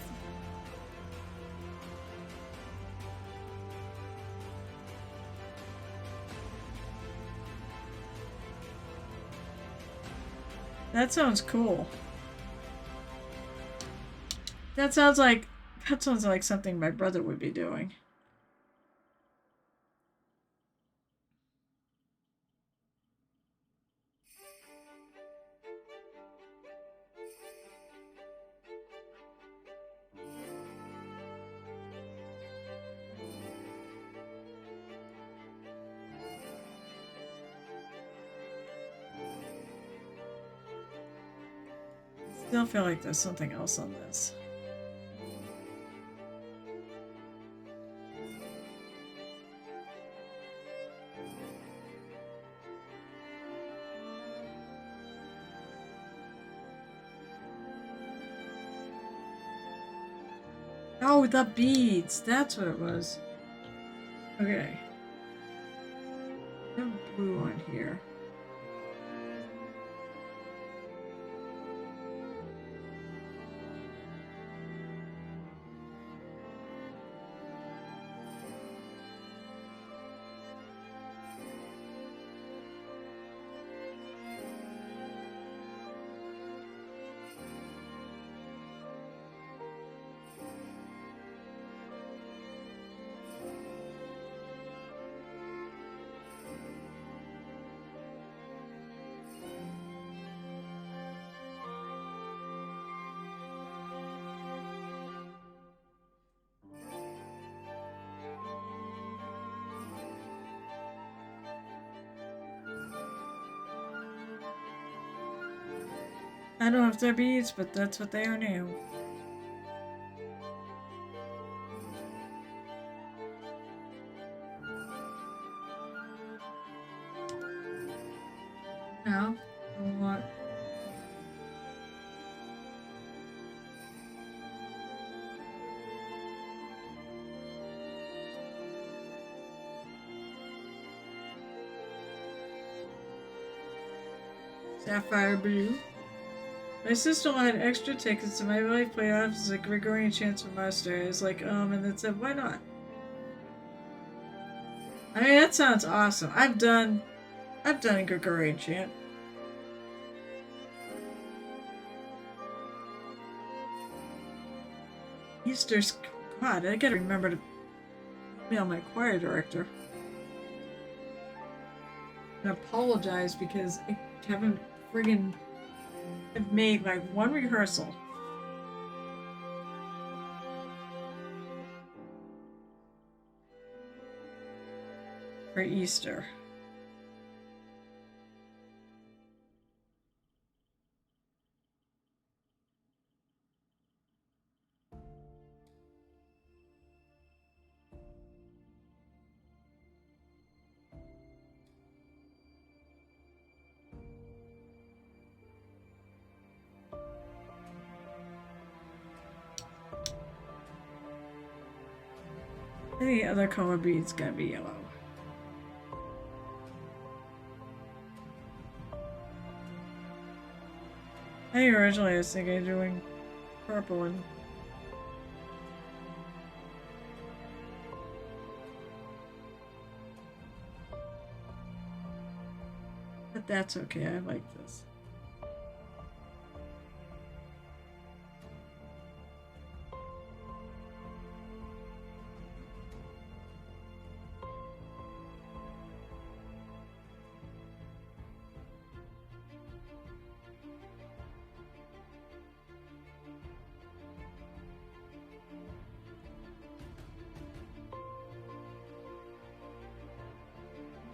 Speaker 1: That sounds cool. That sounds like something my brother would be doing. Still feel like there's something else on this. Oh, the beads. That's what it was. Okay. I have blue on here. I don't know if they're beads, but that's what they are now. Now, what? Sapphire blue. My sister wanted extra tickets to my life playoffs as a Gregorian chant for Master. I was like, and then said, why not? I mean, that sounds awesome. I've done a Gregorian chant. Easter's, God, I gotta remember to email my choir director and apologize because I haven't friggin' I've made like one rehearsal. For Easter. I think the other color bead's gonna be yellow. I think originally I was thinking of doing purple and but that's okay, I like this.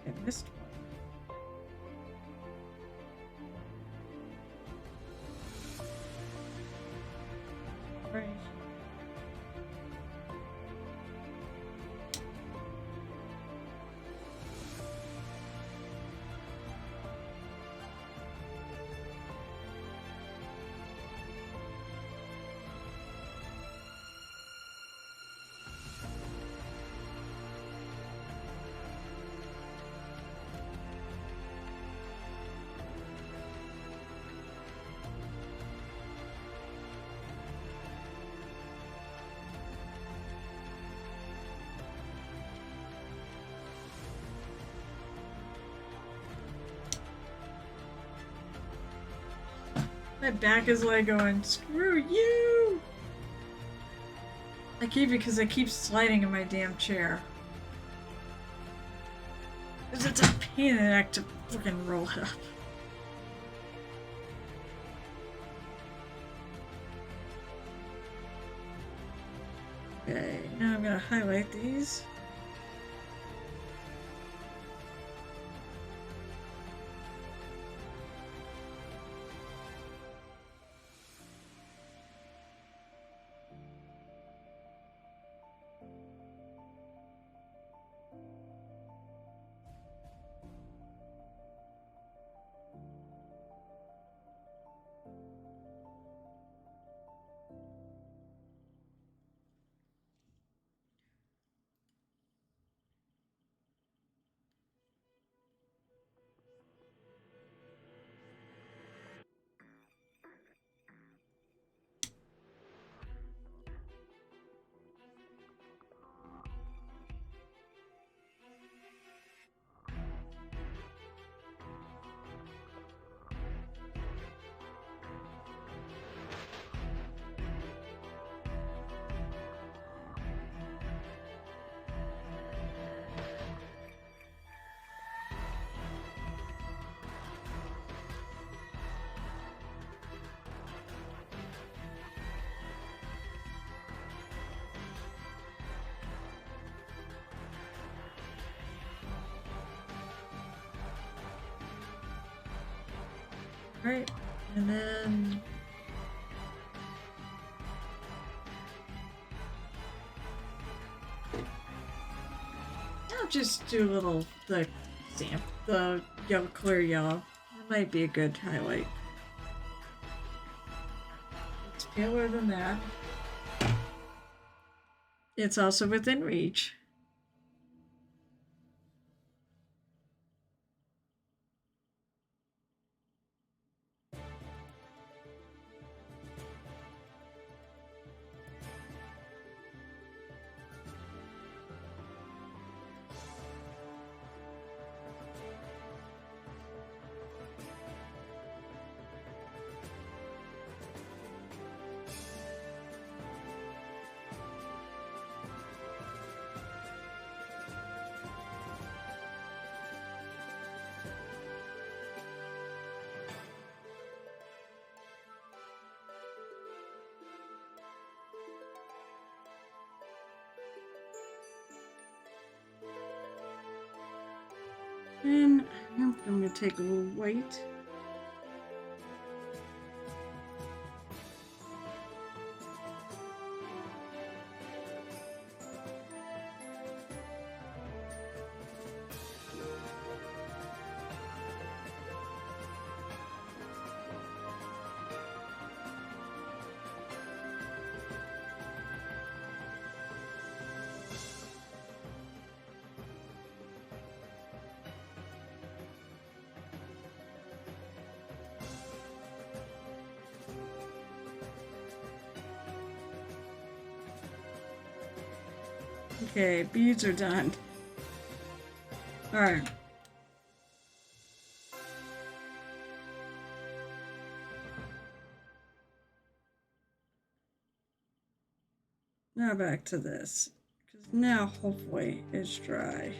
Speaker 1: I missed one. Right. My back is like going, screw you! Because I keep sliding in my damn chair. Because it's a pain in the neck to fucking roll it up. Okay, now I'm gonna highlight these. Right, and then I'll just do a little the yellow, clear yellow. That might be a good highlight. It's paler than that. It's also within reach. And I'm going to take a little white. Okay, beads are done. Alright. Now back to this. Because now hopefully it's dry.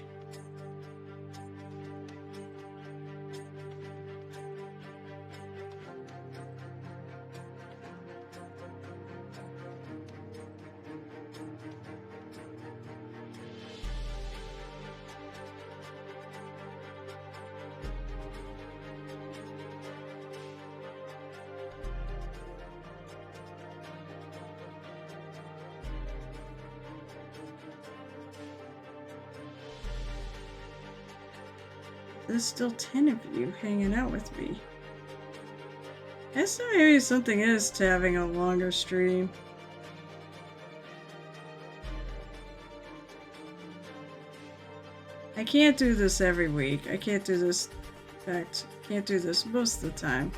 Speaker 1: there's still 10 of you hanging out with me. I guess maybe something is to having a longer stream. I can't do this every week. I can't do this. In fact, I can't do this most of the time.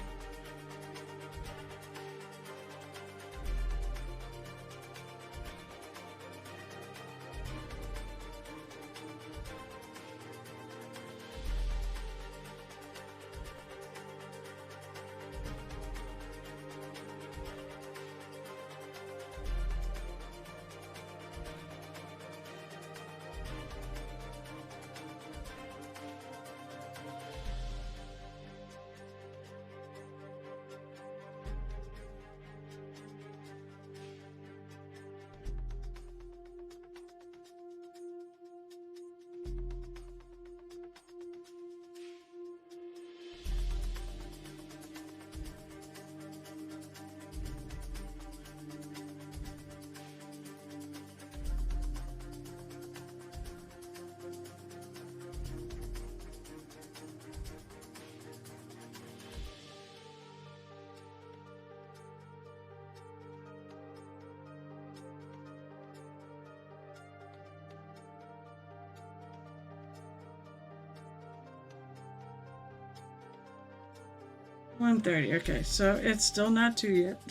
Speaker 1: $1:30. Okay, so it's still not 2 yet.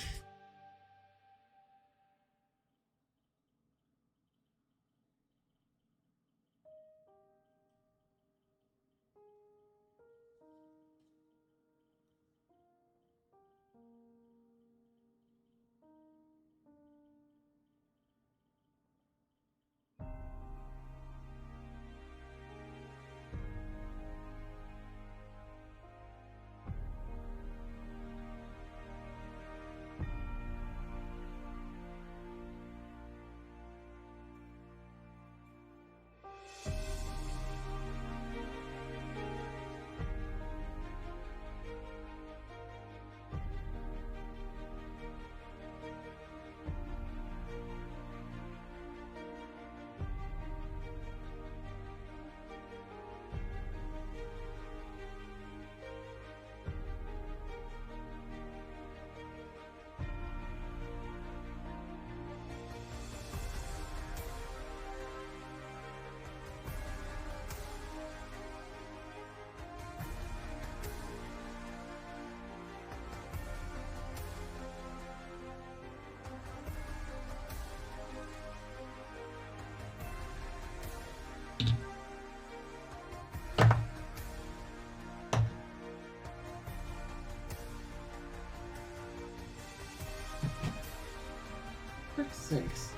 Speaker 1: For sakes.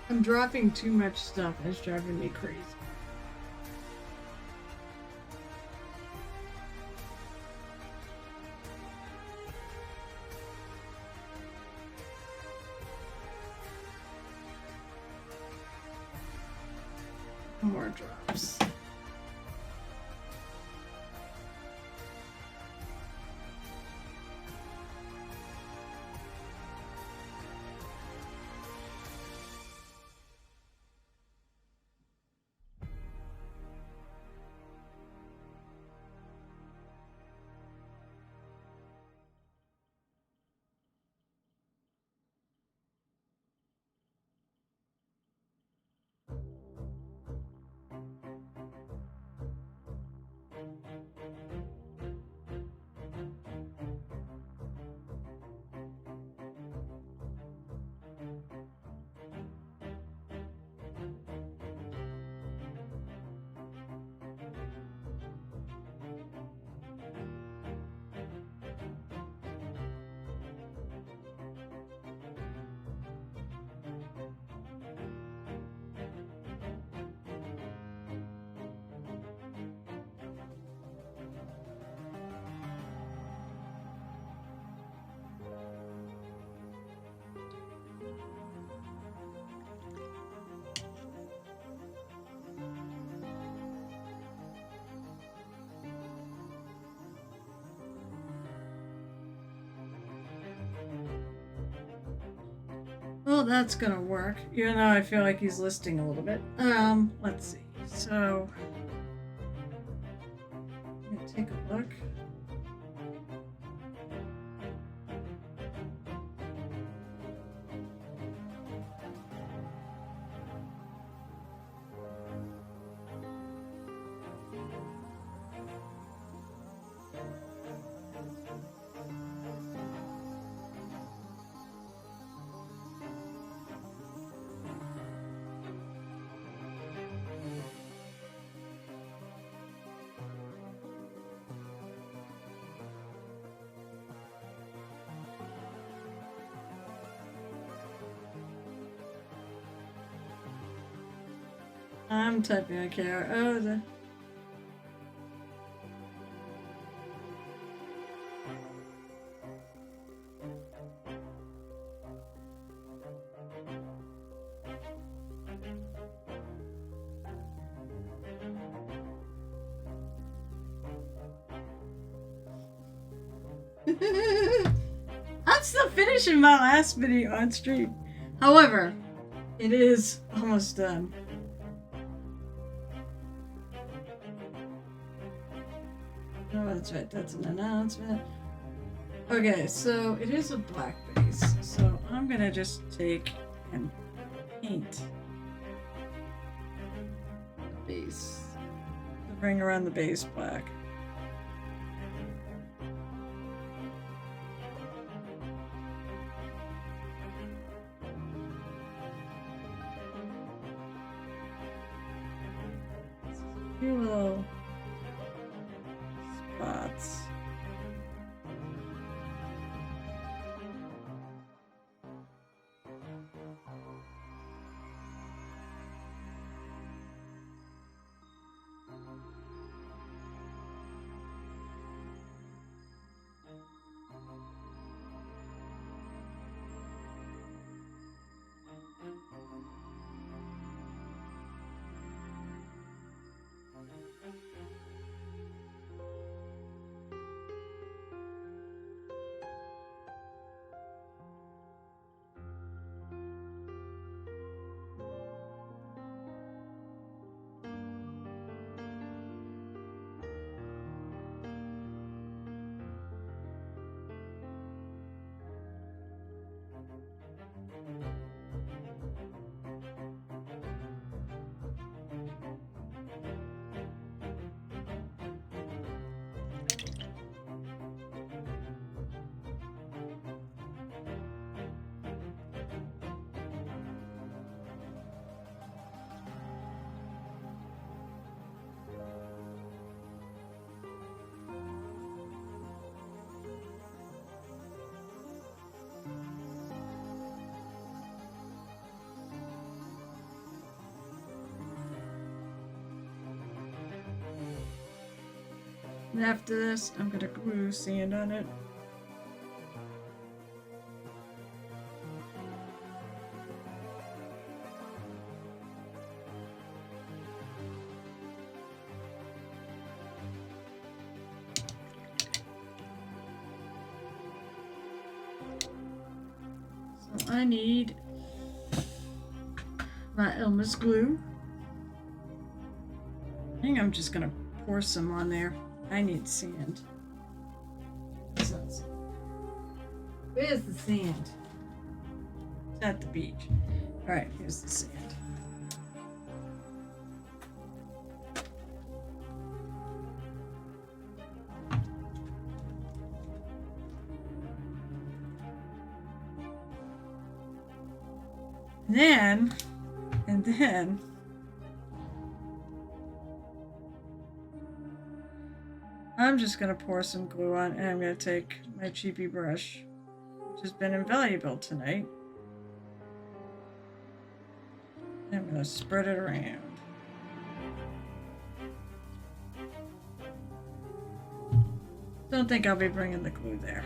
Speaker 1: I'm dropping too much stuff. It's driving me crazy. More drops. Well, that's gonna work, even though I feel like he's listing a little bit. Let's see. So, let me take a look. I'm typing a care. Oh, the. I'm still finishing my last video on stream. However, it is almost done. Oh, that's right. That's an announcement. Okay, so it is a black base. So I'm gonna just take and paint the base. The ring around the base black. A few little spots. And after this, I'm gonna glue sand on it. So I need my Elmer's glue. I think I'm just gonna pour some on there. I need sand. Where's the sand? It's at the beach. Alright, here's the sand. And then I'm just gonna pour some glue on, and I'm gonna take my cheapy brush, which has been invaluable tonight, and I'm gonna spread it around. Don't think I'll be bringing the glue there.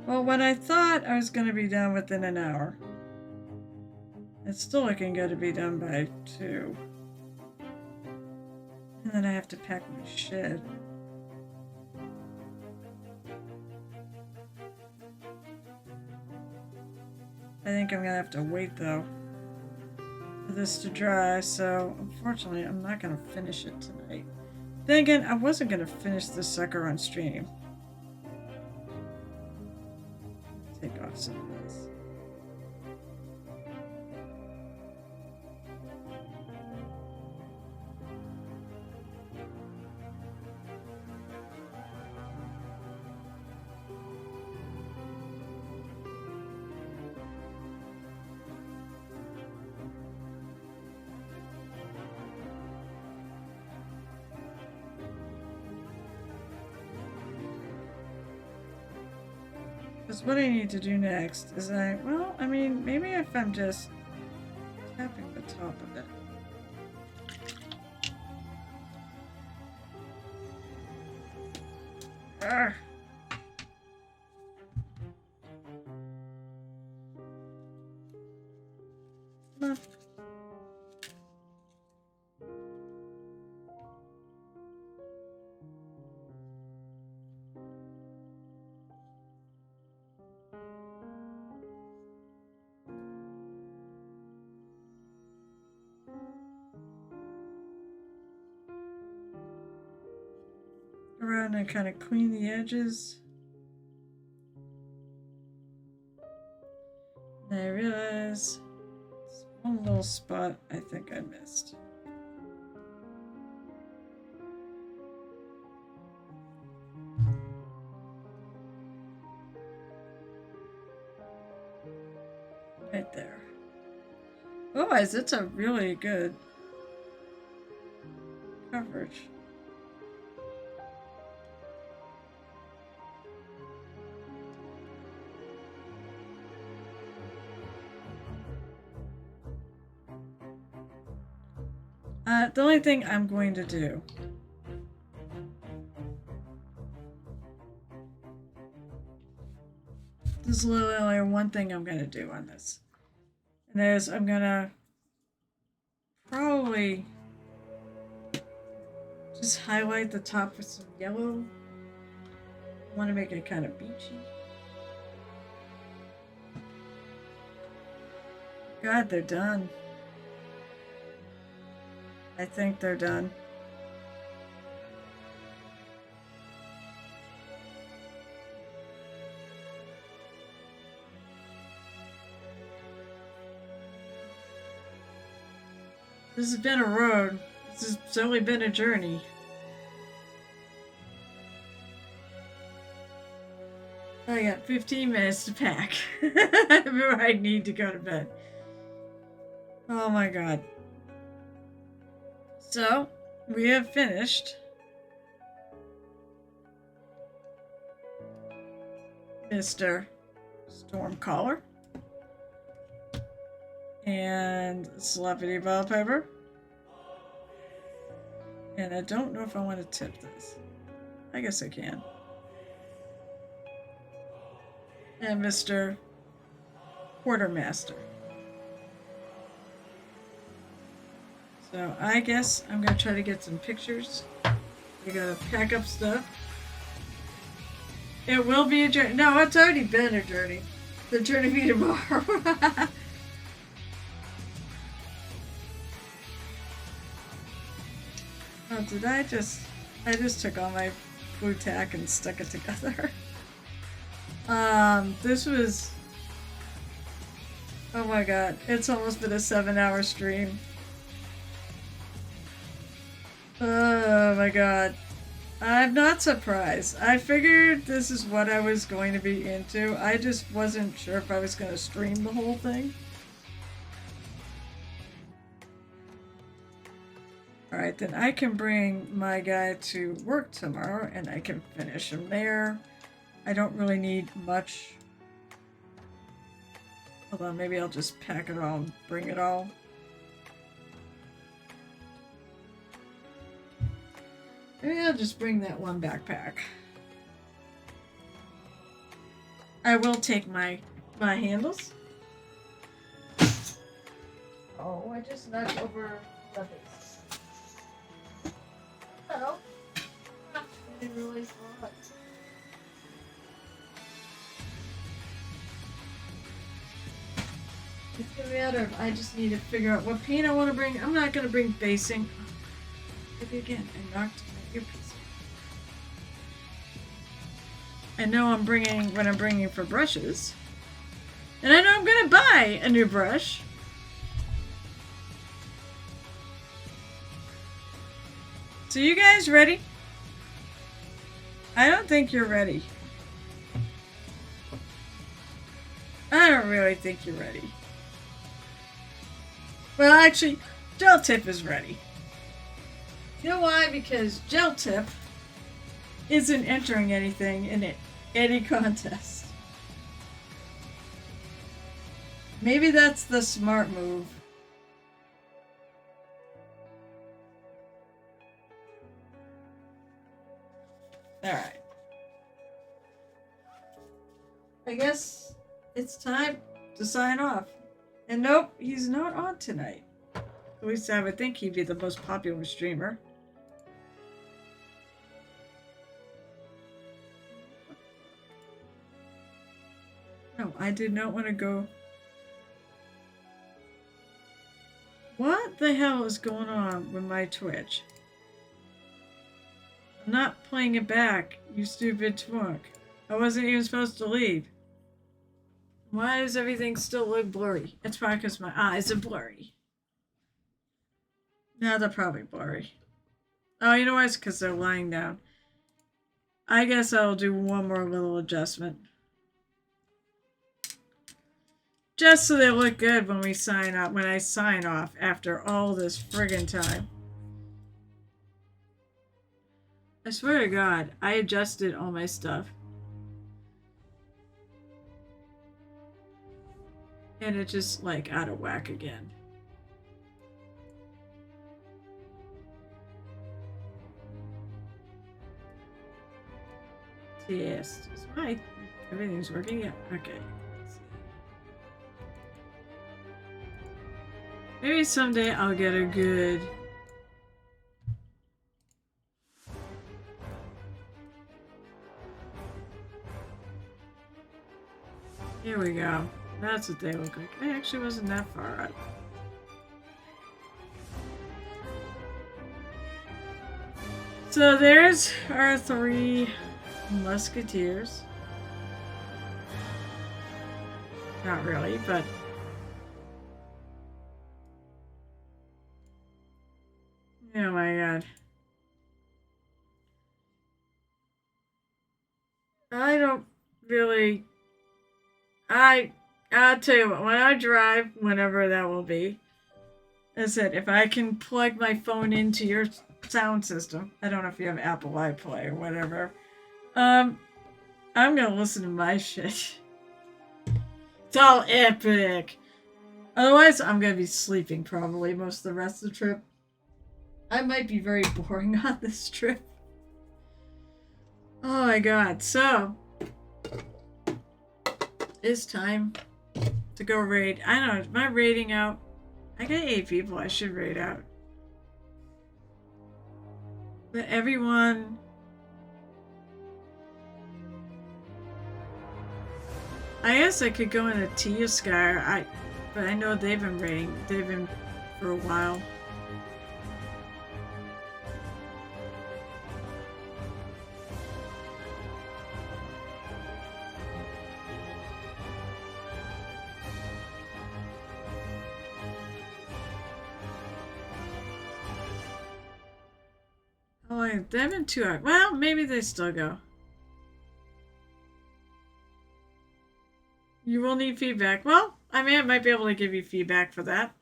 Speaker 1: Well, when I thought I was going to be done within an hour, it's still looking good to be done by 2. And then I have to pack my shit. I think I'm going to have to wait, though, for this to dry, so unfortunately I'm not going to finish it tonight. Then again, I wasn't going to finish this sucker on stream. Take off some of this. Because what I need to do next is maybe if I'm just tapping the top of it. Arrgh. Come on. Around and kind of clean the edges. And I realize there's one little spot I think I missed. Right there. Otherwise, it's a really good coverage. The only thing I'm going to do there's literally only one thing I'm going to do on this. And that is I'm going to probably just highlight the top with some yellow. I want to make it kind of beachy. God, they're done. I think they're done. This has been a road. This has certainly been a journey. I got 15 minutes to pack before I need to go to bed. Oh my god. So, we have finished Mr. Stormcaller and Celebrity Wallpaper. And I don't know if I want to tip this. I guess I can. And Mr. Quartermaster. So I guess I'm going to try to get some pictures. We got to pack up stuff. It will be a journey. No, it's already been a journey. The journey be tomorrow. Oh, did I just took all my glue tack and stuck it together. This was, oh my god, it's almost been a 7-hour stream. Oh my god. I'm not surprised. I figured this is what I was going to be into. I just wasn't sure if I was going to stream the whole thing. Alright, then I can bring my guy to work tomorrow and I can finish him there. I don't really need much. Hold on, maybe I'll just pack it all and bring it all. Maybe I'll just bring that one backpack. I will take my handles. Oh, I just knocked over the base. Oh. It's really hot. It's a matter of I just need to figure out what paint I want to bring. I'm not going to bring basing. Maybe again, I knocked my earpiece. I know I'm bringing what I'm bringing for brushes. And I know I'm going to buy a new brush. So you guys ready? I don't think you're ready. I don't really think you're ready. Well, actually, Gel Tip is ready. You know why? Because Gel Tip isn't entering anything in any contest. Maybe that's the smart move. Alright. I guess it's time to sign off. And nope, he's not on tonight. At least I would think he'd be the most popular streamer. No, I did not want to go. What the hell is going on with my Twitch? I'm not playing it back, you stupid twunk. I wasn't even supposed to leave. Why does everything still look blurry? It's probably because my eyes are blurry. Now they're probably blurry. Oh, you know why? It's because they're lying down. I guess I'll do one more little adjustment. Just so they look good when we sign up, when I sign off after all this friggin' time. I swear to God, I adjusted all my stuff. And it's just like out of whack again. Yes, is right. Everything's working. Yeah, okay. Let's see. Maybe someday I'll get a good. Here we go. That's what they look like. I actually wasn't that far up. So there's our 3 musketeers. Not really, but oh my God. I don't really. I'll tell you what, when I drive, whenever that will be, I said, if I can plug my phone into your sound system, I don't know if you have Apple iPlay or whatever, I'm gonna listen to my shit. It's all epic. Otherwise, I'm gonna be sleeping probably most of the rest of the trip. I might be very boring on this trip. Oh my God, so it's time to go raid. I don't know, is my raiding out? I got 8 people I should raid out. But everyone... I guess I could go into Tia Sky, but I know they've been raiding. They've been for a while. Oh, they've been 2 hours. Well, maybe they still go. You will need feedback. Well, I might be able to give you feedback for that.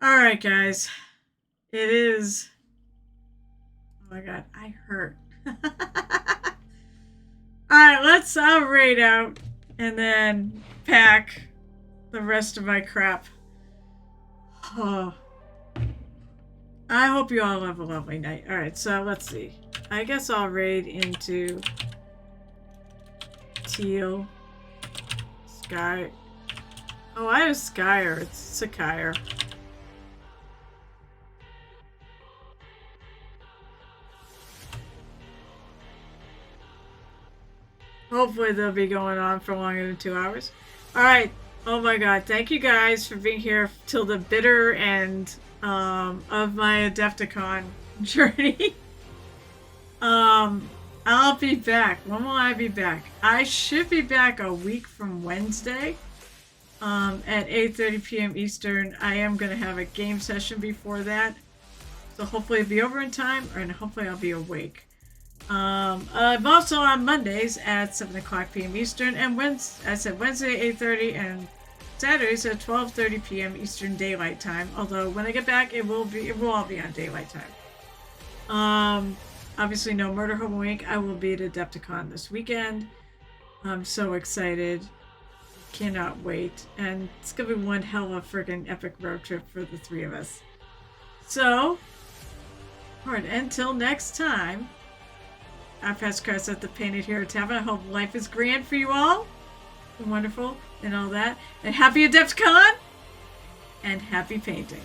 Speaker 1: Alright, guys. It is... Oh my God, I hurt. Alright, I'll raid out and then pack the rest of my crap. Oh. I hope you all have a lovely night. Alright, so let's see. I guess I'll raid into
Speaker 4: Teal. Sky. Oh, I have Skyer. It's Sakire. Hopefully they'll be going on for longer than 2 hours. Alright. Oh my god. Thank you guys for being here till the bitter end of my Adepticon journey. I'll be back. When will I be back? I should be back a week from Wednesday at 8:30 p.m. Eastern. I am going to have a game session before that. So hopefully it'll be over in time, and hopefully I'll be awake. I'm also on Mondays at 7 o'clock p.m. Eastern, and Wednesday 8:30, and Saturdays at 12:30 p.m. Eastern Daylight Time. Although when I get back, it will all be on Daylight Time. Obviously, no Murder Home Week. I will be at Adepticon this weekend. I'm so excited. Cannot wait. And it's going to be one hell of a friggin' epic road trip for the three of us. So, alright, until next time, I've passed Chris at the Painted Hero Tavern. I hope life is grand for you all. And wonderful and all that. And happy Adepticon! And happy painting.